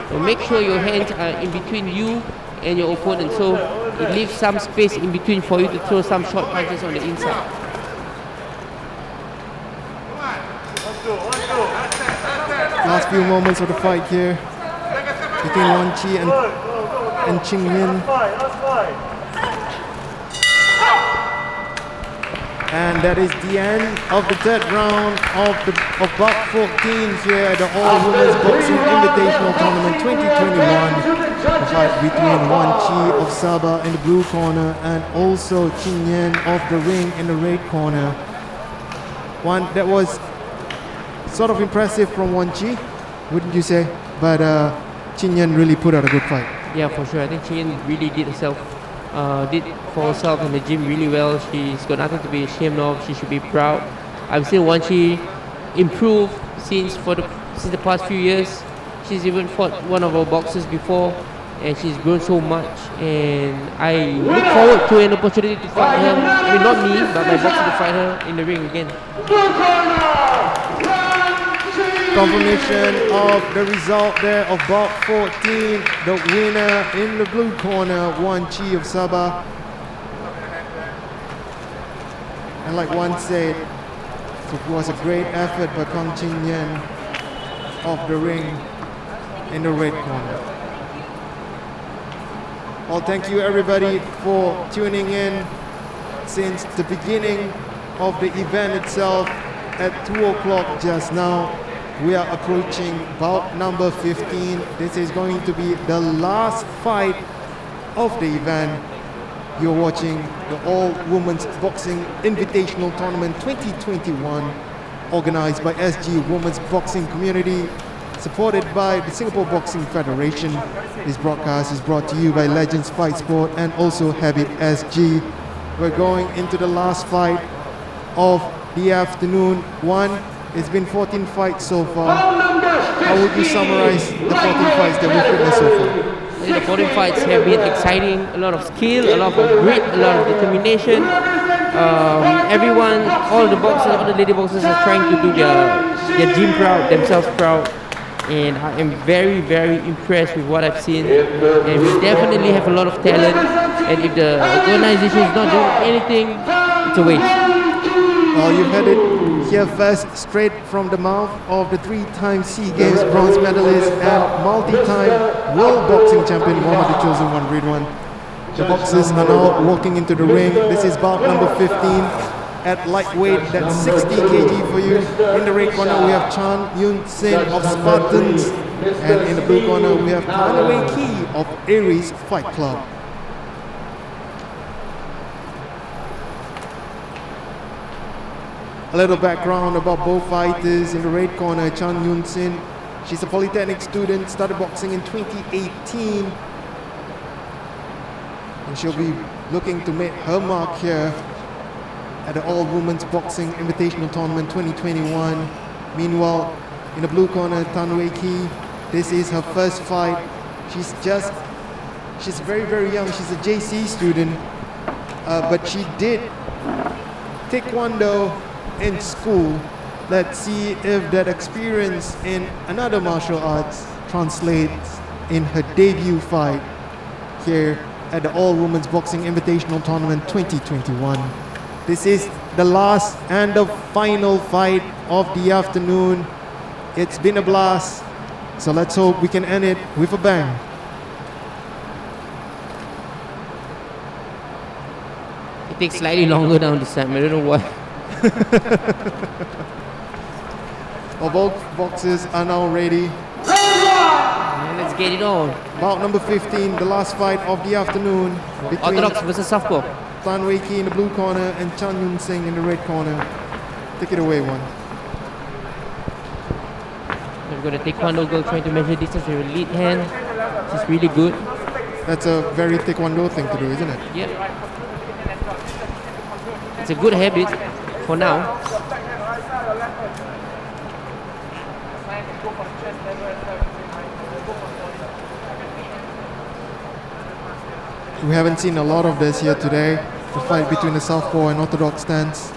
So make sure your hands are in between you and your opponent, so it leaves some space in between for you to throw some short punches on the inside. Last few moments of the fight here between Wan Qi and Chen Yan. And that is the end of the third round of bout 14 here at the All Women's Boxing Invitational Tournament 2021. The fight between Wan Qi of Sabah in the blue corner and also Chen Yan of the ring in the red corner. One that was sort of impressive from Wan Qi, wouldn't you say? But Chen Yan really put out a good fight. Yeah, for sure. I think Chen Yan really did for herself in the gym really well. She's got nothing to be ashamed of. She should be proud. I've seen Wan Qi improve since the past few years. She's even fought one of our boxers before, and she's grown so much. And I look forward to an opportunity to fight her. I mean, not me, but my boxer to fight her in the ring again. Confirmation of the result there of bout 14. The winner in the blue corner, Wan Qi of Sabah. And like Wan said, it was a great effort by Kong Chen Yan of the ring in the red corner. Well, thank you everybody for tuning in since the beginning of the event itself at 2 o'clock just now. We are approaching bout number 15. This is going to be the last fight of the event. You're watching the All Women's Boxing Invitational Tournament 2021, organized by SG Women's Boxing Community, supported by the Singapore Boxing Federation. This broadcast is brought to you by Legends Fight Sport and also Habit SG. We're going into the last fight of the afternoon. It's been 14 fights so far. How would you summarize the 14 fights that we've witnessed so far? The 14 fights have been exciting, a lot of skill, a lot of grit, a lot of determination. Everyone, all the lady boxers are trying to do their gym proud, themselves proud. And I am very, very impressed with what I've seen. And we definitely have a lot of talent. And if the organization is not doing anything, it's a waste. Well, you've heard it here first, straight from the mouth of the 3-time SEA Games bronze medalist and multi-time world boxing champion Muhammad the Chosen One Ridwan. The boxers are now walking into the ring. This is bout number 15 at lightweight. That's 60 kg for you. In the red corner we have Chan Yun Sin of Spartans, and in the blue corner we have Tan Wei Ki of Aries Fight Club. A little background about both fighters. In the red corner, Chan Yun Sin. She's a polytechnic student, started boxing in 2018. And she'll be looking to make her mark here at the All Women's Boxing Invitational Tournament 2021. Meanwhile, in the blue corner, Tan Wei Ki. This is her first fight. She's very, very young. She's a JC student. But she did Taekwondo in school. Let's see if that experience in another martial arts translates in her debut fight here at the All Women's Boxing Invitational Tournament 2021. This is the last and the final fight of the afternoon. It's been a blast, so let's hope we can end it with a bang. It takes slightly longer down this time. I don't know why. Well, both boxers are now ready. Let's get it on. Bout number 15, the last fight of the afternoon between Orthodox versus Southpaw. Tan Wei Ki in the blue corner and Chan Yun Sing in the red corner. Take it away, one. We've got a Taekwondo girl trying to measure distance with her lead hand. She's really good. That's a very Taekwondo thing to do, isn't it? Yeah. It's a good habit for now. We haven't seen a lot of this here today, the fight between the Southpaw and Orthodox stance.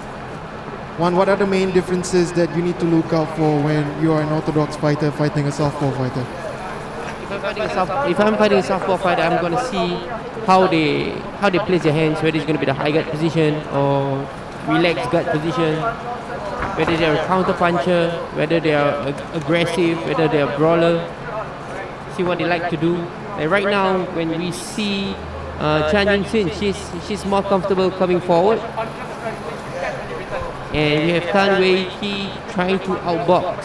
One, what are the main differences that you need to look out for when you are an Orthodox fighter fighting a Southpaw fighter? If I'm fighting a Southpaw fighter, I'm going to see how they place their hands, whether it's going to be the high guard position or relaxed guard position, whether they're a counter puncher, whether they are aggressive, whether they are brawler. See what they like to do. Like right now, when we see Chan Yun Sin, she's more comfortable coming forward. And we have Tan Wei Ki trying to outbox.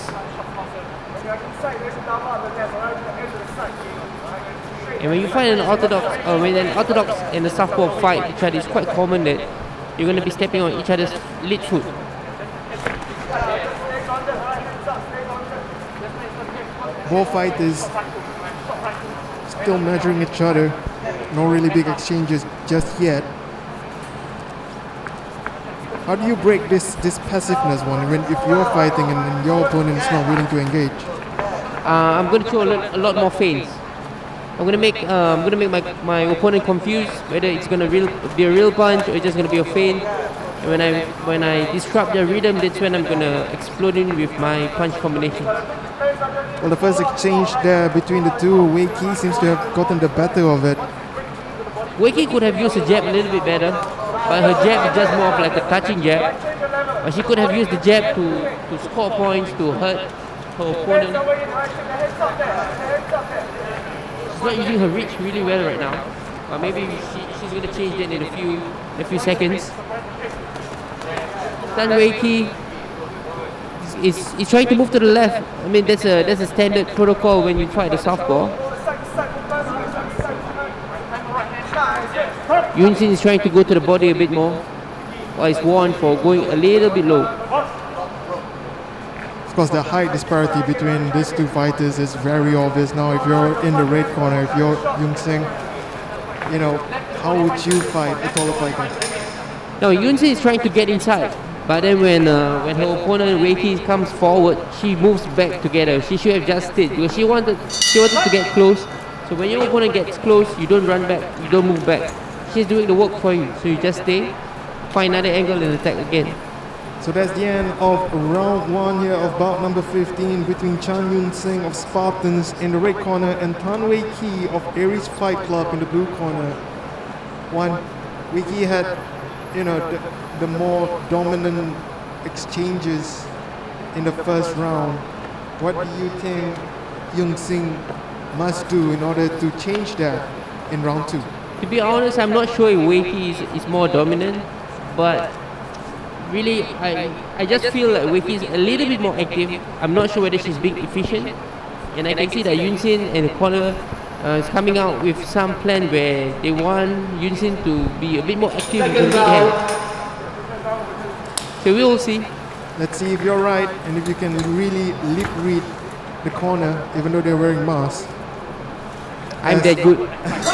And when you find an Orthodox, when an Orthodox and a Southpaw fight each other, it's quite common that you're going to be stepping on each other's lead foot. Both fighters still measuring each other. No really big exchanges just yet. How do you break this passiveness, one, when if you're fighting and your opponent is not willing to engage? I'm going to throw a lot more feints. I'm going to make my opponent confused whether it's going to be a real punch or it's just going to be a feint. And when I disrupt their rhythm, that's when I'm going to explode in with my punch combinations. Well, the first exchange there between the two, Wei Ki seems to have gotten the better of it. Wei Ki could have used the jab a little bit better, but her jab is just more of like a touching jab. But she could have used the jab to score points, to hurt her opponent. She's not using her reach really well right now. But maybe she's going to change that in a few seconds. Tan Wei Ki is trying to move to the left. I mean, that's a standard protocol when you fight the Southpaw. Yun Sin is trying to go to the body a bit more, while it's warned for going a little bit low. Of course, the height disparity between these two fighters is very obvious now. If you're in the red corner, if you're Yun Sing, you know, how would you fight a taller fighter? No, Yun Sin is trying to get inside. But then when her opponent Wei Ki comes forward, she moves back together. She should have just stayed because she wanted to get close. So when your opponent gets close, you don't run back, you don't move back. She's doing the work for you. So you just stay, find another angle and attack again. So that's the end of round one here of bout number 15 between Chan Yun Sing of Spartans in the red corner and Tan Wei Ki of Aries Fight Club in the blue corner. One, Wei Ki had, you know, the more dominant exchanges in the first round. What do you think Singh must do in order to change that in round 2? To be honest, I'm not sure if Wakey is more dominant, but really, I just feel like Wakey is a little bit more active. I'm not sure whether she's being efficient, and I can see that Yunsin and the corner is coming out with some plan where they want Yunsin to be a bit more active in the lead hand. So we will see. Let's see if you're right and if you can really lip read the corner, even though they're wearing masks. I'm that good. As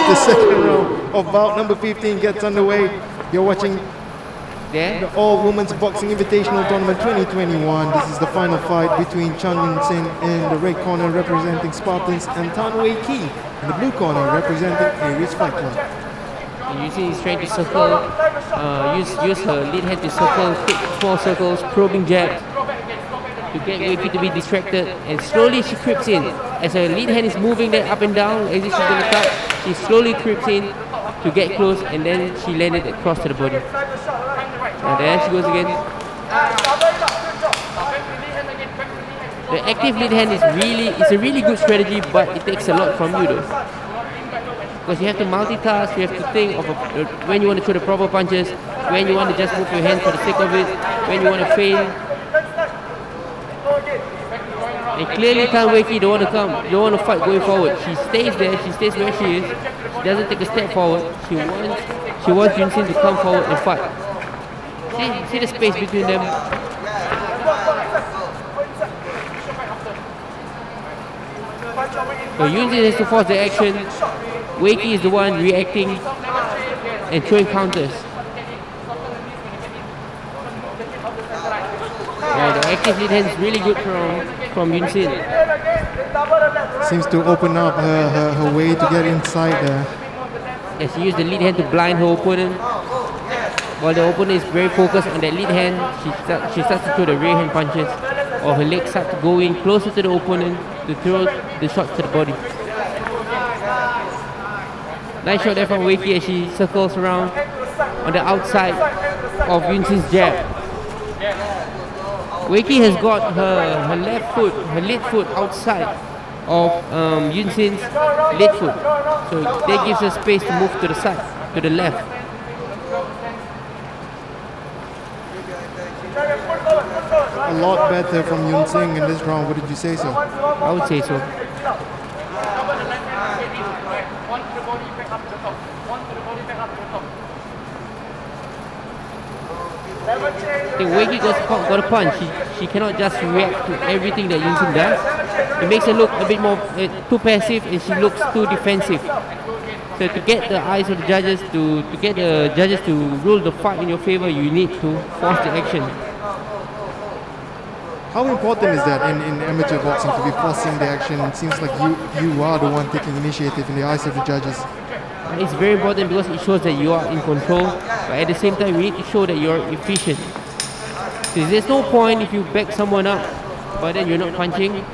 the second round of bout number 15 gets underway, you're watching There. the All Women's Boxing Invitational Tournament 2021. This is the final fight between Chan Yun-sin in the red corner representing Spartans and Tan Wei Ki in the blue corner representing Aries Fight Club. Yunsin is trying to circle, use her lead hand to circle, quick small circles, probing jabs to get Wakey to be distracted, and slowly she creeps in. As her lead hand is moving there up and down as if she's going to cut, she slowly creeps in to get close, and then she landed across to the body. And there she goes again. The active lead hand is a really good strategy, but it takes a lot from you though. Because you have to multitask, you have to think of when you want to throw the proper punches, when you want to just move your hand for the sake of it, when you want to feint. And clearly Tan Wei Ki don't want to fight going forward. She stays there, she stays where she is, she doesn't take a step forward. She wants Yunsin to come forward and fight. See the space between them. So Yunsin has to force the action. Wei Ki is the one reacting and throwing counters. The active lead hand is really good from Yunsin. Seems to open up her way to get inside there. As she used the lead hand to blind her opponent. While the opponent is very focused on that lead hand, she starts to throw the rear hand punches, or her legs start to go in closer to the opponent to throw the shots to the body. Nice shot there from Wei Ki as she circles around on the outside of Yunsin's jab. Wei Ki has got her left foot, her lead foot outside of Yunsin's lead foot. So that gives her space to move to the side, to the left. A lot better from Yun-sin in this round, wouldn't you say so? I would say so. I think Wei Ki got a punch. She cannot just react to everything that Yunsin does. It makes her look a bit more too passive, and she looks too defensive. So to get the eyes of the judges, to get the judges to rule the fight in your favor, you need to force the action. How important is that in amateur boxing to be forcing the action? It seems like you are the one taking initiative in the eyes of the judges. It's very important because it shows that you are in control, but at the same time you need to show that you're efficient. Because there's no point if you back someone up but then you're not punching.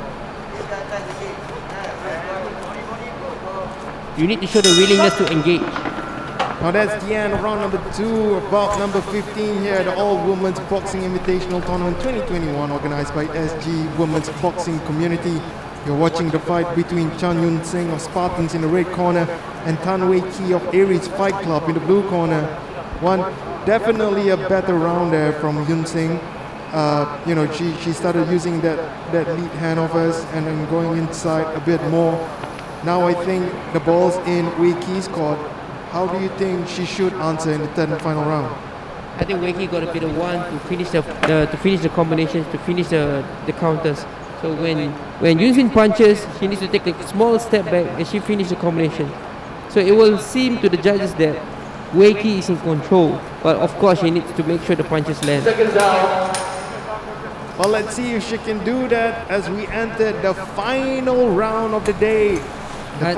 You need to show the willingness to engage. Now that's the end of round number 2, bout number 15 here at the All Women's Boxing Invitational Tournament 2021 organized by SG Women's Boxing Community. You're watching the fight between Chan Yun-sin of Spartans in the red corner and Tan Wei Ki of Aries Fight Club in the blue corner. Definitely a better round there from Yun-sin. She started using that lead hand of hers and then going inside a bit more. Now I think the ball's in Wei Ki's court. How do you think she should answer in the third and final round? I think Wei Ki got a bit of one to finish the combinations, to finish the counters. So when Yunsin punches, she needs to take a small step back and she finishes the combination. So it will seem to the judges that Wei Ki is in control, but of course she needs to make sure the punches land. Well, let's see if she can do that as we enter the final round of the day. The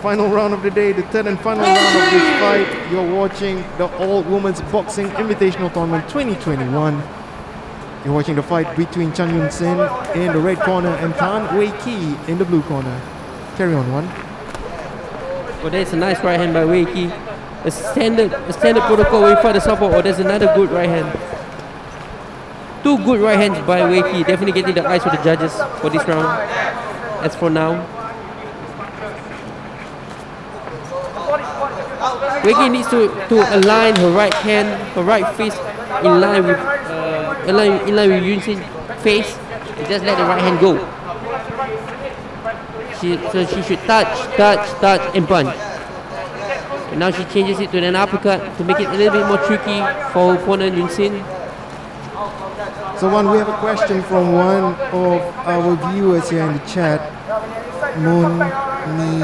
final round of the day, the third and final round of this fight. You're watching the All Women's Boxing Invitational Tournament 2021. You're watching the fight between Chan Yun-sin in the red corner and Tan Wei Ki in the blue corner. Carry on, one. Well, that's a nice right hand by Wei Ki. A standard protocol where you fight the southpaw. There's another good right hand. Two good right hands by Wei Qi, definitely getting the eyes for the judges for this round. As for now, Wei Qi needs to align her right hand, her right fist in line with Yun Sin's face, and just let the right hand go. So she should touch, and punch. And now she changes it to an uppercut to make it a little bit more tricky for her opponent Yun Sin. So we have a question from one of our viewers here in the chat. Moon, Me,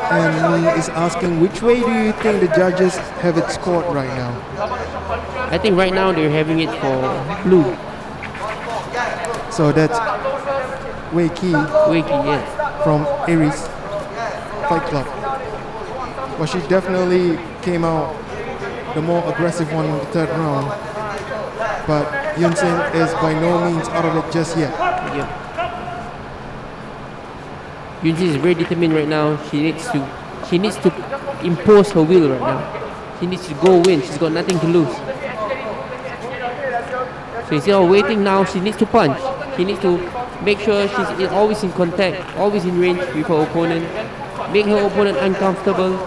and Me is asking, which way do you think the judges have it scored right now? I think right now they're having it for blue. So that's Wei Qi Wei Qi, yes. from Aries Fight Club. Well, she definitely came out the more aggressive one in the third round. But Yun Sin is by no means out of it just yet. Yep. Yun Sin is very determined right now. She needs to impose her will right now. She needs to go win. She's got nothing to lose. So instead of waiting now, she needs to punch. She needs to make sure she's always in contact, always in range with her opponent. Make her opponent uncomfortable.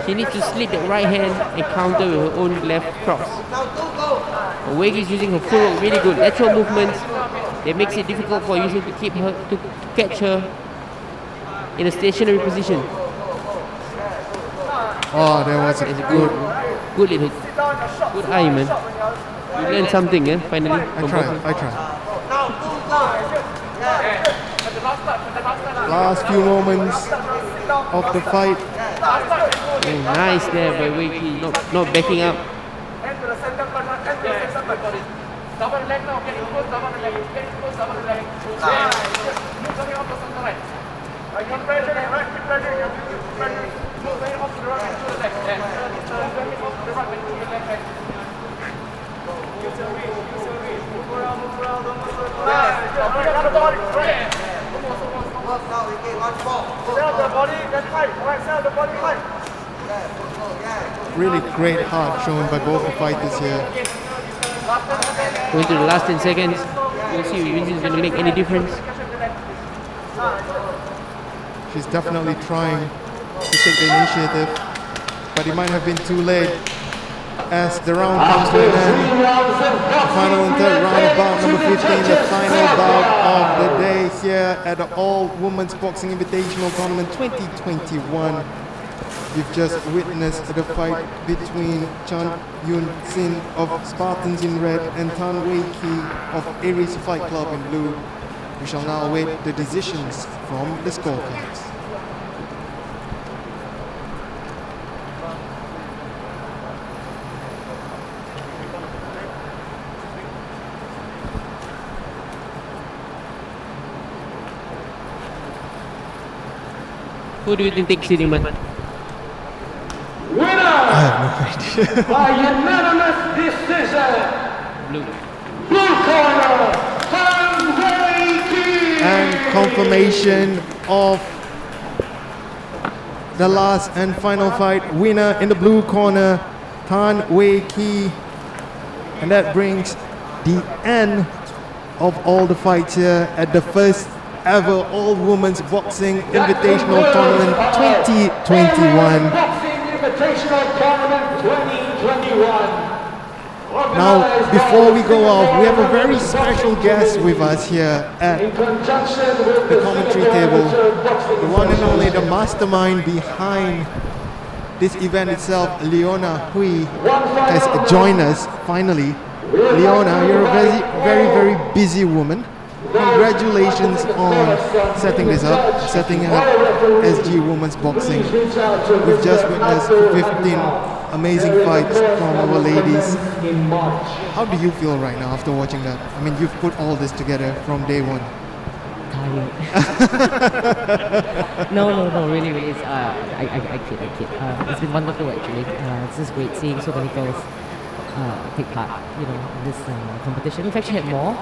She needs to slip the right hand and counter with her own left cross. Wei Qi is using her footwork really good. Lateral movements that makes it difficult for Yun Sin to catch her in a stationary position. Oh, there was a good little good eye, man. You learned something, finally. I tried. Last few moments of the fight. Oh, nice there by Wei Qi, not backing up. Really great heart shown by both the fighters here. Going to the last 10 seconds. We'll see if Yun Sin is going to make any difference. She's definitely trying to take the initiative, but it might have been too late as the round comes to an end. The final and third round of bout number 15, the final bout of the day here at the All Women's Boxing Invitational Tournament 2021. You've just witnessed the fight between Chan Yun Sin of Spartans in red and Tan Wei Qi of Aries Fight Club in blue. We shall now await the decisions from the scorecards. Who do you think takes it, man? I have no idea. By unanimous decision, Blue. blue corner, Tan Wei Qi. And confirmation of the last and final fight. Winner in the blue corner, Tan Wei Qi. And that brings the end of all the fights here at the first ever All Women's Boxing Invitational Tournament 2021. Boxing Invitational Tournament 2021. Now, before we go off, we have a very special guest with us here at In conjunction with the commentary table. The one and only, the mastermind behind this event itself, Leona Hui, has joined us finally. Leona, you're a very busy woman. Congratulations on setting this up, setting up SG Women's Boxing. We've just witnessed 15 amazing fights from our ladies. How do you feel right now after watching that? I mean, you've put all this together from day one. Tired. No, really, it's, I kid. It's been wonderful actually. It's just great seeing so many girls take part, in this competition. We've actually had more.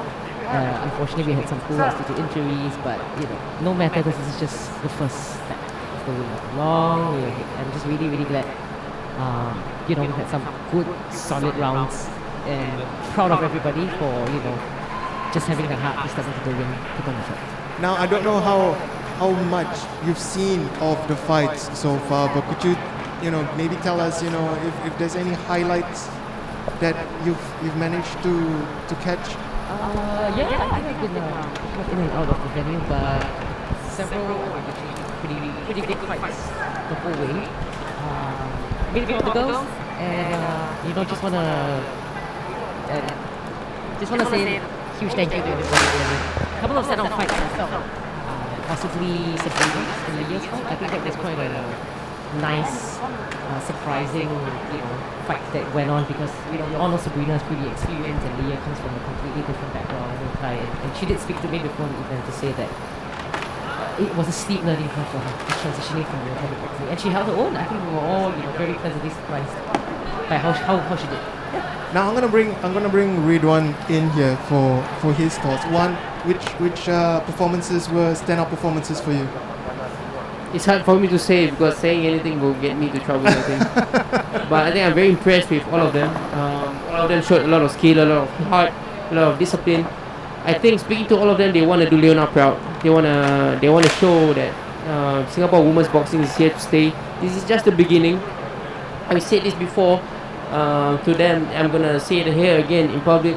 Unfortunately, we had some pull-outs due to injuries, but no matter, this is just the first step of the way. Long way ahead. I'm just really glad. We've had some good, solid rounds. and proud of everybody for, just having the heart to step into the ring, put on the fight. Now, I don't know how much you've seen of the fights so far, but could you, maybe tell us, if there's any highlights that you've managed to catch? I think I've been in and out of the venue, but several pretty big fights the whole way. Really proud of the girls, and just wanna say huge thank you to everybody. A couple of set-up fights I felt possibly surprising in the year's fight. I think that was quite a nice, surprising, fight that went on because we all know Sabrina is pretty experienced and Leah comes from a completely different background and she did speak to me before the event to say that it was a steep learning curve for her transitioning from the heavy boxing, and she held her own. I think we were all very pleasantly surprised by how she did. Now I'm gonna bring Ridwan in here for his thoughts. One, which performances were stand-up performances for you? It's hard for me to say because saying anything will get me into trouble, I think. But I think I'm very impressed with all of them. All of them showed a lot of skill, a lot of heart, a lot of discipline. I think speaking to all of them, they want to do Leona proud. They want to show that Singapore women's boxing is here to stay. This is just the beginning. I said this before to them. I'm gonna say it here again in public,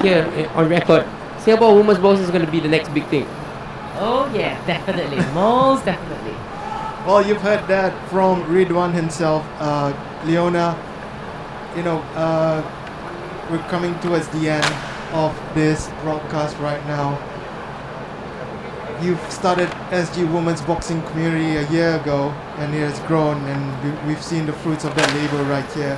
here on record. Singapore women's boxing is gonna be the next big thing. Oh yeah, definitely, most definitely. Well, you've heard that from Ridwan himself. Leona, we're coming towards the end of this broadcast right now. You've started SG Women's Boxing Community a year ago, and it has grown, and we've seen the fruits of that labor right here.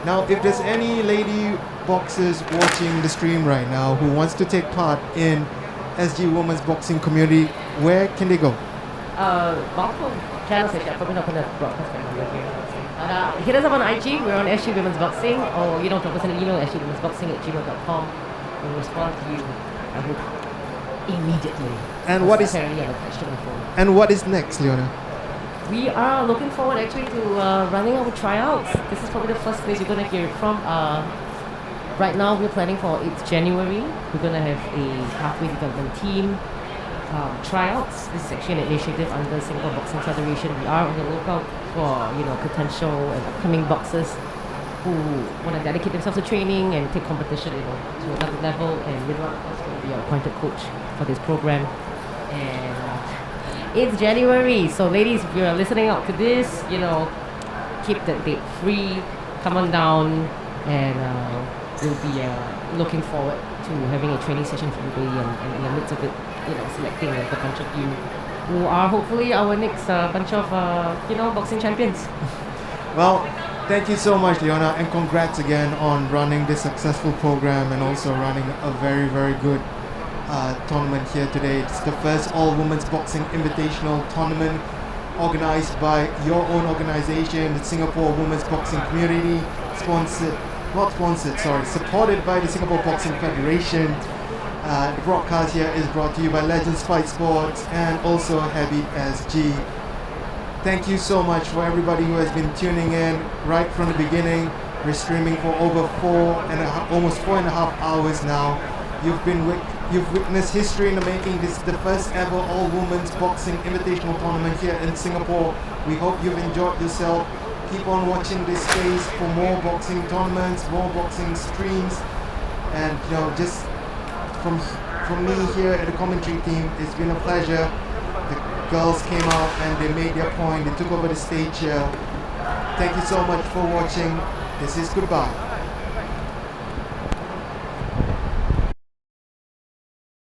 Now, if there's any lady boxers watching the stream right now who wants to take part in SG Women's Boxing Community, where can they go? Multiple channels actually. I'm probably not going to broadcast right now here. Hit us up on IG. We're on SG Women's Boxing, or drop us an email sgwomensboxing@gmail.com. We'll respond to you, I hope, immediately. And what is apparently I attached to my phone. And what is next, Leona? We are looking forward actually to running our tryouts. This is probably the first place you're going to hear it from. Right now we're planning for 8th January. We're going to have a pathway development team tryouts. This is actually an initiative under Singapore Boxing Federation. We are on the lookout for potential and upcoming boxers who want to dedicate themselves to training and take competition to another level. And Ridwan, of course, will be our appointed coach for this program. And it's January, so ladies, if you're listening out to this, keep that date free. Come on down, and we'll be looking forward to having a training session for everybody, and in the midst of it, selecting a bunch of you who are hopefully our next bunch of boxing champions. Well, thank you so much, Leona, and congrats again on running this successful program and also running a very, very good tournament here today. It's the first all-women's boxing invitational tournament organized by your own organization, the Singapore Women's Boxing Community, supported by the Singapore Boxing Federation. The broadcast here is brought to you by Legends Fight Sports and also Habit SG. Thank you so much for everybody who has been tuning in right from the beginning. We're streaming for over almost 4.5 hours now. You've witnessed history in the making. This is the first ever all-women's boxing invitational tournament here in Singapore. We hope you've enjoyed yourself. Keep on watching this space for more boxing tournaments, more boxing streams, and just from me here at the commentary team, it's been a pleasure. The girls came out and they made their point. They took over the stage here. Thank you so much for watching. This is goodbye.